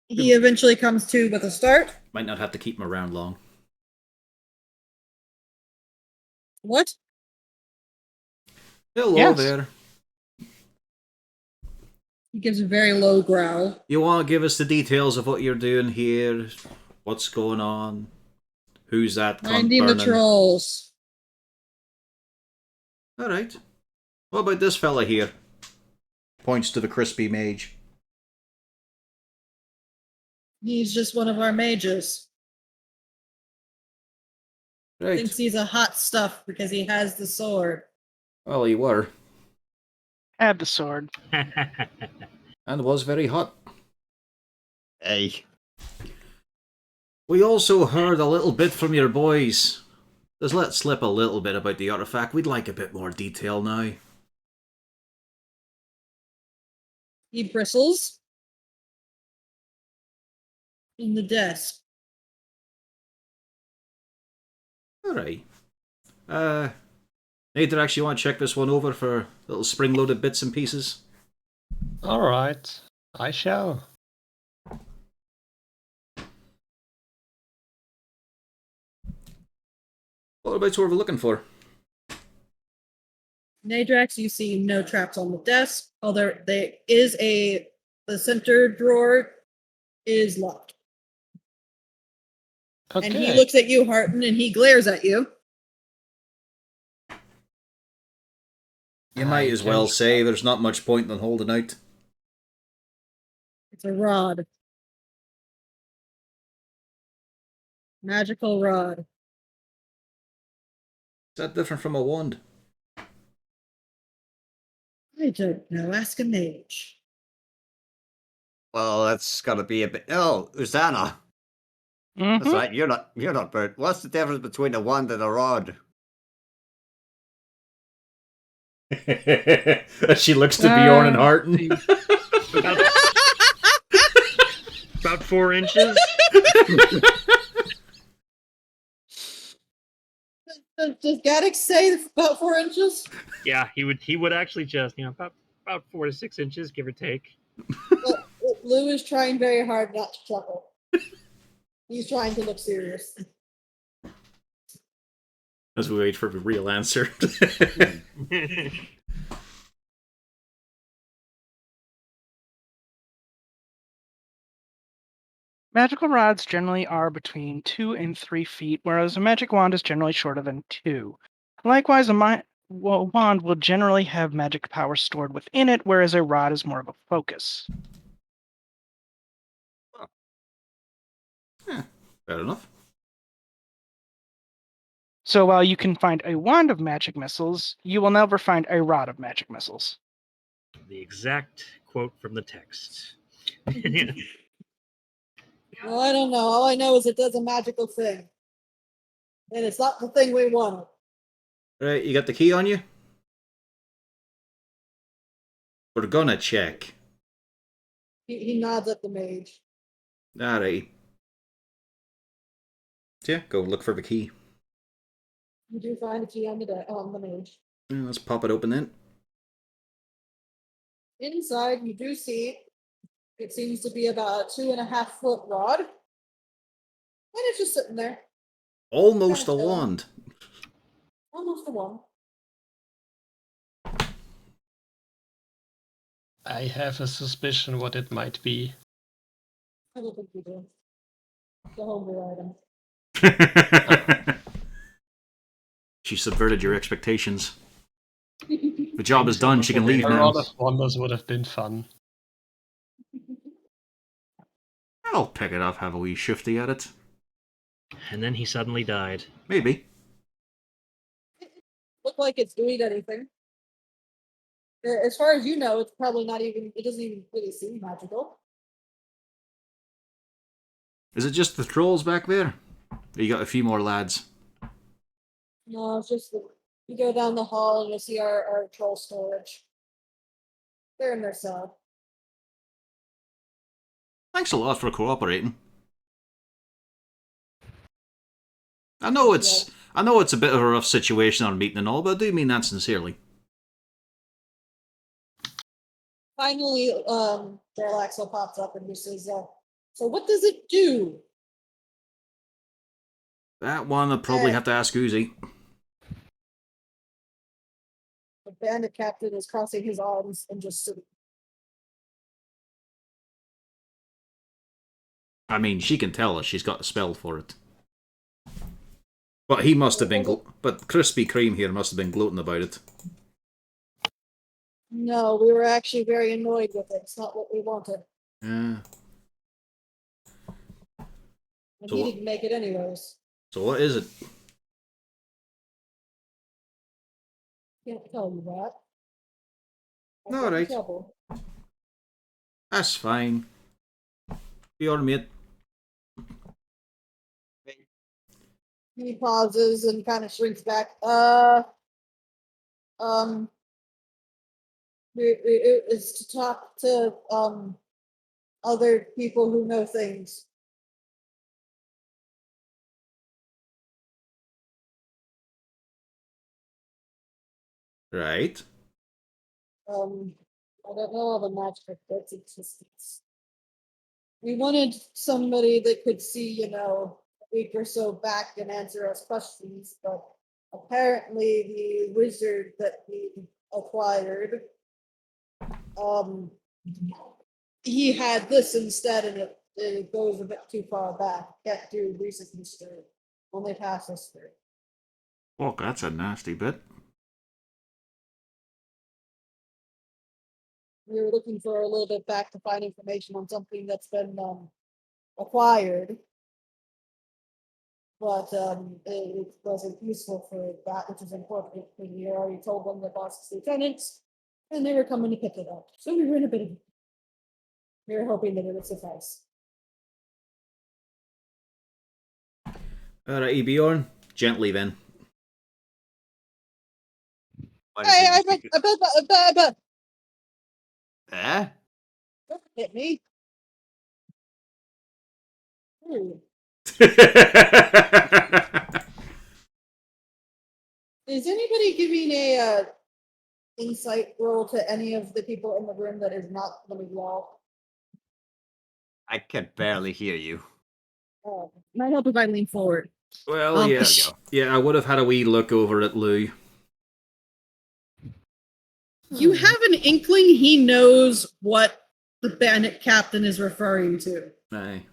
Speaker 3: He eventually comes to with a start.
Speaker 1: Might not have to keep him around long.
Speaker 3: What?
Speaker 1: Hello
Speaker 7: Yes.
Speaker 1: there.
Speaker 3: He gives a very low growl.
Speaker 1: You want to give us the details of what you're doing here? What's going on? Who's that cunt
Speaker 3: Finding the
Speaker 1: burning?
Speaker 3: trolls.
Speaker 1: Alright. What about this fella here? Points to the crispy mage.
Speaker 3: He's just one of our mages.
Speaker 1: Right.
Speaker 3: Thinks he's a hot stuff because he has the sword.
Speaker 1: Well, he were.
Speaker 7: Add the sword.
Speaker 1: And was very hot.
Speaker 4: Hey.
Speaker 1: We also heard a little bit from your boys. Just let slip a little bit about the artifact. We'd like a bit more detail now.
Speaker 3: He bristles in the desk.
Speaker 1: Alright. Nader, you want to check this one over for little spring-loaded bits and pieces?
Speaker 5: Alright, I shall.
Speaker 1: What about what we're looking for?
Speaker 3: Nadrax, you see no traps on the desk. Although there is the center drawer is locked.
Speaker 5: Okay.
Speaker 3: And he looks at you, Harton, and he glares at you.
Speaker 1: You might as well say there's not much point in holding out.
Speaker 3: It's a rod. Magical rod.
Speaker 1: Is that different from a wand?
Speaker 3: I don't know. Ask a mage.
Speaker 4: Well, that's gotta be a bit. Oh, Usana. That's
Speaker 7: Mhm.
Speaker 4: right. You're not Bert. What's the difference between a wand and a rod?
Speaker 1: She looks to Bjorn and Harton.
Speaker 2: About 4 inches.
Speaker 3: Does Gaddix say about 4 inches?
Speaker 2: Yeah, he would actually just, about 4 to 6 inches, give or take.
Speaker 3: Well, Lou is trying very hard not to chuckle. He's trying to look serious.
Speaker 1: As we wait for the real answer.
Speaker 7: Magical rods generally are between 2 and 3 feet, whereas a magic wand is generally shorter than 2. Likewise, a wand will generally have magic power stored within it, whereas a rod is more of a focus.
Speaker 1: Fair enough.
Speaker 7: So while you can find a wand of magic missiles, you will never find a rod of magic missiles.
Speaker 2: The exact quote from the text.
Speaker 3: Well, I don't know. All I know is it does a magical thing. And it's not the thing we wanted.
Speaker 1: Right, you got the key on you? We're gonna check.
Speaker 3: He nods at the mage.
Speaker 1: Alright. Yeah, go look for the key.
Speaker 3: You do find a key on the mage.
Speaker 1: Yeah, let's pop it open then.
Speaker 3: Inside, you do see it seems to be about a 2.5-foot rod. And it's just sitting there.
Speaker 1: Almost a
Speaker 3: Kinda chilling.
Speaker 1: wand.
Speaker 3: Almost a one.
Speaker 5: I have a suspicion what it might be.
Speaker 3: I don't think you do. It's a homebrew item.
Speaker 1: She subverted your expectations. The job is done, she can leave
Speaker 5: A
Speaker 1: now.
Speaker 5: lot of wonders would have been fun.
Speaker 1: I'll pick it up, have a wee shifty at it.
Speaker 2: And then he suddenly died.
Speaker 1: Maybe.
Speaker 3: Look like it's doing anything. As far as you know, it's probably not even, it doesn't even really seem magical.
Speaker 1: Is it just the trolls back there? Or you got a few more lads?
Speaker 3: No, it's just you go down the hall and you'll see our troll storage. They're in their cell.
Speaker 1: Thanks a lot for cooperating. I know it's a bit of a rough situation on meeting and all, but I do mean that sincerely.
Speaker 3: Finally, Parallaxo pops up and he says, so what does it do?
Speaker 1: That one I'll probably have to ask Uzi.
Speaker 3: The bandit captain is crossing his arms and just sitting.
Speaker 1: I mean, she can tell us she's got a spell for it. But he must have been... But Krispy Kreme here must have been gloating about it.
Speaker 3: No, we were actually very annoyed with it. It's not what we wanted.
Speaker 1: Yeah.
Speaker 3: And
Speaker 1: So
Speaker 3: he
Speaker 1: what-
Speaker 3: didn't make it anyways.
Speaker 1: So what is it?
Speaker 3: Can't tell you that. I've
Speaker 1: No,
Speaker 3: got in
Speaker 1: right.
Speaker 3: trouble.
Speaker 1: That's fine. Be on, mate.
Speaker 3: He pauses and kind of shrinks back. Um, it's to talk to other people who know things.
Speaker 1: Right.
Speaker 3: I don't know all the magic bits. We wanted somebody that could see, a week or so back and answer us questions, but apparently the wizard that we acquired, he had this instead, and it goes a bit too far back. Can't do recent history, only past history.
Speaker 1: Oh, that's a nasty bit.
Speaker 3: We were looking for a little bit back to find information on something that's been acquired, but it wasn't useful for that, which is important because we already told them the boss's lieutenants, and they were coming to pick it up. So we were in a bit of. We were hoping that it would suffice.
Speaker 1: Alright, Bjorn. Gently then.
Speaker 4: Why
Speaker 3: Hey,
Speaker 4: did you think it- Eh?
Speaker 3: Don't hit me. Ooh. Is anybody giving a insight roll to any of the people in the room that is not the wall?
Speaker 4: I can barely hear you.
Speaker 3: Might help if I lean forward.
Speaker 1: Well, yeah.
Speaker 4: There we go.
Speaker 1: Yeah, I would have had a wee look over at Lou.
Speaker 3: You have an inkling he knows what the bandit captain is referring to.
Speaker 1: Aye.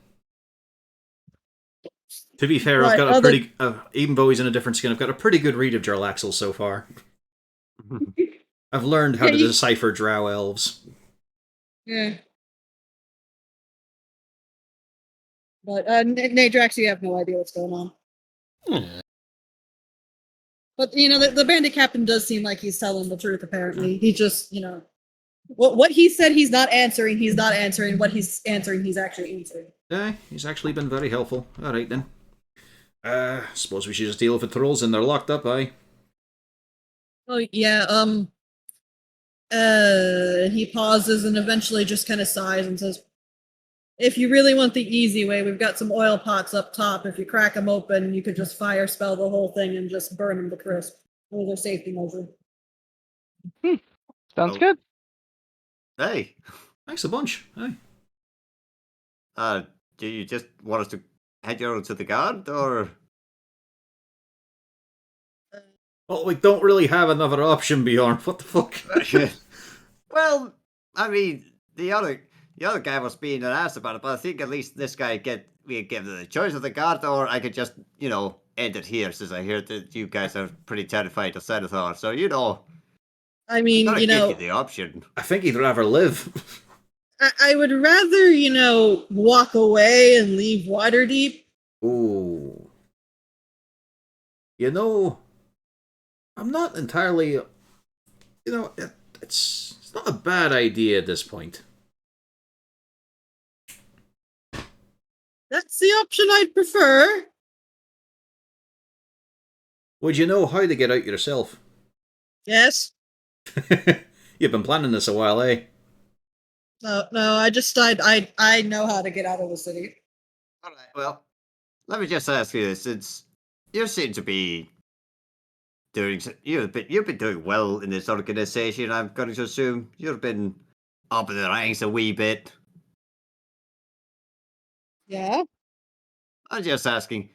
Speaker 1: To be fair,
Speaker 3: Right,
Speaker 1: I've got a
Speaker 3: other-
Speaker 1: pretty... even though he's in a different skin, I've got a pretty good read of Jarlaxle so far. I've learned how
Speaker 3: Yeah,
Speaker 1: to
Speaker 3: you-
Speaker 1: decipher drow elves.
Speaker 3: Yeah. But Nadrax, you have no idea what's going on.
Speaker 5: Hmm.
Speaker 3: But the bandit captain does seem like he's telling the truth. Apparently, he just what he said he's not answering. He's not answering. What he's answering, he's actually answering.
Speaker 1: Aye, he's actually been very helpful. Alright then. Suppose we should just deal with the trolls and they're locked up, aye?
Speaker 3: Oh yeah. He pauses and eventually just kind of sighs and says, "If you really want the easy way, we've got some oil pots up top. If you crack them open, you could just fire spell the whole thing and just burn them to crisp. Those are safety measure."
Speaker 7: Sounds
Speaker 4: Oh.
Speaker 7: good.
Speaker 4: Hey,
Speaker 1: Thanks a bunch, aye.
Speaker 4: do you just want us to head you over to the guard, or?
Speaker 1: Well, we don't really have another option, Bjorn. What the fuck?
Speaker 4: Well, I mean, the other guy was being an ass about it, but I think at least this guy we give the choice of the guard, or I could just, end it here, since I hear that you guys are pretty terrified of Senator. So,
Speaker 3: I mean,
Speaker 4: gotta give you the option.
Speaker 1: I think he'd rather live.
Speaker 3: I would rather, walk away and leave Waterdeep.
Speaker 1: Ooh. I'm not entirely... it's not a bad idea at this point.
Speaker 3: That's the option I'd prefer.
Speaker 1: Would you know how to get out yourself?
Speaker 3: Yes.
Speaker 1: You've been planning this a while, eh?
Speaker 3: No, I know how to get out of the city.
Speaker 4: All right. Well, let me just ask you this: since you seem to be you've been doing well in this organization, I'm going to assume you've been up in the ranks a wee bit.
Speaker 3: Yeah.
Speaker 4: I'm just asking,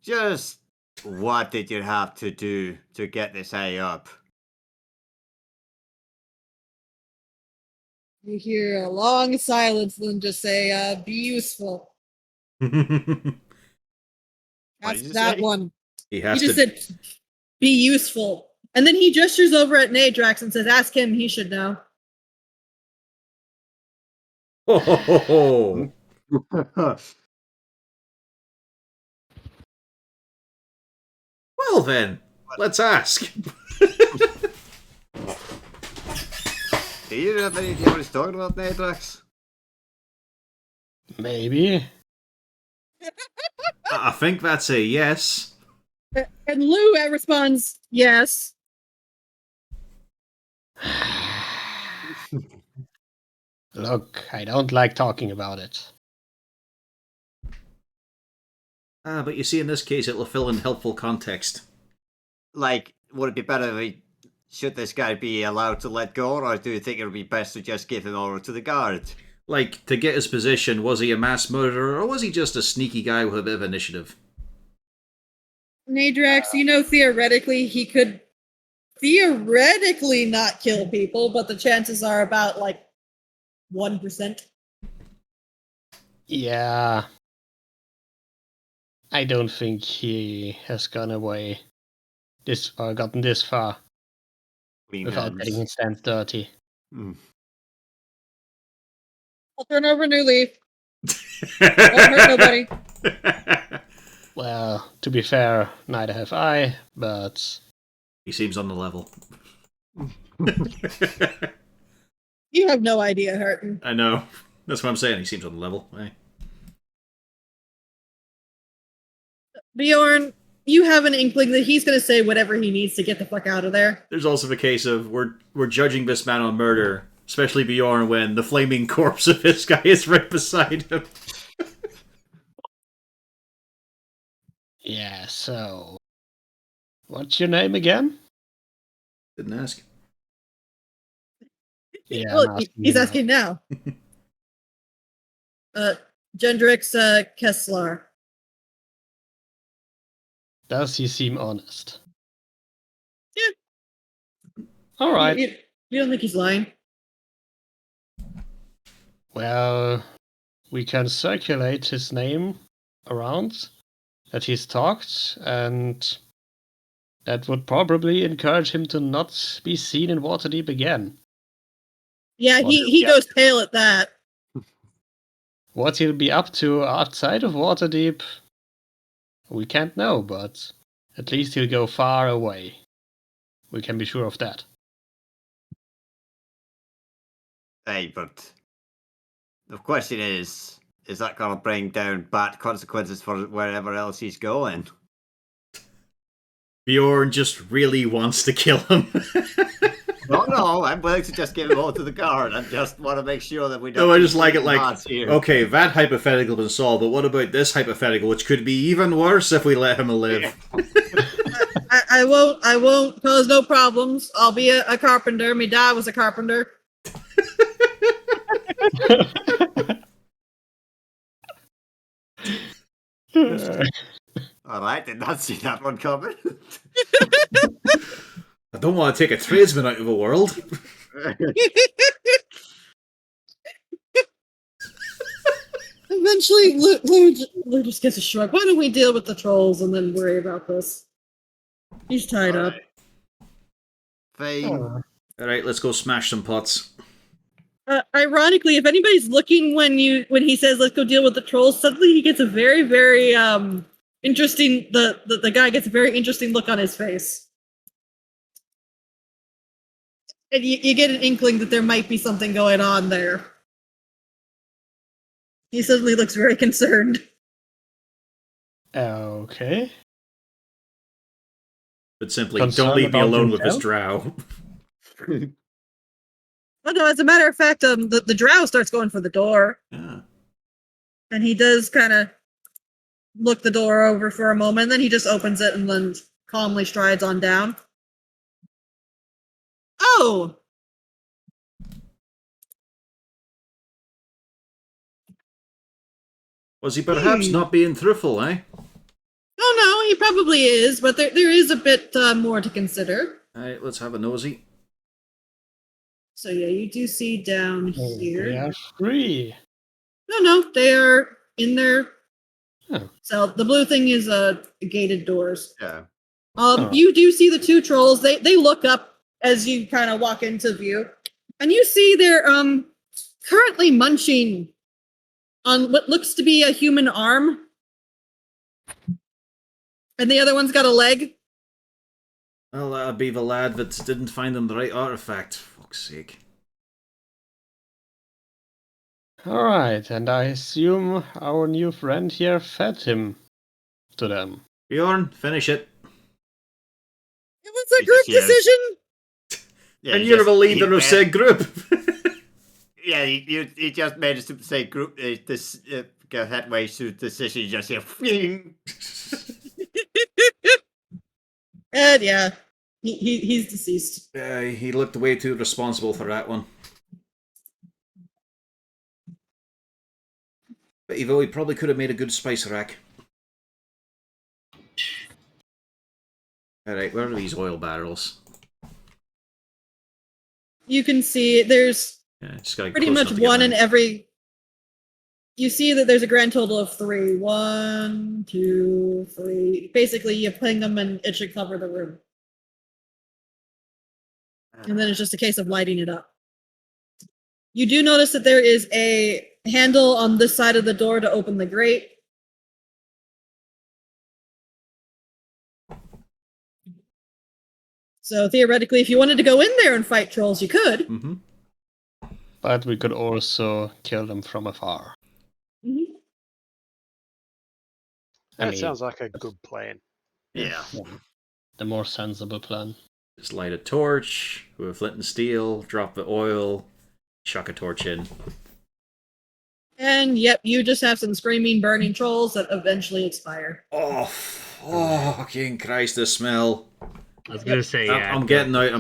Speaker 4: just what did you have to do to get this high up?
Speaker 3: You hear a long silence, then just say, "Be useful."
Speaker 4: What
Speaker 3: That's
Speaker 4: did you
Speaker 3: that
Speaker 4: say?
Speaker 3: one.
Speaker 1: He
Speaker 3: You
Speaker 1: has
Speaker 3: just
Speaker 1: to...
Speaker 3: said, "Be useful." And then he gestures over at Nadrax and says, "Ask him, he should know."
Speaker 1: Ho ho ho ho! Well then, let's ask.
Speaker 4: Do you have any idea what he's talking about, Nadrax?
Speaker 5: Maybe.
Speaker 1: I think that's a yes.
Speaker 3: And Lou responds, "Yes."
Speaker 5: Look, I don't like talking about it.
Speaker 1: But you see, in this case, it'll fill in helpful context.
Speaker 4: Like, would it be better if we... Should this guy be allowed to let go, or do you think it would be best to just give him over to the guard?
Speaker 1: Like, to get his position, was he a mass murderer, or was he just a sneaky guy with a bit of initiative?
Speaker 3: Nadrax, theoretically, he could theoretically not kill people, but the chances are about, 1%.
Speaker 5: Yeah. I don't think he has gone away gotten this far
Speaker 4: Clean
Speaker 5: without
Speaker 4: hands.
Speaker 5: getting his hands dirty.
Speaker 4: Hmm.
Speaker 3: I'll turn over a new leaf. Won't hurt nobody.
Speaker 5: Well, to be fair, neither have I, but
Speaker 1: He seems on the level.
Speaker 3: You have no idea, Hurton.
Speaker 1: I know. That's what I'm saying. He seems on the level. Hey.
Speaker 3: Bjorn, you have an inkling that he's going to say whatever he needs to get the fuck out of there.
Speaker 1: There's also the case of we're judging this man on murder, especially Bjorn, when the flaming corpse of this guy is right beside him.
Speaker 5: yeah, so what's your name again?
Speaker 1: Didn't ask.
Speaker 5: Yeah,
Speaker 3: Well,
Speaker 5: I'm asking
Speaker 3: he's
Speaker 5: you now.
Speaker 3: asking now. Gendrix Kessler.
Speaker 5: Does he seem honest?
Speaker 3: Yeah.
Speaker 5: All right.
Speaker 3: You don't think he's lying?
Speaker 5: Well, we can circulate his name around that he's talked, and that would probably encourage him to not be seen in Waterdeep again.
Speaker 3: Yeah, he goes pale at that.
Speaker 5: What he'll be up to outside of Waterdeep, we can't know, but at least he'll go far away. We can be sure of that.
Speaker 4: Hey, but the question is that going to bring down bad consequences for wherever else he's going?
Speaker 1: Bjorn just really wants to kill him.
Speaker 4: No, I'm willing to just give him all to the guard. I just want to make sure that we don't...
Speaker 1: No, I just like it like,
Speaker 4: odds here.
Speaker 1: okay, that hypothetical has been solved, but what about this hypothetical, which could be even worse if we let him live?
Speaker 3: I won't cause no problems. I'll be a carpenter. My dad was a carpenter.
Speaker 4: Alright, did not see that one coming.
Speaker 1: I don't want to take a tradesman out of the world.
Speaker 3: Eventually, Lou just gets a shrug. Why don't we deal with the trolls and then worry about this? He's tied up.
Speaker 4: Fine.
Speaker 1: Alright, let's go smash some pots.
Speaker 3: Ironically, if anybody's looking when he says let's go deal with the trolls, suddenly he gets a very, very interesting. The guy gets a very interesting look on his face, and you get an inkling that there might be something going on there. He suddenly looks very concerned.
Speaker 5: Okay.
Speaker 1: But simply,
Speaker 5: Concerned
Speaker 1: don't leave me
Speaker 5: about
Speaker 1: alone with this
Speaker 5: himself?
Speaker 1: drow.
Speaker 3: Oh no! As a matter of fact, the drow starts going for the door,
Speaker 1: Yeah.
Speaker 3: and he does kind of look the door over for a moment. Then he just opens it and then calmly strides on down. Oh.
Speaker 1: Was he perhaps not being truthful, eh?
Speaker 3: Oh no, he probably is, but there is a bit more to consider.
Speaker 1: Alright, let's have a nosy.
Speaker 3: So yeah, you do see down here.
Speaker 5: They are free.
Speaker 3: No, they are in their
Speaker 5: Oh.
Speaker 3: cell. The blue thing is gated doors.
Speaker 4: Yeah.
Speaker 3: You do see the two trolls. They look up as you kind of walk into view, and you see they're currently munching on what looks to be a human arm, and the other one's got a leg.
Speaker 1: Well, that'd be the lad that didn't find them the right artifact. Fuck's sake.
Speaker 5: Alright, and I assume our new friend here fed him to them.
Speaker 1: Bjorn, finish it.
Speaker 3: It was a group decision.
Speaker 4: Yeah,
Speaker 1: And you're the leader of said group.
Speaker 4: Yeah, he just made a super say group. This headway to decision. You just hear. Fling.
Speaker 3: And yeah, he's deceased.
Speaker 1: He looked way too responsible for that one. But Evo, he probably could have made a good spice rack. Alright, where are these oil barrels?
Speaker 3: You can see there's
Speaker 1: Just gotta
Speaker 3: pretty much one in every. You see that there's a grand total of 3. 1, 2, 3. Basically, you ping them and it should cover the room. And then it's just a case of lighting it up. You do notice that there is a handle on this side of the door to open the grate. So theoretically, if you wanted to go in there and fight trolls, you could.
Speaker 1: Mm-hmm.
Speaker 5: But we could also kill them from afar.
Speaker 3: Mm-hmm.
Speaker 6: That sounds like a good plan.
Speaker 4: Yeah.
Speaker 5: The more sensible plan.
Speaker 1: Just light a torch with a flint and steel, drop the oil, chuck a torch in.
Speaker 3: And yep, you just have some screaming, burning trolls that eventually expire.
Speaker 1: Oh, fucking Christ, the smell.
Speaker 2: I was gonna say, yeah.
Speaker 1: I'm getting out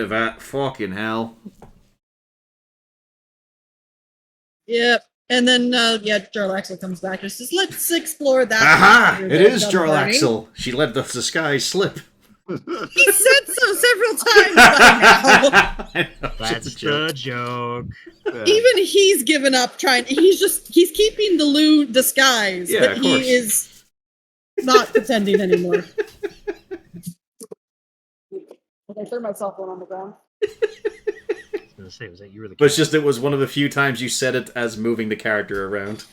Speaker 1: of that. Fucking hell.
Speaker 3: Yep. And then, Jarlaxle comes back and says, let's explore that.
Speaker 1: Aha! It is
Speaker 3: Double burning.
Speaker 1: Jarlaxle. She let the disguise slip.
Speaker 3: He said so several times by now.
Speaker 1: I know,
Speaker 2: That's
Speaker 1: it's a joke.
Speaker 2: the joke.
Speaker 3: Even he's given up trying. He's keeping the Lou disguise,
Speaker 1: Yeah,
Speaker 3: but
Speaker 1: of
Speaker 3: he
Speaker 1: course.
Speaker 3: is not pretending anymore. I threw myself one on the ground.
Speaker 2: I was gonna say, was that you were the
Speaker 1: But it's just it was one of the few times you said it as moving the character around.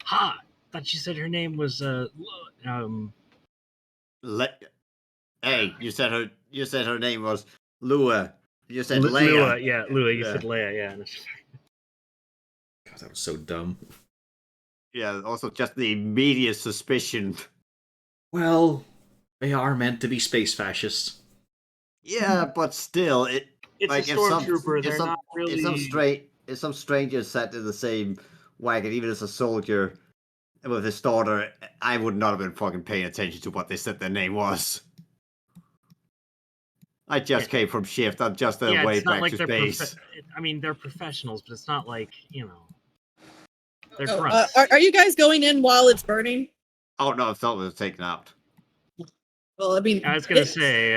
Speaker 2: Ha! Thought you said her name was
Speaker 4: Hey, you said her name was Lua. You said
Speaker 2: Lua.
Speaker 4: Leia.
Speaker 2: Yeah, Lua. You
Speaker 4: Yeah.
Speaker 2: said Leia. Yeah.
Speaker 1: God, that was so dumb.
Speaker 4: Yeah. Also, just the immediate suspicion.
Speaker 1: Well, they are meant to be space fascists.
Speaker 4: Yeah, but still,
Speaker 2: It's
Speaker 4: like
Speaker 2: a stormtrooper. They're not really.
Speaker 4: if some stranger sat in the same wagon, even as a soldier with his daughter, I would not have been fucking paying attention to what they said their name was. I just came from shift. I'm just on way
Speaker 2: it's not
Speaker 4: back
Speaker 2: like
Speaker 4: to
Speaker 2: they're.
Speaker 4: base.
Speaker 2: I mean, they're professionals, but it's not like they're
Speaker 3: Oh,
Speaker 2: grunts.
Speaker 3: are you guys going in while it's burning?
Speaker 4: Oh no, I thought it was taken out.
Speaker 3: Well, I mean,
Speaker 2: I was gonna say.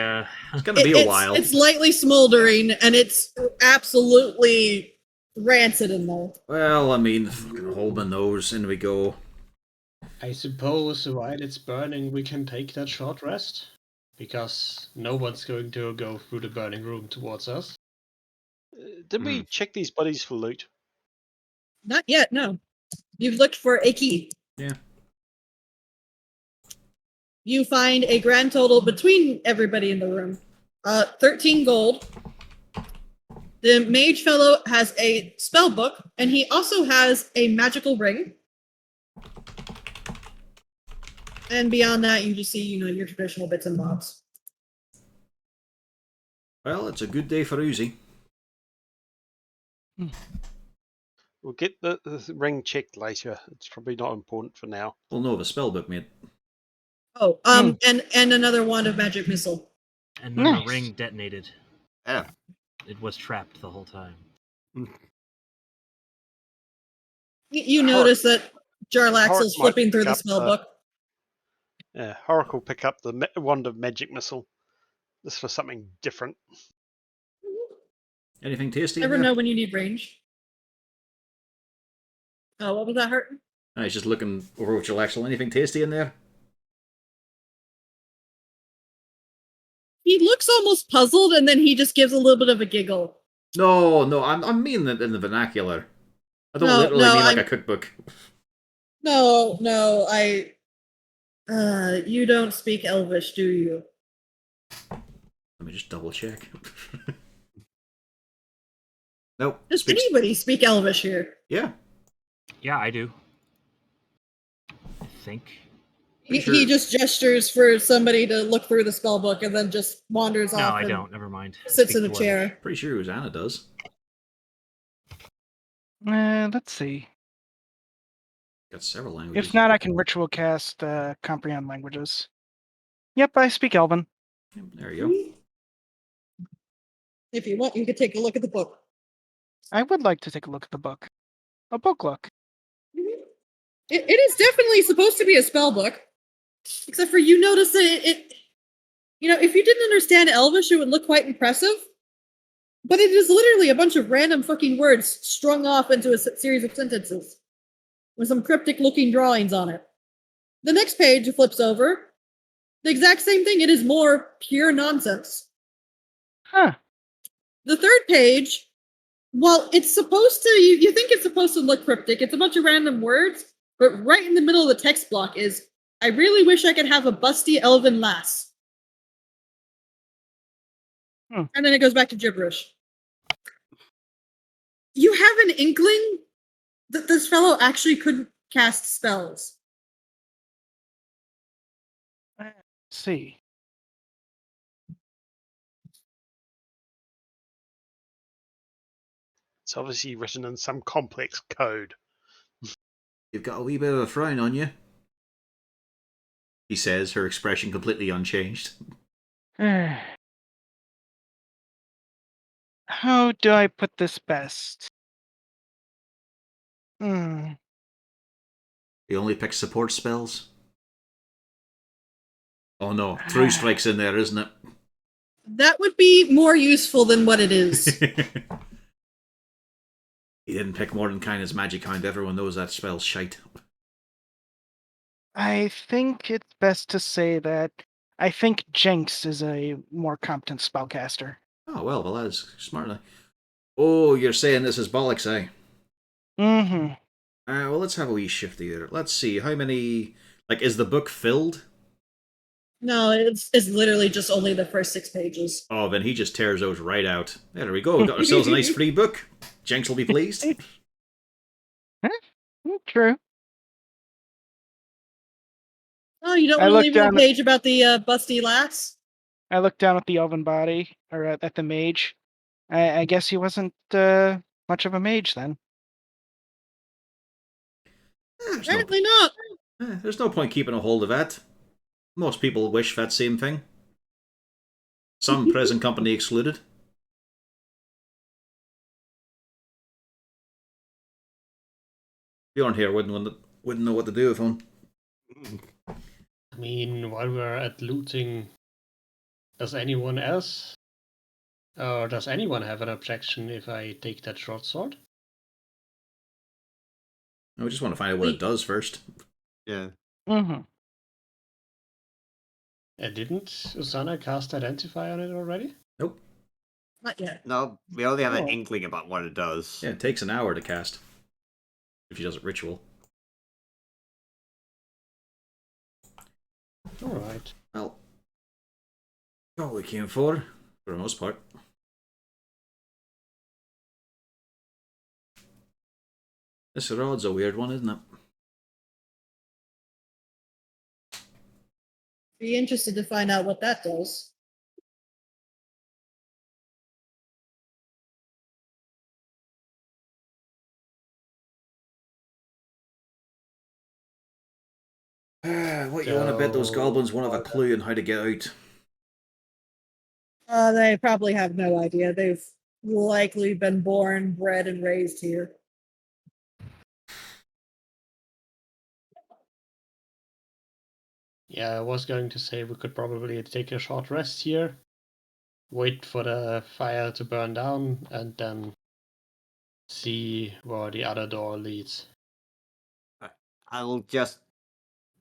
Speaker 1: It's gonna be a while.
Speaker 3: It's lightly smoldering, and it's absolutely rancid in there.
Speaker 1: Well, I mean, fucking hold my nose, in we go.
Speaker 5: I suppose while it's burning, we can take that short rest. Because no one's going to go through the burning room towards us.
Speaker 6: Did we check these buddies for loot?
Speaker 3: Not yet, no. You've looked for a key.
Speaker 1: Yeah.
Speaker 3: You find a grand total between everybody in the room. 13 gold. The mage fellow has a spell book, and he also has a magical ring. And beyond that, you just see, your traditional bits and bobs.
Speaker 1: Well, it's a good day for Uzi.
Speaker 6: We'll get the ring checked later. It's probably not important for now.
Speaker 1: Well, no, the spellbook, mate.
Speaker 3: Oh, and another wand of magic missile.
Speaker 2: And then the
Speaker 7: Nice.
Speaker 2: ring detonated.
Speaker 4: Yeah.
Speaker 2: It was trapped the whole time.
Speaker 3: You notice that Jarlaxle's
Speaker 6: Hart might
Speaker 3: flipping through
Speaker 6: pick
Speaker 3: the
Speaker 6: up,
Speaker 3: spell book.
Speaker 6: Yeah, Horak will pick up the wand of magic missile. This was something different.
Speaker 1: Anything tasty?
Speaker 3: Never
Speaker 1: in there?
Speaker 3: know when you need range. Oh, what was that hurting?
Speaker 1: I was just looking over with Jarlaxle. Anything tasty in there?
Speaker 3: He looks almost puzzled, and then he just gives a little bit of a giggle.
Speaker 1: No, I mean that in the vernacular. I don't
Speaker 3: No,
Speaker 1: literally
Speaker 3: no,
Speaker 1: mean like
Speaker 3: I'm-
Speaker 1: a cookbook.
Speaker 3: No, you don't speak Elvish, do you?
Speaker 1: Let me just double check. Nope.
Speaker 3: Does
Speaker 1: Speaks.
Speaker 3: anybody speak Elvish here?
Speaker 1: Yeah.
Speaker 2: Yeah, I do. I think.
Speaker 3: He
Speaker 1: Sure.
Speaker 3: just gestures for somebody to look through the spell book and then just wanders
Speaker 2: No,
Speaker 3: off
Speaker 2: I
Speaker 3: and
Speaker 2: don't. Never mind. I
Speaker 3: sits
Speaker 2: speak
Speaker 3: in a
Speaker 2: Dwarvish.
Speaker 3: chair.
Speaker 1: Pretty sure Rosanna does.
Speaker 7: Let's see.
Speaker 1: Got several languages.
Speaker 7: If not, I can ritual cast comprehend languages. Yep, I speak Elven.
Speaker 1: There you go.
Speaker 3: If you want, you could take a look at the book.
Speaker 7: I would like to take a look at the book. A book look.
Speaker 3: It is definitely supposed to be a spell book, except for you notice that it if you didn't understand Elvish, it would look quite impressive. But it is literally a bunch of random fucking words strung off into a series of sentences with some cryptic looking drawings on it. The next page flips over. The exact same thing. It is more pure nonsense.
Speaker 7: Huh.
Speaker 3: The third page, while it's supposed to, you think it's supposed to look cryptic, it's a bunch of random words, but right in the middle of the text block is, I really wish I could have a busty elven lass. And then it goes back to gibberish. You have an inkling that this fellow actually couldn't cast spells.
Speaker 7: Let's see.
Speaker 6: It's obviously written in some complex code.
Speaker 1: You've got a wee bit of a frown on you, he says, her expression completely unchanged.
Speaker 7: How do I put this best? Hmm.
Speaker 1: He only picks support spells. Oh no, True Strike's in there, isn't it?
Speaker 3: That would be more useful than what it is.
Speaker 1: He didn't pick Mordenkainen's Magic Hound. Everyone knows that spell's shite.
Speaker 7: I think it's best to say that I think Jinx is a more competent spellcaster.
Speaker 1: Oh, well, that's smart. Oh, you're saying this is bollocks, eh?
Speaker 7: Mm-hmm.
Speaker 1: Well, let's have a wee shifty there. Let's see, how many... Like, is the book filled?
Speaker 3: No, it's literally just only the first 6 pages.
Speaker 1: Oh, then he just tears those right out. There we go, we got ourselves a nice free book. Jinx will be pleased.
Speaker 7: True.
Speaker 3: Oh, you don't
Speaker 7: I
Speaker 3: want to
Speaker 7: looked
Speaker 3: leave me a
Speaker 7: down-
Speaker 3: page about the busty lass?
Speaker 7: I looked down at the elven body, or at the mage. I guess he wasn't much of a mage then.
Speaker 3: Apparently not.
Speaker 1: There's no point keeping a hold of that. Most people wish that same thing. Some present company excluded. Bjorn here wouldn't know what to do with one.
Speaker 5: I mean, while we're at looting, does anyone else, or does anyone have an objection if I take that short sword?
Speaker 1: I just want to find out what it does first.
Speaker 4: Yeah.
Speaker 7: Mm-hmm.
Speaker 5: Didn't Susanna cast Identify on it already?
Speaker 1: Nope.
Speaker 3: Not yet.
Speaker 4: No, we only have an
Speaker 7: Oh.
Speaker 4: inkling about what it does.
Speaker 1: Yeah, it takes an hour to cast. If she does it ritual.
Speaker 5: Alright.
Speaker 1: Well, all we came for the most part. This rod's a weird one, isn't it?
Speaker 3: Be interested to find out what that does.
Speaker 1: What you want to bet those goblins won't have a clue on how to get out?
Speaker 3: They probably have no idea. They've likely been born, bred, and raised here.
Speaker 5: Yeah, I was going to say we could probably take a short rest here, wait for the fire to burn down, and then see where the other door leads.
Speaker 4: I'll just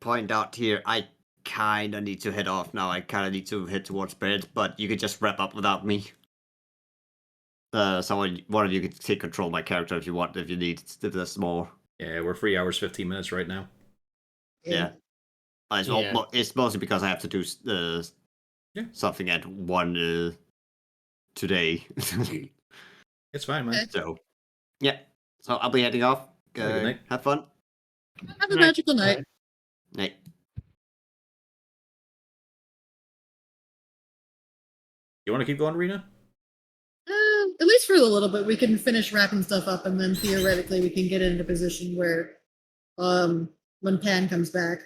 Speaker 4: point out here, I kind of need to head off now. I kind of need to head towards bed, but you could just wrap up without me. One of you could take control of my character if you want, if you need, if there's more.
Speaker 1: Yeah, we're 3 hours, 15 minutes right now.
Speaker 4: Yeah. It's mostly because I have to do something at 1 today.
Speaker 1: It's fine, man.
Speaker 4: So, yeah. So I'll be heading off.
Speaker 1: Have a good night.
Speaker 4: Have fun.
Speaker 3: Have a magical night.
Speaker 4: Night.
Speaker 1: You want to keep going, Rena?
Speaker 3: At least for a little bit, we can finish wrapping stuff up, and then theoretically we can get into a position where, when Pan comes back,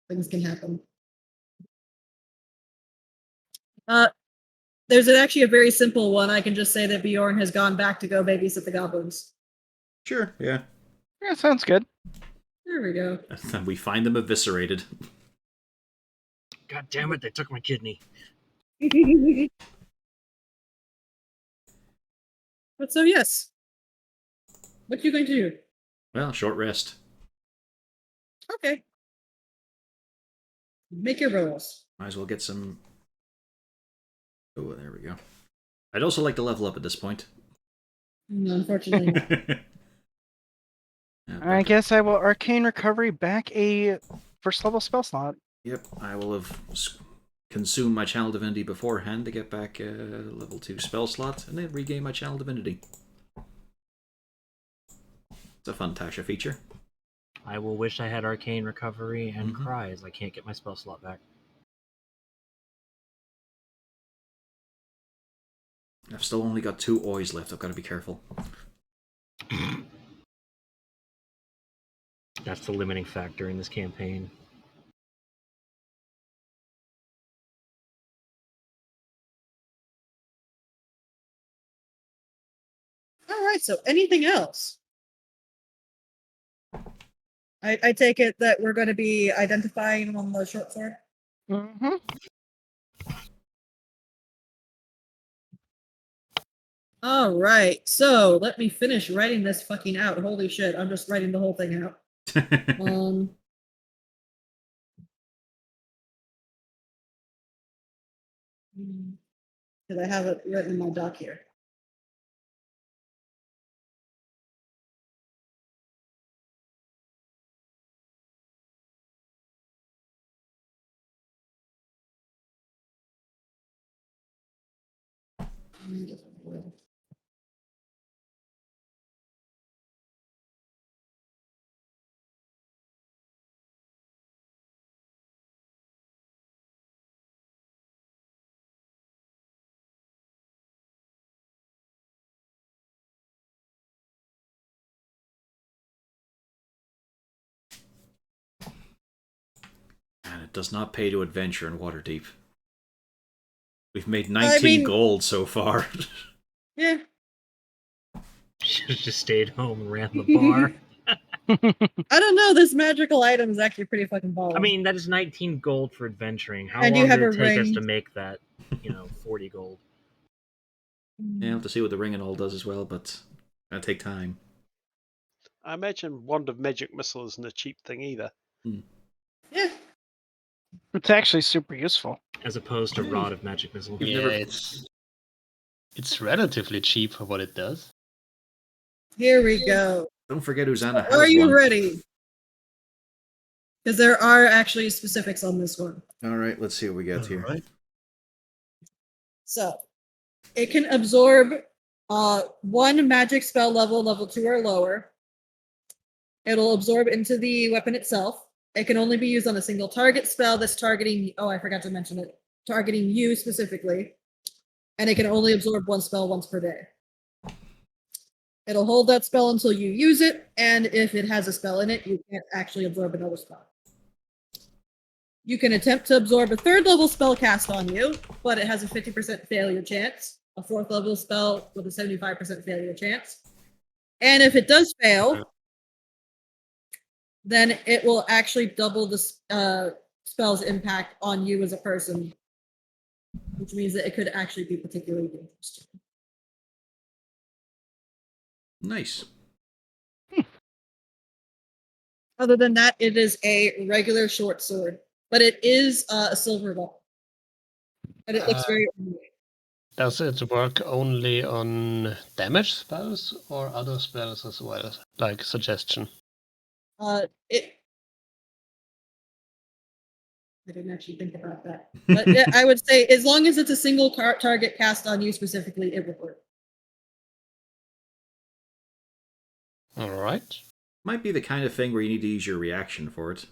Speaker 3: things can happen. There's actually a very simple one. I can just say that Bjorn has gone back to go babysit the goblins.
Speaker 1: Sure, yeah.
Speaker 7: Yeah, sounds good.
Speaker 3: There we go.
Speaker 1: And then we find them eviscerated.
Speaker 2: God damn it! They took my kidney.
Speaker 3: But so yes, what are you going to do?
Speaker 1: Well, short rest.
Speaker 3: Okay. Make your rolls.
Speaker 1: Might as well get some... Oh, there we go. I'd also like to level up at this point.
Speaker 3: No, unfortunately not.
Speaker 7: I guess I will arcane recovery back a first level spell slot.
Speaker 1: Yep, I will have consumed my channel divinity beforehand to get back a level 2 spell slot, and then regain my channel divinity. It's a fun Tasha feature.
Speaker 2: I will wish I had arcane recovery and cry as I can't get my spell slot back.
Speaker 1: I've still only got 2 oys left. I've got to be careful.
Speaker 2: That's the limiting factor in this campaign.
Speaker 3: All right. So, anything else? I take it that we're going to be identifying on the short sword.
Speaker 7: Mm-hmm.
Speaker 3: All right. So let me finish writing this fucking out. Holy shit! I'm just writing the whole thing out. Because I have it written in my doc here.
Speaker 1: And it does not pay to adventure in Waterdeep. We've made 19 gold so far.
Speaker 3: Yeah.
Speaker 2: Should have just stayed home and ran the bar.
Speaker 3: I don't know. This magical item is actually pretty fucking baller.
Speaker 2: I mean, that is 19 gold for adventuring. How
Speaker 3: And you
Speaker 2: long
Speaker 3: have
Speaker 2: did it
Speaker 3: a
Speaker 2: take us
Speaker 3: ring.
Speaker 2: to make that, 40 gold?
Speaker 1: Yeah, I'll have to see what the ring and all does as well, but that'll take time.
Speaker 6: I imagine Wand of Magic Missile isn't a cheap thing either.
Speaker 3: Yeah.
Speaker 7: It's actually super useful.
Speaker 2: As opposed to Rod of Magic Missile.
Speaker 5: Yeah, it's relatively cheap for what it does.
Speaker 3: Here we go.
Speaker 1: Don't forget Uzana has
Speaker 3: Are you
Speaker 1: one.
Speaker 3: ready? Because there are actually specifics on this one.
Speaker 1: Alright, let's see what we got here.
Speaker 5: Alright.
Speaker 3: So, it can absorb 1 magic spell level 2 or lower. It'll absorb into the weapon itself. It can only be used on a single target spell that's targeting... Oh, I forgot to mention it. Targeting you specifically. And it can only absorb 1 spell once per day. It'll hold that spell until you use it, and if it has a spell in it, you can't actually absorb another spell. You can attempt to absorb a 3rd level spell cast on you, but it has a 50% failure chance. A 4th level spell with a 75% failure chance. And if it does fail, then it will actually double the spell's impact on you as a person, which means that it could actually be particularly dangerous.
Speaker 1: Nice.
Speaker 3: Other than that, it is a regular short sword, but it is a silver ball. And it looks very ornate.
Speaker 5: Does it work only on damage spells or other spells as well? Like suggestion.
Speaker 3: It. I didn't actually think about that, but I would say as long as it's a single target cast on you specifically, it would work.
Speaker 5: All right.
Speaker 1: Might be the kind of thing where you need to use your reaction for it.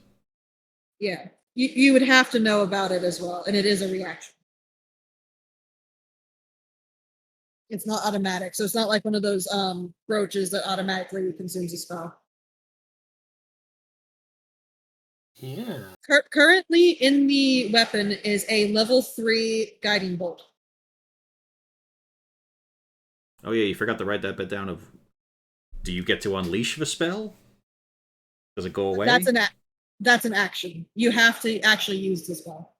Speaker 3: Yeah, you would have to know about it as well, and it is a reaction. It's not automatic, so it's not like one of those brooches that automatically consumes a spell.
Speaker 5: Yeah.
Speaker 3: Currently in the weapon is a level 3 guiding bolt.
Speaker 1: Oh yeah, you forgot to write that bit down of... Do you get to unleash the spell? Does it go away?
Speaker 3: That's an action. You have to actually use the spell.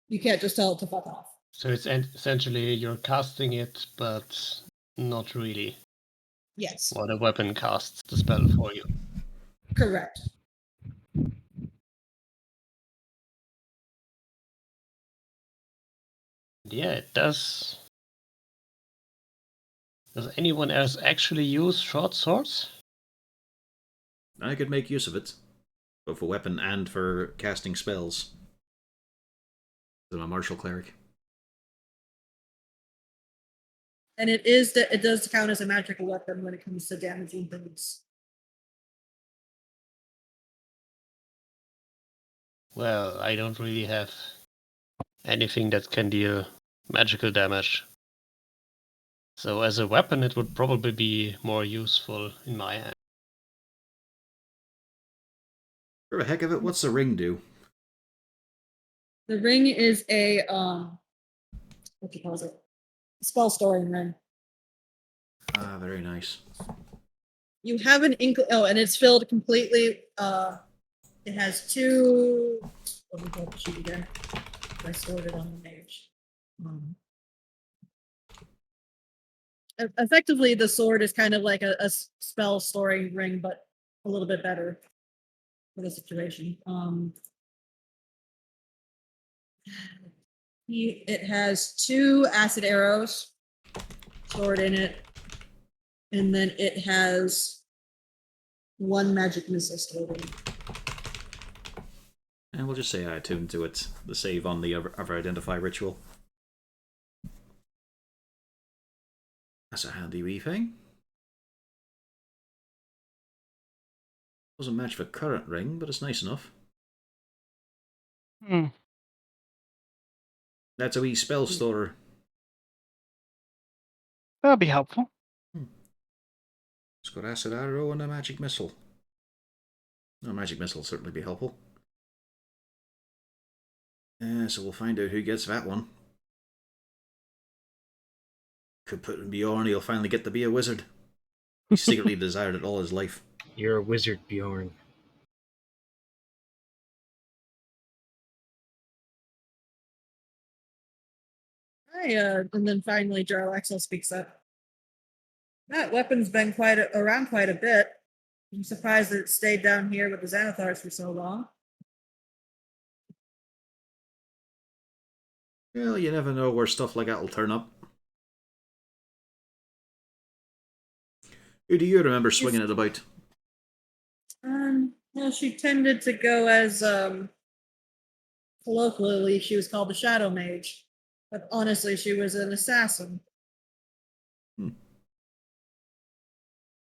Speaker 3: You can't just tell it to fuck off.
Speaker 5: So it's essentially you're casting it, but not really.
Speaker 3: Yes.
Speaker 5: Or the weapon casts the spell for you.
Speaker 3: Correct.
Speaker 5: Yeah, it does. Does anyone else actually use short swords?
Speaker 1: I could make use of it, both for weapon and for casting spells. I'm a martial cleric.
Speaker 3: And it does count as a magical weapon when it comes to damaging things.
Speaker 5: Well, I don't really have anything that can deal magical damage. So as a weapon, it would probably be more useful in my hand.
Speaker 1: For the heck of it, what's the ring do?
Speaker 3: The ring is a what do you call it? Spell storing ring.
Speaker 1: Ah, very nice.
Speaker 3: You have an and it's filled completely. It has two. Let me pull up the sheet again. I stored it on the page. Effectively, the sword is kind of like a spell storing ring, but a little bit better for the situation. It has 2 acid arrows stored in it, and then it has 1 magic missile stored in it.
Speaker 1: And we'll just say I attuned to it, the save on the other identify ritual. That's a handy wee thing. Doesn't match the current ring, but it's nice enough. That's a wee spell storer.
Speaker 7: That'll be helpful.
Speaker 1: It's got acid arrow and a magic missile. No, magic missile will certainly be helpful. So we'll find out who gets that one. Could put in Bjorn, he'll finally get to be a wizard. He secretly desired it all his life.
Speaker 2: You're a wizard, Bjorn.
Speaker 3: And then finally Jarlaxle speaks up. That weapon's been around quite a bit. I'm surprised that it stayed down here with the Xanathars for so long.
Speaker 1: Well, you never know where stuff like that will turn up. Who do you remember swinging it about?
Speaker 3: Well, she tended to go as, colloquially, she was called the Shadow Mage. But honestly, she was an assassin.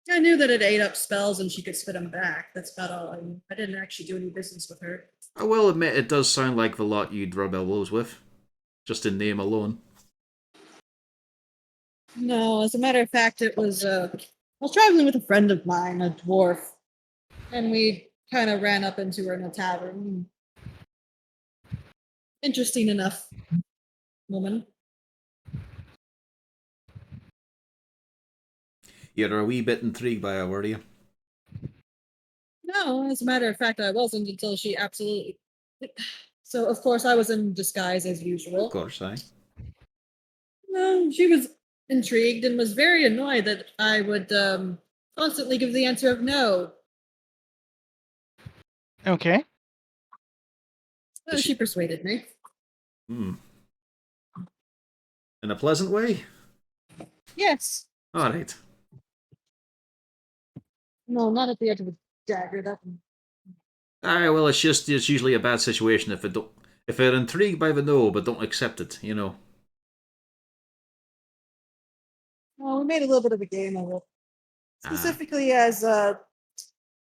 Speaker 3: I knew that it ate up spells and she could spit them back. That's about all I knew. I didn't actually do any business with her.
Speaker 1: I will admit it does sound like the lot you'd rub elbows with. Just in name alone.
Speaker 3: No, as a matter of fact, it was, I was traveling with a friend of mine, a dwarf. And we kind of ran up into her in a tavern. Interesting enough woman.
Speaker 1: You're a wee bit intrigued by her, were you?
Speaker 3: No, as a matter of fact, I wasn't until she absolutely. So, of course, I was in disguise as usual.
Speaker 1: Of course, aye.
Speaker 3: No, she was intrigued and was very annoyed that I would constantly give the answer of no.
Speaker 7: Okay.
Speaker 1: Is
Speaker 3: She
Speaker 1: she-
Speaker 3: persuaded me.
Speaker 1: Hmm. In a pleasant way?
Speaker 3: Yes.
Speaker 1: Alright.
Speaker 3: No, not at the edge of a dagger. That
Speaker 1: Well, it's usually a bad situation if they're intrigued by the no but don't accept it, you know.
Speaker 3: Well, we made a little bit of a game of it.
Speaker 1: Ah.
Speaker 3: Specifically, as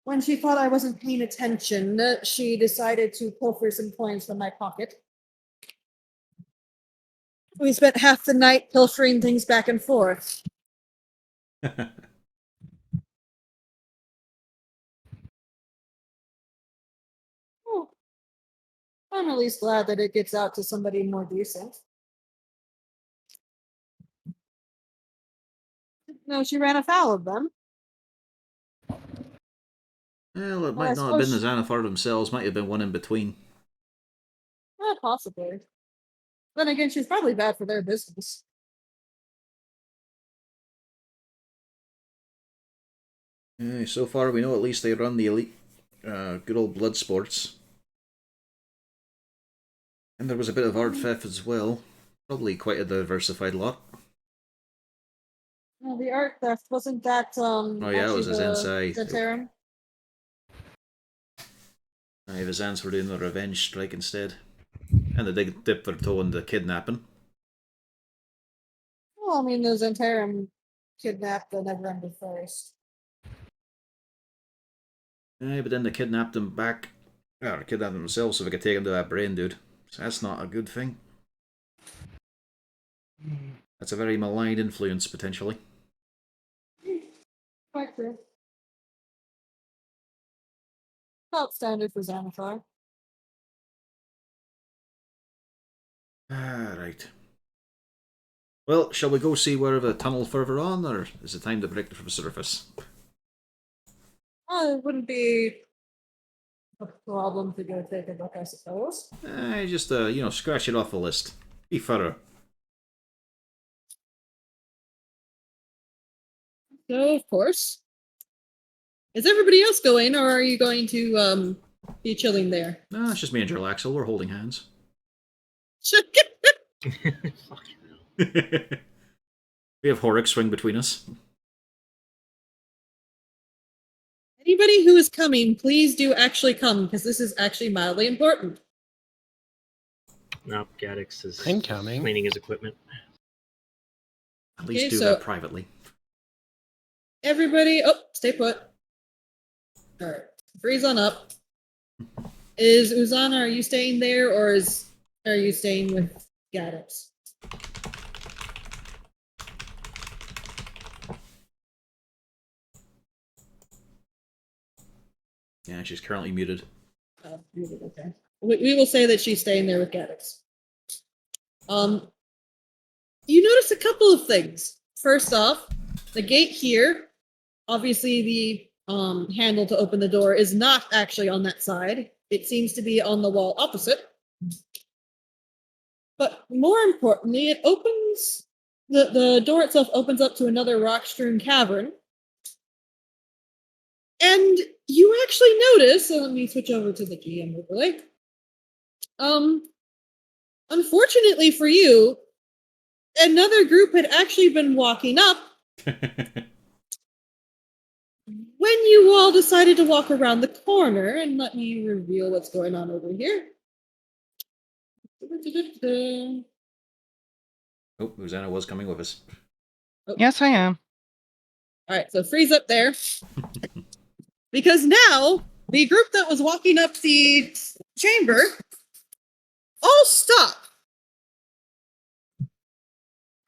Speaker 3: when she thought I wasn't paying attention, she decided to pilfer some coins from my pocket. We spent half the night pilfering things back and forth. Oh, I'm at least glad that it gets out to somebody more decent. No, she ran afoul of them.
Speaker 1: Well, it
Speaker 3: Well, I
Speaker 1: might not have been the
Speaker 3: suppose
Speaker 1: Xanathar themselves, might have been one in between.
Speaker 3: Possibly. Then again, she's probably bad for their business.
Speaker 1: So far we know at least they run the elite, good old blood sports. And there was a bit of art theft as well. Probably quite a diversified lot.
Speaker 3: Well, the art theft, wasn't that
Speaker 1: Oh yeah, it was a Zensai.
Speaker 3: Zentarum?
Speaker 1: The Zans were doing the revenge strike instead. And they did dip their toe in the kidnapping.
Speaker 3: Well, I mean, the Zentarum kidnapped the Neverember first.
Speaker 1: But then they kidnapped them back. Or kidnapped them themselves so they could take him to that brain dude. So that's not a good thing. That's a very malign influence, potentially.
Speaker 3: Quite true. About standard for Xanathar.
Speaker 1: Right. Well, shall we go see where the tunnel further on, or is it time to break from the surface?
Speaker 3: It wouldn't be a problem to go take a look, I suppose.
Speaker 1: Just, scratch it off the list. Be thorough.
Speaker 3: So, of course. Is everybody else going, or are you going to be chilling there?
Speaker 1: No, it's just me and Jarlaxle. We're holding hands. We have Horrocks swing between us.
Speaker 3: Anybody who is coming, please do actually come, because this is actually mildly important.
Speaker 2: No, Gaddix is
Speaker 5: Incoming.
Speaker 2: cleaning his equipment.
Speaker 1: At least
Speaker 3: Okay,
Speaker 1: do
Speaker 3: so-
Speaker 1: that privately.
Speaker 3: Everybody, stay put. Alright, freeze on up. Is Uzana, are you staying there, or are you staying with Gaddix?
Speaker 1: Yeah, she's currently muted.
Speaker 3: Oh, okay. We will say that she's staying there with Gaddix. You notice a couple of things. First off, the gate here, obviously the handle to open the door is not actually on that side. It seems to be on the wall opposite. But more importantly, it opens the door itself opens up to another rock-strewn cavern. And you actually notice, so let me switch over to the GM overlay. Unfortunately for you, another group had actually been walking up when you all decided to walk around the corner, and let me reveal what's going on over here.
Speaker 1: Oh, Uzana was coming with us.
Speaker 7: Yes, I am.
Speaker 3: Alright, so freeze up there. Because now, the group that was walking up the chamber all stop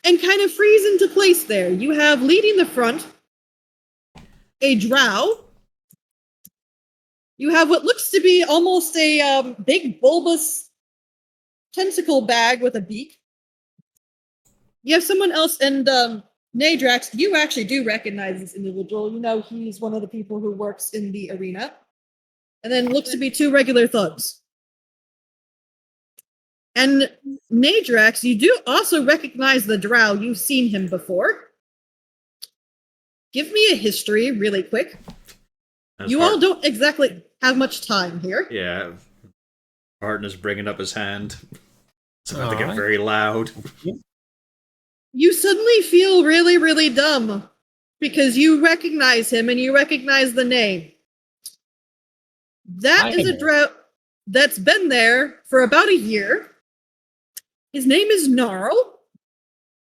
Speaker 3: and kind of freeze into place there. You have leading the front a drow. You have what looks to be almost a big bulbous tentacle bag with a beak. You have someone else, and Nadrax, you actually do recognize this individual. You know he's one of the people who works in the arena. And then looks to be two regular thugs. And Nadrax, you do also recognize the drow. You've seen him before. Give me a history really quick.
Speaker 1: That's
Speaker 3: You
Speaker 1: hard.
Speaker 3: all don't exactly have much time here.
Speaker 1: Yeah. Martin is bringing up his hand. It's about to get
Speaker 5: Alright.
Speaker 1: very loud.
Speaker 3: You suddenly feel really, really dumb because you recognize him and you recognize the name. That is a drow that's been there for about a year. His name is Gnarl.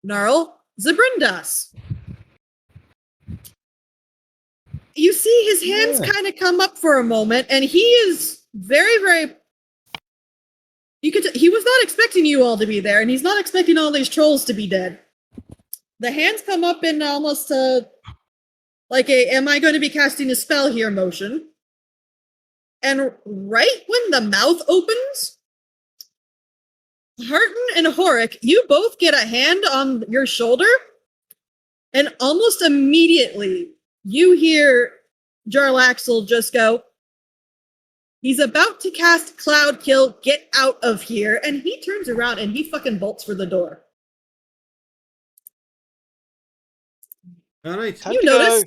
Speaker 3: Gnarl Zabrindas. You see his hands
Speaker 5: Yeah.
Speaker 3: kind of come up for a moment, and he is very, very. He was not expecting you all to be there, and he's not expecting all these trolls to be dead. The hands come up in almost like a "Am I going to be casting a spell here?" motion. And right when the mouth opens, Harton and Horik, you both get a hand on your shoulder, and almost immediately you hear Jarlaxle just go, "He's about to cast Cloud Kill, get out of here," and he turns around and he fucking bolts for the door.
Speaker 1: All right.
Speaker 6: Time
Speaker 3: You
Speaker 6: to go.
Speaker 3: notice?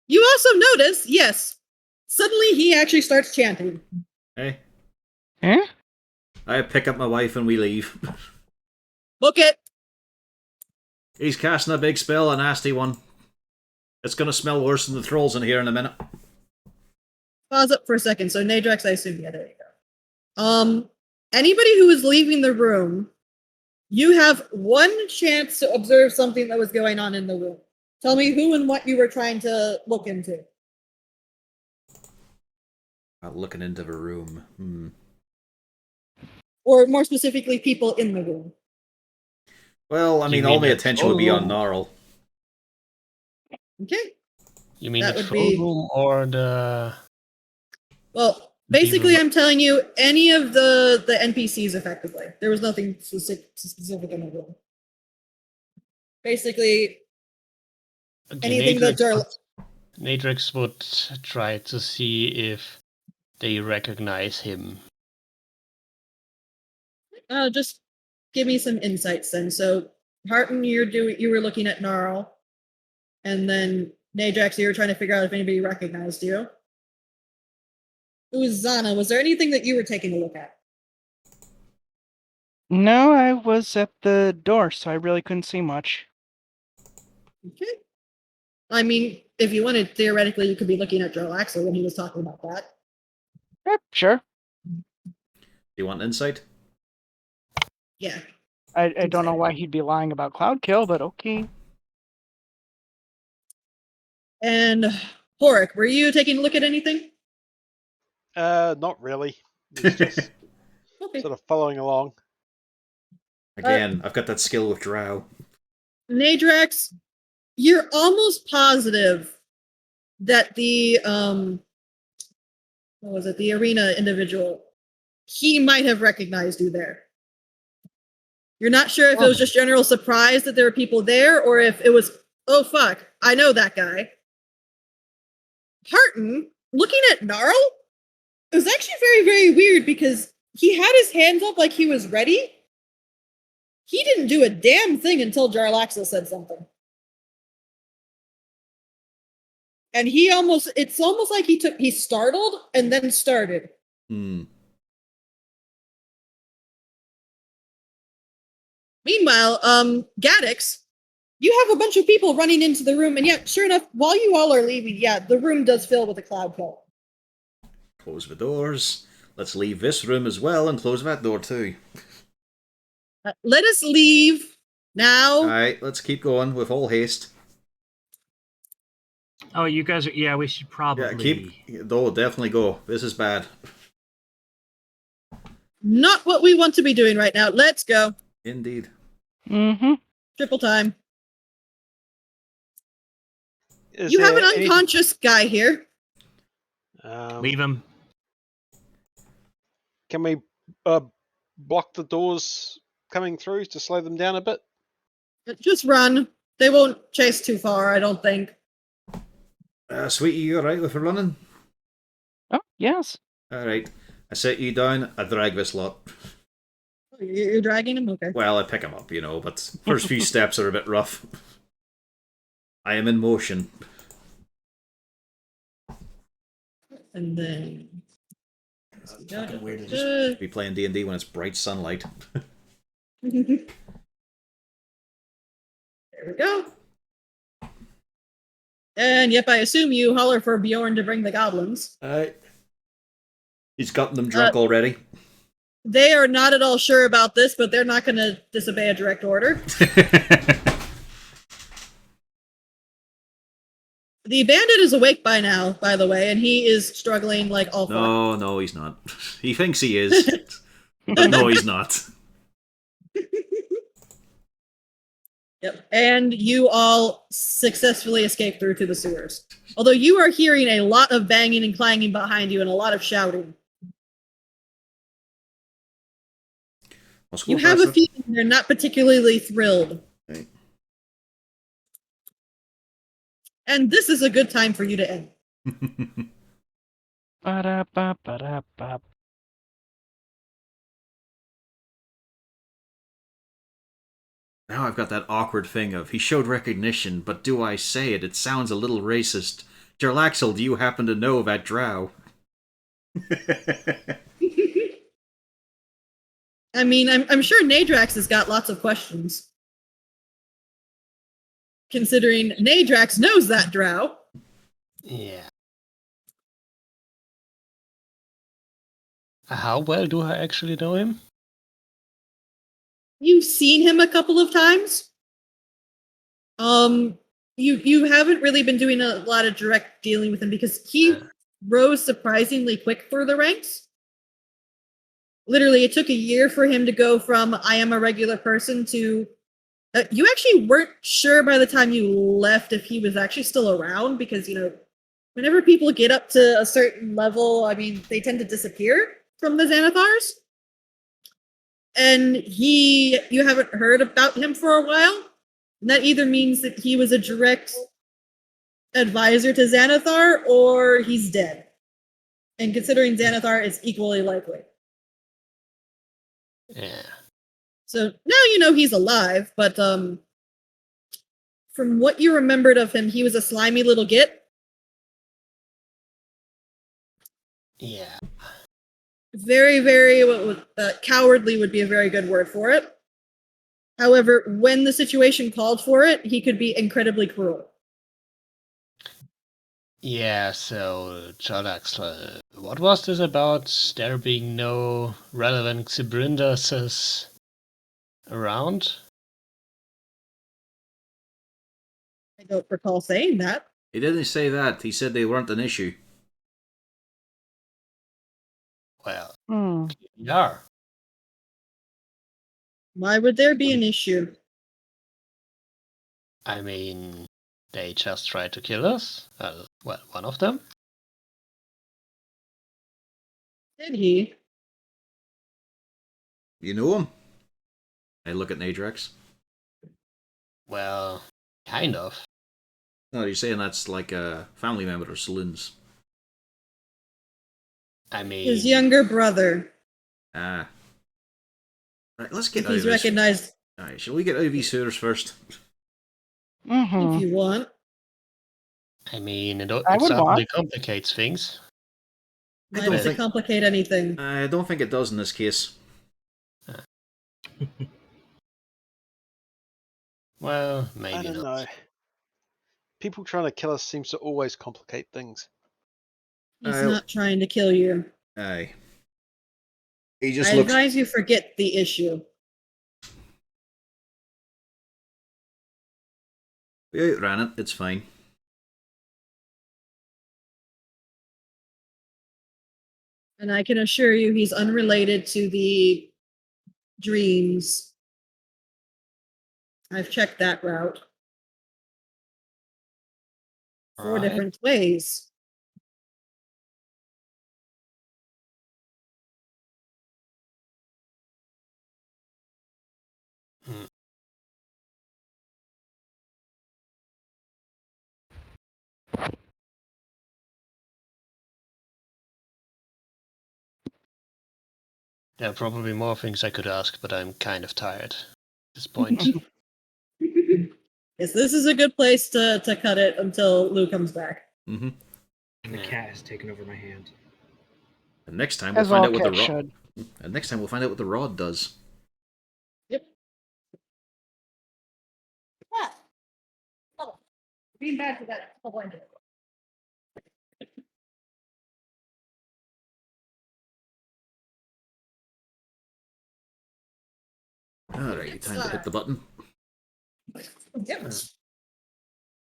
Speaker 3: You also notice, yes, suddenly he actually starts chanting.
Speaker 1: Hey,
Speaker 7: Eh?
Speaker 1: I pick up my wife and we leave.
Speaker 3: Book it.
Speaker 1: He's casting a big spell, a nasty one. It's gonna smell worse than the trolls in here in a minute.
Speaker 3: Pause up for a second. So Nadrex, I assume, yeah, there you go. Anybody who is leaving the room, you have one chance to observe something that was going on in the room. Tell me who and what you were trying to look into.
Speaker 1: Looking into the room.
Speaker 3: Or more specifically, people in the room.
Speaker 1: Well, I
Speaker 5: You
Speaker 1: mean,
Speaker 5: mean
Speaker 1: all my
Speaker 5: the
Speaker 1: attention would be on
Speaker 5: troll?
Speaker 1: Gnarl.
Speaker 3: Okay.
Speaker 5: You mean
Speaker 3: That
Speaker 5: the
Speaker 3: would
Speaker 5: troll
Speaker 3: be-
Speaker 5: room or the?
Speaker 3: Well, basically, I'm telling you any of the NPCs effectively. There was nothing specific in the room. Basically,
Speaker 5: Okay,
Speaker 3: anything that
Speaker 5: Nadrix would try to see if they recognize him.
Speaker 3: just give me some insights then. So, Harton, you were looking at Gnarl, and then Najax, you were trying to figure out if anybody recognized you. Uzana, was there anything that you were taking a look at?
Speaker 7: No, I was at the door, so I really couldn't see much.
Speaker 3: Okay. I mean, if you wanted, theoretically, you could be looking at Joel Axel when he was talking about that.
Speaker 7: Yep, sure.
Speaker 1: Do you want insight?
Speaker 3: Yeah.
Speaker 7: I don't know why he'd be lying about Cloud Kill, but okay.
Speaker 3: And Horik, were you taking a look at anything?
Speaker 6: Not really. It's just
Speaker 3: Okay.
Speaker 6: sort of following along.
Speaker 1: Again, I've got that skill with Drow.
Speaker 3: Nadrax, you're almost positive that the what was it, the arena individual, he might have recognized you there. You're not sure if it was just general surprise that there were people there, or if it was, "Oh fuck, I know that guy." Harton, looking at Gnarl, it was actually very, very weird because he had his hands up like he was ready. He didn't do a damn thing until Jarlaxle said something. And it's almost like he startled and then started. Meanwhile, Gaddix, you have a bunch of people running into the room, and yet, sure enough, while you all are leaving, yeah, the room does fill with a cloud kill.
Speaker 1: Close the doors. Let's leave this room as well and close that door too.
Speaker 3: Let us leave now.
Speaker 1: Alright, let's keep going with all haste.
Speaker 2: Oh, you guys are. Yeah, we should probably.
Speaker 1: Definitely go. This is bad.
Speaker 3: Not what we want to be doing right now. Let's go.
Speaker 1: Indeed.
Speaker 7: Mm-hmm.
Speaker 3: Triple time.
Speaker 6: Is
Speaker 3: You have
Speaker 6: there
Speaker 3: an
Speaker 6: any-
Speaker 3: unconscious guy here.
Speaker 2: Leave him.
Speaker 6: Can we block the doors coming through to slow them down a bit?
Speaker 3: Just run. They won't chase too far, I don't think.
Speaker 1: Sweetie, you alright with her running?
Speaker 7: Oh, yes.
Speaker 1: Alright. I set you down, I drag this lot.
Speaker 3: You're dragging him? Okay.
Speaker 1: Well, I pick him up, but first few steps are a bit rough. I am in motion.
Speaker 3: And then
Speaker 1: It's fucking weird to just be playing D&D when it's bright sunlight.
Speaker 3: there we go. And yep, I assume you holler for Bjorn to bring the goblins.
Speaker 1: He's gotten them drunk already.
Speaker 3: They are not at all sure about this, but they're not going to disobey a direct order. The bandit is awake by now, by the way, and he is struggling like all fuck.
Speaker 1: No, he's not. He thinks he is. But no, he's not.
Speaker 3: Yep. And you all successfully escape through to the sewers. Although you are hearing a lot of banging and clanging behind you and a lot of shouting. You have a feeling they're not particularly thrilled.
Speaker 1: Right.
Speaker 3: And this is a good time for you to end.
Speaker 7: Ba-da-ba-ba-da-ba.
Speaker 1: Now I've got that awkward thing of, he showed recognition, but do I say it? It sounds a little racist. Jarlaxle, do you happen to know that drow?
Speaker 3: I mean, I'm sure Nadrax has got lots of questions. Considering Nadrax knows that drow.
Speaker 5: Yeah. How well do I actually know him?
Speaker 3: You've seen him a couple of times. You haven't really been doing a lot of direct dealing with him because he rose surprisingly quick through the ranks. Literally, it took a year for him to go from I am a regular person to you actually weren't sure by the time you left if he was actually still around because, you know, whenever people get up to a certain level, I mean, they tend to disappear from the Xanathars. And you haven't heard about him for a while. And that either means that he was a direct advisor to Xanathar or he's dead. And considering Xanathar is equally likely.
Speaker 5: Yeah.
Speaker 3: So now you know he's alive, but from what you remembered of him, he was a slimy little git.
Speaker 5: Yeah.
Speaker 3: Very, very cowardly would be a very good word for it. However, when the situation called for it, he could be incredibly cruel.
Speaker 5: Yeah, so, Jolax, what was this about there being no relevant Xybrinduses around?
Speaker 3: I don't recall saying that.
Speaker 1: He didn't say that. He said they weren't an issue.
Speaker 5: Well,
Speaker 7: Hmm.
Speaker 5: they are.
Speaker 3: Why would there be an issue?
Speaker 5: I mean, they just tried to kill us. Well, one of them.
Speaker 3: Did he?
Speaker 1: You know him? I look at Nadrax.
Speaker 5: Well, kind of.
Speaker 1: No, you're saying that's like a family member of Saloon's.
Speaker 5: I mean,
Speaker 3: His younger brother.
Speaker 1: Ah. Right, let's get
Speaker 3: If
Speaker 1: out of
Speaker 3: he's
Speaker 1: this.
Speaker 3: recognized,
Speaker 1: Alright, shall we get out of these sewers first?
Speaker 7: Mm-hmm.
Speaker 3: if you want.
Speaker 5: I mean, it
Speaker 7: I would
Speaker 5: certainly
Speaker 7: want.
Speaker 5: complicates things.
Speaker 1: I
Speaker 3: Why
Speaker 1: don't
Speaker 3: does it
Speaker 1: think-
Speaker 3: complicate anything?
Speaker 1: I don't think it does in this case.
Speaker 5: Well,
Speaker 6: I
Speaker 5: maybe
Speaker 6: don't
Speaker 5: not.
Speaker 6: know. People trying to kill us seems to always complicate things.
Speaker 3: He's not trying to kill you.
Speaker 1: Aye. He just
Speaker 3: I
Speaker 1: looks...
Speaker 3: advise you forget the issue.
Speaker 1: We outran it, it's fine.
Speaker 3: And I can assure you he's unrelated to the dreams. I've checked that route. 4
Speaker 5: Right.
Speaker 3: different ways.
Speaker 5: Hmm. There are probably more things I could ask, but I'm kind of tired at this point.
Speaker 3: Yes, this is a good place to cut it until Lou comes back.
Speaker 1: Mm-hmm.
Speaker 2: And the cat has taken over my hand.
Speaker 1: And next time we'll
Speaker 7: As
Speaker 1: find
Speaker 7: all
Speaker 1: out what the
Speaker 7: cats
Speaker 1: rod.
Speaker 7: should.
Speaker 1: And next time we'll find out what the rod does.
Speaker 3: Yep. Yeah. Oh, being bad for that. Oh, boy.
Speaker 1: Alright, time to hit the button.
Speaker 3: Yep.